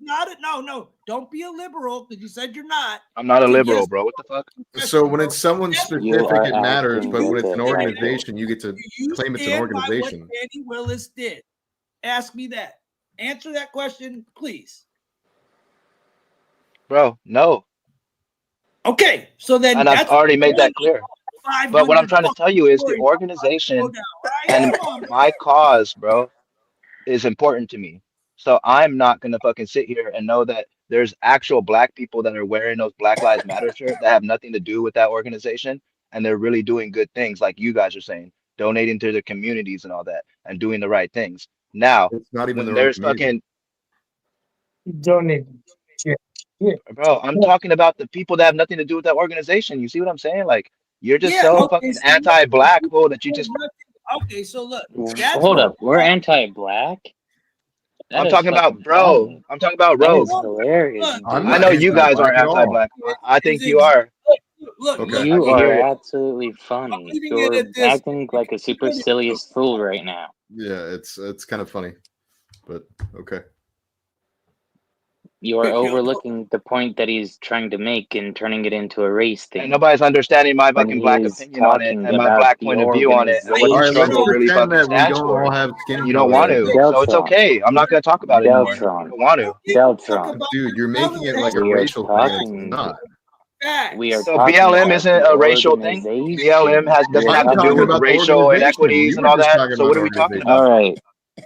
not a no. Don't be a liberal because you said you're not.
I'm not a
So
liberal,
yes,
bro. What the fuck?
So when it's someone
You
specific,
are
it matters.
acting
But when
with
it's an
it right now.
organization, you get to
Do you
claim it's an
stand by what
organization.
Danny Willis did? Ask me that. Answer that question, please.
Bro, no.
Okay, so then
And I've
that's
already made that clear. But what I'm
500
trying to tell you is the
stories.
organization
Go down, right?
and
Come on,
my cause, bro, is important to me. So I'm not gonna fucking sit here and know that there's actual black people that are wearing those Black Lives Matter shirt that have nothing to do with that organization, and they're really doing good things, like you guys are saying, donating to the communities and all that, and doing the right things. Now,
It's not even
when
their own
there's
community.
fucking
Donate shit.
bro, I'm talking about the people that have nothing to do with that organization. You see what I'm saying? Like, you're just
Yeah,
so
okay,
fucking
so
anti-black, bro, that you just.
okay, so look, that's
Hold
what
up, we're anti-black. That
I'm
is
talking about
fucking
bro.
funny.
I'm talking about
That is
Rogue.
hilarious,
Look,
I'm
I
dude.
not
know you guys
anti-black
aren't
at all.
anti-black. I think
is
you are.
look,
Okay.
You
can
are
hear it.
absolutely
I'm
funny.
leaving
You're
it at this.
acting like a supercilious fool right now.
Yeah, it's kind of funny, but okay.
You are overlooking the point that he's trying to make and turning it into a race
And
thing.
nobody's understanding my
When
fucking
he
black
is
opinion on it
talking
and my
about
black
the
point of view on it and what
All
the
right, let's
struggle really
pretend
fucking
that we
stands
don't
for.
all have skin
You don't
color.
want to, so it's
Deltron,
okay. I'm not gonna talk about it anymore. You
Deltron,
don't want to.
Deltron.
Dude, you're making it like a
We are
racial thing. and It's
talking.
not.
We are
So
talking
BLM
about
isn't
the
a racial thing. BLM
organization. We
doesn't
are
I'm
have to do
talking
talking.
with
about the
racial
organization.
inequities
You
and
were
all
just
that.
talking
So
about
what
an
are we talking
organization,
All
about?
right,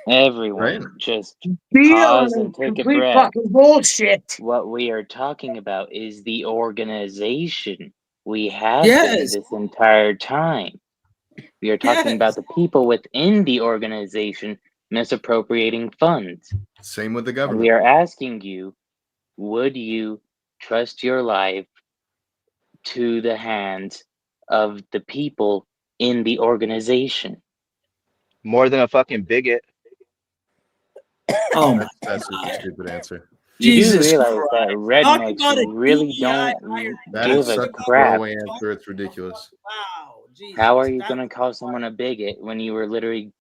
everyone,
right?
just
Be
pause and take a
complete
breath.
fucking bullshit.
What we are talking about is the organization. We have been
Yes,
this entire time. We are talking about
yes.
the people within the organization misappropriating funds.
Same with the
And
government.
we are asking you, would you trust your life to the hands of the people in the organization?
More than a fucking bigot.
Oh my
That's just a
God.
stupid answer.
You do
Jesus
realize that
Christ. Talk
rednecks
about a
really
DEI
don't
hire.
That
give
is
a
such a
crap.
throwaway answer. It's ridiculous.
Wow, Jesus.
How are you
That
going to
was
call someone a bigot when you were literally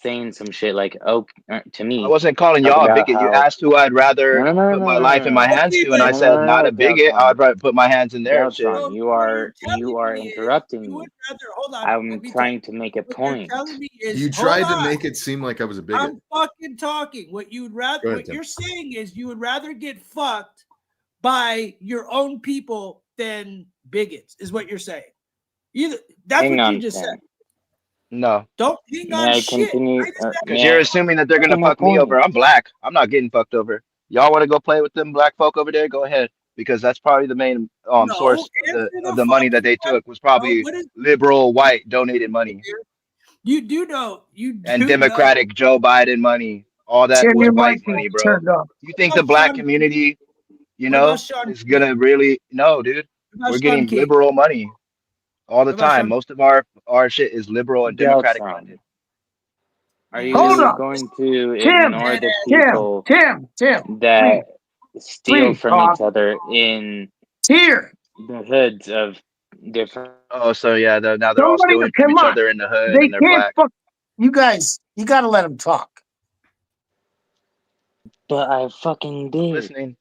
saying some shit like, oh, to
I
me,
wasn't calling
talking
y'all a
about
bigot. You
how,
asked who I'd rather put my life in my hands
okay,
to, and
but
I said not a bigot.
Deltron,
I'd rather put my hands in their shit.
Deltron,
so
you
what you're
are
telling me is
interrupting
you
me.
would rather hold on.
I'm
Let me talk.
trying to make a
What you're
point.
telling me is
You
hold
tried to
on.
make it seem like I was a bigot.
I'm fucking talking. What you would rather
Go ahead,
what
Tim.
you're saying is you would rather get fucked by your own people than bigots, is what you're saying. Either that's
Hang
what
on,
you just said.
Tim.
No,
Don't hang on
May I
shit.
continue?
I just said
because you're assuming that they're gonna
Say my
fuck me over.
point.
I'm black. I'm not getting fucked over. Y'all want to go play with them black folk over there? Go ahead, because that's probably the main
no.
source
Answer
of
the
the money that
fucking
they
question.
took was
Bro.
probably
What is
liberal white donated money
you do know? You
and
do know.
Democratic Joe Biden money. All that
Tim,
was
your
white
mic is
money, bro.
turned up.
You think
What
the
about
black
Sean?
community,
What about Sean?
is gonna really no, dude?
What
We're
about Sean
getting
King?
liberal money all the
What about
time.
Sean?
Most of our shit is liberal and Democratic funded.
Deltron, are
Hold
you
up.
going to
Tim,
ignore the
Tim,
people
Tim,
that steal
please
from
talk.
each other in
Here.
the hoods of different?
Oh, so yeah, now they're all
Somebody
stealing from
come
each
on.
other in the hood
They
and they're
can't
black.
fuck you guys. You gotta let them talk.
But I fucking did.
Listening.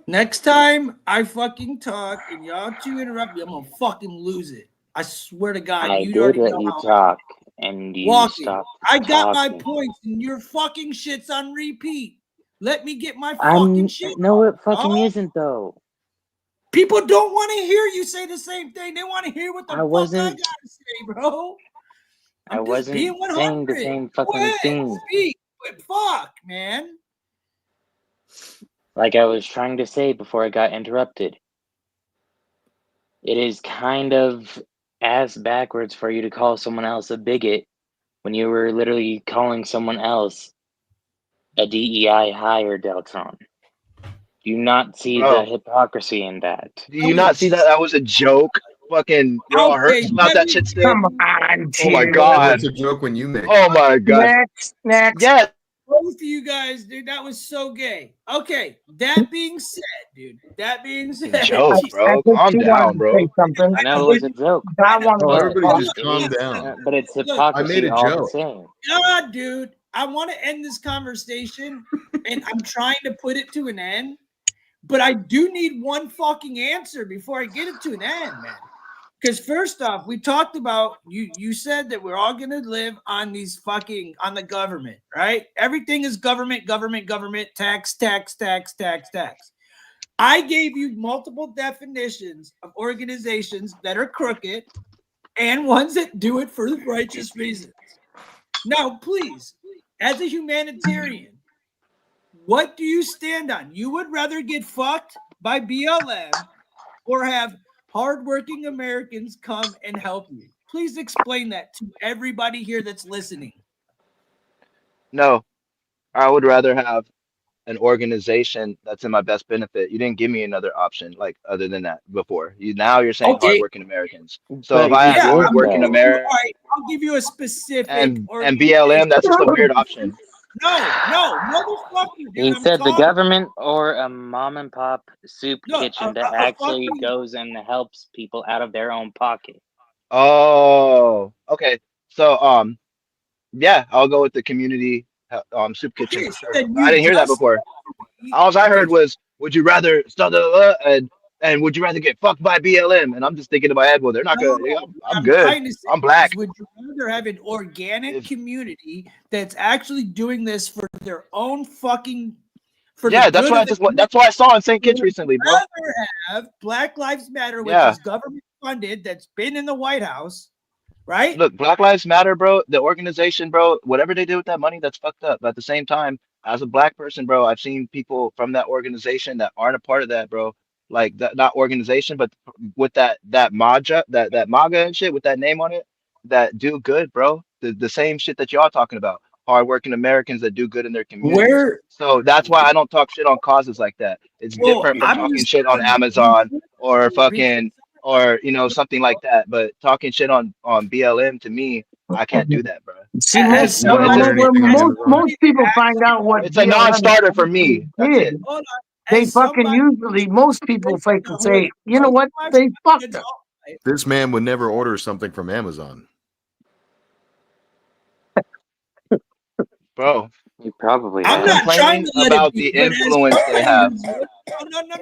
Next time I fucking talk and y'all two interrupt me, I'm gonna fucking lose it. I swear to God,
I
you
did
already
let
know
you
how
talk, and you
walking.
stopped
I got my
talking.
points and your fucking shit's on repeat. Let me get my
I'm
fucking shit.
no, it
off,
fucking
dog.
isn't though.
People don't want to hear you say the same thing. They want to hear what the
I
fuck I
wasn't.
gotta say, bro.
I
I'm just being
wasn't saying the
100.
same
Go
fucking
ahead,
thing.
speak. But fuck, man.
Like I was trying to say before I got interrupted. It is kind of ass backwards for you to call someone else a bigot when you were literally calling someone else a DEI hire, Deltron. Do you not see the
Bro,
hypocrisy in that?
do you not see that was a joke? Fucking, you're all hurt
Okay,
about that shit still?
Come on,
Oh my
Tim.
god.
It's a joke when you make it.
Oh my god.
Next.
Yes.
both of you guys, dude, that was so gay. Okay, that being said, dude, that being
It's a
said,
joke,
I
bro.
think
Calm
she wanted
down,
to
bro.
say something.
No, it was a joke.
I wanted
Oh,
to
everybody
talk.
just calm down.
But it's
Look,
I made
hypocrisy
a
all the
joke.
same.
God, dude, I want to end this conversation, and I'm trying to put it to an end, but I do need one fucking answer before I get it to an end, man. Because first off, we talked about you said that we're all gonna live on these fucking on the government, right? Everything is government, tax. I gave you multiple definitions of organizations that are crooked and ones that do it for the righteous reasons. Now, please, as a humanitarian, what do you stand on? You would rather get fucked by BLM or have hardworking Americans come and help you? Please explain that to everybody here that's listening.
No, I would rather have an organization that's in my best benefit. You didn't give me another option like other than that before. You're saying
Okay.
hardworking Americans. So if
But
I
you
have
Yeah,
did
hardworking
though.
all
Americans
right, I'll give you a specific
and
organization.
BLM, that's just a weird option.
No, motherfucker, dude.
He
I'm
said the
talking.
government or a mom and pop soup
Look,
kitchen that actually goes and helps people out of their own pocket.
Oh, okay. So yeah, I'll go with the community soup kitchen
Okay,
for
so
sure.
then
I
you
didn't hear that
just
before. All I heard
okay.
was, would you rather and would you rather get fucked by BLM? And I'm just thinking in my head, well, they're not
No,
gonna. Yeah,
what
I'm
I'm
good.
trying to say
I'm black.
is, would you rather have an organic
If
community that's actually doing this for their own fucking for the
yeah, that's
good
what
of the
that's what I saw in St.
Would
Kitts
you
recently, bro.
rather have Black Lives Matter, which
Yeah.
is government funded, that's been in the White House, right?
Look, Black Lives Matter, bro. The organization, bro. Whatever they do with that money, that's fucked up. But at the same time, as a black person, bro, I've seen people from that organization that aren't a part of that, bro. Like that, not organization, but with that MAGA, that MAGA and shit with that name on it, that do good, bro. The same shit that y'all talking about. Hardworking Americans that do good in their communities.
Where
So that's why I don't talk shit on causes like that. It's
well,
different from
I'm
talking
just
shit on
telling
Amazon
you
or
because
fucking or something like that. But talking shit on BLM to me, I can't do that, bro.
See,
as
You don't
somebody
order anything on
as
Amazon?
most
somebody
people
that
find out
actually
what
It's a
BLM
non-starter for
actually
me. That's it.
did.
hold on,
They
as
fucking
somebody
usually, most people fake
no,
and
hold
say,
on,
you know
don't
what?
watch
They fucked
it's
them.
all right.
This man would never order something from Amazon.
Bro,
He probably
I'm
I'm
not
has.
trying
complaining
to let it
about
be,
the
but as
influence they
somebody
have.
who's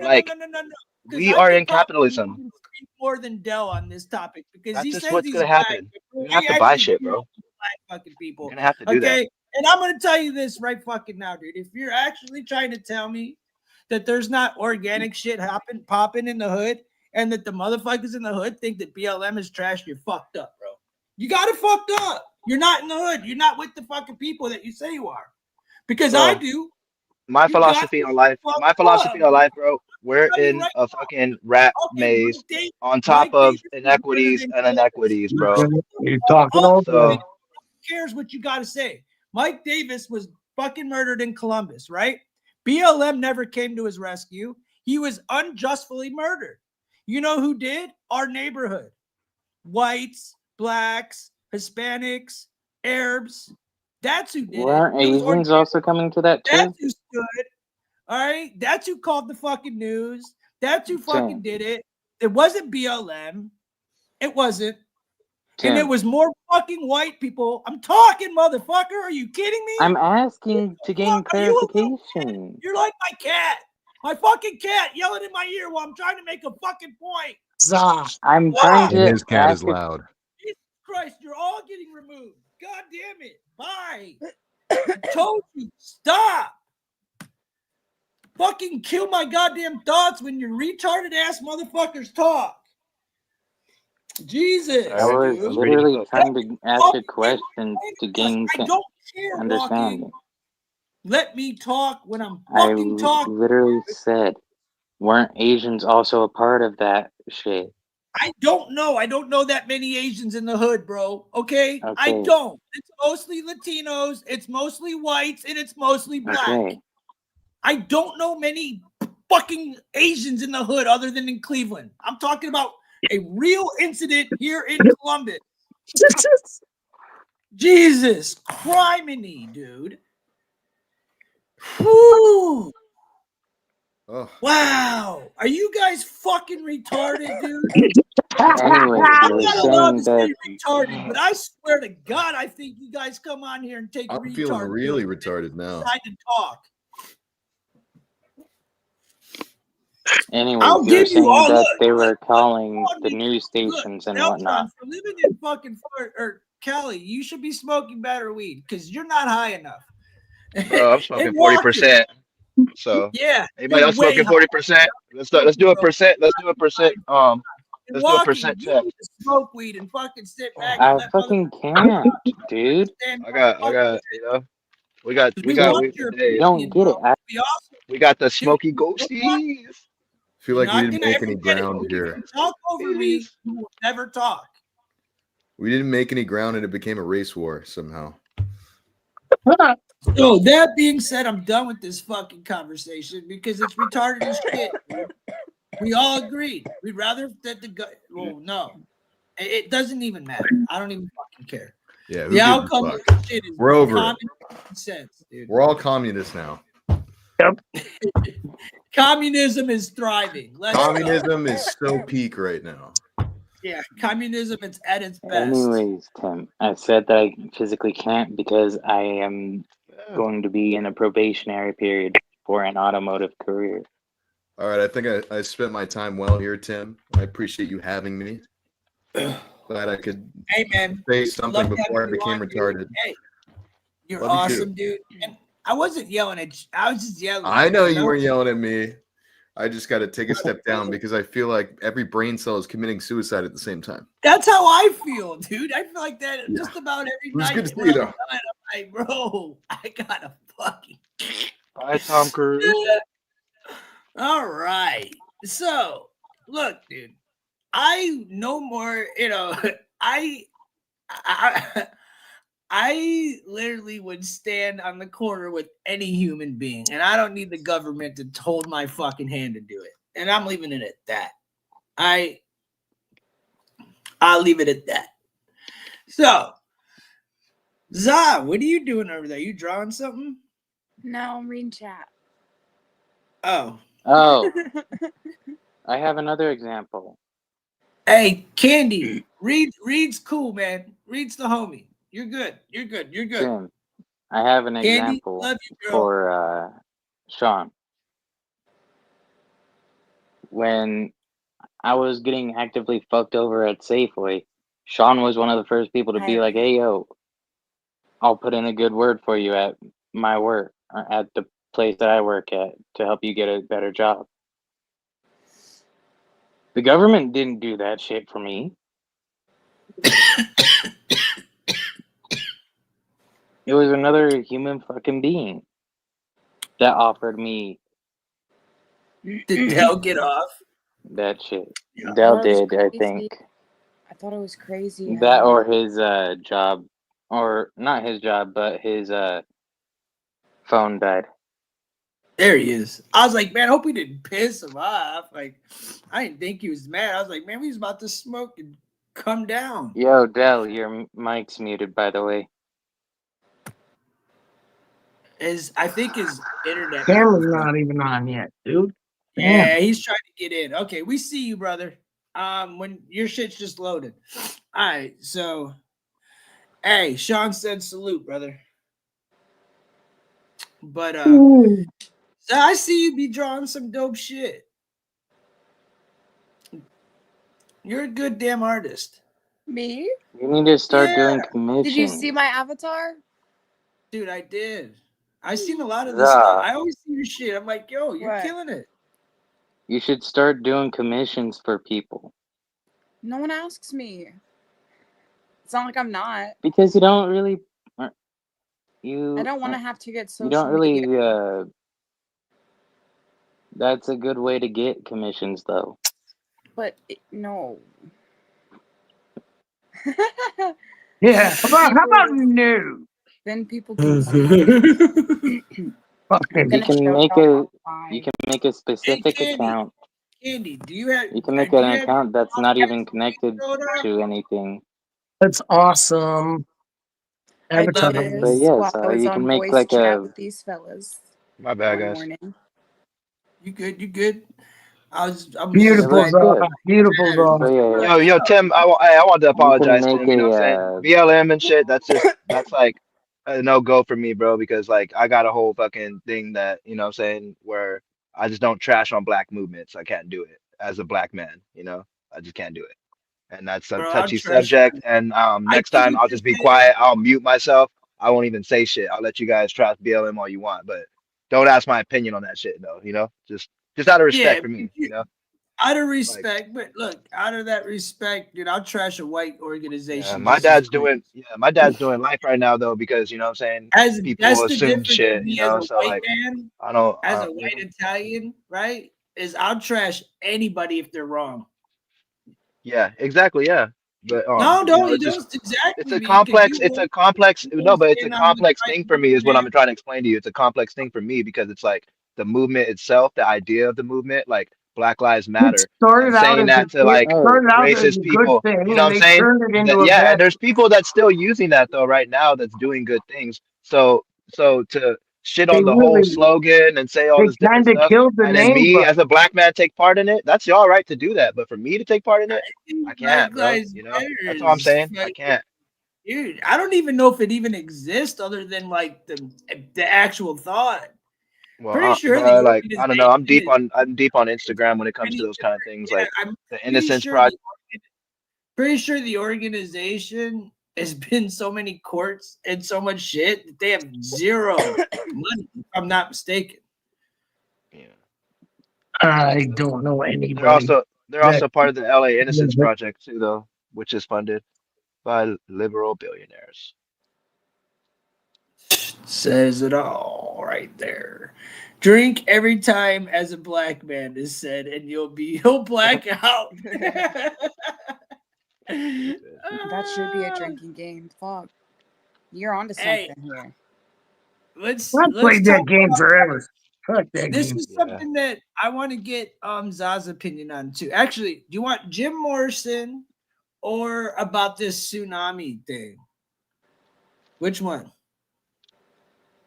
Like,
no. Because
we
I
are
could
in
probably
capitalism.
even speak more than Dell on this topic because
That's
he
just
says
what's
he's
gonna
black.
happen.
But
You're gonna have
we
to buy
actually
shit,
deal
bro.
with black fucking
You're
people.
gonna have to do that.
Okay. And I'm gonna tell you this right fucking now, dude. If you're actually trying to tell me that there's not organic shit popping in the hood and that the motherfuckers in the hood think that BLM is trash, you're fucked up, bro. You got it fucked up. You're not in the hood. You're not with the fucking people that you say you are. Because I
Bro,
do.
my
You got
philosophy
me
on life,
fucked up.
bro, we're
Tell you
in
right
a fucking rat
now. Okay,
maze on top
Mike
of
Davis was murdered
inequities
in
and
Columbus.
inequities, bro.
You're talking all
Who
day.
So
cares what you got to say? Mike Davis was fucking murdered in Columbus, right? BLM never came to his rescue. He was unjustly murdered. You know who did? Our neighborhood. Whites, blacks, Hispanics, Arabs. That's who did it.
Weren't
It was
Asians also coming to that
That's
too?
who stood. All right. That's who called the fucking news. That's who fucking
Tim,
did it. It wasn't BLM. It wasn't. And it
Tim,
was more fucking white people. I'm talking, motherfucker. Are you kidding me?
I'm asking to gain
Are you a little kid?
clarification.
You're like my cat. My fucking cat yelling in my ear while I'm trying to make a fucking point.
Zah.
I'm trying
And
to
his cat is
ask a
loud.
Jesus Christ, you're all getting removed. God damn it. Bye. I told you, stop. Fucking kill my goddamn thoughts when your retarded ass motherfuckers talk. Jesus.
I was
I was reading
literally
books.
trying to ask a question to gain
I don't care,
understanding.
walking. Let me talk when I'm
I
fucking talking.
literally said, weren't Asians also a part of that shit?
I don't know. I don't know that many Asians in the hood, bro. Okay? I
Okay,
don't. It's mostly Latinos, it's mostly whites, and it's mostly black.
okay.
I don't know many fucking Asians in the hood other than in Cleveland. I'm talking about a real incident here in Columbus. Jesus criminy, dude. Whew.
Oh,
Wow. Are you guys fucking retarded, dude?
Anyway,
I'm
you're
not allowed
saying
to say
that
retarded, but I swear to God, I think you guys come on here and take
I'm
retard
feeling really
pills
retarded
and
now.
decide to talk.
anyways,
I'll
you're
give you
saying
all.
that
Look,
they
look,
were
look,
calling
hold
the
me.
news
Look,
stations and
Deltron,
whatnot.
for living in fucking Florida, or Cali, you should be smoking better weed because you're not high enough.
Bro, I'm
And
smoking
walking,
40%. So
yeah,
anybody
you're
else
way
smoking
high.
40%? Let's do a
Bro.
percent. Let's do a percent.
And
Let's do a
walking,
percent
you
check.
need to smoke weed and fucking sit back and
I
let other
fucking can't, dude.
understand
I
what
got,
the fuck.
you know, we got,
We want your
You
hey,
don't
opinion,
get
bro.
it.
We also,
we got the
dude,
smoky
you know what?
ghosties.
I feel
You're
like we
not
didn't
gonna
make
ever
any
get it.
ground
If
here.
you talk over me, you will never talk.
We didn't make any ground, and it became a race war somehow.
So that being said, I'm done with this fucking conversation because it's retarded as shit, dude. We all agreed. We'd rather that the guy. Well, no, it doesn't even matter. I don't even fucking care.
Yeah, who
The
gives a
outcome of
fuck?
this shit is
We're over
common
it.
sense, dude.
We're all communists now.
Communism is thriving. Let's go.
Communism is so peak right now.
Yeah, communism is at its best.
Anyways, Tim, I said that I physically can't because I am going to be in a probationary period for an automotive career.
All right, I think I spent my time well here, Tim. I appreciate you having me. Glad I could
Hey, man.
say something
Love
before I
having you
became
on, dude.
retarded.
Hey, you're
Love you
awesome,
too.
dude. And I wasn't yelling at you. I was just yelling.
I know you weren't yelling at me. I just got to take a step down because I feel like every brain cell is committing suicide at the same time.
That's how I feel, dude. I feel like that just about every
It was
night.
good to see
when
you,
I'm
though.
done, I'm like, bro, I gotta fucking.
Bye, Tom Cruise.
All right. So, look, dude. I no more. You know, I literally would stand on the corner with any human being, and I don't need the government to hold my fucking hand to do it. And I'm leaving it at that. I'll leave it at that. So, Zah, what are you doing over there? You drawing something?
No, I'm reading chat.
Oh.
Oh, I have another example.
Hey, Candy, Reed's cool, man. Reed's the homie. You're good. You're good. You're good.
Tim, I have an
Candy,
example
love you, girl.
for Sean. When I was getting actively fucked over at Safeway, Sean was one of the first people to be like, "Hey, yo, I'll put in a good word for you at my work, or at the place that I work at, to help you get a better job." The government didn't do that shit for me. It was another human fucking being that offered me
Did Dell get off?
that shit.
Yeah.
Dell
I thought it was
did, I
crazy.
think.
I thought it was crazy.
That
how-
or his job, or not his job, but his phone died.
There he is. I was like, man, I hope we didn't piss him off. Like, I didn't think he was mad. I was like, man, we was about to smoke and come down.
Yo, Dell, your mic's muted, by the way.
I think his internet.
Camera's not even on yet, dude.
Yeah, he's trying to get in. Okay, we see you, brother. When your shit's just loaded. All right, so hey, Sean said salute, brother. But so I see you be drawing some dope shit. You're a good damn artist.
Me?
You need to start doing commissions.
Did you see my avatar?
Dude, I did. I seen a lot of this stuff. I always see your shit. I'm like, yo, you're
What?
killing it.
You should start doing commissions for people.
No one asks me. It's not like I'm not.
Because you don't really...
I don't want to have to get social
You don't really...
media.
That's a good way to get commissions, though.
But no.
Yeah. How about no?
Then people can see.
Fucking.
You can make a specific account.
Candy, do you have?
You can make an account that's not even connected to anything.
That's awesome.
I did
But
this
yeah,
while
so
I was
you
on
can make
voice
like
chat
a...
with these fellas.
My bad,
one
guys.
morning.
You good? You good? I'm just
Beautiful,
looks
glad.
good.
Beautiful,
But
dog.
yeah,
Yo, Tim, I want to
you can
apologize,
make
Tim. You know what I'm saying?
a
BLM and shit. That's like a no go for me, bro. Because like I got a whole fucking thing that you know what I'm saying where I just don't trash on black movements. I can't do it as a black man. You know, I just can't do it. And that's a
Bro, I'll
touchy
trust
subject.
you.
And
I
next
think
time
what
I'll
this
just be
is.
quiet. I'll mute myself. I won't even say shit. I'll let you guys trash BLM all you want, but don't ask my opinion on that shit though. You know, just out of
Yeah,
respect for me. You know,
out of
like.
respect, but look, out of that respect, dude, I'll trash a white
Yeah,
organization
my
just as
dad's
quick.
doing my dad's doing life right now though because you know what I'm saying
As
people
that's the
assume
difference of
shit, you
me as
know,
a
so
white
like
man,
I
as a
don't you
white
know.
Italian, right? Is I'll trash anybody if they're wrong.
Yeah, exactly, yeah. But
No,
you know,
don't you don't
it's
exactly
a
me because
complex it's a complex
you
no,
won't
but it's a
stand on the
complex
right
thing for me is what
movement.
I'm trying to explain to you. It's a complex thing for me because it's like the movement itself, the idea of the movement, like Black Lives
It
Matter and
started out
saying
as a
that to like
oh,
started out as
racist
a good
people,
thing,
you know what
and
I'm
they
saying?
turned it
That
into a
yeah, and
bad.
there's people that's still using that though right now that's doing good things. So to shit
They
on the whole
really
slogan and say all
they
this different
kind of
stuff,
killed the
and then
name,
me
but
as a black man take part in it, that's y'all right to do that. But for me to take part in it, I
Black
can't, bro.
Lives
You know?
Matter
That's all I'm
is
saying. I
fucking
can't.
dude. I don't even know if it even exists other than like the actual thought.
Well,
Pretty sure the
bro, like I don't know.
organization is
I'm deep on Instagram when it comes to
many
those kind of things,
yeah,
like
I'm
the
pretty
Innocence
sure
Project.
the pretty sure the organization has been so many courts and so much shit that they have zero money, if I'm not mistaken.
Yeah.
I don't know
They're
anybody
also they're
that.
also part of the LA Innocence Project too, though, which is funded by liberal billionaires.
Says it all right there. Drink every time as a black man is said, and you'll black out.
Stupid.
That should be a
Ah,
drinking game. Fuck. You're onto
hey,
something here.
I
let's
played that
talk
game
about
forever. Fuck that
this
game.
is
Yeah.
something that I want to get Za's opinion on too. Actually, do you want Jim Morrison or about this tsunami thing? Which one?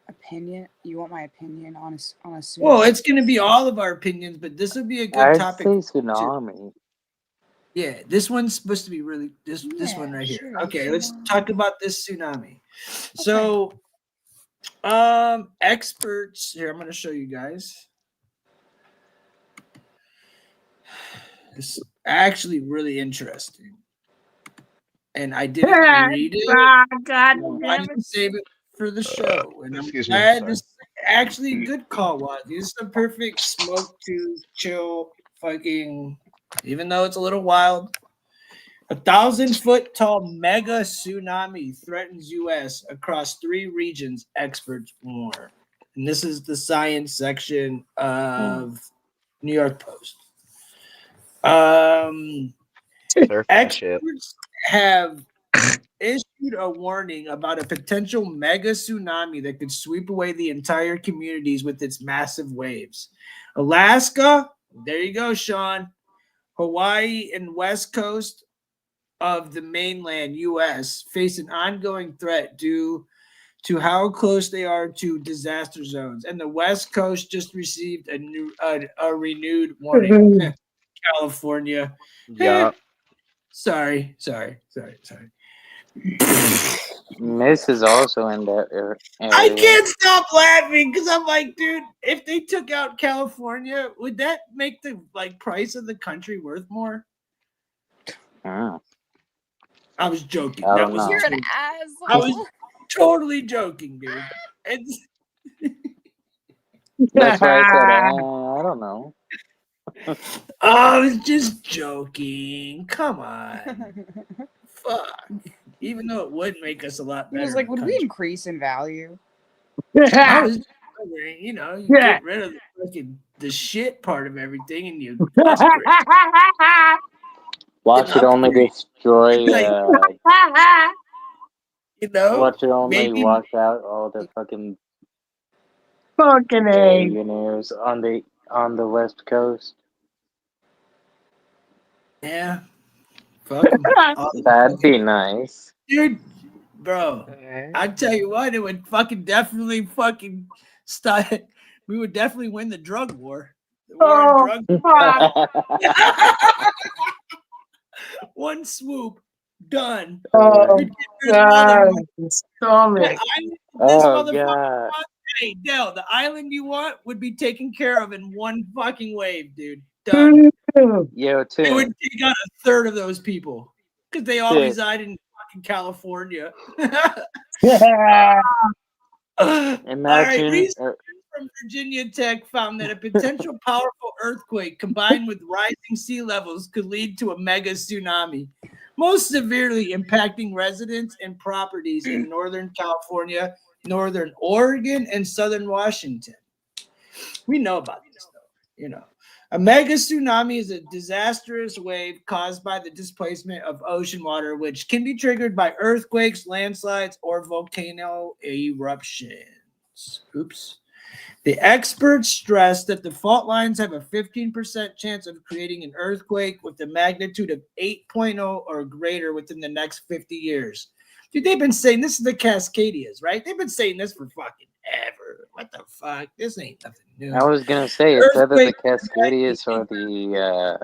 Opinion? You want my opinion on a
Well,
tsunami?
it's going to be all of our opinions, but this would be a good
I'd
topic
say
too.
tsunami.
Yeah, this one's supposed to be really this one
Yeah,
right here.
sure.
Okay, let's
Tsunami.
talk about this tsunami.
Okay.
So, experts here. I'm going to show you guys. It's actually really interesting, and I didn't read it.
God
So I
damn it.
didn't save it for the show, and I'm
Excuse me.
glad
Sorry.
this is actually a good call. Was this is the perfect smoke to chill fucking. Even though it's a little wild, 1,000-foot tall mega tsunami threatens U.S. across 3 regions, experts warn. And this is the science section of New York Post.
Surf that shit.
Experts have issued a warning about a potential mega tsunami that could sweep away the entire communities with its massive waves. Alaska, there you go, Sean. Hawaii and West Coast of the mainland U.S. face an ongoing threat due to how close they are to disaster zones, and the West Coast just received a renewed warning. California,
Yeah.
sorry.
Miss is also in that
I
area.
can't stop laughing because I'm like, dude, if they took out California, would that make the like price of the country worth more?
Hmm.
I was joking.
I
That
don't
was
know.
You're an
I was
asshole.
totally joking, dude. It's
That's why I said, I don't know.
I was just joking. Come on. Fuck. Even though it would make us a lot
He was
better
like,
of a
would we
country.
increase in value?
I was just wondering, you
Yeah.
get rid of the shit part of everything and you upgrade.
Watch it only
Upgrade.
destroy,
Like,
watch it only
maybe
wash out all the fucking
Fucking A.
billionaires on the West Coast.
yeah. Fuck them.
That'd be nice.
Dude, bro, I tell you what, it would fucking definitely fucking start. We would definitely win the drug war. The war on
Oh,
drugs.
fuck.
One swoop, done.
Oh,
We'd get rid of all their
God. Stomach.
What island this
Oh,
motherfucker
God.
wants? Hey, Dell, the island you want would be taken care of in one fucking wave, dude. Done.
Yo,
They
Tim.
would take out a third of those people because they all
Tim.
reside in fucking California. All right,
Imagine.
researchers from Virginia Tech found that a potential powerful earthquake combined with rising sea levels could lead to a mega tsunami, most severely impacting residents and properties in Northern California, Northern Oregon, and Southern Washington. We know about this, though. You know, a mega tsunami is a disastrous wave caused by the displacement of ocean water, which can be triggered by earthquakes, landslides, or volcano eruptions. Oops. The experts stress that the fault lines have a 15% chance of creating an earthquake with a magnitude of 8.0 or greater within the next 50 years. Dude, they've been saying this is the Cascadias, right? They've been saying this for fucking ever. What the fuck? This ain't nothing new.
I was gonna say it's either the
Earthquake-
Cascadias or the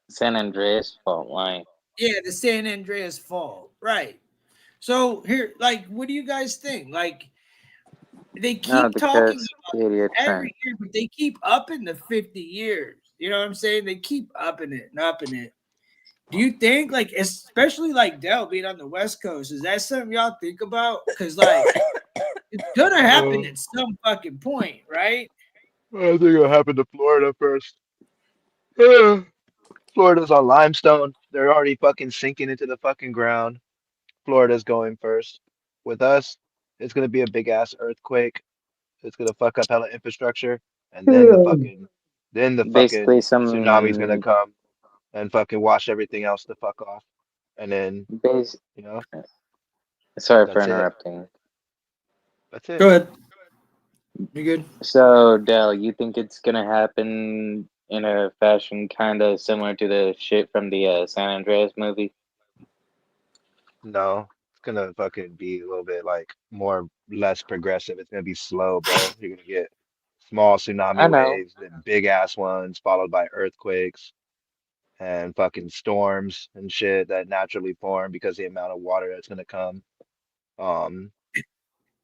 San Andreas fault line.
Yeah, the San Andreas Fault, right? So here, like, what do you guys think? Like, they keep
No, the
talking
Cascadia
about it every
Trend.
year, but they keep upping the 50 years. You know what I'm saying? They keep upping it and upping it. Do you think, like, especially like Dell being on the West Coast, is that something y'all think about? Because, like, it's gonna happen at some fucking point, right?
I think it'll happen to Florida first. Florida's on limestone. They're already fucking sinking into the fucking ground. Florida's going first. With us, it's gonna be a big ass earthquake. It's gonna fuck up hella infrastructure, and then the
Basically,
fucking tsunami's gonna
some
come and fucking wash everything else the fuck off. And then,
base.
you know,
Sorry for
that's it.
interrupting.
That's it.
Go ahead. You good?
So, Dell, you think it's gonna happen in a fashion kind of similar to the shit from the San Andreas movie?
No, it's gonna fucking be a little bit like less progressive. It's gonna be slow, bro. You're gonna get small
I
tsunami
know.
waves, then big ass ones, followed by earthquakes and fucking storms and shit that naturally form because the amount of water that's gonna come. Um,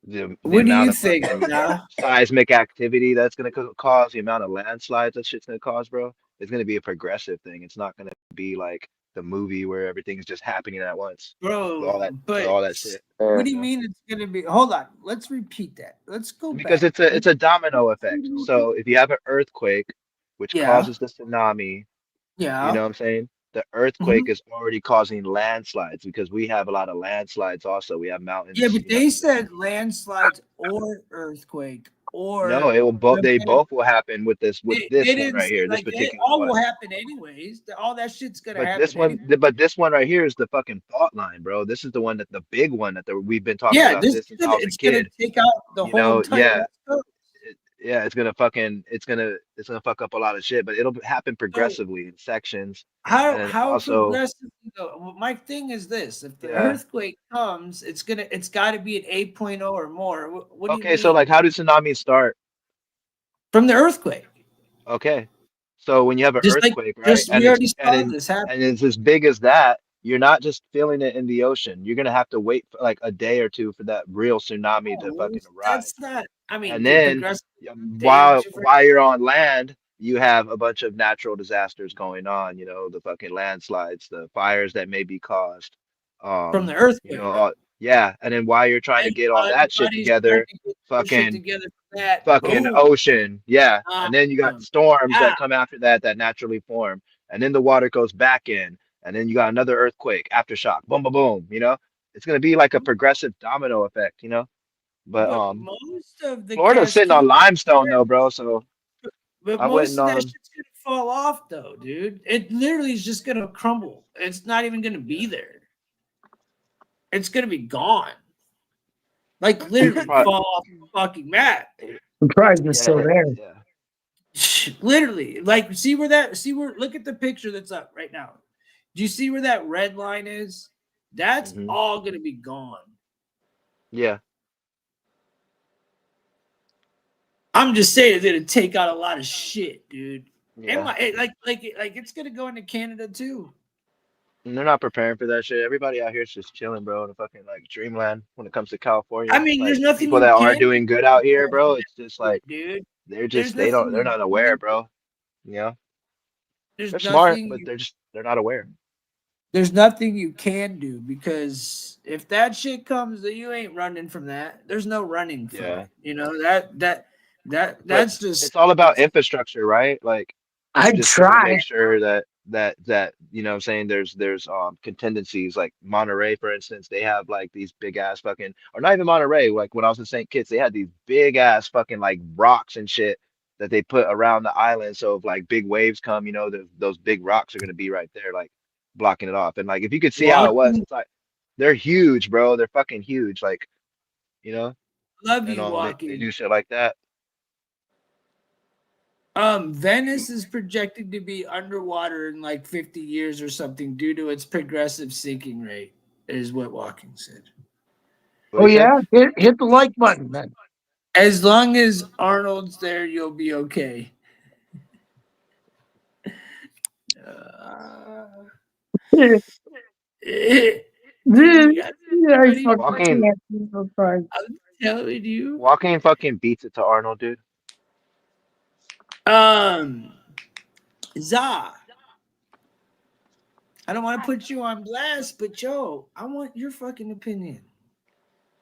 the
What do
amount
you
of
think,
fucking
Dell?
seismic activity that's gonna cause, the amount of landslides that shit's gonna cause, bro. It's gonna be a progressive thing. It's not gonna be like the movie where everything's just happening at once. With
Bro,
with
but
all that shit.
what do
You
you mean it's gonna be? Hold on, let's repeat that. Let's go
Because
back.
it's a domino effect. So if you have an earthquake, which
Yeah,
causes the tsunami, you
yeah,
know what I'm saying? The
mhm.
earthquake is already causing landslides because we have a lot of landslides also. We have mountains,
Yeah, but
you know.
they said landslides or earthquake
No,
or
it will both they
dramatic.
both will happen with this
They
one
didn't
right
say,
here, this
like it
particular
all
one.
will happen anyways. All that shit's gonna
But this
happen
one,
anyway.
but this one right here is the fucking fault line, bro. This is the one that the big one that we've been talking
Yeah,
about this since I was a
it's gonna
kid.
take out the
You
whole
know,
entire
yeah,
West Coast.
yeah, it's gonna fuck up a lot of shit, but it'll happen
So
progressively in sections, and then
how
also,
progressive? Well, my thing is this: if the
yeah.
earthquake comes, it's got to be an 8.0 or more. What do you
Okay, so
mean
like, how do tsunamis start?
from the earthquake?
Okay, so when you have an
Just like
earthquake, right,
we already saw this happen.
and it's as big as that, you're not just feeling it in the ocean. You're gonna have to wait for like a day or two for that real tsunami to
No,
fucking arrive.
that's not. I mean,
And then
progressive day or
while
two
you're on land, you have a bunch of natural disasters going on, you know, the fucking landslides, the fires that may be caused.
from the
You know,
earthquake.
yeah. And then while you're trying to
And
get all that shit
everybody's trying
together,
to get their shit
fucking
together for that.
fucking
Boom.
ocean, yeah. And then you got storms
Ah,
that come after that that naturally form. And then the water goes back in. And then you got another earthquake, aftershock, boom, boom, boom, you know? It's gonna be like a progressive domino effect, you know? But
but most of the
Florida's sitting
Cascade,
on limestone though, bro. So
but
I
most
wouldn't
of that shit's gonna fall off though, dude. It literally is just gonna crumble. It's not even gonna be there. It's gonna be gone. Like literally
pro-
fall off the fucking map.
The prize is still
yeah,
there.
yeah.
Literally, like see where look at the picture that's up right now. Do you see where that red line is? That's
Hmm.
all gonna be gone.
Yeah.
I'm just saying it's gonna take out a lot of shit, dude.
Yeah.
Like it's gonna go into Canada too.
And they're not preparing for that shit. Everybody out here is just chilling, bro, in a fucking like dreamland when it comes to
I
California.
mean, there's
Like the
nothing
people
you
that are
can do,
doing good out here, bro, it's just like
dude.
they're
There's
just
nothing
they're
you
not aware,
can.
bro. You know?
There's
They're smart,
nothing
but
you
they're not aware.
there's nothing you can do because if that shit comes, you ain't running from that. There's no running from
Yeah.
it. You know
But
that's just
it's all about infrastructure, right? Like
I'd
just gotta make
try.
sure that you know what I'm saying there's contingencies like Monterey, for instance, they have like these big ass fucking or not even Monterey, like when I was in St. Kitts, they had these big ass fucking like rocks and shit that they put around the island. So if like big waves come, you know, those big rocks are gonna be right there, like blocking it off. And like if you could see how it was,
walking.
it's like they're huge, bro. They're fucking huge, like, you know,
Love
and
you
they
walking.
do shit like that.
Venice is projected to be underwater in like 50 years or something due to its progressive sinking rate, is what Walking said.
What do
Oh
you say?
yeah, hit the like button then.
As long as Arnold's there, you'll be okay. Dude, you got
Yeah, I
funny.
fucking
Walking
can't. I'm sorry.
I'm telling you.
Walking fucking beats it to Arnold, dude.
Um, Za, I don't want to put you on blast, but yo, I want your fucking opinion.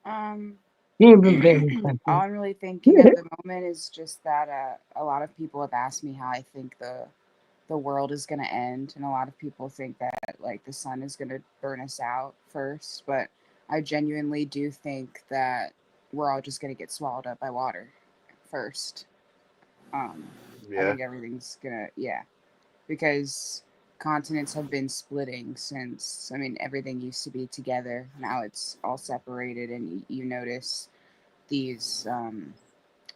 Um,
He ain't been paying
all
attention.
I'm really thinking at the moment is just that a lot of people have asked me how I think the world is gonna end, and a lot of people think that like the sun is gonna burn us out first, but I genuinely do think that we're all just gonna get swallowed up by water first. Um, I
Yeah.
think everything's gonna because continents have been splitting since everything used to be together. Now it's all separated, and you notice these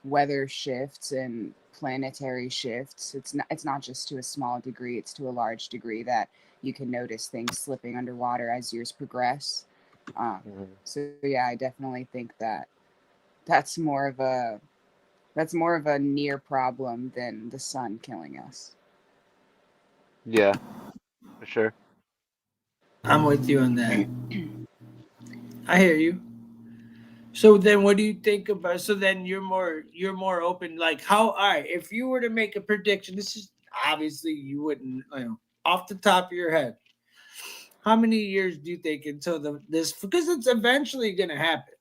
weather shifts and planetary shifts. It's not just to a small degree; it's to a large degree that you can notice things slipping underwater as years progress.
Mhm.
So yeah, I definitely think that that's more of a that's more of a near problem than the sun killing us.
Yeah, for sure.
I'm with you on that. I hear you. So then what do you think about so then you're more open like how all right, if you were to make a prediction, this is obviously you wouldn't off the top of your head. How many years do you think until this because it's eventually gonna happen.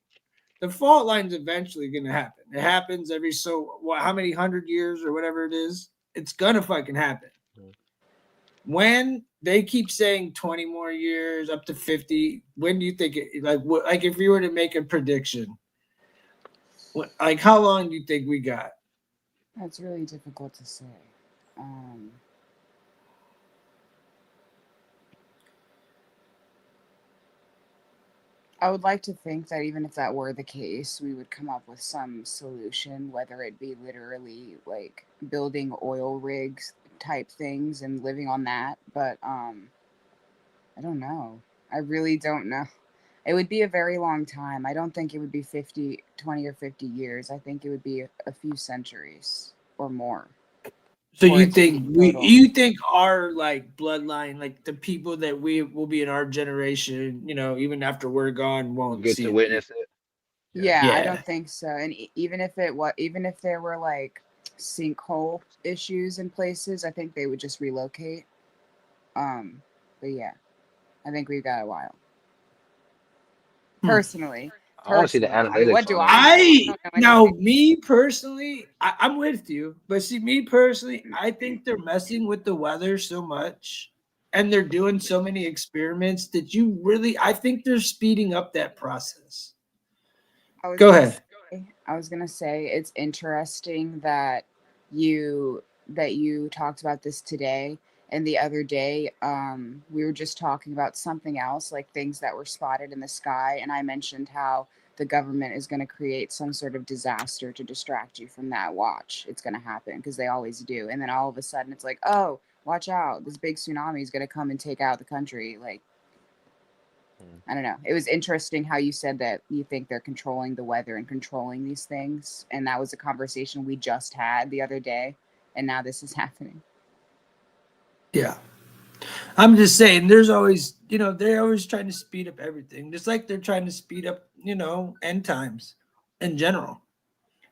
The fault line's eventually gonna happen. It happens every so what how many 100 years or whatever it is, it's gonna fucking happen.
Mhm.
When they keep saying 20 more years up to 50, when do you think like if you were to make a prediction? Like, how long do you think we got?
That's really difficult to say. Um, I would like to think that even if that were the case, we would come up with some solution, whether it be literally like building oil rigs type things and living on that. But I don't know. I really don't know. It would be a very long time. I don't think it would be 50, 20, or 50 years. I think it would be a few centuries or more
So
for
you
it to be
think
total.
you think our like bloodline, like the people that we will be in our generation, even after we're gone,
We'll
won't
get
see
to
it?
witness it. Yeah.
Yeah, I
Yeah.
don't think so. And even if there were like sinkhole issues in places, I think they would just relocate. Um, but yeah, I think we've got a while.
Hmm.
Personally,
I want to see the
I mean, what
analytics
do
on it.
I know? I
I
don't know
now
anything.
me personally, I'm with you, but see me personally, I think they're messing with the weather so much, and they're doing so many experiments that I think they're speeding up that process.
I was
Go
gonna
ahead.
say, I was gonna say it's interesting that you talked about this today and the other day. We were just talking about something else, like things that were spotted in the sky, and I mentioned how the government is going to create some sort of disaster to distract you from that. Watch, it's going to happen because they always do, and then all of a sudden it's like, oh, watch out, this big tsunami is going to come and take out the country. Like,
Mm.
I don't know. It was interesting how you said that you think they're controlling the weather and controlling these things. And that was a conversation we just had the other day. And now this is happening.
Yeah. I'm just saying, there's always, they're always trying to speed up everything, just like they're trying to speed up, end times in general.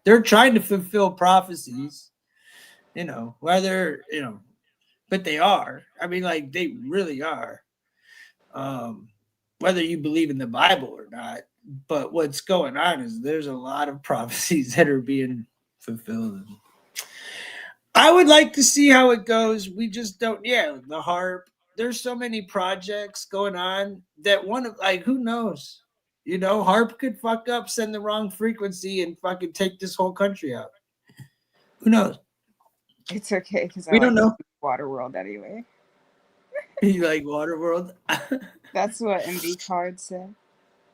They're trying to fulfill prophecies, whether, but they are. I mean, like, they really are. Um, whether you believe in the Bible or not. But what's going on is there's a lot of prophecies that are being fulfilled. I would like to see how it goes. We just don't. Yeah, the harp. There's so many projects going on that one of, like, who knows? Harp could fuck up, send the wrong frequency, and fucking take this whole country out. Who knows?
It's okay because I
We
like
don't know.
Waterworld anyway.
You like Waterworld?
That's what MV Card said.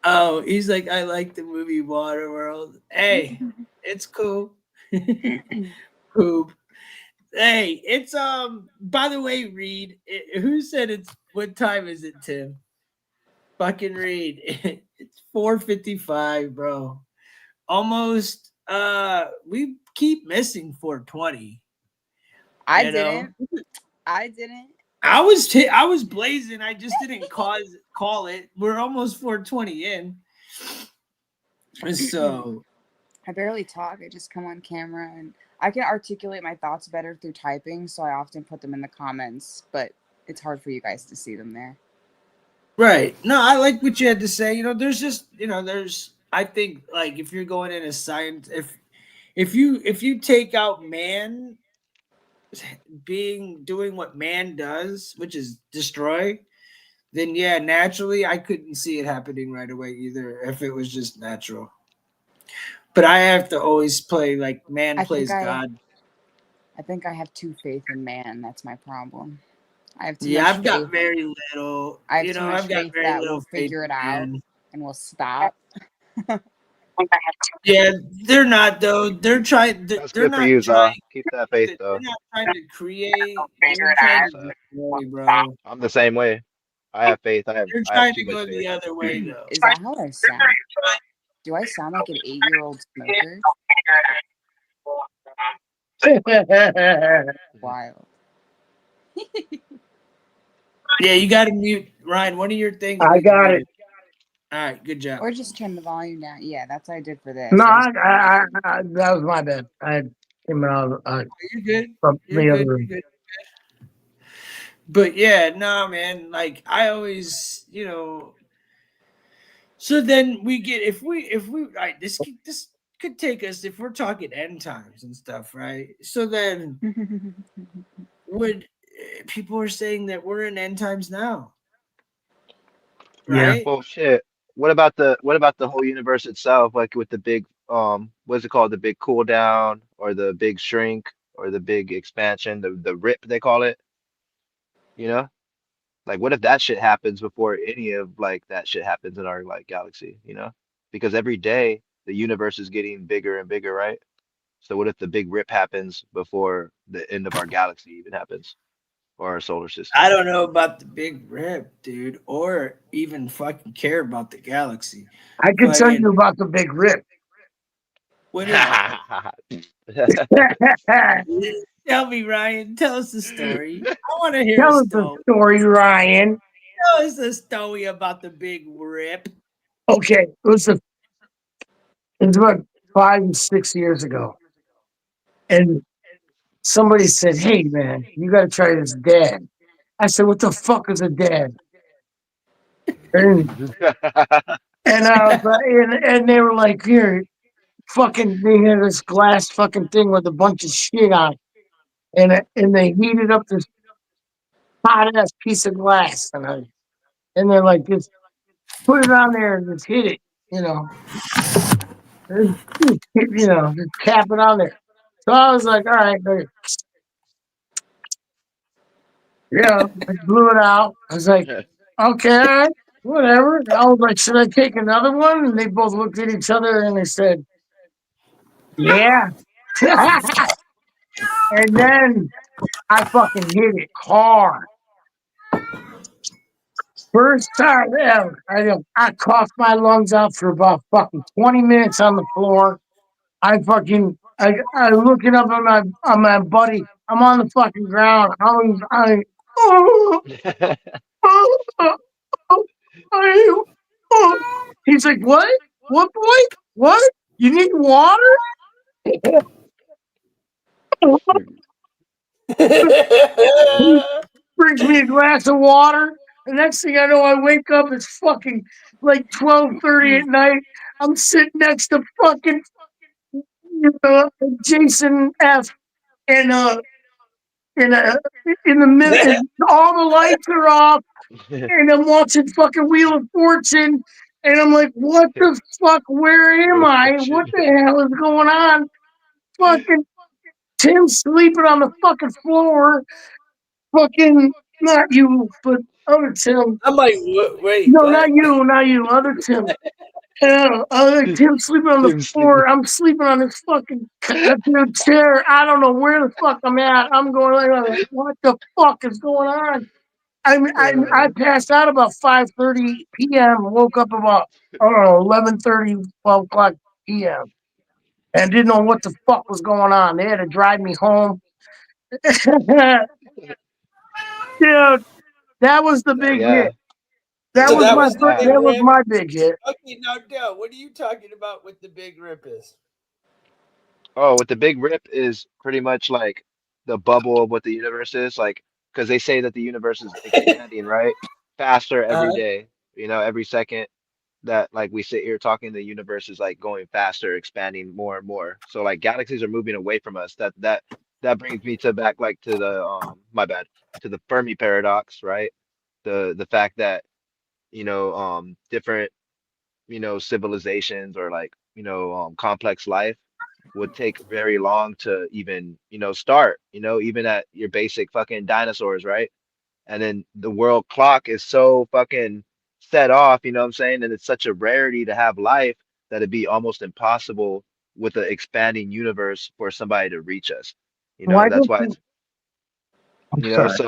Oh, he's like, I like the movie Waterworld. Hey, it's cool. Poop. Hey, it's by the way, Reed, who said it's, what time is it, Tim? Fucking Reed. It's 4:55, bro. Almost we keep missing 420.
I didn't.
I was blazing. I just didn't call it. We're almost 420 in. So
I barely talk. I just come on camera and I can articulate my thoughts better through typing, so I often put them in the comments, but it's hard for you guys to see them there.
right. No, I like what you had to say. There's just, there's, I think, like, if you're going in a science, if you take out man doing what man does, which is destroy, then yeah, naturally I couldn't see it happening right away either if it was just natural. But I have to always play like man plays God.
I think I have too faith in man. That's my problem. I have too
Yeah,
much
I've
faith.
got very little.
I have too much
I've got
faith
very
that
little
we'll figure it out
man.
and we'll stop.
Yeah, they're not though. They're trying.
That's
They're
good for
not
you,
trying.
Zah. Keep that faith,
They're
though.
not trying to create. They're trying to destroy, bro.
I'm the same way. I have faith. I
They're
have
trying
too
to
much
go
faith.
the other way though.
Is that how I sound? Do I sound like an 8-year-old smoker? Wild.
Yeah, you got to mute, Ryan. One of your things.
I got it.
All right, good job.
Or just turn the volume down. Yeah, that's what I did for this.
No, that was my bad. I came out
You're good.
from
You're
the
good.
other room.
You're good. But yeah, no, man. Like I always, So then we get if we right, this could take us if we're talking end times and stuff, right? So then would people are saying that we're in end times now, right?
Well, shit. What about the whole universe itself? Like with the big what's it called? The big cool down or the big shrink or the big expansion, the rip they call it. You know? Like what if that shit happens before any of like that shit happens in our like galaxy, you know? Because every day the universe is getting bigger and bigger, right? So what if the big rip happens before the end of our galaxy even happens or our solar system?
I don't know about the big rip, dude, or even fucking care about the galaxy.
I can tell you about the big rip.
What is it? Tell me, Ryan. Tell us the story. I want to hear
Tell
a
us
story.
the story, Ryan.
Tell us a story about the big rip.
Okay, it was about 5 6 years ago, and somebody said, "Hey, man, you got to try this dad." I said, "What the fuck is a dad?" And I was like, and they were like, "Here, fucking," they had this glass fucking thing with a bunch of shit on it, and they heated up this hot ass piece of glass, and they're like, just put it on there and just hit it, you know, just cap it on there. So I was like, all right, yeah, I blew it out. I was like, okay, all right, whatever. I was like, should I take another one? And they both looked at each other and they said, yeah. And then I fucking hit it hard. First time ever. I coughed my lungs out for about fucking 20 minutes on the floor. I looking up on my buddy. I'm on the fucking ground. oh, oh, oh, oh, oh. He's like, what? What, boy? What? You need water? He brings me a glass of water. The next thing I know, I wake up, it's fucking like 12:30 at night. I'm sitting next to fucking Jason F. and in the middle, and all the lights are off, and I'm watching fucking Wheel of Fortune, and I'm like, what the fuck? Where am
Real
I? What
fortune.
the hell is going on? Fucking Tim sleeping on the fucking floor. Fucking not you, but other Tim.
I'm like, wait,
No,
what?
not you, other Tim. Other Tim sleeping on the
Tim sleeping.
floor. I'm sleeping on this fucking goddamn chair. I don't know where the fuck I'm at. I'm going like, what the fuck is going on? I passed out about 5:30 p.m. Woke up about, I don't know, 11:30, 12 o'clock p.m. and didn't know what the fuck was going on. They had to drive me home. Dude, that was the big
Yeah.
hit. That
So
was
that
my
was the big
that was
rip.
my big hit.
Okay, now Dale, what are you talking about with the big rip is?
Oh, with the big rip is pretty much like the bubble of what the universe is, like because they say that the universe is expanding, right? Faster every day, every second that like we sit here talking, the universe is like going faster, expanding more and more. So like galaxies are moving away from us. That brings me to back like to the my bad, to the Fermi paradox, right? The fact that, different, civilizations or like, complex life would take very long to even, start, even at your basic fucking dinosaurs, right? And then the world clock is so fucking set off, you know what I'm saying? And it's such a rarity to have life that it'd be almost impossible with the expanding universe for somebody to reach us.
Why
That's
don't
why
you?
it's,
I'm sorry.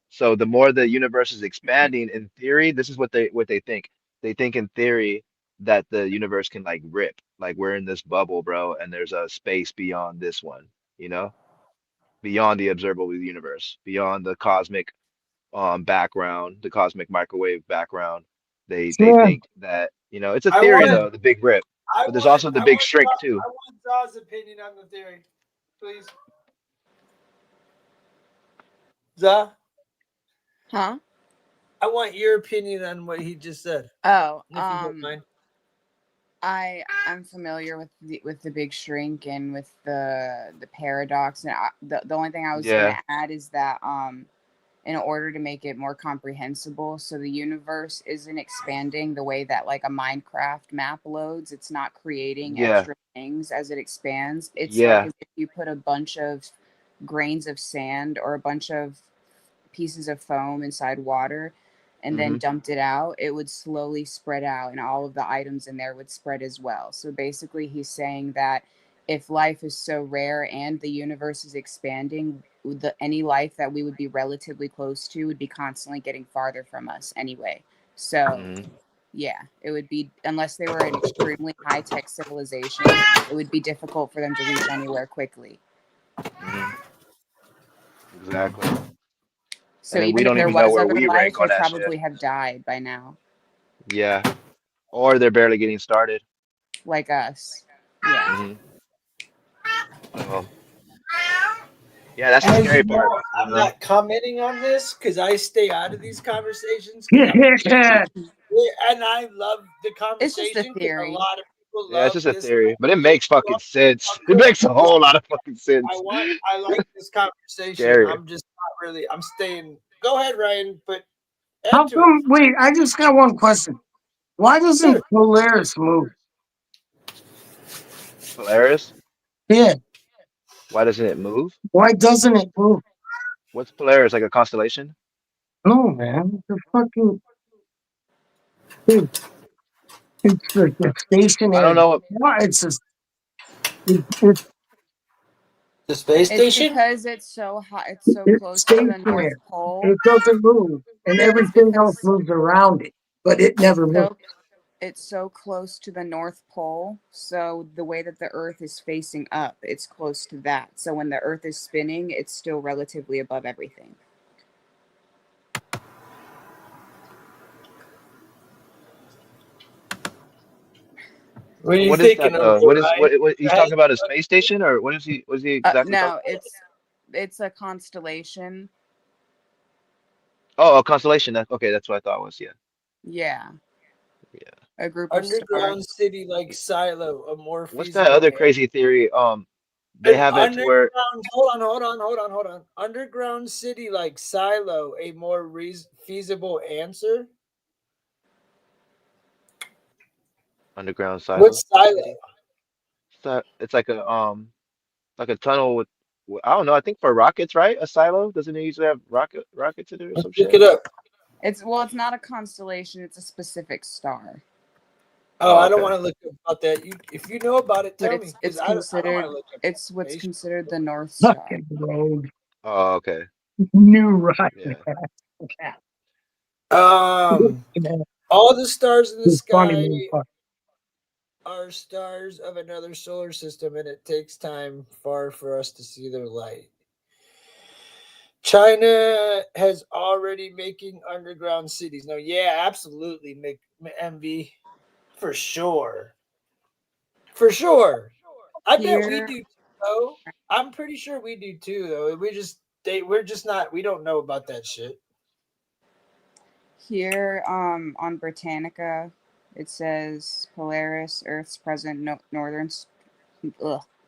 so the more the universe is expanding, in theory, this is what they think. They think in theory that the universe can like rip, like we're in this bubble, bro, and there's a space beyond this one, you know, beyond the observable universe, beyond the cosmic background, the cosmic microwave background. They
Yeah.
think that, it's a
I
theory
want
though, the big rip,
I
but there's
want
also the
I
big
want
shrink too.
I want Zah's opinion on the theory, please. Zah,
Huh?
I want your opinion on what he just said,
Oh,
if you don't mind.
I'm familiar with the big shrink and with the paradox, and the only thing I was
Yeah,
gonna add is that in order to make it more comprehensible, so the universe isn't expanding the way that like a Minecraft map loads. It's not creating
yeah,
extra things as it expands. It's like
yeah.
as if you put a bunch of grains of sand or a bunch of pieces of foam inside water and then
Hmm.
dumped it out, it would slowly spread out and all of the items in there would spread as well. So basically, he's saying that if life is so rare and the universe is expanding, any life that we would be relatively close to would be constantly getting farther from us anyway. So,
Hmm.
yeah, it would be, unless they were an extremely high tech civilization, it would be difficult for them to reach anywhere quickly.
Hmm. Exactly.
So
And then we
even if
don't
there
even know
was
where
other
we
life,
rank on
they'd
that shit.
probably have died by now,
Yeah. Or they're barely getting started.
like us. Yeah.
Hmm. So yeah, that's the
As
scary
you
part,
know,
you
I'm
know?
not commenting on this because I stay out of these conversations because
Yeah.
and I love the
It's just a
conversation because a
theory.
lot of people
Yeah, it's
love
just a
this.
theory, but it makes fucking sense. It
Good.
makes a whole lot of fucking sense.
I like this conversation.
Scary.
I'm just not really. I'm staying. Go ahead, Ryan, but
How
add to it.
come? Wait, I just got one question. Why doesn't
Sure.
Polaris move?
Polaris?
Yeah.
Why doesn't it move?
Why doesn't it move?
What's Polaris? Like a constellation?
No, man. The fucking thing. It's the
I don't
stationary.
know.
Why? It's just it's
The space
It's
station.
because it's so hot. It's so
it's
close to the
stationary.
North Pole.
It doesn't move, and
It's
everything else
because
moves around it, but it
it's
never moves.
so it's so close to the North Pole. So the way that the Earth is facing up, it's close to that. So when the Earth is spinning, it's still relatively above everything.
What are you
What is
thinking
that
of,
though? What is
Orion?
what he's talking about? A space station, or what is he? Was he exactly talking
No,
about?
it's a constellation.
Oh, a constellation. Okay, that's what I thought it was. Yeah,
Yeah,
yeah.
a group of stars.
Underground city like silo, a more
What's that
feasible
other
answer.
crazy theory? They
An
have it to where
underground, hold on. Underground city like silo, a more feasible answer.
underground silo.
What's silo?
It's like a tunnel with I don't know. I think for rockets, right? A silo doesn't it usually have rockets in it or
Let's
some
look
shit?
it up.
It's not a constellation. It's a specific star.
Oh,
Oh,
I don't
okay.
want to look about that. If you know about it,
But
tell me, because
it's
I don't want
considered
to look up
it's what's
information.
considered the North Star.
Fucking road.
Oh, okay.
New rocket.
Yeah.
All the stars in the
It's funny,
sky
motherfucker.
are stars of another solar system, and it takes time far for us to see their light. China has already making underground cities. No, yeah, absolutely, MV, for sure, for sure. I bet we
Here,
do too, though. I'm pretty sure we do too, though. We're just not. We don't know about that shit.
here, on Britannica, it says Polaris, Earth's present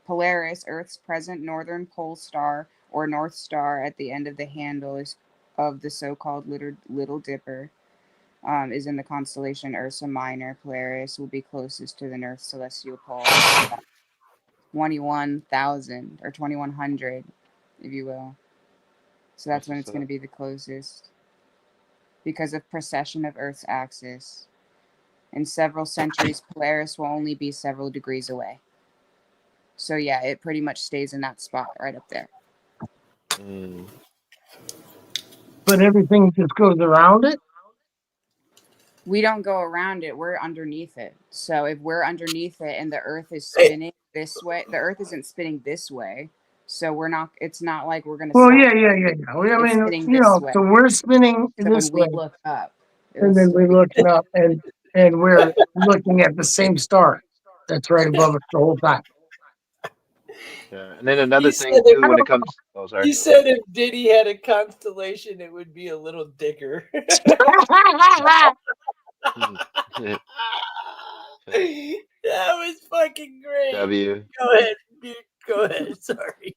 Polaris, Earth's present northern pole star or North Star at the end of the handle is of the so-called Little Dipper. Is in the constellation Ursa Minor. Polaris will be closest to the North celestial pole, 21,000 or 2,100, if you will. So that's
That's
when
what's
it's going to
up.
be the closest because of precession of Earth's axis. In several centuries, Polaris will only be several degrees away. So yeah, it pretty much stays in that spot right up there.
Mm.
But everything just goes around it.
We don't go around it, we're underneath it. So if we're underneath it and the Earth is spinning this way, the Earth isn't spinning this way. So it's not like we're going to
Well,
stop.
yeah. Well, I
It's
mean,
spinning this way.
so we're spinning
So
this
when we
way,
look up,
and then we're looking up, and we're looking at the same star that's right above us the whole time.
Yeah. And then another
He
thing
said
too when it comes. Oh, sorry.
He said if Diddy had a constellation, it would be a little dicker.
Hmm.
That was fucking great.
W.
Go ahead, dude. Go ahead. Sorry.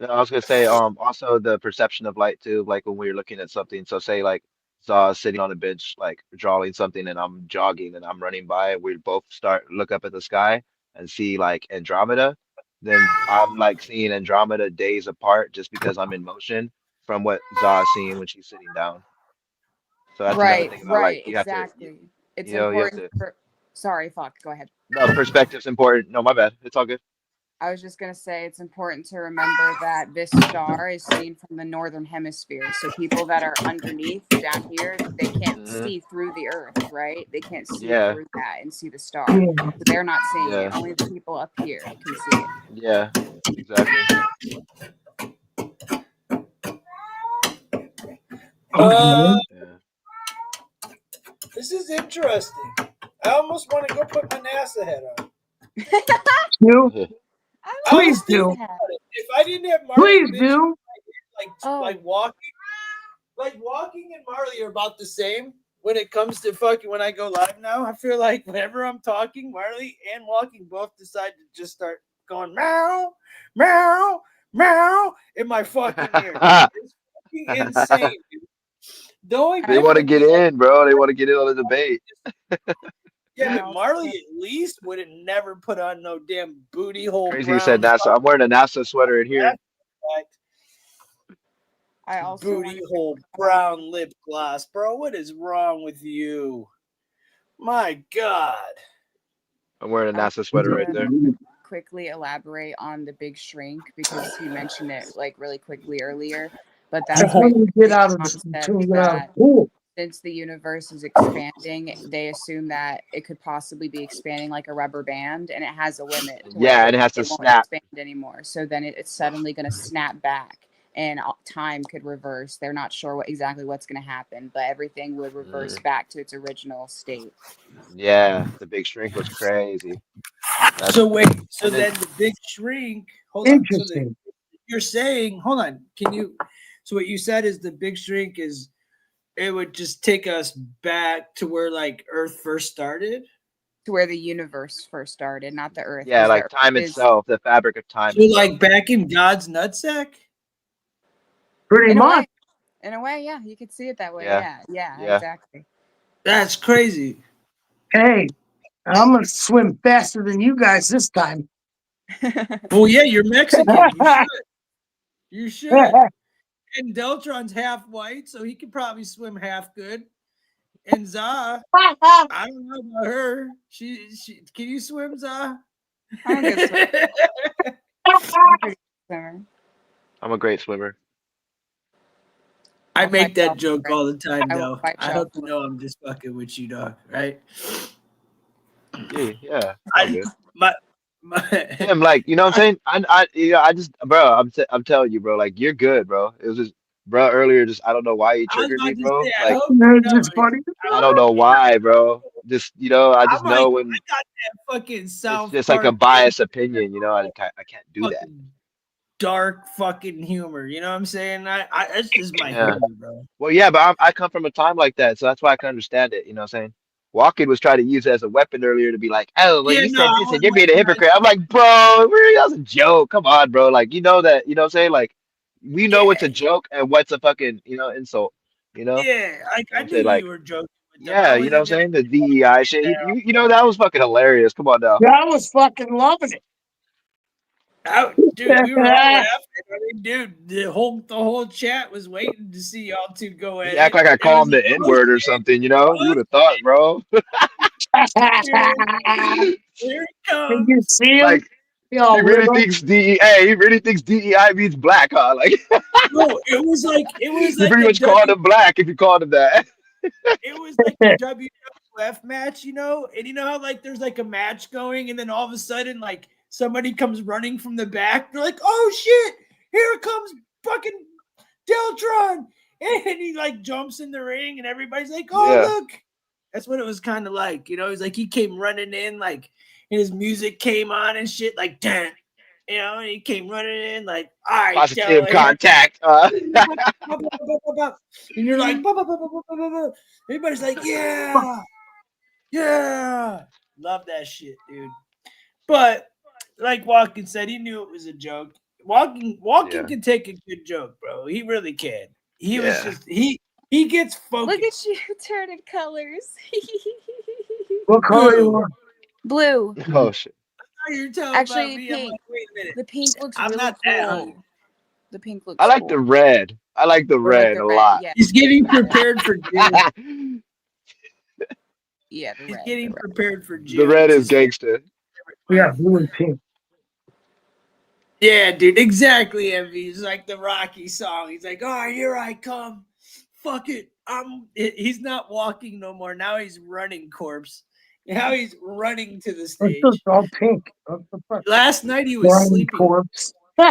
No, I was gonna say, also the perception of light too, like when we're looking at something. So say like Zaw sitting on a bench, like drawing something, and I'm jogging and I'm running by, and we both look up at the sky and see like Andromeda. Then I'm like seeing Andromeda days apart just because I'm in motion from what Zaw is seeing when she's sitting down. So that's another thing about like you have to,
exactly. It's
you have
important
to.
for. Sorry, fuck. Go ahead.
No, perspective's important. No, my bad. It's all good.
I was just gonna say it's important to remember that this star is seen from the northern hemisphere. So people that are underneath down here, they can't
Hmm.
see through the Earth, right? They can't see
Yeah,
through that and see the star.
Yeah.
So they're not seeing it.
yeah,
Only the people up here can see it.
yeah. Exactly.
Uh,
Yeah.
this is interesting. I almost want to go put my NASA hat on.
You
I
I was
please
thinking
do,
about it. If I didn't have Marley
please
bitch,
do.
like walking and Marley are about the same when it comes to fucking when I go live now. I feel like whenever I'm talking, Marley and walking both decide to just start going meow, meow, meow in my fucking ear. It's fucking insane, dude. The only
They want to
difference
get
is
in, bro. They want to get in on the debate.
yeah,
I
but
also-
Marley at least would have never put on no damn booty hole
Crazy you said
brown
NASA. I'm wearing a NASA sweater in here.
I also
booty hole brown lip gloss, bro. What is wrong with you? My God.
I'm wearing a NASA sweater right there.
quickly elaborate on the big shrink because he mentioned it like really quickly earlier. But that's
Until you get out of the
concept that
pool.
since the universe is expanding, they assume that it could possibly be expanding like a rubber band, and it has a limit.
Yeah, and it has to
won't
snap.
expand anymore. So then it's suddenly going to snap back, and time could reverse. They're not sure exactly what's going to happen, but everything would reverse back to its original state.
Yeah, the Big Shrink was crazy.
So wait, so
and then
then the Big Shrink. Hold on. So
Interesting.
you're saying, hold on. Can you? So what you said is the Big Shrink is it would just take us back to where like Earth first started.
To where the universe first started, not the Earth.
yeah,
'cause the
like
Earth
time
is-
itself, the fabric of time
So
itself.
like back in God's nutsack.
Pretty
in a
much.
way, in a way, yeah, you could see it that way.
Yeah.
Yeah, exactly.
That's crazy.
Hey, I'm gonna swim faster than you guys this time.
Well, yeah, you're Mexican. You should. You should. And Deltron's half white, so he could probably swim half good. And Za, I don't know about her. She can you swim, Za?
I'm a good swimmer. I'm a pretty good swimmer.
I'm a great swimmer.
I
I'll
make
fight
that
y'all
joke
for it.
all the time,
I will
though.
fight
I
y'all
hope you
for
know I'm just fucking with you, dog. Right?
Yeah, all good.
My
Him, like, you know what I'm saying? I just, bro, I'm telling you, bro, like, you're good, bro. It was just, bro, earlier, just, I don't know why you
I was
triggered
about
me,
to
bro.
say, I
Like,
hope you
It's
know.
just funny.
I don't know why, bro. Just, I just
I'm like,
know
I
when
got that fucking
it's
South
just like a
Park
biased opinion, I can't do that.
fucking dark fucking humor. You know what I'm saying? That's just my
Yeah.
humor, bro.
Well, yeah, but I come from a time like that, so that's why I can understand it. You know what I'm saying? Walken was trying to use it as a weapon earlier to be like, oh, well,
Yeah,
you
no,
said
I
this
was
and you're being a
waiting.
hypocrite. I'm like, bro, really, that was a joke. Come on, bro. Like, you know that, you know what I'm saying? Like, we know what's a joke and what's a fucking, insult. You know?
Yeah,
You know what
I
I'm
knew
saying? Like,
you were joking with them. I
yeah, you know what I'm
wasn't gonna
saying? The DEI shit. That was fucking hilarious. Come on now.
Yeah, I was fucking loving it.
dude, we were all laughing. I mean, dude, the whole chat was waiting to see y'all two go at
You act
it.
like I
It
call
was
him
like,
the
oh
N-word or
shit,
something, you would have thought, bro.
here it
Did you
comes.
see him?
Like,
He all
he
lit
really
up.
thinks DEI, he really thinks DEI means black, huh? Like,
No, it was
you
like
pretty
a
much called him black if you called him that.
it was like a WWF match, and you know how like there's like a match going, and then all of a sudden like somebody comes running from the back. They're like, "Oh shit! Here comes fucking Deltron!" And he like jumps in the ring, and everybody's like, "Oh
Yeah.
look!" That's what it was kind of like, He's like he came running in, like, and his music came on and shit, like, damn, and he came running in, like, all right,
Positive
Delaware.
contact.
And you're like, "Bah, bah, bah, bah, bah, bah, bah, bah." Everybody's like, yeah, love that shit, dude. But like Walken said, he knew it was a joke. Walken
Yeah.
can take a good joke, bro. He really can. He was
Yeah.
just he gets focused.
Look at you turning colors.
What color you
Who?
want?
Blue.
Oh shit.
Now you're talking
Actually,
about me. I'm
pink.
like, wait a minute.
The pink looks
I'm
really
not that
cool.
hungry.
The pink looks
I like
cool.
the red. I like the
Or like
red
the
a
red,
lot.
yeah.
He's getting prepared for June.
Yeah, the
He's
red.
getting
the red.
prepared for June.
The red
It's
is
his favorite
gangster.
We got
month.
blue and pink.
Yeah, dude, exactly, Envy. It's like the Rocky song. He's like, "Oh, here I come. Fuck it. He's not walking no more. Now he's running, corpse. Now he's running to the
It's
stage.
just all pink. What the fuck?
Last night he was
Running
sleeping.
corpse.
He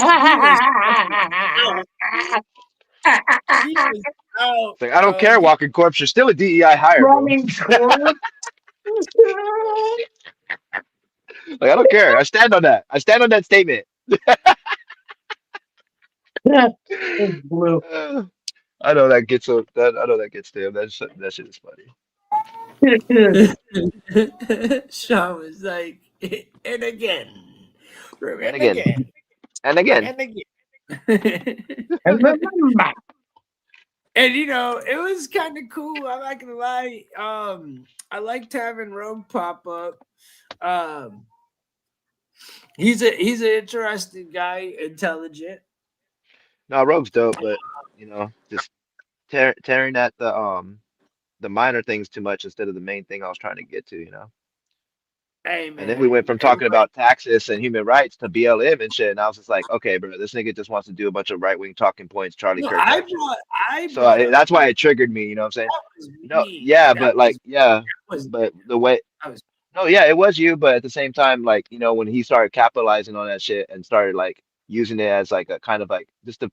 was out.
It's like, I don't
Bro.
care, walking corpse. You're still a DEI hire, bro.
Running corpse.
Like, I don't care. I stand on that. I stand on that statement.
It's blue.
I know that gets to him. That shit is funny.
Sean was like, and again.
And again. And again.
And again.
And remember.
And it was kind of cool. I'm not gonna lie. I liked having Rogue pop up. He's an interesting guy, intelligent.
No, Rogue's dope, but just tearing at the minor things too much instead of the main thing I was trying to get to.
Hey man.
And then we went from talking about taxes and human rights to BLM and shit, and I was just like, okay, bro, this nigga just wants to do a bunch of right-wing talking points, Charlie
No,
Kirk type shit. So
brought up
that's why it triggered me, you know what I'm saying?
that was
No,
me.
yeah,
That
but like, yeah,
was
but the way,
that was
no, yeah, it was you, but at the same time, like, when he started capitalizing on that shit and started like using it as like a kind of like just a,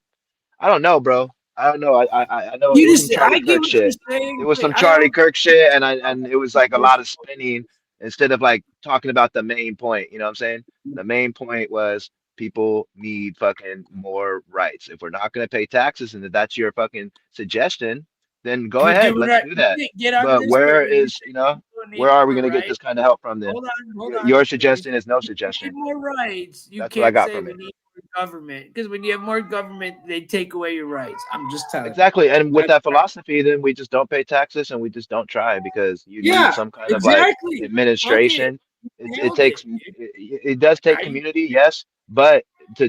I don't know, bro. I don't know. I know it
You
was some
just,
Charlie
I get
Kirk
what you're
shit. It
saying,
was
but
some
I
Charlie
don't.
Kirk shit, and it was like a lot of spinning instead of like talking about the main point. You know what I'm saying? The main point was people need fucking more rights. If we're not gonna pay taxes, and if that's your fucking suggestion, then go
Okay,
ahead,
we're
let's
not.
do
You
that.
can't get on
But
this, but
where
when you
is,
say
you know,
people need
where are we
more
gonna get this
rights,
kind of help from then?
hold
Your
on. When you say
suggestion is no
we need
suggestion.
more rights, you
That's what I
can't
got
say
from
we
it.
need more government because when you have more government, they take away your rights. I'm just telling you.
Exactly. And with
That's
that philosophy, then we just don't pay taxes and we just don't try because you need
yeah,
some kind of like
exactly. Fuck it.
administration.
You
It
nailed
takes
it.
it does take
I,
community, yes, but to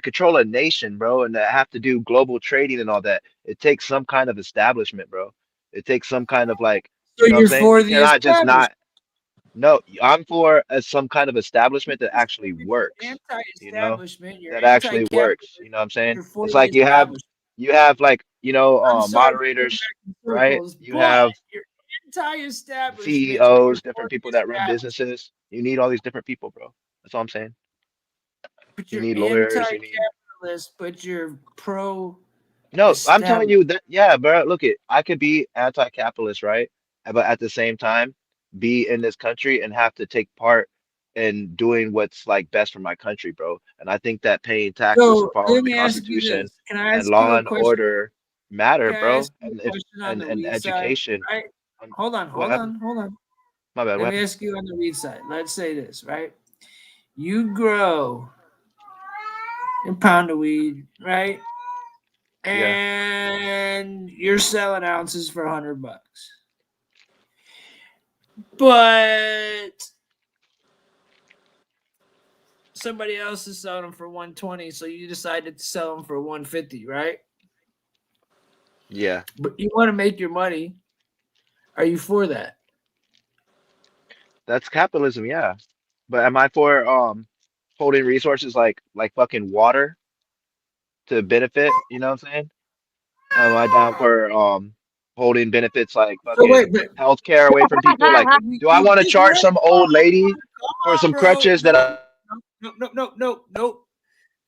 control a nation, bro, and to have to do global trading and all that, it takes some kind of establishment, bro. It takes some kind of like,
so
you know what I'm
you're
saying?
for
You
the
cannot just
establishment.
not. No, I'm for some kind of establishment that actually
You're
works, you know,
anti-establishment. You're
that actually
anti-capitalist.
works. You know what I'm saying?
You're for
It's
the
like
establishment.
you have like,
I'm sorry to go
moderators,
back in
right?
circles,
You
but
have
you're anti-establishment, but you're
CEOs,
for
different people
the
that run
establishment.
businesses. You need all these different people, bro. That's all I'm saying.
But
You
you're
need lawyers, you need
anti-capitalist, but you're
No, I'm telling
pro-establishment.
you that, yeah, bro. Look, I could be anti-capitalist, right? But at the same time, be in this country and have to take part in doing what's like best for my country, bro. And I think that paying taxes and
So
following
let
the
me ask you
Constitution
this: Can I
and
ask you
law
a
and
question?
order matter,
Can I
bro.
ask you
And
a
if
question on the
and
weed side?
education.
Right?
Um,
Hold
what happened?
on, hold on.
My bad.
Let
What
me
happened?
ask you on the weed side. Let's say this, right? You grow a pound of weed, right?
Yeah.
And you're selling ounces for $100. But somebody else is selling them for 120, so you decided to sell them for 150, right?
Yeah.
But you want to make your money. Are you for that?
That's capitalism, yeah. But am I for holding resources like fucking water to benefit? You know what I'm saying? Am I down for holding benefits like
So wait,
fucking
but
healthcare away from people? Like, do I
you
want to
just
charge
let
some old lady
come
for
on,
some
bro.
crutches that I...
No.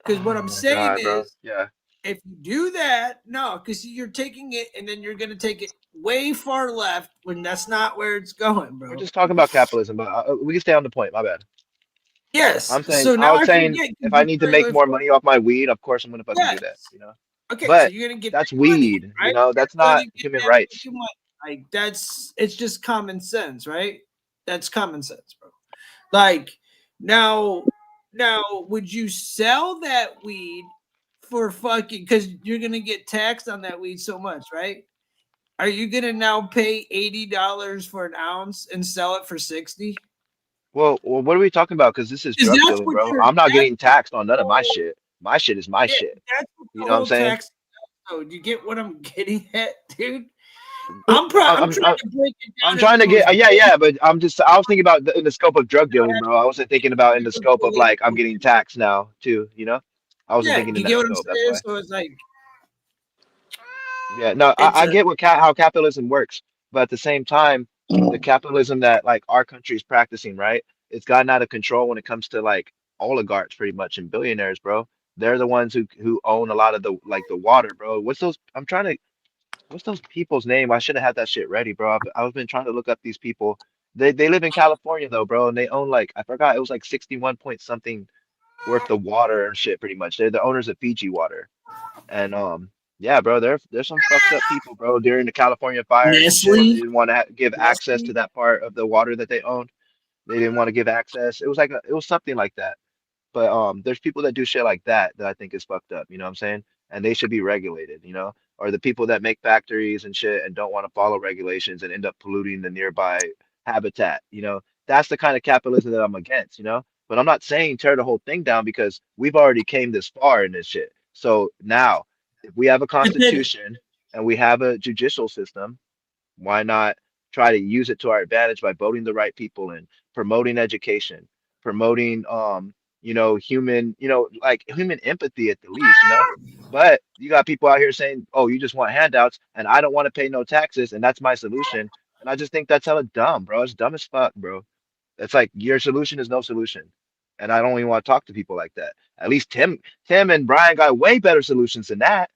Because what
Oh
I'm
my
saying
God, bro.
is,
Yeah.
if you do that, no, because you're taking it and then you're gonna take it way far left when that's not where it's going,
We're
bro.
just talking about capitalism, but we can stay on the point. My bad.
Yes.
I'm saying,
So
I
now
was
I
saying,
forget
if
because
I
you
need to
started
make
with
more money off my weed, of course I'm gonna fucking do
yes.
that, you know?
Okay, so
But
you're gonna get
that's
that money,
weed, you
right?
know? That's
You're
not
gonna get
human
that
rights.
fucking money. Like that's it's just common sense, right? That's common sense, bro. Like now, now would you sell that weed for fucking because you're gonna get taxed on that weed so much, right? Are you gonna now pay $80 for an ounce and sell it for 60?
Well, what are we talking about? Because this is
Because
drug
that's
dealing,
what
bro.
you're
I'm not
that's
getting taxed on none of my
what
shit. My shit is my
yeah,
shit.
that's what
You
the
know what I'm
whole
saying?
tax. Oh, do you get what I'm getting at, dude? I'm
I'm,
trying
I'm,
to break it
I'm
down in
trying
the
to
most
get, yeah,
basic.
yeah, but I was thinking about in the scope of drug dealing, bro. I wasn't thinking about in the scope of like, I'm getting taxed now, too, you know? I wasn't
Yeah,
thinking in
you get
that
what I'm
scope. That's
saying?
why.
So it's like
Yeah, no,
it's
I
a
get what how capitalism works, but at the same time, the capitalism that like our country is practicing, right? It's gotten out of control when it comes to like oligarchs, pretty much, and billionaires, bro. They're the ones who own a lot of the like the water, bro. What's those? I'm trying to. What's those people's name? I should have had that shit ready, bro. I've been trying to look up these people. They live in California though, bro, and they own like I forgot it was like 61 point something worth of water and shit, pretty much. They're the owners of Fiji Water. And yeah, bro, there's some fucked up people, bro, during the California fires and shit. They
Nestle.
didn't want to ha give access to
Nestle.
that part of the water that they owned. They didn't want to give access. It was like it was something like that. But there's people that do shit like that that I think is fucked up. You know what I'm saying? And they should be regulated. You know, or the people that make factories and shit and don't want to follow regulations and end up polluting the nearby habitat. You know, that's the kind of capitalism that I'm against. You know, but I'm not saying tear the whole thing down because we've already came this far in this shit. So now, if we have a
But then
constitution and we have a judicial system, why not try to use it to our advantage by voting the right people in, promoting education, promoting human, like human empathy at the least, you know? But you got people out here saying, "Oh, you just want handouts and I don't want to pay no taxes and that's my solution." And I just think that's hella dumb, bro. It's dumb as fuck, bro. It's like your solution is no solution. And I don't even want to talk to people like that. At least Tim and Brian got way better solutions than that.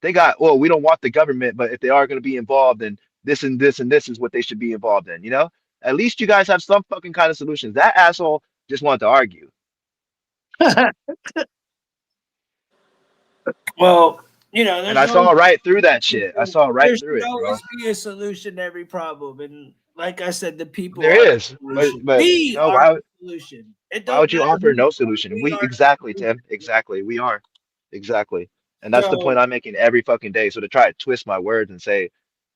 They got, well, we don't want the government, but if they are going to be involved, then this and this and this is what they should be involved in. At least you guys have some fucking kind of solutions. That asshole just wanted to argue.
Well,
And
there's
I saw
always
right through that shit. I saw right
there
through
should
it, bro.
always be a solution to every problem, and like I said, the people
There
are the
is,
solution.
but
We are
why
the solution. It
why
don't
would you
matter
offer
who you
no
are.
solution?
We
We
are the
exactly,
solution.
Tim. Exactly. We are. Exactly. And that's the point
So
I'm making every fucking day. So to try to twist my words and say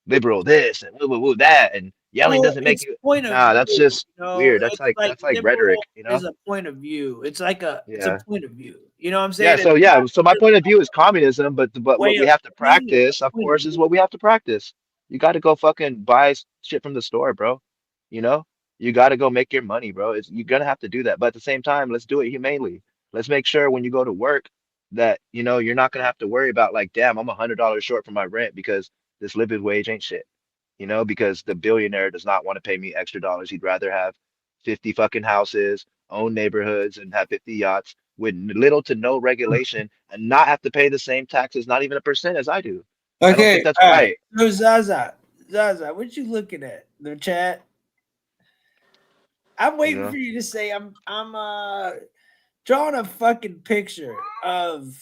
liberal this and woo woo woo that and yelling
Well,
doesn't make
it's
you,
point of
nah, that's
view.
just weird. That's
It's like
like
liberal
rhetoric.
is a point of view. It's a
Yeah.
point of view. You know what I'm
Yeah,
saying?
so
It's
yeah,
not
so my
really
point of view is communism, but
a
what
way
we
of
have to
being. It's
practice, of
a point of
course, is
view.
what we have to practice. You got to go fucking buy shit from the store, bro. You know, you got to go make your money, bro. You're gonna have to do that, but at the same time, let's do it humanely. Let's make sure when you go to work that you're not gonna have to worry about like, damn, I'm $100 short for my rent because this living wage ain't shit. Because the billionaire does not want to pay me extra dollars. He'd rather have 50 fucking houses, own neighborhoods, and have 50 yachts with little to no regulation and not have to pay the same taxes, not even a percent as I do. I don't think
Okay,
that's
all right.
right.
So Zaza, what you looking at? The chat. I'm
You
waiting
know?
for you to say I'm drawing a fucking picture of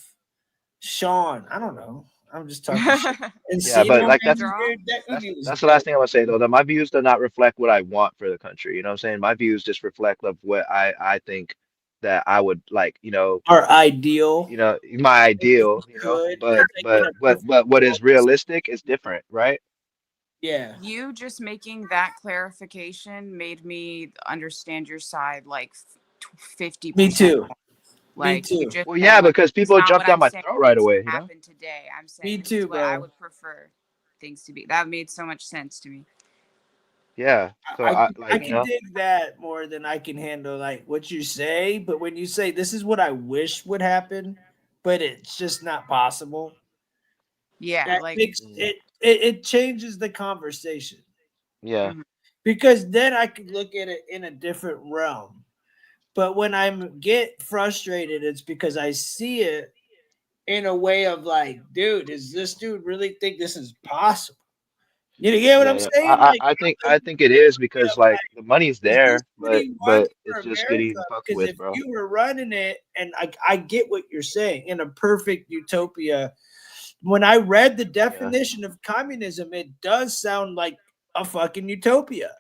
Sean. I don't know. I'm just talking shit. And
Yeah,
see
but
no
like
man
that's
Draw.
here. That who
that's
gives a
that's the
fuck?
last thing I want to say though. That my views do not reflect what I want for the country. You know what I'm saying? My views just reflect of what I think that I would like.
Our ideal.
My
If we
ideal.
could.
But
It's like in a perfect
what
world.
is realistic is different, right?
Yeah.
You just making that clarification made me understand your side like 50%.
Me too.
Like you
Me too.
just
Well, yeah,
saying like
because
this is
people
not
jump
what
down
I'm
my
saying
throat right
needs to
away.
happen today. I'm
Me
saying this
too,
is what I
bro.
would prefer things to be. That made so much sense to me.
Yeah. So
I
I
can, I
like,
can dig that more than I can handle like what you say, but when you say this is what I wish would happen, but it's just not possible,
Yeah,
that
like
makes
mm,
it changes the conversation
yeah,
mhm.
because then I could look at it in a different realm. But when I get frustrated, it's because I see it in a way of like, dude, does this dude really think this is possible? You get what
yeah,
I'm
yeah.
saying? Like,
I think it is
you
because
know,
like the money's
is this
there,
what he
but
wants for
it's just
America?
getting fucked
Because
with,
if
bro.
you were running it, and I get what you're saying, in a perfect utopia, when I read the
Yeah,
definition of communism, it does sound like a fucking utopia,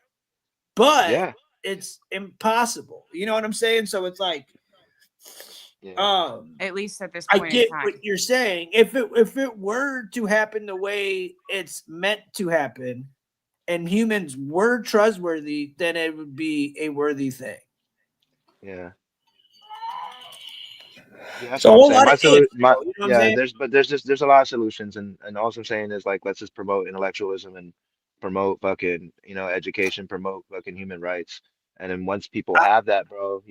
but
yeah,
it's impossible. You know what I'm saying? So it's like,
yeah,
um,
At least at this
I
point in
get what
time.
you're saying. If it were to happen the way it's meant to happen, and humans were trustworthy, then it would be a worthy thing.
yeah. Yeah, that's
So
what
a
I'm
whole
saying.
lot of ifs,
My
though, you know what I'm
yeah,
saying?
there's a lot of solutions, and all I'm saying is like let's just promote intellectualism and promote fucking education, promote fucking human rights, and then once people have that, bro,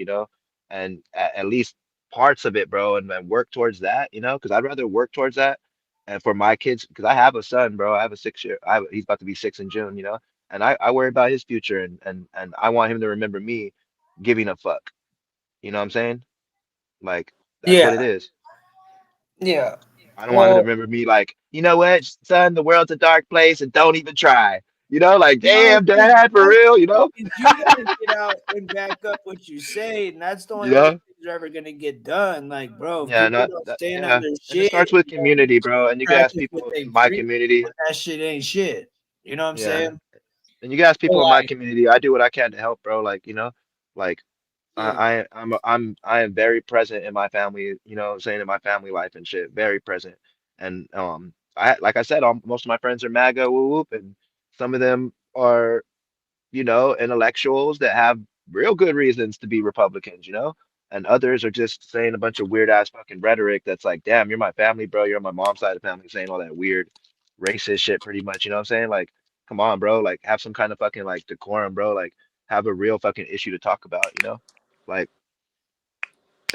and at least parts of it, bro, and work towards that, because I'd rather work towards that, and for my kids, because I have a son, bro, I have a 6 year, he's about to be 6 in June, and I worry about his future, and I want him to remember me giving a fuck, you know what I'm saying? Like that's what it
Yeah,
is.
yeah.
I don't want him to
Well,
remember me like, you know what, son, the world's a dark place and don't even try. Like,
no,
damn, dad, for real,
because you gotta get out and back up what you say, and that's the only
you
way
know?
things are ever gonna get done. Like, bro, if
Yeah,
people
not
don't
that,
stand on
yeah.
their
And it
shit
starts with
and don't
community, bro. And you can ask
practice what
people
they
in my
preach,
community.
that shit ain't shit. You know what I'm
Yeah.
saying?
And you can ask
So
people in my
like,
community. I do what I can to help, bro. Like, like
yeah,
I am very present in my family, what I'm saying, in my family life and shit, very present. And like I said, most of my friends are MAGA, whoop, whoop, and some of them are intellectuals that have real good reasons to be Republicans, and others are just saying a bunch of weird ass fucking rhetoric that's like, damn, you're my family, bro. You're on my mom's side of the family saying all that weird racist shit pretty much, you know what I'm saying? Like, come on, bro. Like, have some kind of fucking like decorum, bro. Like, have a real fucking issue to talk about, Like,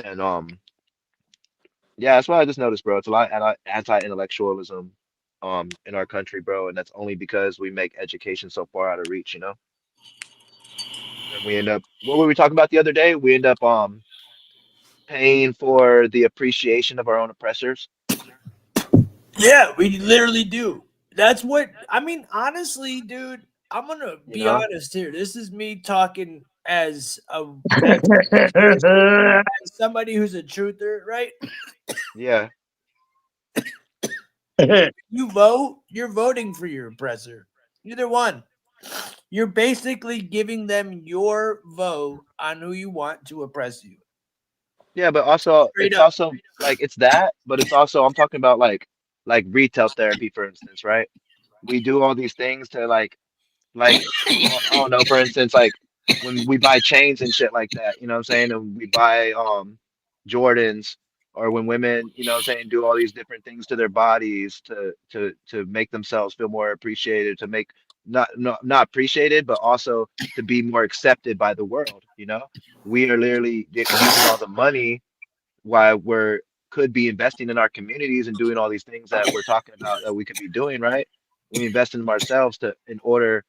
and yeah, that's what I just noticed, bro. It's a lot of anti-intellectualism in our country, bro, and that's only because we make education so far out of reach. And we end up, what were we talking about the other day? We end up paying for the appreciation of our own oppressors.
Yeah, we literally do. That's what I mean. Honestly, dude, I'm gonna
You
be
know?
honest here. This is me talking as as somebody who's a truther, right?
Yeah.
You vote, you're voting for your oppressor. Either one. You're basically giving them your vote on who you want to oppress you.
Yeah, but also
Straight
it's
up.
also like it's that, but it's also I'm talking about like retail therapy, for instance, right? We do all these things to like I don't know, for instance, like when we buy chains and shit like that, you know what I'm saying? And we buy Jordans, or when women, you know what I'm saying, do all these different things to their bodies to make themselves feel more appreciated, to make not appreciated, but also to be more accepted by the world, you know? We are literally using all the money while we're could be investing in our communities and doing all these things that we're talking about that we could be doing, right? We invest in ourselves to in order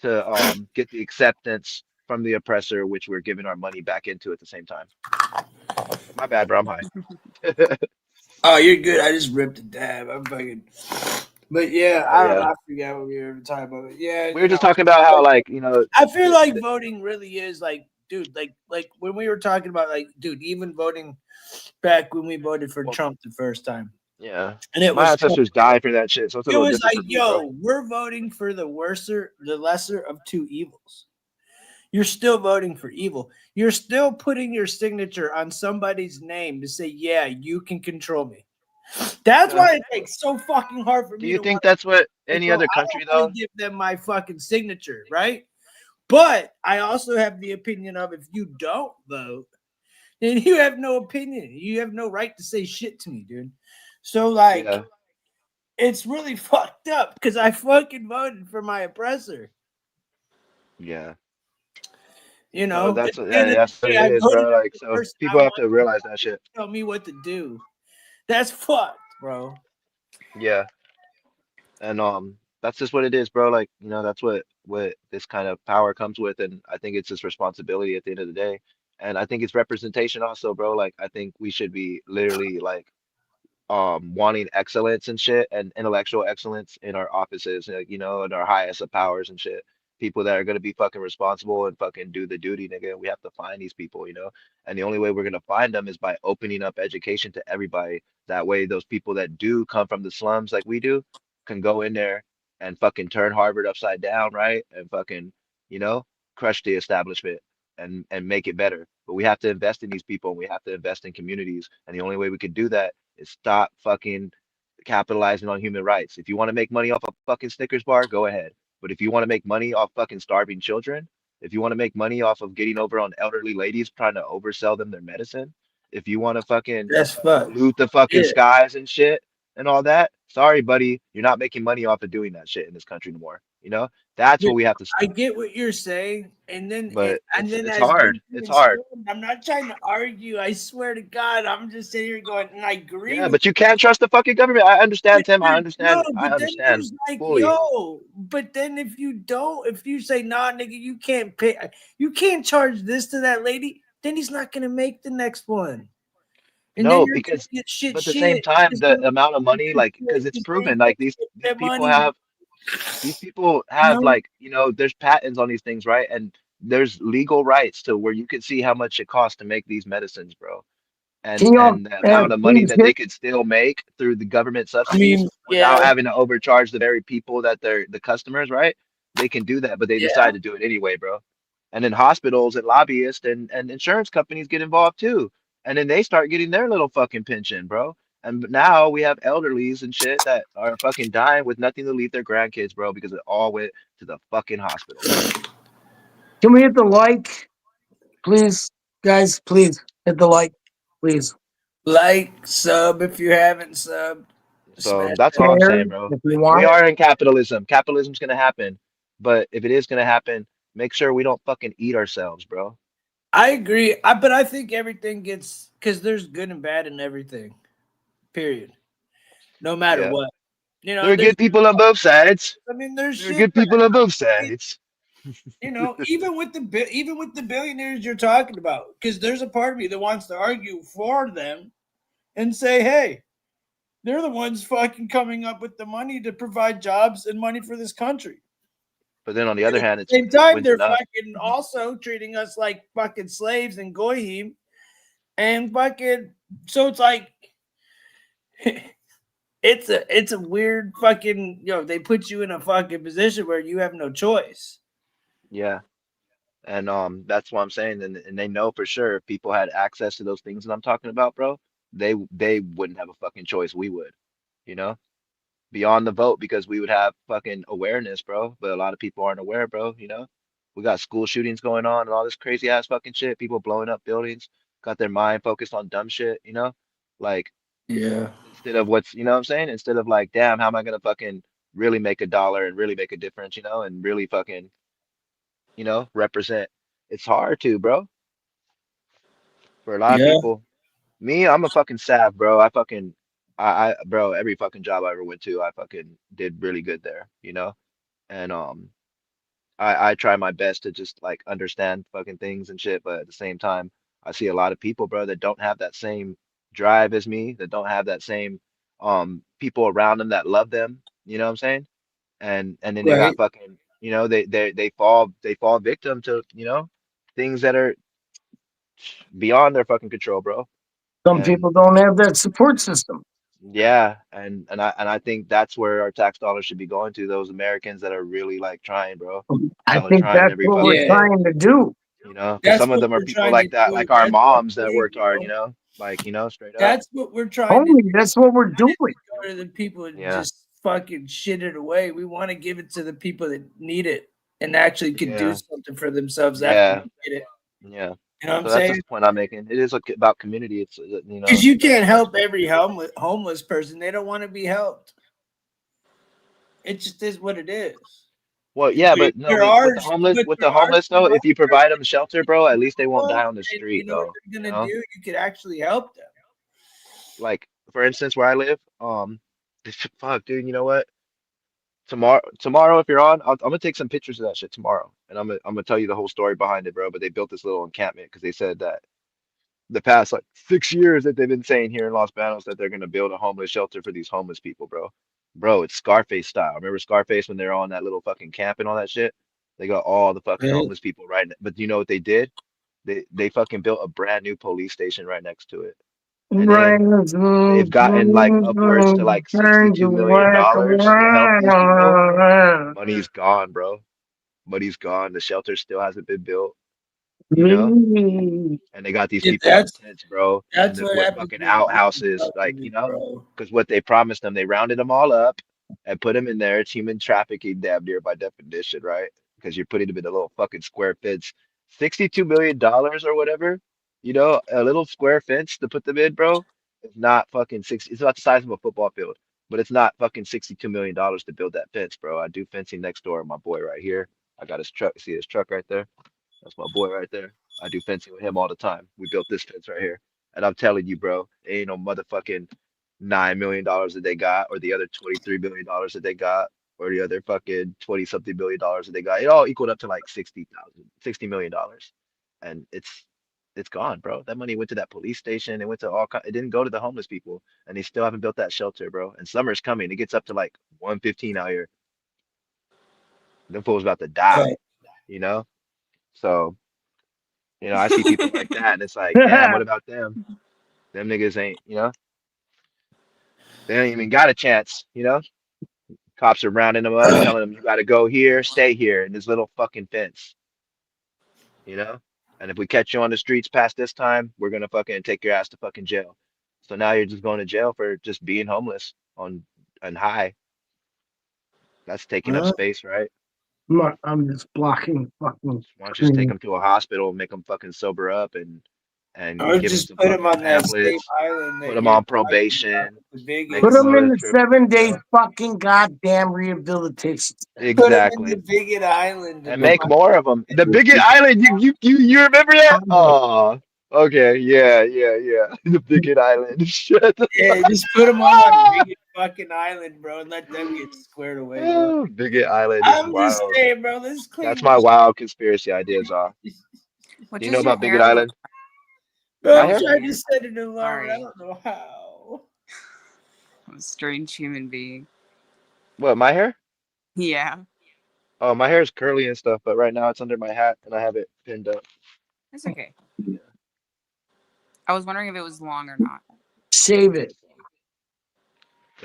to get the acceptance from the oppressor, which we're giving our money back into at the same time. My bad, bro. I'm high.
Oh, you're good. I just ripped a dab. I'm fucking. But yeah,
But
I don't know.
yeah,
I forgot what we were talking about. But yeah,
we were just talking about how like you know,
I feel like voting really is like, dude, like when we were talking about like, dude, even voting back when we voted for
well,
Trump the first time,
yeah,
and it
my
was Trump.
ancestors died for that shit, so it's a
It
little
was
different
like,
for me, bro.
yo, we're voting for the lesser of two evils. You're still voting for evil. You're still putting your signature on somebody's name to say, yeah, you can control me. That's
Yeah.
why it takes so fucking hard for
Do
me
you
to
think
want
that's what
to say,
any
bro,
other
I
country
don't
though?
want to give them my fucking signature, right? But I also have the opinion of if you don't vote, then you have no opinion. You have no right to say shit to me, dude. So like,
Yeah,
it's really fucked up because I fucking voted for my oppressor.
yeah.
You
No,
know, at
that's
the end
yeah,
of
that's
the
what
day,
it
I
is,
voted
bro.
for
Like,
the
so
person I
people have
want
to realize that shit.
to tell me what to do. That's fucked, bro.
Yeah. And that's just what it is, bro. Like, you know, that's what this kind of power comes with, and I think it's just responsibility at the end of the day. And I think it's representation also, bro. Like, I think we should be literally like wanting excellence and shit and intellectual excellence in our offices, like, you know, and our highest of powers and shit. People that are gonna be fucking responsible and fucking do the duty, nigga. We have to find these people, you know. And the only way we're gonna find them is by opening up education to everybody. That way, those people that do come from the slums like we do can go in there and fucking turn Harvard upside down, right? And fucking, you know, crush the establishment and make it better. But we have to invest in these people and we have to invest in communities. And the only way we could do that is stop fucking capitalizing on human rights. If you want to make money off a fucking Snickers bar, go ahead. But if you want to make money off fucking starving children, if you want to make money off of getting over on elderly ladies trying to oversell them their medicine, if you want to fucking
That's fucked.
pollute the fucking
Yeah.
skies and shit and all that, sorry, buddy, you're not making money off of doing that shit in this country anymore. You know, that's what we have to
I
stop.
get what you're saying,
But
and then
it's
as
hard.
me
It's
being
hard.
strong, I'm not trying to argue. I swear to God, I'm just sitting here going, and I agree
Yeah,
with
but you can't trust the fucking government. I
you.
understand, Tim. I
No,
understand. I
but then
understand
there's like,
fully.
yo, but then if you don't, if you say, nah, nigga, you can't pay, you can't charge this to that lady, then he's not gonna make the next one, and then
No,
you're gonna
because
get
but at the same
shit
time,
because
the amount of money, like, because it's
the same
proven, like
person with
these
that
people
money,
have
you know.
like, you know, there's patents on these things, right? And there's legal rights to where you can see how much it costs to make these medicines, bro.
Can y'all
And the amount of money
please
that
get?
they could still make through the government
I
subsidies
mean,
without
yeah,
having to overcharge the very people that they're the customers, right? They can do that, but they
yeah.
decide to do it anyway, bro. And then hospitals and lobbyists and insurance companies get involved too. And then they start getting their little fucking pension, bro. And now we have elderlies and shit that are fucking dying with nothing to leave their grandkids, bro, because it all went to the fucking hospitals.
Can we hit the like, please, guys? Please hit the like, please.
Like, sub if you haven't subbed.
So
Smash
that's
that.
all I'm
Share
saying, bro.
if you
We
want.
are in capitalism. Capitalism's gonna happen. But if it is gonna happen, make sure we don't fucking eat ourselves, bro.
I agree. But I think everything gets because there's good and bad in everything. Period. No matter
Yeah.
what. You
There
know,
are good people on both sides.
there's
There are
shit
good
bad.
people on both sides.
You know, even with the billionaires you're talking about, because there's a part of me that wants to argue for them and say, hey, They're the ones fucking coming up with the money to provide jobs and money for this country.
But then on the other hand,
At
it's
the same time,
wins
they're
and us.
fucking also treating us like fucking slaves and goyim, and fucking. So it's like, it's a weird fucking. They put you in a fucking position where you have no choice.
Yeah. And that's what I'm saying. And they know for sure if people had access to those things that I'm talking about, bro, they wouldn't have a fucking choice. We would, you know, beyond the vote because we would have fucking awareness, bro. But a lot of people aren't aware, bro. You know, we got school shootings going on and all this crazy ass fucking shit. People blowing up buildings, got their mind focused on dumb shit, you know, like
Yeah.
instead of what's, you know what I'm saying? Instead of like, damn, how am I gonna fucking really make a dollar and really make a difference, you know, and really fucking, represent. It's hard to, bro, for a lot of
Yeah.
people. Me, I'm a fucking sav, bro. Bro, every fucking job I ever went to, I fucking did really good there, you know? And I try my best to just like understand fucking things and shit, but at the same time, I see a lot of people, bro, that don't have that same drive as me, that don't have that same people around them that love them, you know what I'm saying? And then they got
Right.
fucking, they fall victim to, things that are beyond their fucking control, bro.
Some
And
people don't have that support system.
yeah, and I think that's where our tax dollars should be going to, those Americans that are really like trying, bro.
I
Y'all are
think
trying
that's
every
what we're
fucking,
Yeah.
trying to do.
because
That's
some of
what
them are
we're
people
trying to
like that,
do.
like our
That's what
moms
I'm
that
saying,
worked hard,
bro.
like, straight up.
That's what we're trying to
Homie,
do.
that's what we're
We want
doing.
it to go to the people and
Yeah,
just fucking shit it away. We want to give it to the people that need it and actually could do
yeah,
something for themselves after
yeah,
they get it.
yeah.
You know what I'm
So that's
saying?
just the point I'm making. It is like about community. It's,
Because you can't
that's
help every homeless person. They don't want to be helped. It just is what it is.
well, yeah,
But if
but no,
there
but
are,
with
there
the
are
homeless
some
though, if you provide them
hungry
shelter, bro, at least they won't
people,
die on the
and
street
you know what
though.
they're
You
gonna
know?
do, you could actually help them.
Like for instance, where I live, fuck, dude, you know what? Tomorrow, if you're on, I'm gonna take some pictures of that shit tomorrow, and I'm gonna tell you the whole story behind it, bro. But they built this little encampment because they said that the past like 6 years that they've been saying here in Los Banos that they're gonna build a homeless shelter for these homeless people, bro. Bro, it's Scarface style. Remember Scarface when they're on that little fucking camp and all that shit? They got all the fucking
Right.
homeless people right. But you know what they did? They fucking built a brand new police station right next to it, and then they've gotten like upwards to like $62 million to help these people. Money's gone, bro. Money's gone. The shelter still hasn't been built, you know? And they got these
Yeah,
people on tents, bro, and
that's
the
what
what
happens
fucking
when you listen to
outhouses, like,
government, bro.
because what they promised them, they rounded them all up and put them in there. It's human trafficking, damn near by definition, right? Because you're putting them in a little fucking square fence, $62 million or whatever, a little square fence to put them in, bro. It's not fucking 60. It's about the size of a football field, but it's not fucking $62 million to build that fence, bro. I do fencing next door. My boy right here. I got his truck. See his truck right there? That's my boy right there. I do fencing with him all the time. We built this fence right here. And I'm telling you, bro, ain't no motherfucking $9 million that they got, or the other $23 billion that they got, or the other fucking 20 something $billion that they got. It all equaled up to like $60 million. And it's gone, bro. That money went to that police station. It went to it didn't go to the homeless people. And they still haven't built that shelter, bro. And summer's coming. It gets up to like 115 out here. Them fools about to die,
Right.
you know? So I see people like that, and it's like, damn, what about them? Them niggas ain't, they don't even got a chance. Cops are rounding them up, telling them you got to go here, stay here in this little fucking fence. And if we catch you on the streets past this time, we're gonna fucking take your ass to fucking jail. So now you're just going to jail for just being homeless on high. That's taking up
Huh?
space, right?
I'm just blocking fucking
Why don't you just take
screen.
them to a hospital, make them fucking sober up, and
Or
give them
just
some
put them
fucking
on that same
pamphlets,
island
put
that
them
you're
on
talking about
probation,
with the
make
Put
bigots.
them
them
go
in
to
the
trip,
7 day fucking goddamn rehabilitation center.
Put them in the
exactly,
bigot island
and
and
make more of them. The
fucking
Bigot Island, you remember that? Oh, okay, yeah, yeah, yeah. The Bigot Island. Shut the
yeah, just put them on that bigot fucking island, bro, and let them get squared away, bro.
Oh, Bigot Island is
I'm just
wild.
saying, bro. Let's
That's
clean
my
this.
wild conspiracy ideas are.
What
Do you know
does your
about Bigot
hair look
Island?
Bro,
My
I'm
hair?
trying to set an alarm, and I
Sorry.
don't know how.
I'm a strange human being.
What, my hair?
Yeah,
Oh, my hair is curly and stuff, but right now it's under my hat and I have it pinned up.
it's okay.
Yeah.
I was wondering if it was long or not.
Shave it.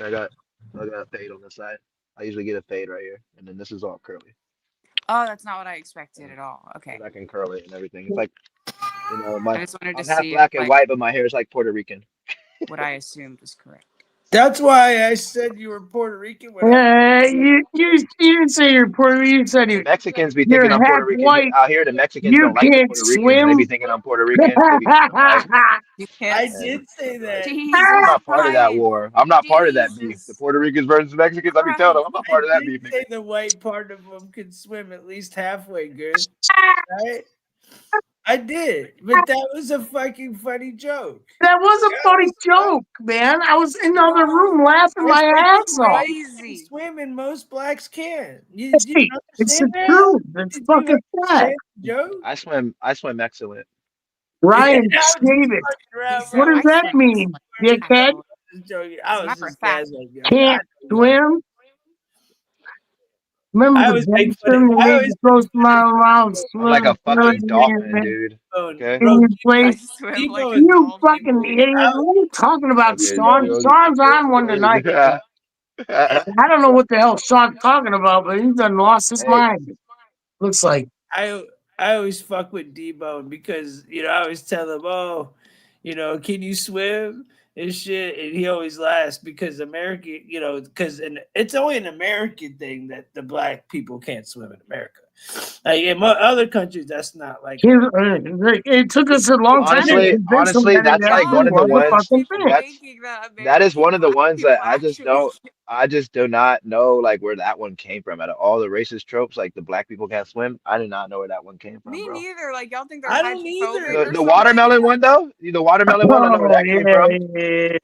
I got a fade on the side. I usually get a fade right here, and then this is all curly.
Oh, that's not what I expected at all. Okay.
And I can curl it and everything. It's like,
I
my
just wanted to
I'm half
see if
black and
like
white, but my hair is like Puerto Rican.
what I assumed was correct.
That's why I said you were Puerto Rican. When I
You didn't say you're Puerto Rican. You said
The Mexicans be
you're
thinking I'm
half
Puerto Rican.
white.
Out here, the Mexicans
You
don't like the
can't
Puerto Ricans, and they be
swim.
thinking I'm Puerto Rican. They be thinking I'm white.
You
I
can't.
did say that.
I'm
Jesus
not part of that
Christ.
war. I'm not part of that beef. The
Jesus
Puerto Ricans versus Mexicans, I be telling them I'm not
I
part of that
did
beef,
say
nigga.
the white part of them could swim at least halfway good, right? I did, but that was a fucking funny joke.
That was a
Yeah,
funny
it was
joke, man. I was in the other
Bro,
room laughing
It's
my
because
ass off.
whites can
crazy.
swim and most blacks can. You
Hey, it's the
understand that?
truth. It's
Did you
fucking fact.
understand the joke?
I swim excellent.
Ryan,
I was
shave
just
it.
fucking around,
He said
What
bro.
does
I
that
swim
mean,
excellent.
dickhead?
I was just joking.
As
I
a
was
matter of
just
fact,
guessing.
Can't swim? Remember
I
the
always make
banter
fun of.
that
I
made
always
you throw some
make
around,
I'm like a
swim,
fucking dolphin, dude. Okay.
bro.
in your
I
place?
swim like
Debo
a
is
You
dolphin.
fucking idiot. What are you talking about,
Okay.
Sean? Sean's on one tonight. I don't know what the hell Sean's talking about, but he's done lost his
Hey,
mind. Looks like.
I always fuck with Debo because I always tell him, oh, can you swim and shit, and he always laughs because because it's only an American thing that the black people can't swim in America. Like in other countries, that's not like
It took us a long time to convince him
honestly,
that it
that's like one
actually
of the
was a
ones.
fucking
People
thing.
thinking that
That is one
American
of the
black
ones
people
that
actually.
I just do not know like where that one came from. Out of all the racist tropes, like the black people can't swim, I did not know where that one came from,
Me
bro.
neither. Like y'all think they're
I don't either.
hydrophobic or
The
something?
watermelon one though, the watermelon one, I know where
Oh,
that came from.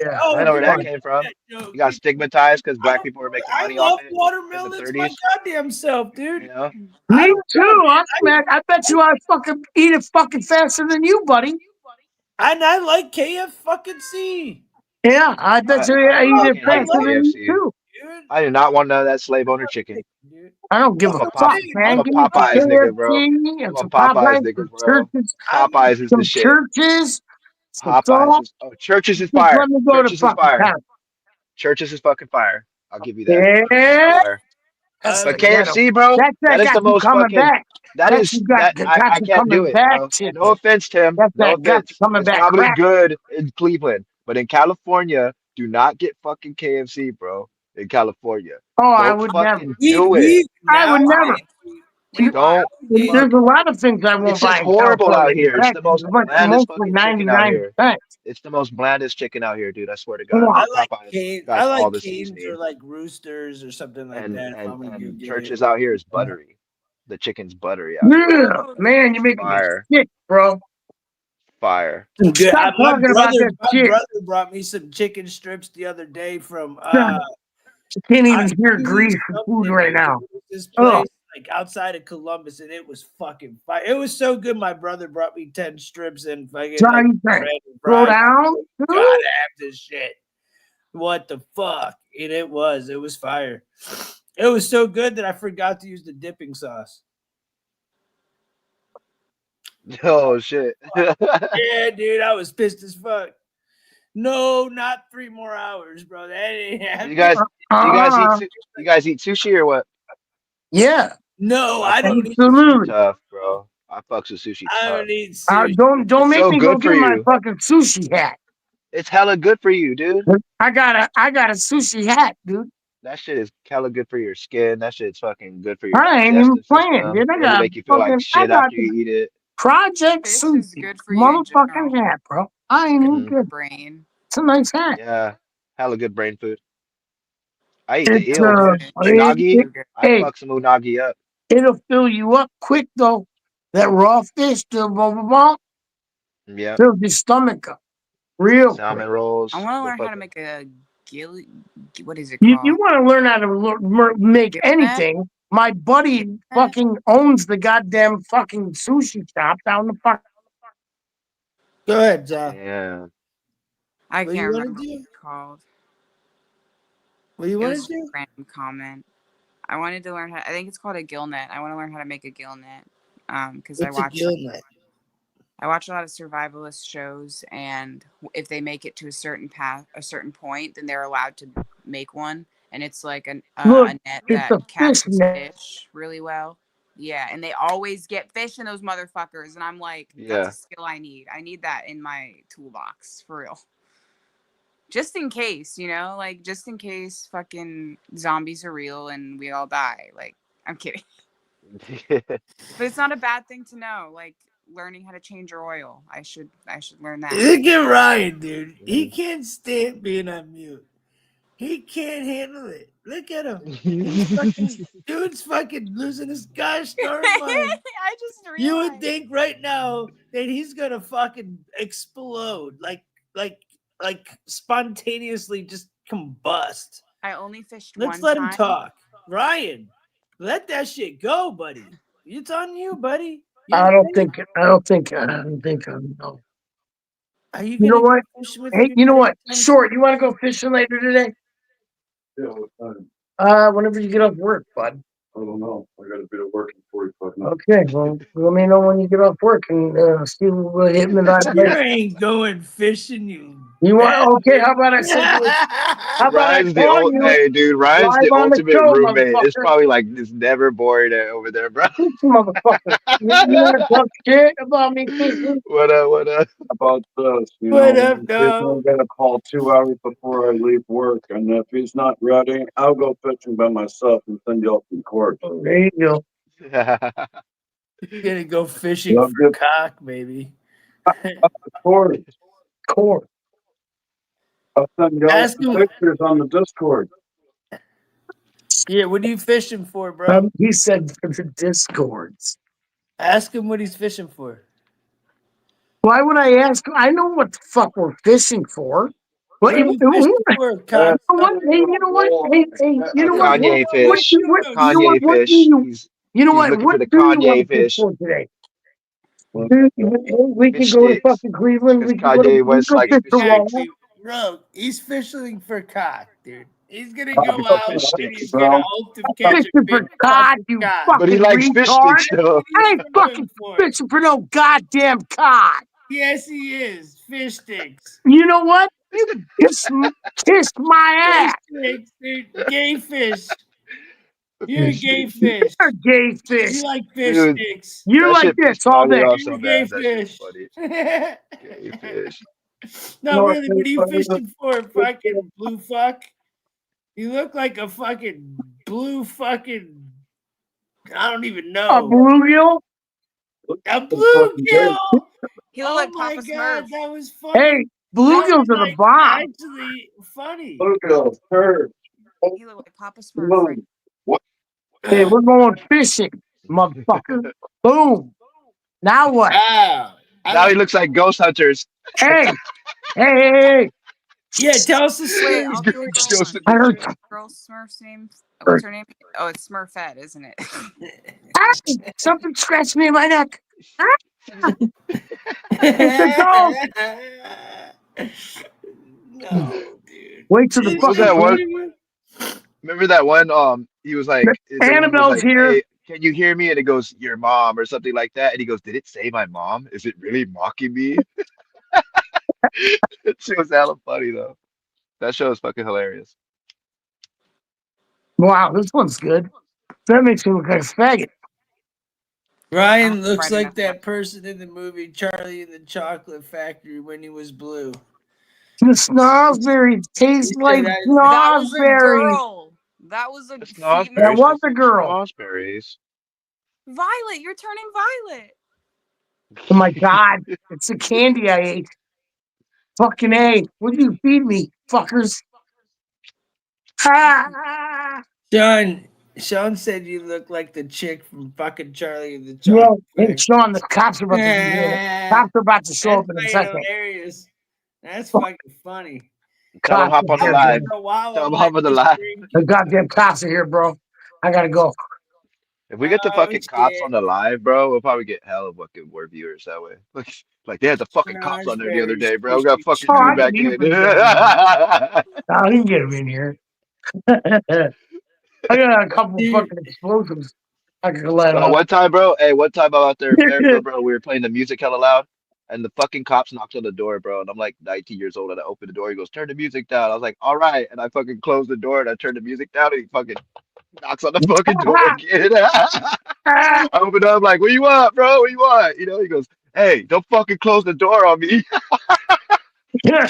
yeah.
Oh,
I know
That's
where
dude, I
that
fun.
came
love
from.
that joke.
You got stigmatized because black people were making
I
money off
love
it in the
watermelons my
30s.
goddamn self, dude.
You know,
I
Me
don't
too.
man.
I bet you I fucking eat it fucking faster than you, buddy.
I like KF fucking C.
Yeah, I bet you I
I
eat it
fucking
I
hate
faster
love
than you
KFC.
too.
dude.
I do not want none of that slave owner chicken.
Dude.
I don't give
That's
a
what
fuck,
I'm
man.
a
Give me some
Popeyes nigga, bro.
KFC
I'm
and
a
some
Popeyes
Popeyes,
nigga, bro.
I'm a
Popeyes is the
some
shit.
churches, some
Popeyes
salt.
is Churches is
Just
fire.
let me go to
Churches is
fucking
fire.
town.
Churches is fucking fire. I'll give you that. Churches is
Yeah,
fire.
that's
But
the
I'm
ghetto.
KFC, bro,
That
that is
got
the
you
most
coming
fucking
back. That's you got got
I
you
can't do
coming
it,
back,
bro.
shit.
No offense, Tim.
That's
No
that got you
offense.
coming
It's
back
probably
crap.
good in Cleveland, but in California, do not get fucking KFC, bro. In California.
Oh, I
Don't
would never.
fucking do it.
we
I
now
would never.
Wait, why?
Don't
There's a lot of things I won't
It's
buy
just
in
horrible out
California. In
here. It's
fact,
the most blandest
mostly
fucking chicken out here.
99%.
It's the most blandest chicken out here, dude. I swear to God.
Wow.
And Popeyes
I
got all
like
the
canes or
seasoning.
like roosters or something like that. If I'm gonna go
And
get it.
Churches out here is buttery. The chicken's buttery out here.
Yeah, man, you're making me
Fire.
sick, bro.
Fire.
Good.
Stop talking about that
My
shit.
brother brought me some chicken strips the other day from
God, you can't even hear
I
grease for food right now.
this
Oh,
place like outside of Columbus, and it was fucking fire. It was so good. My brother brought me 10 strips and fucking like
John,
bread and
slow
fries.
down.
Gotta have this shit. What the fuck? And it was fire. It was so good that I forgot to use the dipping sauce.
Oh shit.
Yeah, dude, I was pissed as fuck. No, not 3 more hours, bro. That ain't
you
happening.
guys
Uh-uh.
you guys eat sushi or what?
Yeah,
No,
I
I
fucks
don't
with
eat
sushi
absolutely.
tough, bro. I fucks with sushi
I
tough.
don't eat sushi.
Don't
It's
make
so
me go
good for
get my
you.
fucking sushi hat.
It's hella good for you, dude.
I got a sushi hat, dude.
That shit is hella good for your skin. That shit's fucking good for your
I ain't even
digestive
playing,
system.
dude.
It doesn't make you feel like
I
shit
got
after
the
you eat it.
Project
Fish is
Sushi
good for you in general.
motherfucking hat, bro. I ain't even
Hmm
kidding.
Brain.
It's a nice hat.
Yeah, hella good brain food. I eat the
It's
eel, dude. Unagi.
So good.
I
hey,
fuck some unagi up.
it'll fill you up quick though. That raw fish,
Yep.
fills your stomach up real quick.
Salmon rolls.
I want to
The
learn how to
fucking
make a gilly. What is it
You
called?
want to learn how to make
Gillet?
anything? My buddy fucking owns the goddamn fucking sushi shop down the fuck.
Go ahead, Zah.
yeah.
I
What you
can't
want
remember
to
what
do?
it's called.
What do you
It
want
was
to
just
do?
a random comment. I wanted to learn how. I think it's called a gill net. I want to learn how to make a gill net. Because
What's a gill net?
I watch a lot of survivalist shows, and if they make it to a certain point, then they're allowed to make one, and it's like
Look,
a net
it's a
that
fish
catches
net.
fish really well. Yeah, and they always get fish in those motherfuckers, and I'm like, that's
Yeah.
a skill I need. I need that in my toolbox for real. Just in case, like just in case fucking zombies are real and we all die. Like, I'm kidding. But it's not a bad thing to know. Like learning how to change your oil. I should learn that.
Look at Ryan, dude. He can't stand being on mute. He can't handle it. Look at him. Dude's fucking losing his gosh darn mind.
I just realized.
You would think right now that he's gonna fucking explode, like spontaneously just combust.
I only fished
Let's
one
let
time.
him talk. Ryan, let that shit go, buddy. It's on you, buddy.
I don't think. No.
Are you
You know
gonna
what?
go fishing with
Hey,
your
you know
dad
what?
anytime
Short, you want to go fishing later today?
Yeah, what time?
Whenever you get off work, bud.
I don't know. I got to be to work in 45 minutes.
Okay, well, let me know when you get off work and see if we'll hit me that
You
way.
ain't going fishing, you.
You want? Okay, how about I send you? How about I
Ryan's
call you
hey dude, Ryan's the
live on the
ultimate
show,
roommate. It's
motherfucker?
probably like it's never boring over there, bro.
This motherfucker. You want to talk shit about me fishing?
What up? What up?
About this,
What up,
I'm
dog?
going to call 2 hours before I leave work, and if he's not ready, I'll go fishing by myself and send y'all some cords.
There you go.
You're gonna go fishing
Love
for
it.
cock, maybe.
Cords.
Cord.
I'll send y'all
Ask
some
him.
pictures on the Discord.
Yeah, what are you fishing for, bro?
He said for the discords.
Ask him what he's fishing for.
Why would I ask? I know what the fuck we're fishing for. But
What are we fishing for, cock?
Hey, you know what? Hey, you know what?
Kanye
What,
fish.
you know
Kanye
what?
fish. He's
You know what?
looking
What
for the
do you want
Kanye
to fish
fish.
for today? We can
Fish
go to
sticks.
fucking Cleveland.
Because
We can go
Kanye
to
West likes
fish
fish
for
sticks.
Walmart.
Bro, he's fishing for cock, dude. He's gonna
I
go
love
out
fish
and
sticks,
he's
bro.
gonna hope to catch a
Fishing for
big
cod,
fucking
you
cock.
But he
fucking
likes fish
retard.
sticks though.
I ain't fucking fishing for no goddamn cod.
Yes, he is. Fish sticks.
You know what? You kiss my ass.
Fish sticks, dude. Gay fish. You're a gay fish.
You're a gay fish.
You like fish
Dude,
sticks.
You're
that
like
shit
this
pissed
all
Kanye
day.
off
You're
so
a gay
bad. That shit's
fish.
funny. Gay fish.
No, really, what are you fishing for, fucking blue fuck? You look like a fucking blue fucking, I don't even
A
know.
bluegill?
A bluegill!
He looked
Oh
like
my
Papa
god,
Smurf.
that was funny.
Hey,
That
bluegills
was
are the
like
bomb.
actually funny.
Bluegill, turd.
He looked like Papa Smurf. Right?
What?
Hey, we're going fishing, motherfucker. Boom. Now what?
Wow.
Now he looks like Ghost Hunters.
Hey.
Yeah, tell us the
Wait,
story.
I'll
He's
do a girl
Ghost
one.
I heard
Girl Smurf's name. What's her name? Oh, it's Smurfette, isn't it?
something scratched me in my neck.
No, dude.
Wait till the
Did
What was
fucking
that
you
one?
hear me?
Remember that one? He was like, the woman was
Annabelle's
like,
here.
"Hey, can you hear me?" And it goes, "Your mom," or something like that. And he goes, "Did it say my mom? Is it really mocking me?" That shit was hella funny though. That show is fucking hilarious.
Wow, this one's good. That makes me look like a faggot.
Ryan looks
Right
like
enough.
that person in the movie Charlie and the Chocolate Factory when he was blue.
The snozberries taste like
That was a
snozberries.
girl. That was a
The
female.
That
snozberries
was
taste
a
like
girl.
snozberries.
Violet, you're turning violet.
Oh my god, it's the candy I ate. Fucking A. What do you feed me, fuckers? Ah.
Sean said you look like the chick from fucking Charlie and the
Yeah,
Chocolate
hey,
Factory.
Sean, the cops are about to be here. Cops are about to show up in a
That's
second.
fucking hilarious. That's fucking funny.
Tell him
Cops
hop
are
on the
here,
live.
bro.
Tell him hop on the live.
The goddamn cops are here, bro. I gotta go.
If we get the
Oh,
fucking cops on the live, bro, we'll probably get hell of fucking more viewers that way. Like they had the fucking cops on there the other day, bro. We got fucking
Oh,
tuned
I
back
can
in.
easily get him in here. Oh, he can get him in here. I got a couple fucking explosives I could let
But
off.
one time, bro, hey, one time I'm out there in Fayetteville, bro, we were playing the music hella loud, and the fucking cops knocked on the door, bro, and I'm like 19 years old, and I open the door, he goes, turn the music down. I was like, all right, and I fucking closed the door, and I turned the music down, and he fucking knocks on the fucking door again. I open up, like, what you want, bro? What you want? You know, he goes, hey, don't fucking close the door on me.
Yeah,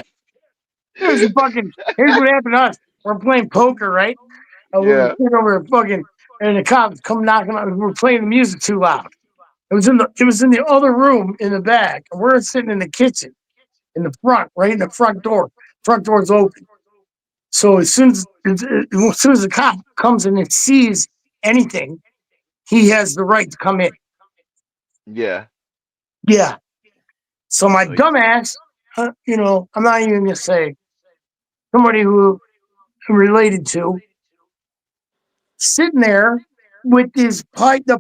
here's the fucking. Here's what happened to us. We're playing poker, right? And we were
Yeah,
sitting over fucking, and the cops come knocking on. We're playing the music too loud. It was in the other room in the back, and we're sitting in the kitchen in the front, right in the front door. Front door's open. So as soon as the cop comes in and sees anything, he has the right to come in.
yeah.
Yeah. So my
So he just,
dumbass, I'm not even gonna say somebody who I'm related to, sitting there with the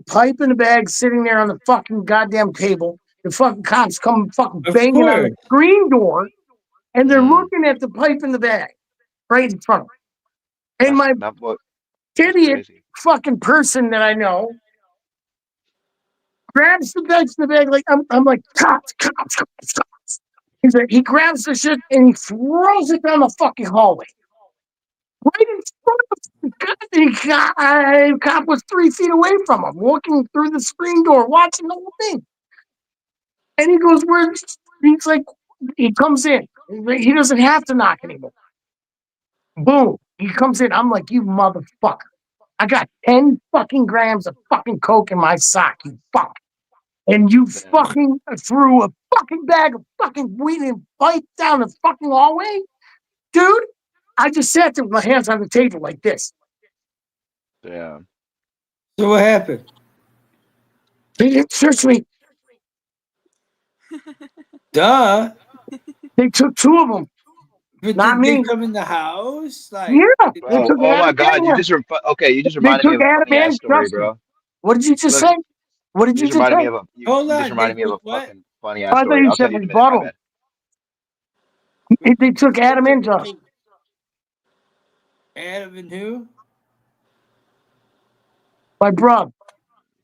pipe in the bag, sitting there on the fucking goddamn table. The fucking cops come fucking
Of
banging on the
course.
screen door, and they're
mm,
looking at the pipe in the bag right in front of them. And
that's
my
that boy, that's
idiot
crazy.
fucking person that I know grabs the bags in the bag like I'm like cops, cops, cops, cops. He grabs the shit and he throws it down the fucking hallway. Right in front of the cop was 3 feet away from him, walking through the screen door, watching the whole thing. And he goes, "Where?" He's like, he comes in. He doesn't have to knock anymore. Boom. He comes in. I'm like, you motherfucker. I got 10 fucking grams of fucking coke in my sock, you fuck. And you
Damn.
fucking threw a fucking bag of fucking weed and pipe down the fucking hallway? Dude, I just sat there with my hands on the table like this.
Damn.
So what happened?
They didn't search me.
Duh.
They took 2 of them,
But
not
did they
me.
come in the house? Like,
Yeah,
did
they
Bro,
took
oh
Adam
my God,
and
okay, you just
they
reminded me
took
of a
Adam
funny ass
and
story,
Justin.
bro.
What did you just
Look,
say? What did
you
you
just
just
reminded me
say?
of
hold
you just
on, they
reminded me of
took
a
what?
fucking funny
Oh,
ass
I thought
story.
you
I'll
said
tell you in a minute. My
rebuttal.
bad.
They took Adam and Justin.
Adam and who?
My brother.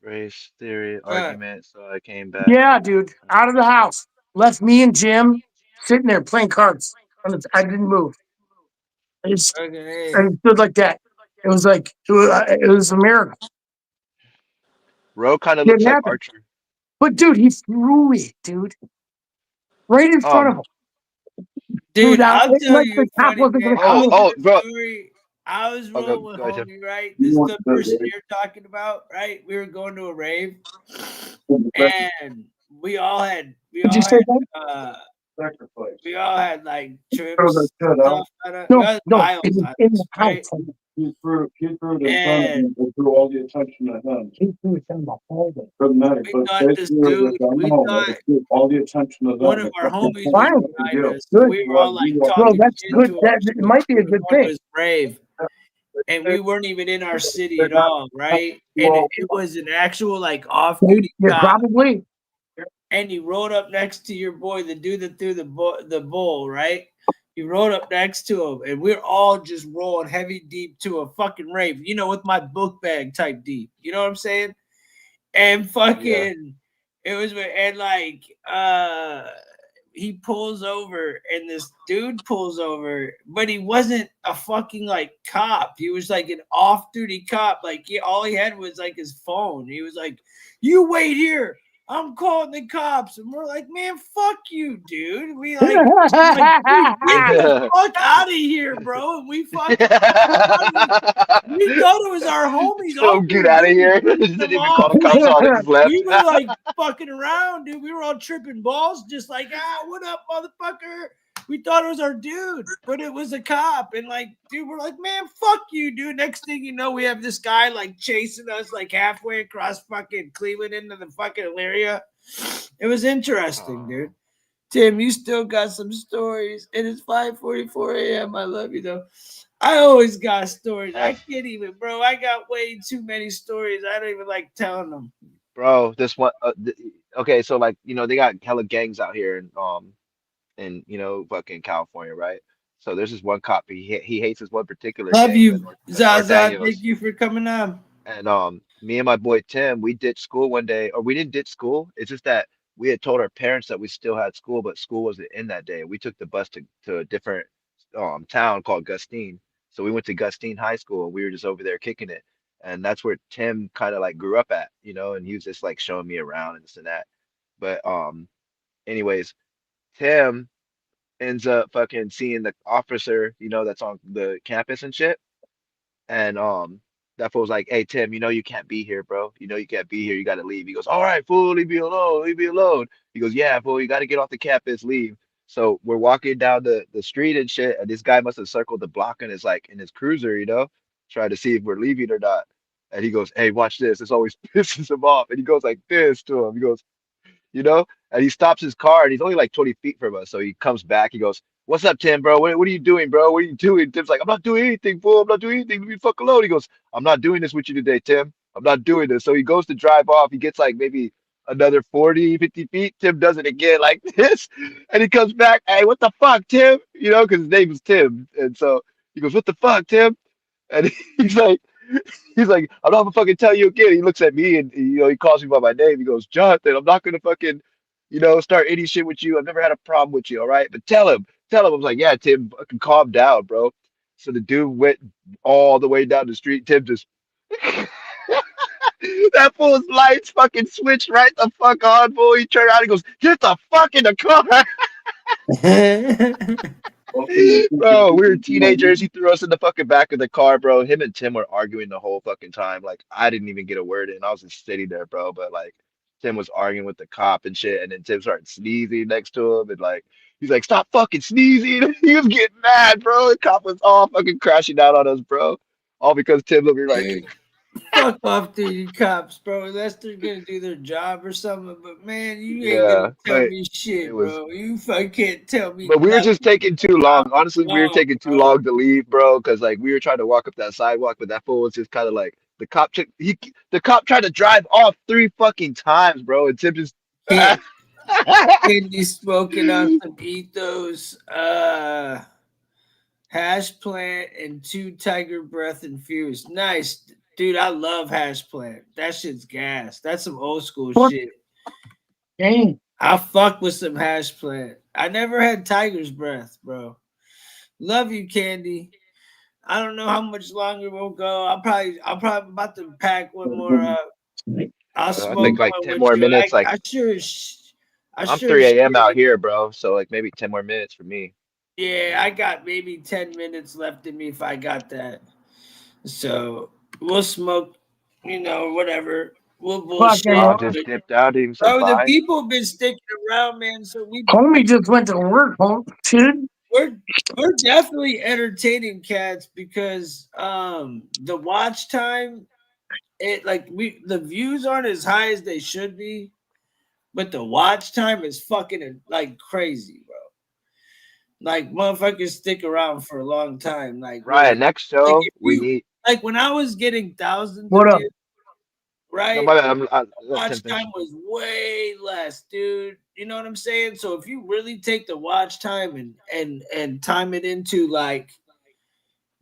Race theory
Right.
argument. So I came back.
Yeah, dude. Out of the house. Left me and Jim sitting there playing cards. I didn't move. I just
Okay.
I stood like that. It was like it was a miracle.
Ro kind of
It
looks like
happened.
Archer.
But dude, he threw it, dude. Right in front of
Um.
him.
Dude, I'll tell
Like
you
the
a
cop
funny
wasn't
man.
gonna
I'll
come
Oh,
in.
tell
oh,
you
bro.
a story. I was
Oh, go,
rolling with
go ahead, Tim.
homie, right?
You
This is
want
the
the
person you're talking about, right? We were going to a rave,
sacrifice?
and we all had
Did you say that?
we all had like
Throw that
trips
shit
stuff.
out.
We
No,
all had
no.
miles
It was
on
in the
us,
house.
right?
He threw it in front of
And
him and drew all the attention at him.
He threw it down the hallway.
Doesn't matter,
we
but
thought
they
this
threw it
dude,
down the
we
hallway.
thought
It drew all the attention of
one
them.
of
It's
our
like,
homies was
Fine.
behind us. So
Good.
we were all like
Well,
talking
that's
shit
good.
to him.
It might be
We
a
were
good
going to
thing.
his rave, and we weren't even in our city at all, right? And it was an actual like off-duty
Yeah,
cop,
probably.
and he rode up next to your boy, the dude that threw the bull, right? He rode up next to him, and we're all just rolling heavy deep to a fucking rave, with my book bag type deep. You know what I'm saying? And
Yeah.
fucking, it was and like he pulls over, and this dude pulls over, but he wasn't a fucking like cop. He was like an off-duty cop. Like all he had was like his phone. He was like, "You wait here. I'm calling the cops." And we're like, "Man, fuck you, dude." We like, dude, get the fuck out of here, bro. And we fucking we thought it was our homies.
So
All we
get
were
out of
doing
here.
was
Didn't
them
even call
off.
the cops on. They just left.
We were like fucking around, dude. We were all tripping balls, just like, what up, motherfucker? We thought it was our dude, but it was a cop. And like, dude, we're like, man, fuck you, dude. Next thing you know, we have this guy like chasing us like halfway across fucking Cleveland into the fucking area. It was interesting, dude. Tim, you still got some stories. It is 5:44 a.m. I love you though. I always got stories. I can't even, bro. I got way too many stories. I don't even like telling them.
Bro, this one. Okay, so like they got hella gangs out here in fucking California, right? So there's this one cop. He hates this one particular
Love
gang,
you,
the
Zaza. Thank
Norteños.
you for coming on.
And me and my boy Tim, we ditched school one day, or we didn't ditch school. It's just that we had told our parents that we still had school, but school wasn't in that day. We took the bus to a different town called Gustine. So we went to Gustine High School, and we were just over there kicking it. And that's where Tim kind of like grew up at, you know, and he was just like showing me around and this and that. But anyways, Tim ends up fucking seeing the officer, you know, that's on the campus and shit. And that fool was like, "Hey Tim, you know you can't be here, bro. You know you can't be here. You got to leave." He goes, "All right, fool, leave me alone. Leave me alone." He goes, "Yeah, fool, you got to get off the campus, leave." So we're walking down the street and shit, and this guy must have circled the block in his cruiser, you know, trying to see if we're leaving or not. And he goes, "Hey, watch this." This always pisses him off, and he goes like this to him. He goes, you know? And he stops his car and he's only like 20 feet from us. So he comes back. He goes, "What's up, Tim, bro? What are you doing, bro? What are you doing?" Tim's like, "I'm not doing anything, fool. I'm not doing anything. Leave me the fuck alone." He goes, "I'm not doing this with you today, Tim. I'm not doing this." So he goes to drive off. He gets like maybe another 40, 50 feet. Tim does it again like this. And he comes back, "Hey, what the fuck, Tim?" You know, because his name is Tim. And so he goes, "What the fuck, Tim?" And he's like, he's like, "I'm not gonna fucking tell you again." He looks at me and you know he calls me by my name. He goes, "Jonathan, I'm not gonna fucking, you know, start any shit with you. I've never had a problem with you, all right? But tell him, tell him." I was like, "Yeah, Tim, fucking calm down, bro." So the dude went all the way down the street. Tim just that fool's lights fucking switched right the fuck on, fool. He turned around, he goes, "Get the fuck in the car." Bro, we were teenagers. He threw us in the fucking back of the car, bro. Him and Tim were arguing the whole fucking time. Like, I didn't even get a word in. I was just sitting there, bro. But like, Tim was arguing with the cop and shit, and then Tim started sneezing next to him, and like, he's like, "Stop fucking sneezing." He was getting mad, bro. The cop was all fucking crashing out on us, bro. All because Tim looked at me like,
Dude, fuck off to you cops, bro. Unless they're gonna do their job or something. But man, you ain't
yeah,
gonna tell
but
me
it
shit,
was.
bro. You fucking can't tell me
But we were
nothing.
just taking too long. Honestly, we were
No,
taking too
bro.
long to leave, bro. Because like we were trying to walk up that sidewalk, but that fool was just kind of like the cop tried to drive off 3 fucking times, bro. And Tim just
Can't be smoking on some ethos, hash plant and 2 tiger breath infused. Nice, dude. I love hash plant. That shit's gas. That's some old school
What?
shit.
Dang.
I fuck with some hash plant. I never had tiger's breath, bro. Love you, Candy. I don't know how much longer we'll go. I'm probably about to pack one more up. I'll
I
smoke
think like
one
10
with
more
you.
minutes. Like
I
I'm
sure
3 a.m. out
shit.
here, bro. So like maybe 10 more minutes for me.
Yeah, I got maybe 10 minutes left in me if I got that. So we'll smoke, you know, whatever. We'll bullshit.
Fucking
Bob just dipped out. He even said
Bro, the
bye.
people have been sticking around, man. So
homie just went to work, home, dude.
we're definitely entertaining cats because the watch time, the views aren't as high as they should be, but the watch time is fucking like crazy, bro. Like motherfuckers stick around for a long time. Like
Right.
really.
Next
Like
show
if
we
you
need.
like when I was getting thousands
What
of
up?
views,
No,
right?
my bad. Let Tim
Watch
finish.
time was way less, dude. You know what I'm saying? So if you really take the watch time and time it into like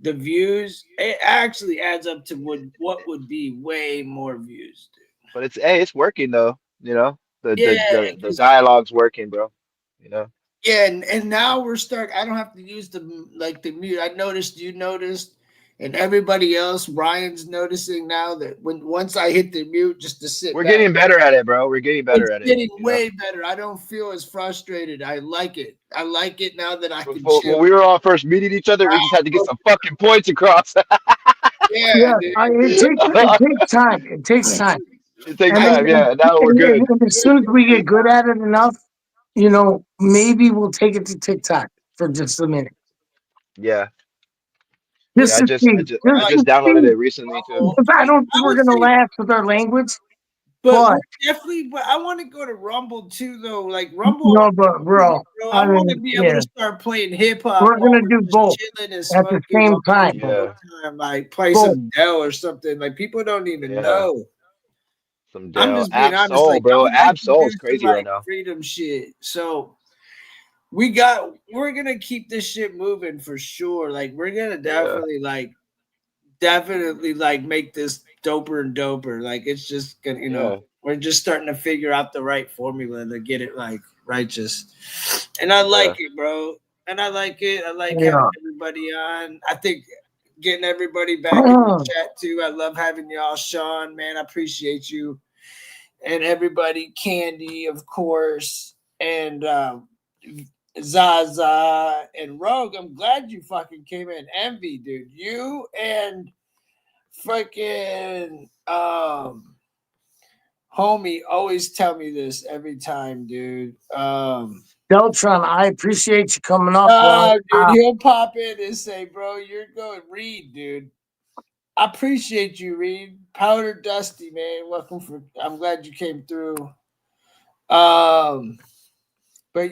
the views, it actually adds up to what would be way more views, dude.
But it's working though. You know
Yeah,
the dialogue's working, bro. You know.
yeah, and now we're starting. I don't have to use the mute. I noticed you noticed, and everybody else. Ryan's noticing now that once I hit the mute, just to sit
We're
back.
getting better at it, bro. We're getting better
It's
at it.
getting
You know.
way better. I don't feel as frustrated. I like it. I like it now that I can
Before,
chill.
when we were all first meeting each other, we just had to get some fucking points across.
Yeah,
Yeah, dude.
it takes time. It takes time.
It takes
And,
time, yeah. And now we're good.
and as soon as we get good at it enough, you know, maybe we'll take it to TikTok for just a minute.
Yeah. Yeah,
Just to see.
I
Just to
just downloaded
see.
it recently too.
Because I don't think
I
we're
would
going to
say,
last with our language.
but
But,
we're definitely. But I want to go to Rumble too, though. Like Rumble,
no, but bro,
I
I
want to
mean,
be able
yeah,
to start playing hip hop
we're
while
going to
we're
do
just
both
chilling and
at the
smoking
same
Rumble
time.
the whole
Yeah.
time. Like play
Both.
some Dell or something. Like people don't even
Yeah.
know.
Some
I'm
Dell.
just being honest.
Absol,
Like I
bro.
would like to
Absol
do
is
some
crazy right
like
now.
freedom shit. So we're gonna keep this shit moving for sure. Like we're gonna definitely like make this doper and doper. Like it's just gonna, we're just starting to figure out the right formula to get it like righteous. And I like it, bro. And I like it. I like having everybody on. I think getting everybody back in the chat too. I love having y'all, Sean. Man, I appreciate you. And everybody, Candy, of course, and Zaza and Rogue. I'm glad you fucking came in. Envy, dude. You and fucking homie always tell me this every time, dude.
Deltron, I appreciate you coming up.
Dude, he'll pop in and say, bro, you're going Reed, dude. I appreciate you, Reed. Powder Dusty, man. I'm glad you came through. But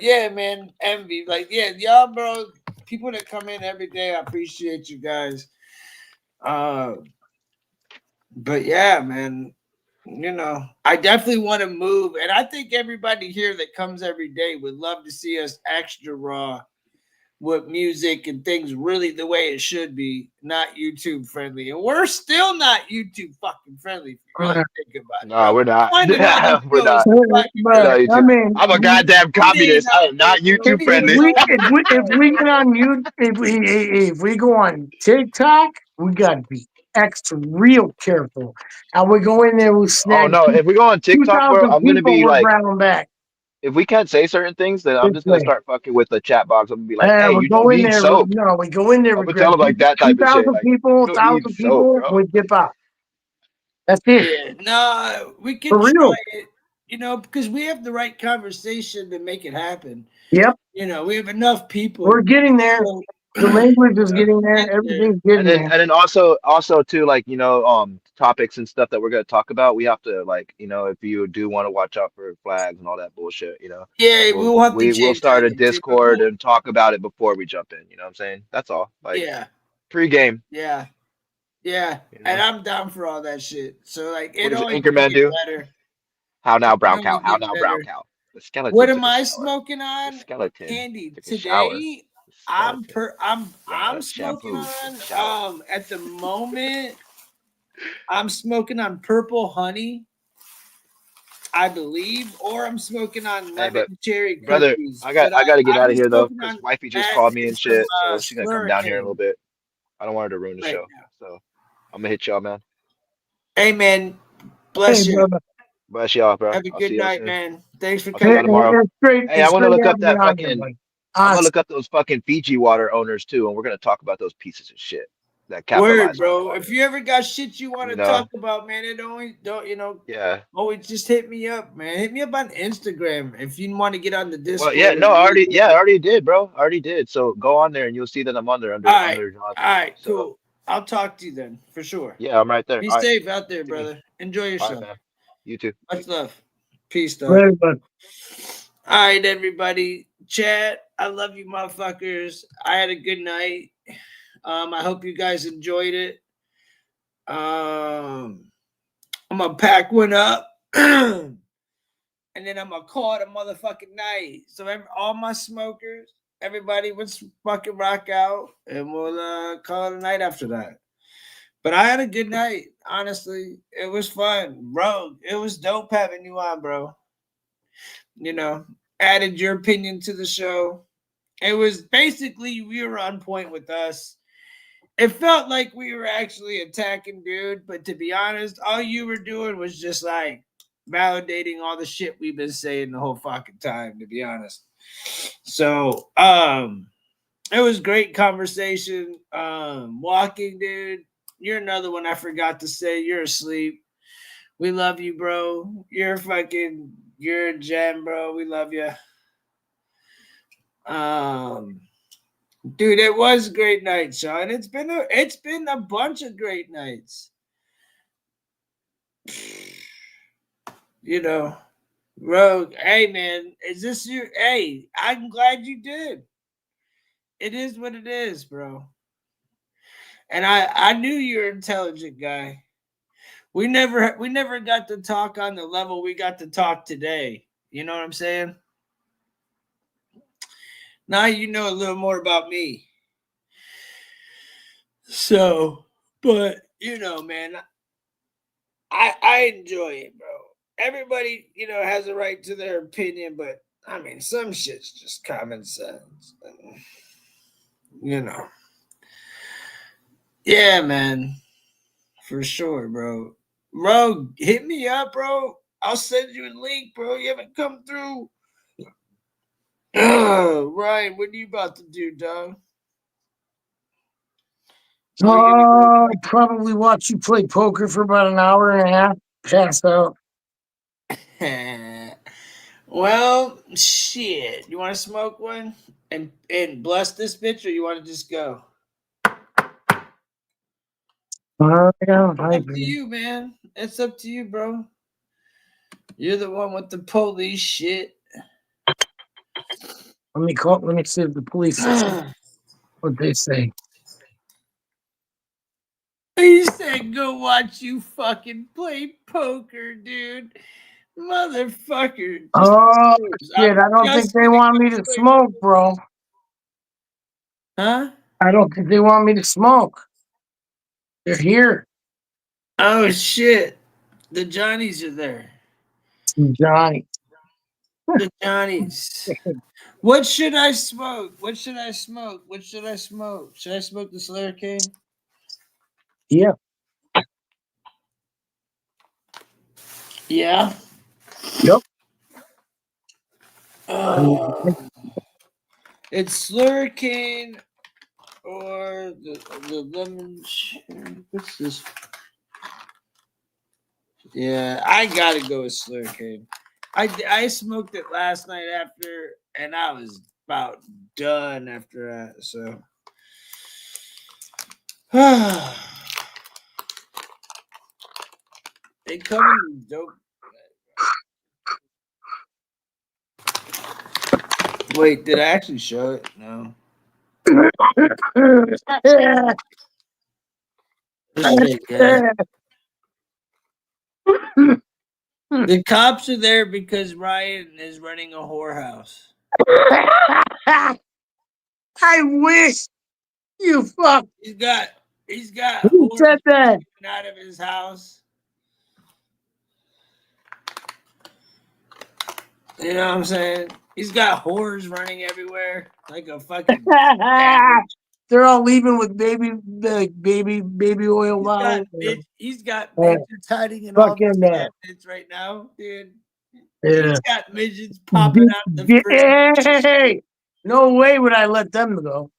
yeah, man, Envy. Like, yeah, y'all, bro, people that come in every day, I appreciate you guys. But yeah, man, I definitely want to move. And I think everybody here that comes every day would love to see us extra raw with music and things really the way it should be, not YouTube friendly. And we're still not YouTube fucking friendly if you really think about it.
No, we're not. We're not. I'm a goddamn communist. I am not YouTube friendly.
If we get on YouTube, if we go on TikTok, we gotta be extra real careful. And we go in there, we snag.
Oh no! If we go on TikTok, bro, I'm gonna be like,
back.
If we can't say certain things, then I'm just gonna start fucking with the chat box. I'm gonna be like, hey, you
go in there.
soap.
No, we go in there.
I'm gonna tell them like that type of shit. Like,
1,000 people, we dip out. That's it.
Yeah, no, we can try it, because we have the right conversation to make it happen.
Yep.
We have enough people.
We're getting there. The language is getting there. Everything's getting there.
And then also too, like, topics and stuff that we're gonna talk about. We have to, like, if you do want to watch out for flags and all that bullshit,
Yeah,
we'll start a Discord and talk about it before we jump in. You know what I'm saying? That's all. Like, pre-game.
Yeah. And I'm down for all that shit. So like,
what does Anchorman do?
Better.
How now, brown cow? How now, brown cow? The skeleton.
What am I smoking on?
Skeleton.
Candy today. I'm smoking on at the moment. I'm smoking on purple honey, I believe, or I'm smoking on lemon cherry cookies.
Brother, I got to get out of here though, because wifey just called me and shit, so she's gonna come down here in a little bit. I don't want her to ruin the show, so I'm gonna hit y'all, man.
Hey, man, bless you.
Brother.
Bless y'all, bro.
Have a good night, man. Thanks for
coming.
Tomorrow.
Hey, I want to look up that fucking. I'm gonna look up those fucking Fiji water owners too, and we're gonna talk about those pieces of shit that capitalize.
Word, bro. If you ever got shit you want to talk about, man, always just hit me up, man. Hit me up on Instagram if you want to get on the Discord.
Well, I already did, bro. I already did. So go on there and you'll see that I'm under.
All right, cool. I'll talk to you then for sure.
Yeah, I'm right there.
Be safe out there, brother. Enjoy yourself.
Right, you too.
Much love. Peace, dog. All right, everybody. Chat. I love you, motherfuckers. I had a good night. I hope you guys enjoyed it. I'm gonna pack one up, and then I'm gonna call it a motherfucking night. So all my smokers, everybody, let's fucking rock out, and we'll call it a night after that. But I had a good night. Honestly, it was fun, bro. It was dope having you on, bro. Added your opinion to the show. It was basically, you were on point with us. It felt like we were actually attacking dude, but to be honest, all you were doing was just like validating all the shit we've been saying the whole fucking time, to be honest. So, it was great conversation. Walking, dude, you're another one I forgot to say. You're asleep. We love you, bro. You're a gem, bro. We love you. Dude, it was a great night, Sean. It's been a bunch of great nights. Rogue. Hey, man, is this your? Hey, I'm glad you did. It is what it is, bro. And I knew you're an intelligent guy. We never got to talk on the level we got to talk today. You know what I'm saying? Now you know a little more about me. So, but you know, man, I enjoy it, bro. Everybody, you know, has a right to their opinion, but I mean, some shit's just common sense. You know. Yeah, man. For sure, bro. Bro, hit me up, bro. I'll send you a link, bro. You haven't come through. Ryan, what are you about to do, dog?
Probably watch you play poker for about an hour and a half. Pass out.
Well, shit. You want to smoke one and bless this bitch, or you want to just go?
Yeah,
It's up to you, man. It's up to you, bro. You're the one with the police shit.
Let me see if the police what they say.
He said, "Go watch you fucking play poker, dude." Motherfucker.
Oh shit! I don't think they want me to smoke, bro.
Huh?
I don't think they want me to smoke. They're here.
Oh shit. The Johnnies are there.
Johnny.
The Johnnies. What should I smoke? What should I smoke? What should I smoke? Should I smoke the Slurricane?
Yeah.
Yeah.
Yep.
It's Slurricane or the lemon. What's this? Yeah, I gotta go with Slurricane. I smoked it last night after, and I was about done after that. So, they come in dope. Wait, did I actually show it? No. The cops are there because Ryan is running a whorehouse.
I wish you fuck.
He's got
Who said that?
out of his house. You know what I'm saying? He's got whores running everywhere like a fucking
They're all leaving with baby oil bottles.
He's got midgets hiding in all the cabinets right now, dude.
Yeah.
He's got midgets popping out the fridge.
Hey, no way would I let them go.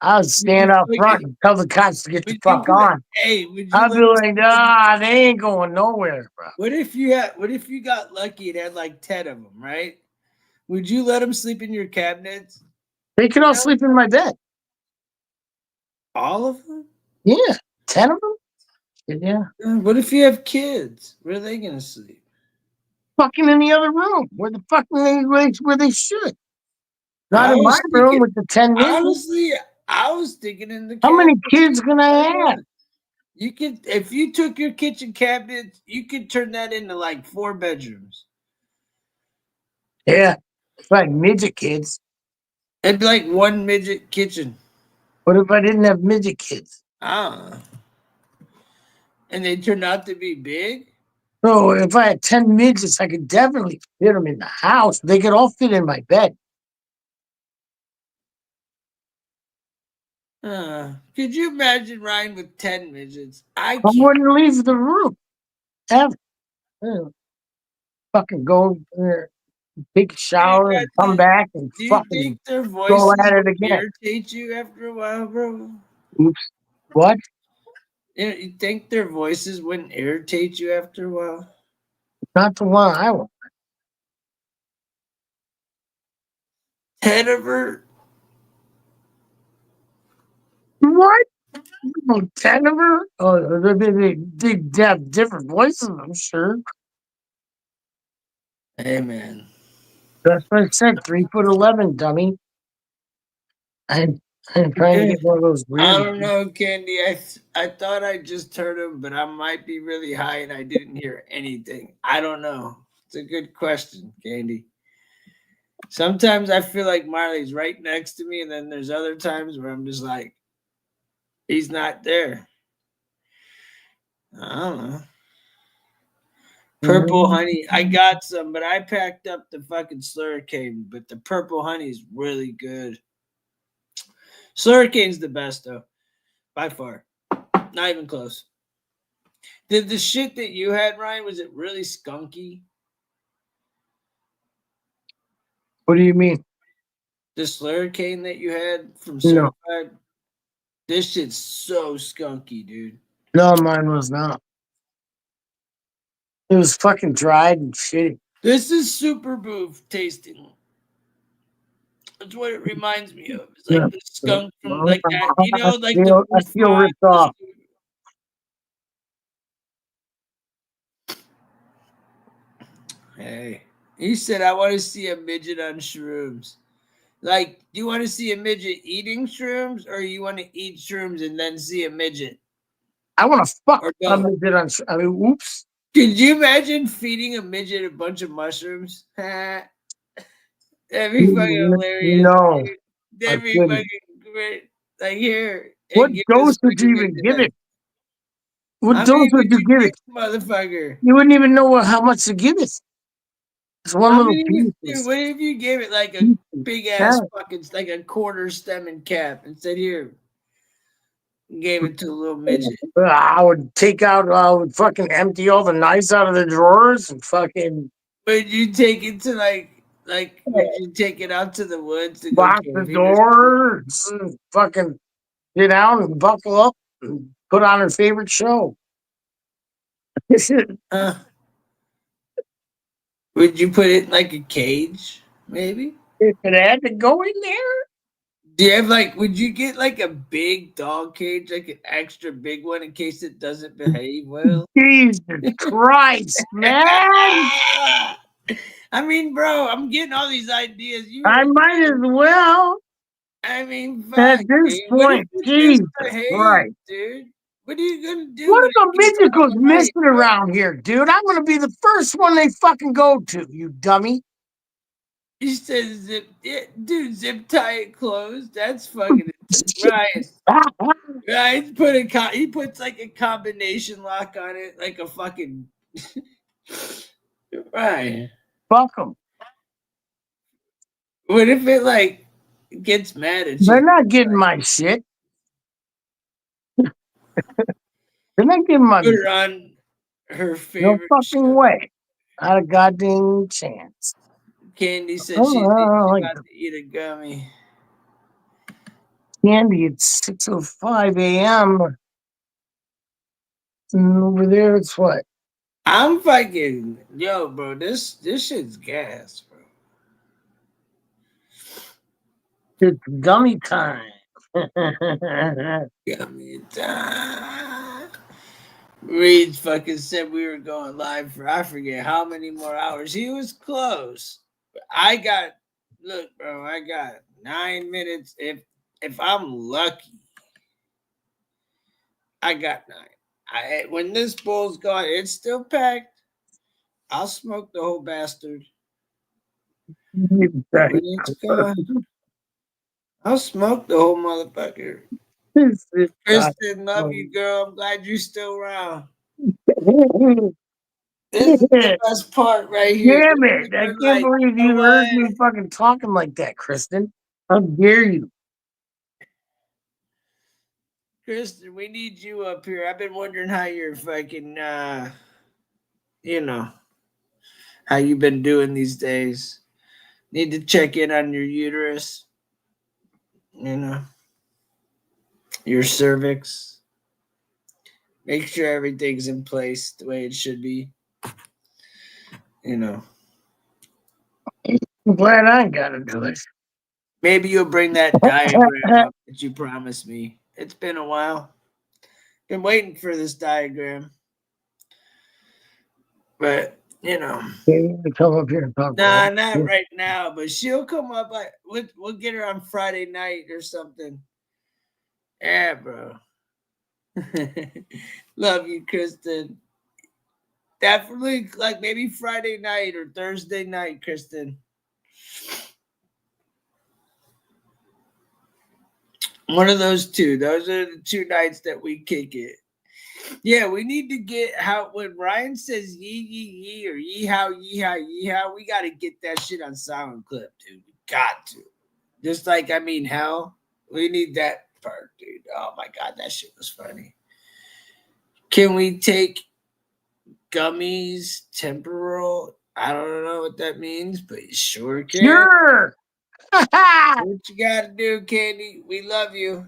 I'll stand out front and tell the cops to get the fuck on.
Hey, would you
I'll be like, nah, they ain't going nowhere, bro.
What if you got lucky and had like 10 of them, right? Would you let them sleep in your cabinets?
They can all sleep in my bed.
All of them?
Yeah. 10 of them? Yeah.
What if you have kids? Where are they gonna sleep?
Fucking in the other room. Where the fuck where they should. Not in my room with the 10 minutes.
Honestly, I was thinking in the
How many kids can I have?
You could, if you took your kitchen cabinet, you could turn that into like 4 bedrooms.
Yeah. It's like midget kids.
It'd be like 1 midget kitchen.
What if I didn't have midget kids?
And they turned out to be big?
So if I had 10 midgets, I could definitely fit them in the house. They could all fit in my bed.
Could you imagine Ryan with 10 midgets?
I wouldn't leave the room. Ever. Fucking go there, take a shower, and come back and fucking go at it again.
Irritate you after a while, bro?
Oops. What?
You think their voices wouldn't irritate you after a while?
Not the one I want.
10 of her?
What? 10 of her? Oh, they have different voices, I'm sure.
Hey, man.
That's what I said. 3'11", dummy. I'm trying to get one of those weird.
I don't know, Candy. I thought I just heard him, but I might be really high and I didn't hear anything. I don't know. It's a good question, Candy. Sometimes I feel like Marley's right next to me, and then there's other times where I'm just like, he's not there. I don't know. Purple honey. I got some, but I packed up the fucking slurricane. But the purple honey is really good. Slurricane's the best, though. By far. Not even close. Did the shit that you had, Ryan, was it really skunky?
What do you mean?
The slurricane that you had from
No.
Certified? This shit's so skunky, dude.
No, mine was not. It was fucking dried and shitty.
This is super boof tasting. That's what it reminds me of. It's like the skunk from like that, you know, like the
I feel ripped off.
Hey, he said, I want to see a midget on shrooms. Like, do you want to see a midget eating shrooms, or you want to eat shrooms and then see a midget?
I want to fuck
Or
a
both.
midget on. I mean, whoops.
Could you imagine feeding a midget a bunch of mushrooms? That'd be fucking hilarious.
No,
dude. That'd be
couldn't.
fucking great. Like, here.
What
give
dose
this
would you
fucking
even
midget
give
a-
it? What
How
dose
many
would you give it?
motherfucker?
You wouldn't even know how much to give it. It's one
How
little
many?
piece.
Dude, what if you gave it like a big ass fucking, like a quarter stem and cap, and said, "Here," gave it to a little midget.
I would take out. I would fucking empty all the knives out of the drawers and fucking
Would you take it to like? Would you take it out to the woods to go
lock the
camping?
door, and fucking get down and buckle up and put on her favorite show.
Would you put it in like a cage, maybe?
If it had to go in there.
Do you have like? Would you get like a big dog cage, like an extra big one, in case it doesn't behave well?
Jesus Christ, man!
I mean, bro, I'm getting all these ideas.
I might as well.
I mean,
At
fuck,
this
dude. What if
point,
it
Jesus
misbehaves,
Christ.
dude? What are you gonna do?
What
when
if a
it gets
midget goes
all right,
missing
bro?
around here, dude? I'm gonna be the first one they fucking go to, you dummy.
He says, dude, zip tie it closed. That's fucking Ryan put he puts like a combination lock on it, like a fucking Ryan.
Fuck them.
What if it like gets mad at
They're
you?
not getting my shit. They're not getting my
Put her on her
no
favorite
fucking
show.
way. Not a goddamn chance.
Candy said
Oh,
she's
like
about to eat a gummy.
Candy, it's 6:05 a.m. And over there, it's what?
I'm fucking bro. This shit's gas, bro.
It's gummy time.
Gummy time. Reed fucking said we were going live for I forget how many more hours. He was close. But I got 9 minutes. If I'm lucky, I got 9. When this bowl's gone, it's still packed. I'll smoke the whole bastard. When it's gone, I'll smoke the whole motherfucker. Kristen, love you, girl. I'm glad you're still around. This is the best part right here.
Damn it. I can't believe you heard me fucking talking like that, Kristen. How dare you?
Kristen, we need you up here. I've been wondering how you're fucking, how you've been doing these days. Need to check in on your uterus, your cervix. Make sure everything's in place the way it should be.
I'm glad I ain't got to do it.
Maybe you'll bring that diagram up that you promised me. It's been a while. Been waiting for this diagram. But,
come up here and talk.
Nah, not right now, but she'll come up. We'll get her on Friday night or something. Yeah, bro. Love you, Kristen. Definitely, like maybe Friday night or Thursday night, Kristen. One of those two. Those are the 2 nights that we kick it. Yeah, we need to get how when Ryan says yee yee yee or yee-haw, we gotta get that shit on sound clip, dude. We got to. Just like hell. We need that part, dude. Oh my god, that shit was funny. Can we take gummies temporal? I don't know what that means, but you sure can.
Sure.
What you gotta do, Candy? We love you.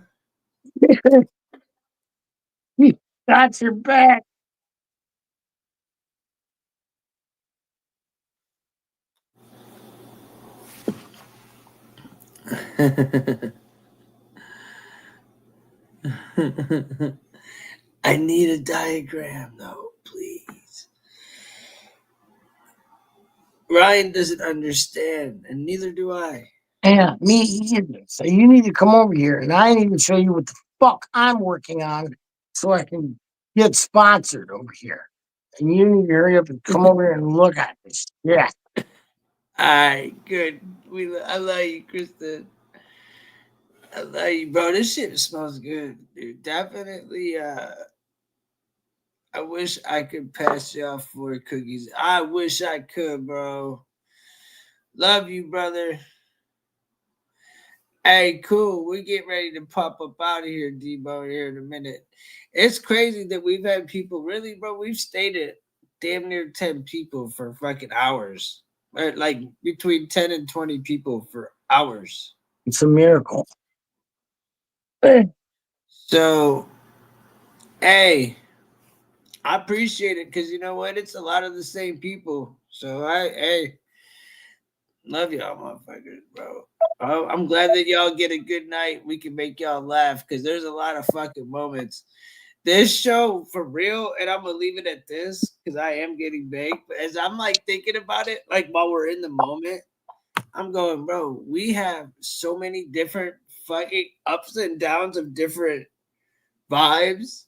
Got your back.
I need a diagram, though, please. Ryan doesn't understand, and neither do I.
Yeah, me either. So you need to come over here, and I need to show you what the fuck I'm working on, so I can get sponsored over here. And you need to hurry up and come over here and look at this. Yeah.
All right, good. I love you, Kristen. I love you, bro. This shit smells good, dude. Definitely. I wish I could pass y'all 4 cookies. I wish I could, bro. Love you, brother. Hey, cool. We get ready to pop up out of here, Debo, here in a minute. It's crazy that we've had people really, bro. We've stayed at damn near 10 people for fucking hours. Right? Like between 10 and 20 people for hours.
It's a miracle.
So, hey, I appreciate it because you know what? It's a lot of the same people. So, love y'all, motherfuckers, bro. I'm glad that y'all get a good night. We can make y'all laugh because there's a lot of fucking moments. This show, for real, and I'm going to leave it at this because I am getting baked. But as I'm like thinking about it, like while we're in the moment, I'm going, bro, we have so many different fucking ups and downs of different vibes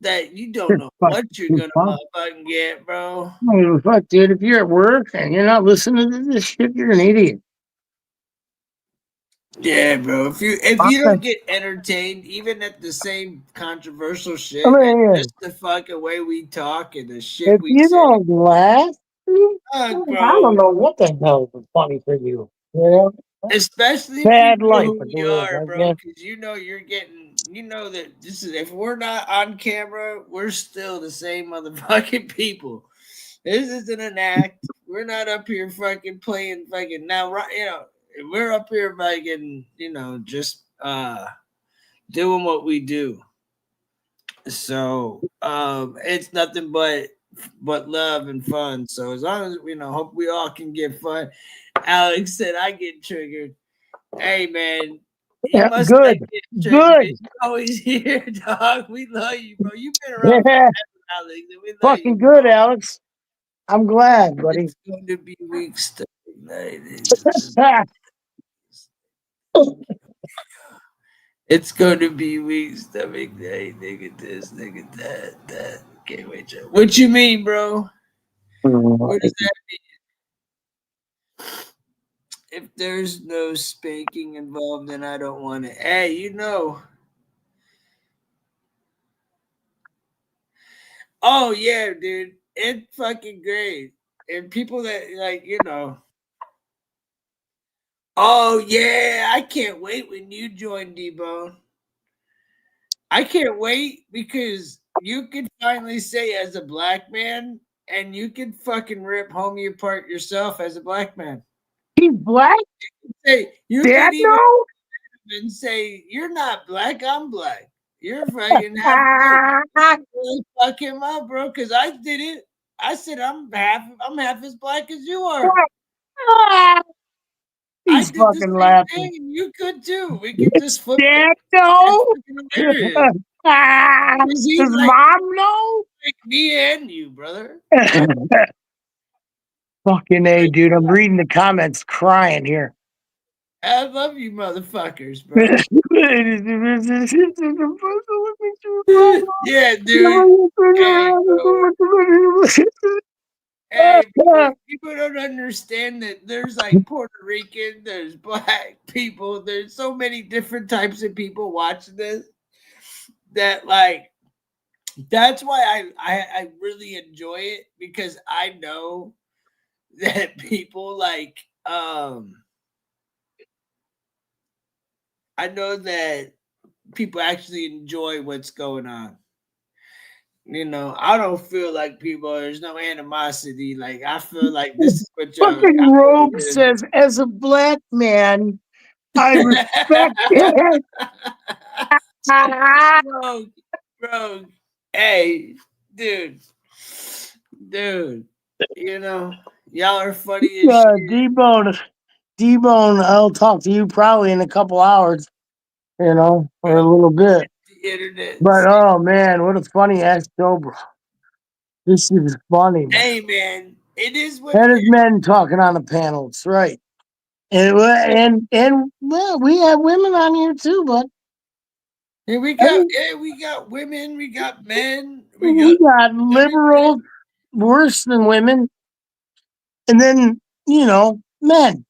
that you don't know what you're gonna motherfucking get, bro.
Oh, fuck, dude. If you're at work and you're not listening to this shit, you're an idiot.
Yeah, bro. If you don't get entertained, even at the same controversial shit, just the fucking way we talk and the shit
if
we
you
say,
don't laugh,
I
don't know what the hell is funny for you. You know,
especially
bad
if you know
life.
who we are, bro. Because you know you're getting, you know that this is if we're not on camera, we're still the same motherfucking people. This isn't an act. We're not up here fucking playing fucking now. You know, we're up here fucking, you know, just doing what we do. So it's nothing but love and fun. So as long as hope we all can get fun. Alex said I get triggered. Hey man, you must
good.
Get triggered. You're always here, dog. We love you, bro. You've been around forever, Alex. And we love
Fucking
you,
good, Alex. I'm glad, buddy.
It's going to be weak stuff. It's going to be weak stomach day, nigga. This, nigga, that. Can't wait, Joe. What you mean, bro? What does that mean? If there's no spanking involved, then I don't want it. Hey, you know. Oh yeah, dude. It's fucking great. And people that Oh yeah, I can't wait when you join D-Bone. I can't wait because you can finally say as a black man, and you can fucking rip homie apart yourself as a black man.
He's black?
You can even say, you're not black, I'm black. You're fucking half black. Fuck him up, bro, because I did it. I said I'm half as black as you are.
He's
I did
fucking
the same
laughing.
thing, and you could too. We could just flip
Dad
it.
Does mom know?
Like me and you, brother.
Fucking A, dude. I'm reading the comments crying here.
I love you, motherfuckers, bro. Yeah, dude. Hey, bro. Hey, man, people don't understand that there's like Puerto Rican, there's black people, there's so many different types of people watching this that like that's why I really enjoy it because I know that people like I know that people actually enjoy what's going on. You know, I don't feel like people. There's no animosity. Like I feel like this is what y'all.
Fucking Rogue says, as a black man, I respect it.
Rogue. Hey, dude. You know, y'all are funny as shit.
D-Bone, I'll talk to you probably in a couple hours, you know, or a little bit.
The internet.
But oh man, what a funny ass show, bro. This shit is funny, man.
Hey man, it is what
That
it
is men talking on the panel. It's right. And well, we have women on here too, but
we got women, we got men,
we got liberals worse than women, and then men.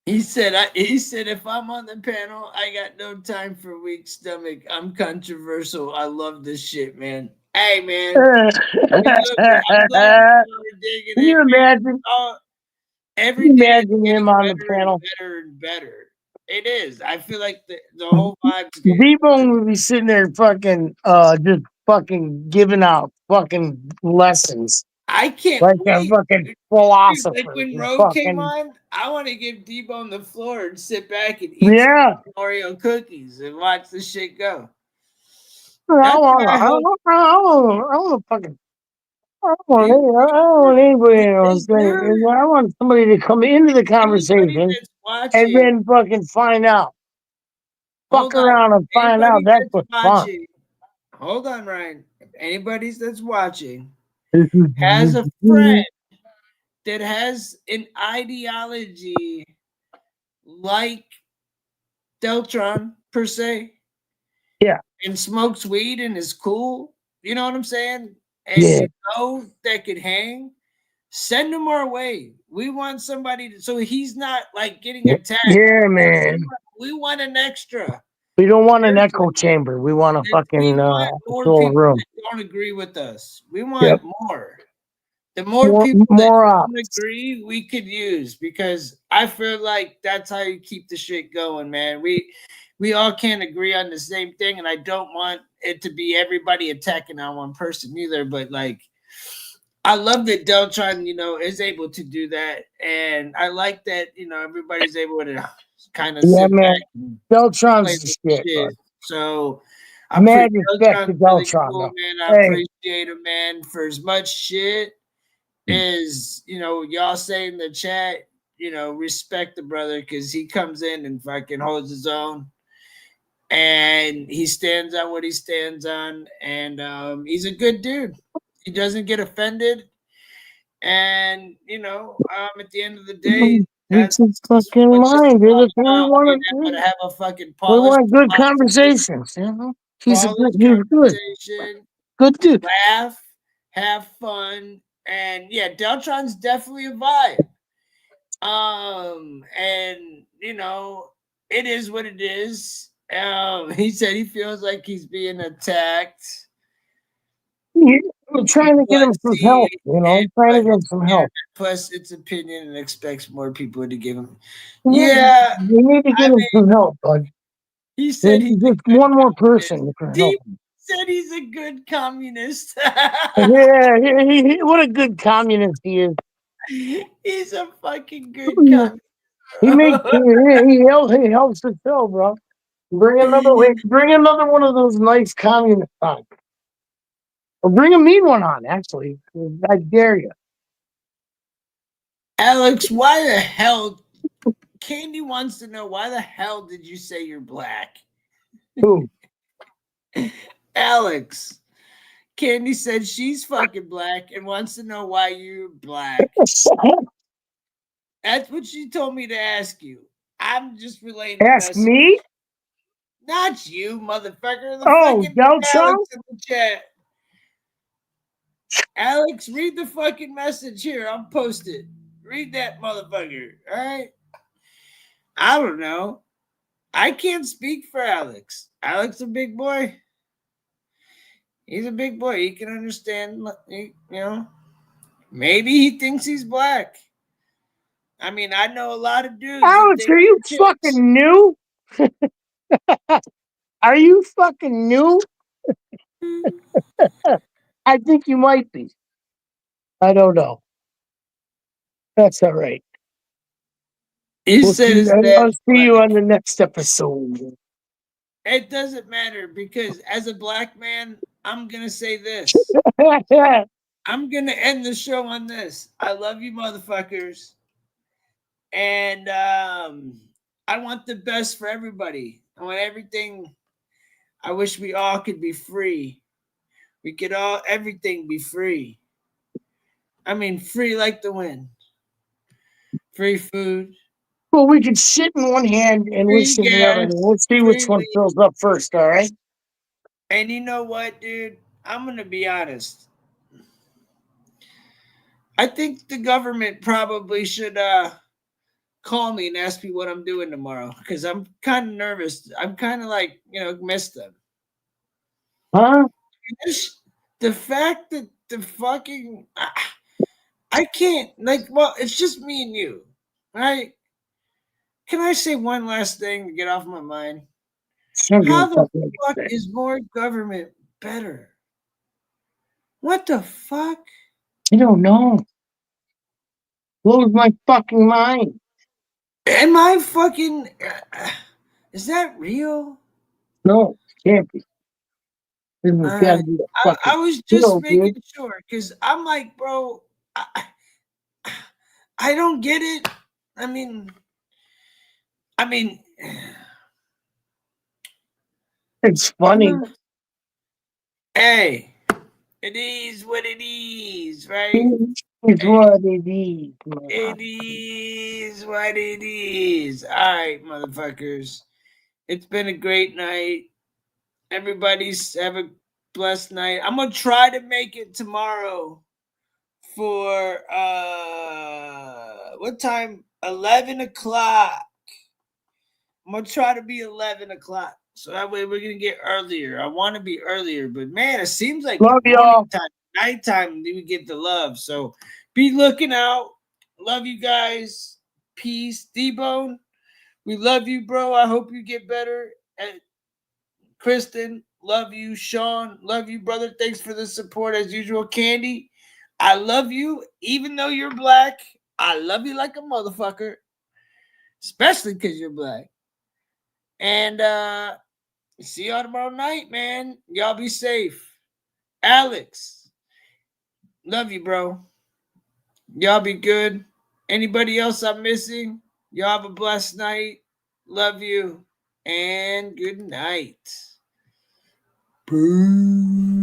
He said if I'm on the panel, I got no time for weak stomach. I'm controversial. I love this shit, man. Hey man. I'm glad you are digging
Can you
it,
imagine?
man. Every day it's
Imagine
getting
him on the
better
panel.
and better and better. It is. I feel like the whole vibe's getting
D-Bone would be sitting there fucking just fucking giving out fucking lessons.
I can't
like
wait.
a fucking
Dude,
philosopher.
like when
and
Roe came
fucking,
on, I want to give D-Bone the floor and sit back and eat
yeah.
some Oreo cookies and watch this shit go.
I
That's
want
why I hope
to fucking. I don't want anybody on thing. I want somebody to come into the conversation and then fucking find out. Fuck around and find out. That's what's fun.
Hold on, Ryan. If anybody that's watching
This is
has a friend that has an ideology like Deltron per se,
yeah,
and smokes weed and is cool, you know what I'm saying? And
yeah.
you know that could hang, send him our way. We want somebody so he's not like getting attacked.
Yeah, man.
We want an extra.
We don't want an echo chamber. We want a fucking full room.
That don't agree with us. We want more. The more
More-
people
more
that
ops.
don't agree, we could use because I feel like that's how you keep the shit going, man. We all can't agree on the same thing, and I don't want it to be everybody attacking on one person either. But like, I love that Deltron, is able to do that, and I like that everybody's able to kind of sit
man.
back.
Deltron's the shit, bud.
So
Mad respect to Deltron,
cool,
though.
man. I appreciate him, man, for as much shit is y'all say in the chat, respect the brother because he comes in and fucking holds his own. And he stands on what he stands on, and he's a good dude. He doesn't get offended, and at the end of the day, that's
fucking line, dude. That's what we want
to have a fucking
we
polished,
want good conversations. He's good. Good dude.
Laugh, have fun, and yeah, Deltron's definitely a vibe. And it is what it is. He said he feels like he's being attacked.
We're trying to get him some help, trying to get him some help.
Plus, its opinion and expects more people to give him.
Yeah, we need to get him some help, bud.
He said he's
just one more person can help him.
Said he's a good communist.
Yeah, what a good communist he is.
He's a fucking good communist.
He helps the show, bro. Bring another one of those nice communists on. Or bring a mean one on, actually. I dare you.
Alex, why the hell? Candy wants to know why the hell did you say you're black?
Who?
Alex. Candy said she's fucking black and wants to know why you're black. That's what she told me to ask you. I'm just relaying.
Ask me?
Not you, motherfucker. The
fucking
Deltron? Alex in the chat. Alex, read the fucking message here. I'll post it. Read that motherfucker. All right. I don't know. I can't speak for Alex. Alex a big boy. He's a big boy. He can understand, you know. Maybe he thinks he's black. I mean, I know a lot of dudes.
Alex, are you fucking new? Are you fucking new? I think you might be. I don't know. That's all right.
He said his
I'll
dad's
see you
black.
on the next episode.
It doesn't matter because as a black man, I'm going to say this. I'm going to end the show on this. I love you, motherfuckers. And I want the best for everybody. I want everything. I wish we all could be free. We could all, everything be free. I mean, free like the wind. Free food.
Well, we can sit in one hand and
Free
listen in the other.
gas,
We'll see which
free
one
weed.
fills up first, all right?
And you know what, dude? I'm going to be honest. I think the government probably should call me and ask me what I'm doing tomorrow because I'm kind of nervous. I'm kind of like, miss them.
Huh?
The fact that the fucking... I can't, it's just me and you, right? Can I say one last thing to get off my mind? How the fuck is more government better? What the fuck?
I don't know. Blows my fucking mind.
Am I fucking... is that real?
No, it can't be. This has gotta be a fucking
I was just
deal,
making
dude.
sure because I'm like, bro, I don't get it. I mean,
It's funny.
Hey, it is what it is, right?
It's what it is.
It is what it is. All right, motherfuckers. It's been a great night. Everybody's have a blessed night. I'm gonna try to make it tomorrow for what time? 11 o'clock. I'm gonna try to be 11 o'clock. So that way we're gonna get earlier. I want to be earlier, but man, it seems like
Love y'all.
Nighttime we get the love. So be looking out. Love you guys. Peace. D-Bone, we love you, bro. I hope you get better. And Kristen, love you. Sean, love you, brother. Thanks for the support as usual. Candy, I love you. Even though you're black, I love you like a motherfucker. Especially because you're black. And see y'all tomorrow night, man. Y'all be safe. Alex, love you, bro. Y'all be good. Anybody else I'm missing? Y'all have a blessed night. Love you. And good night. Peace.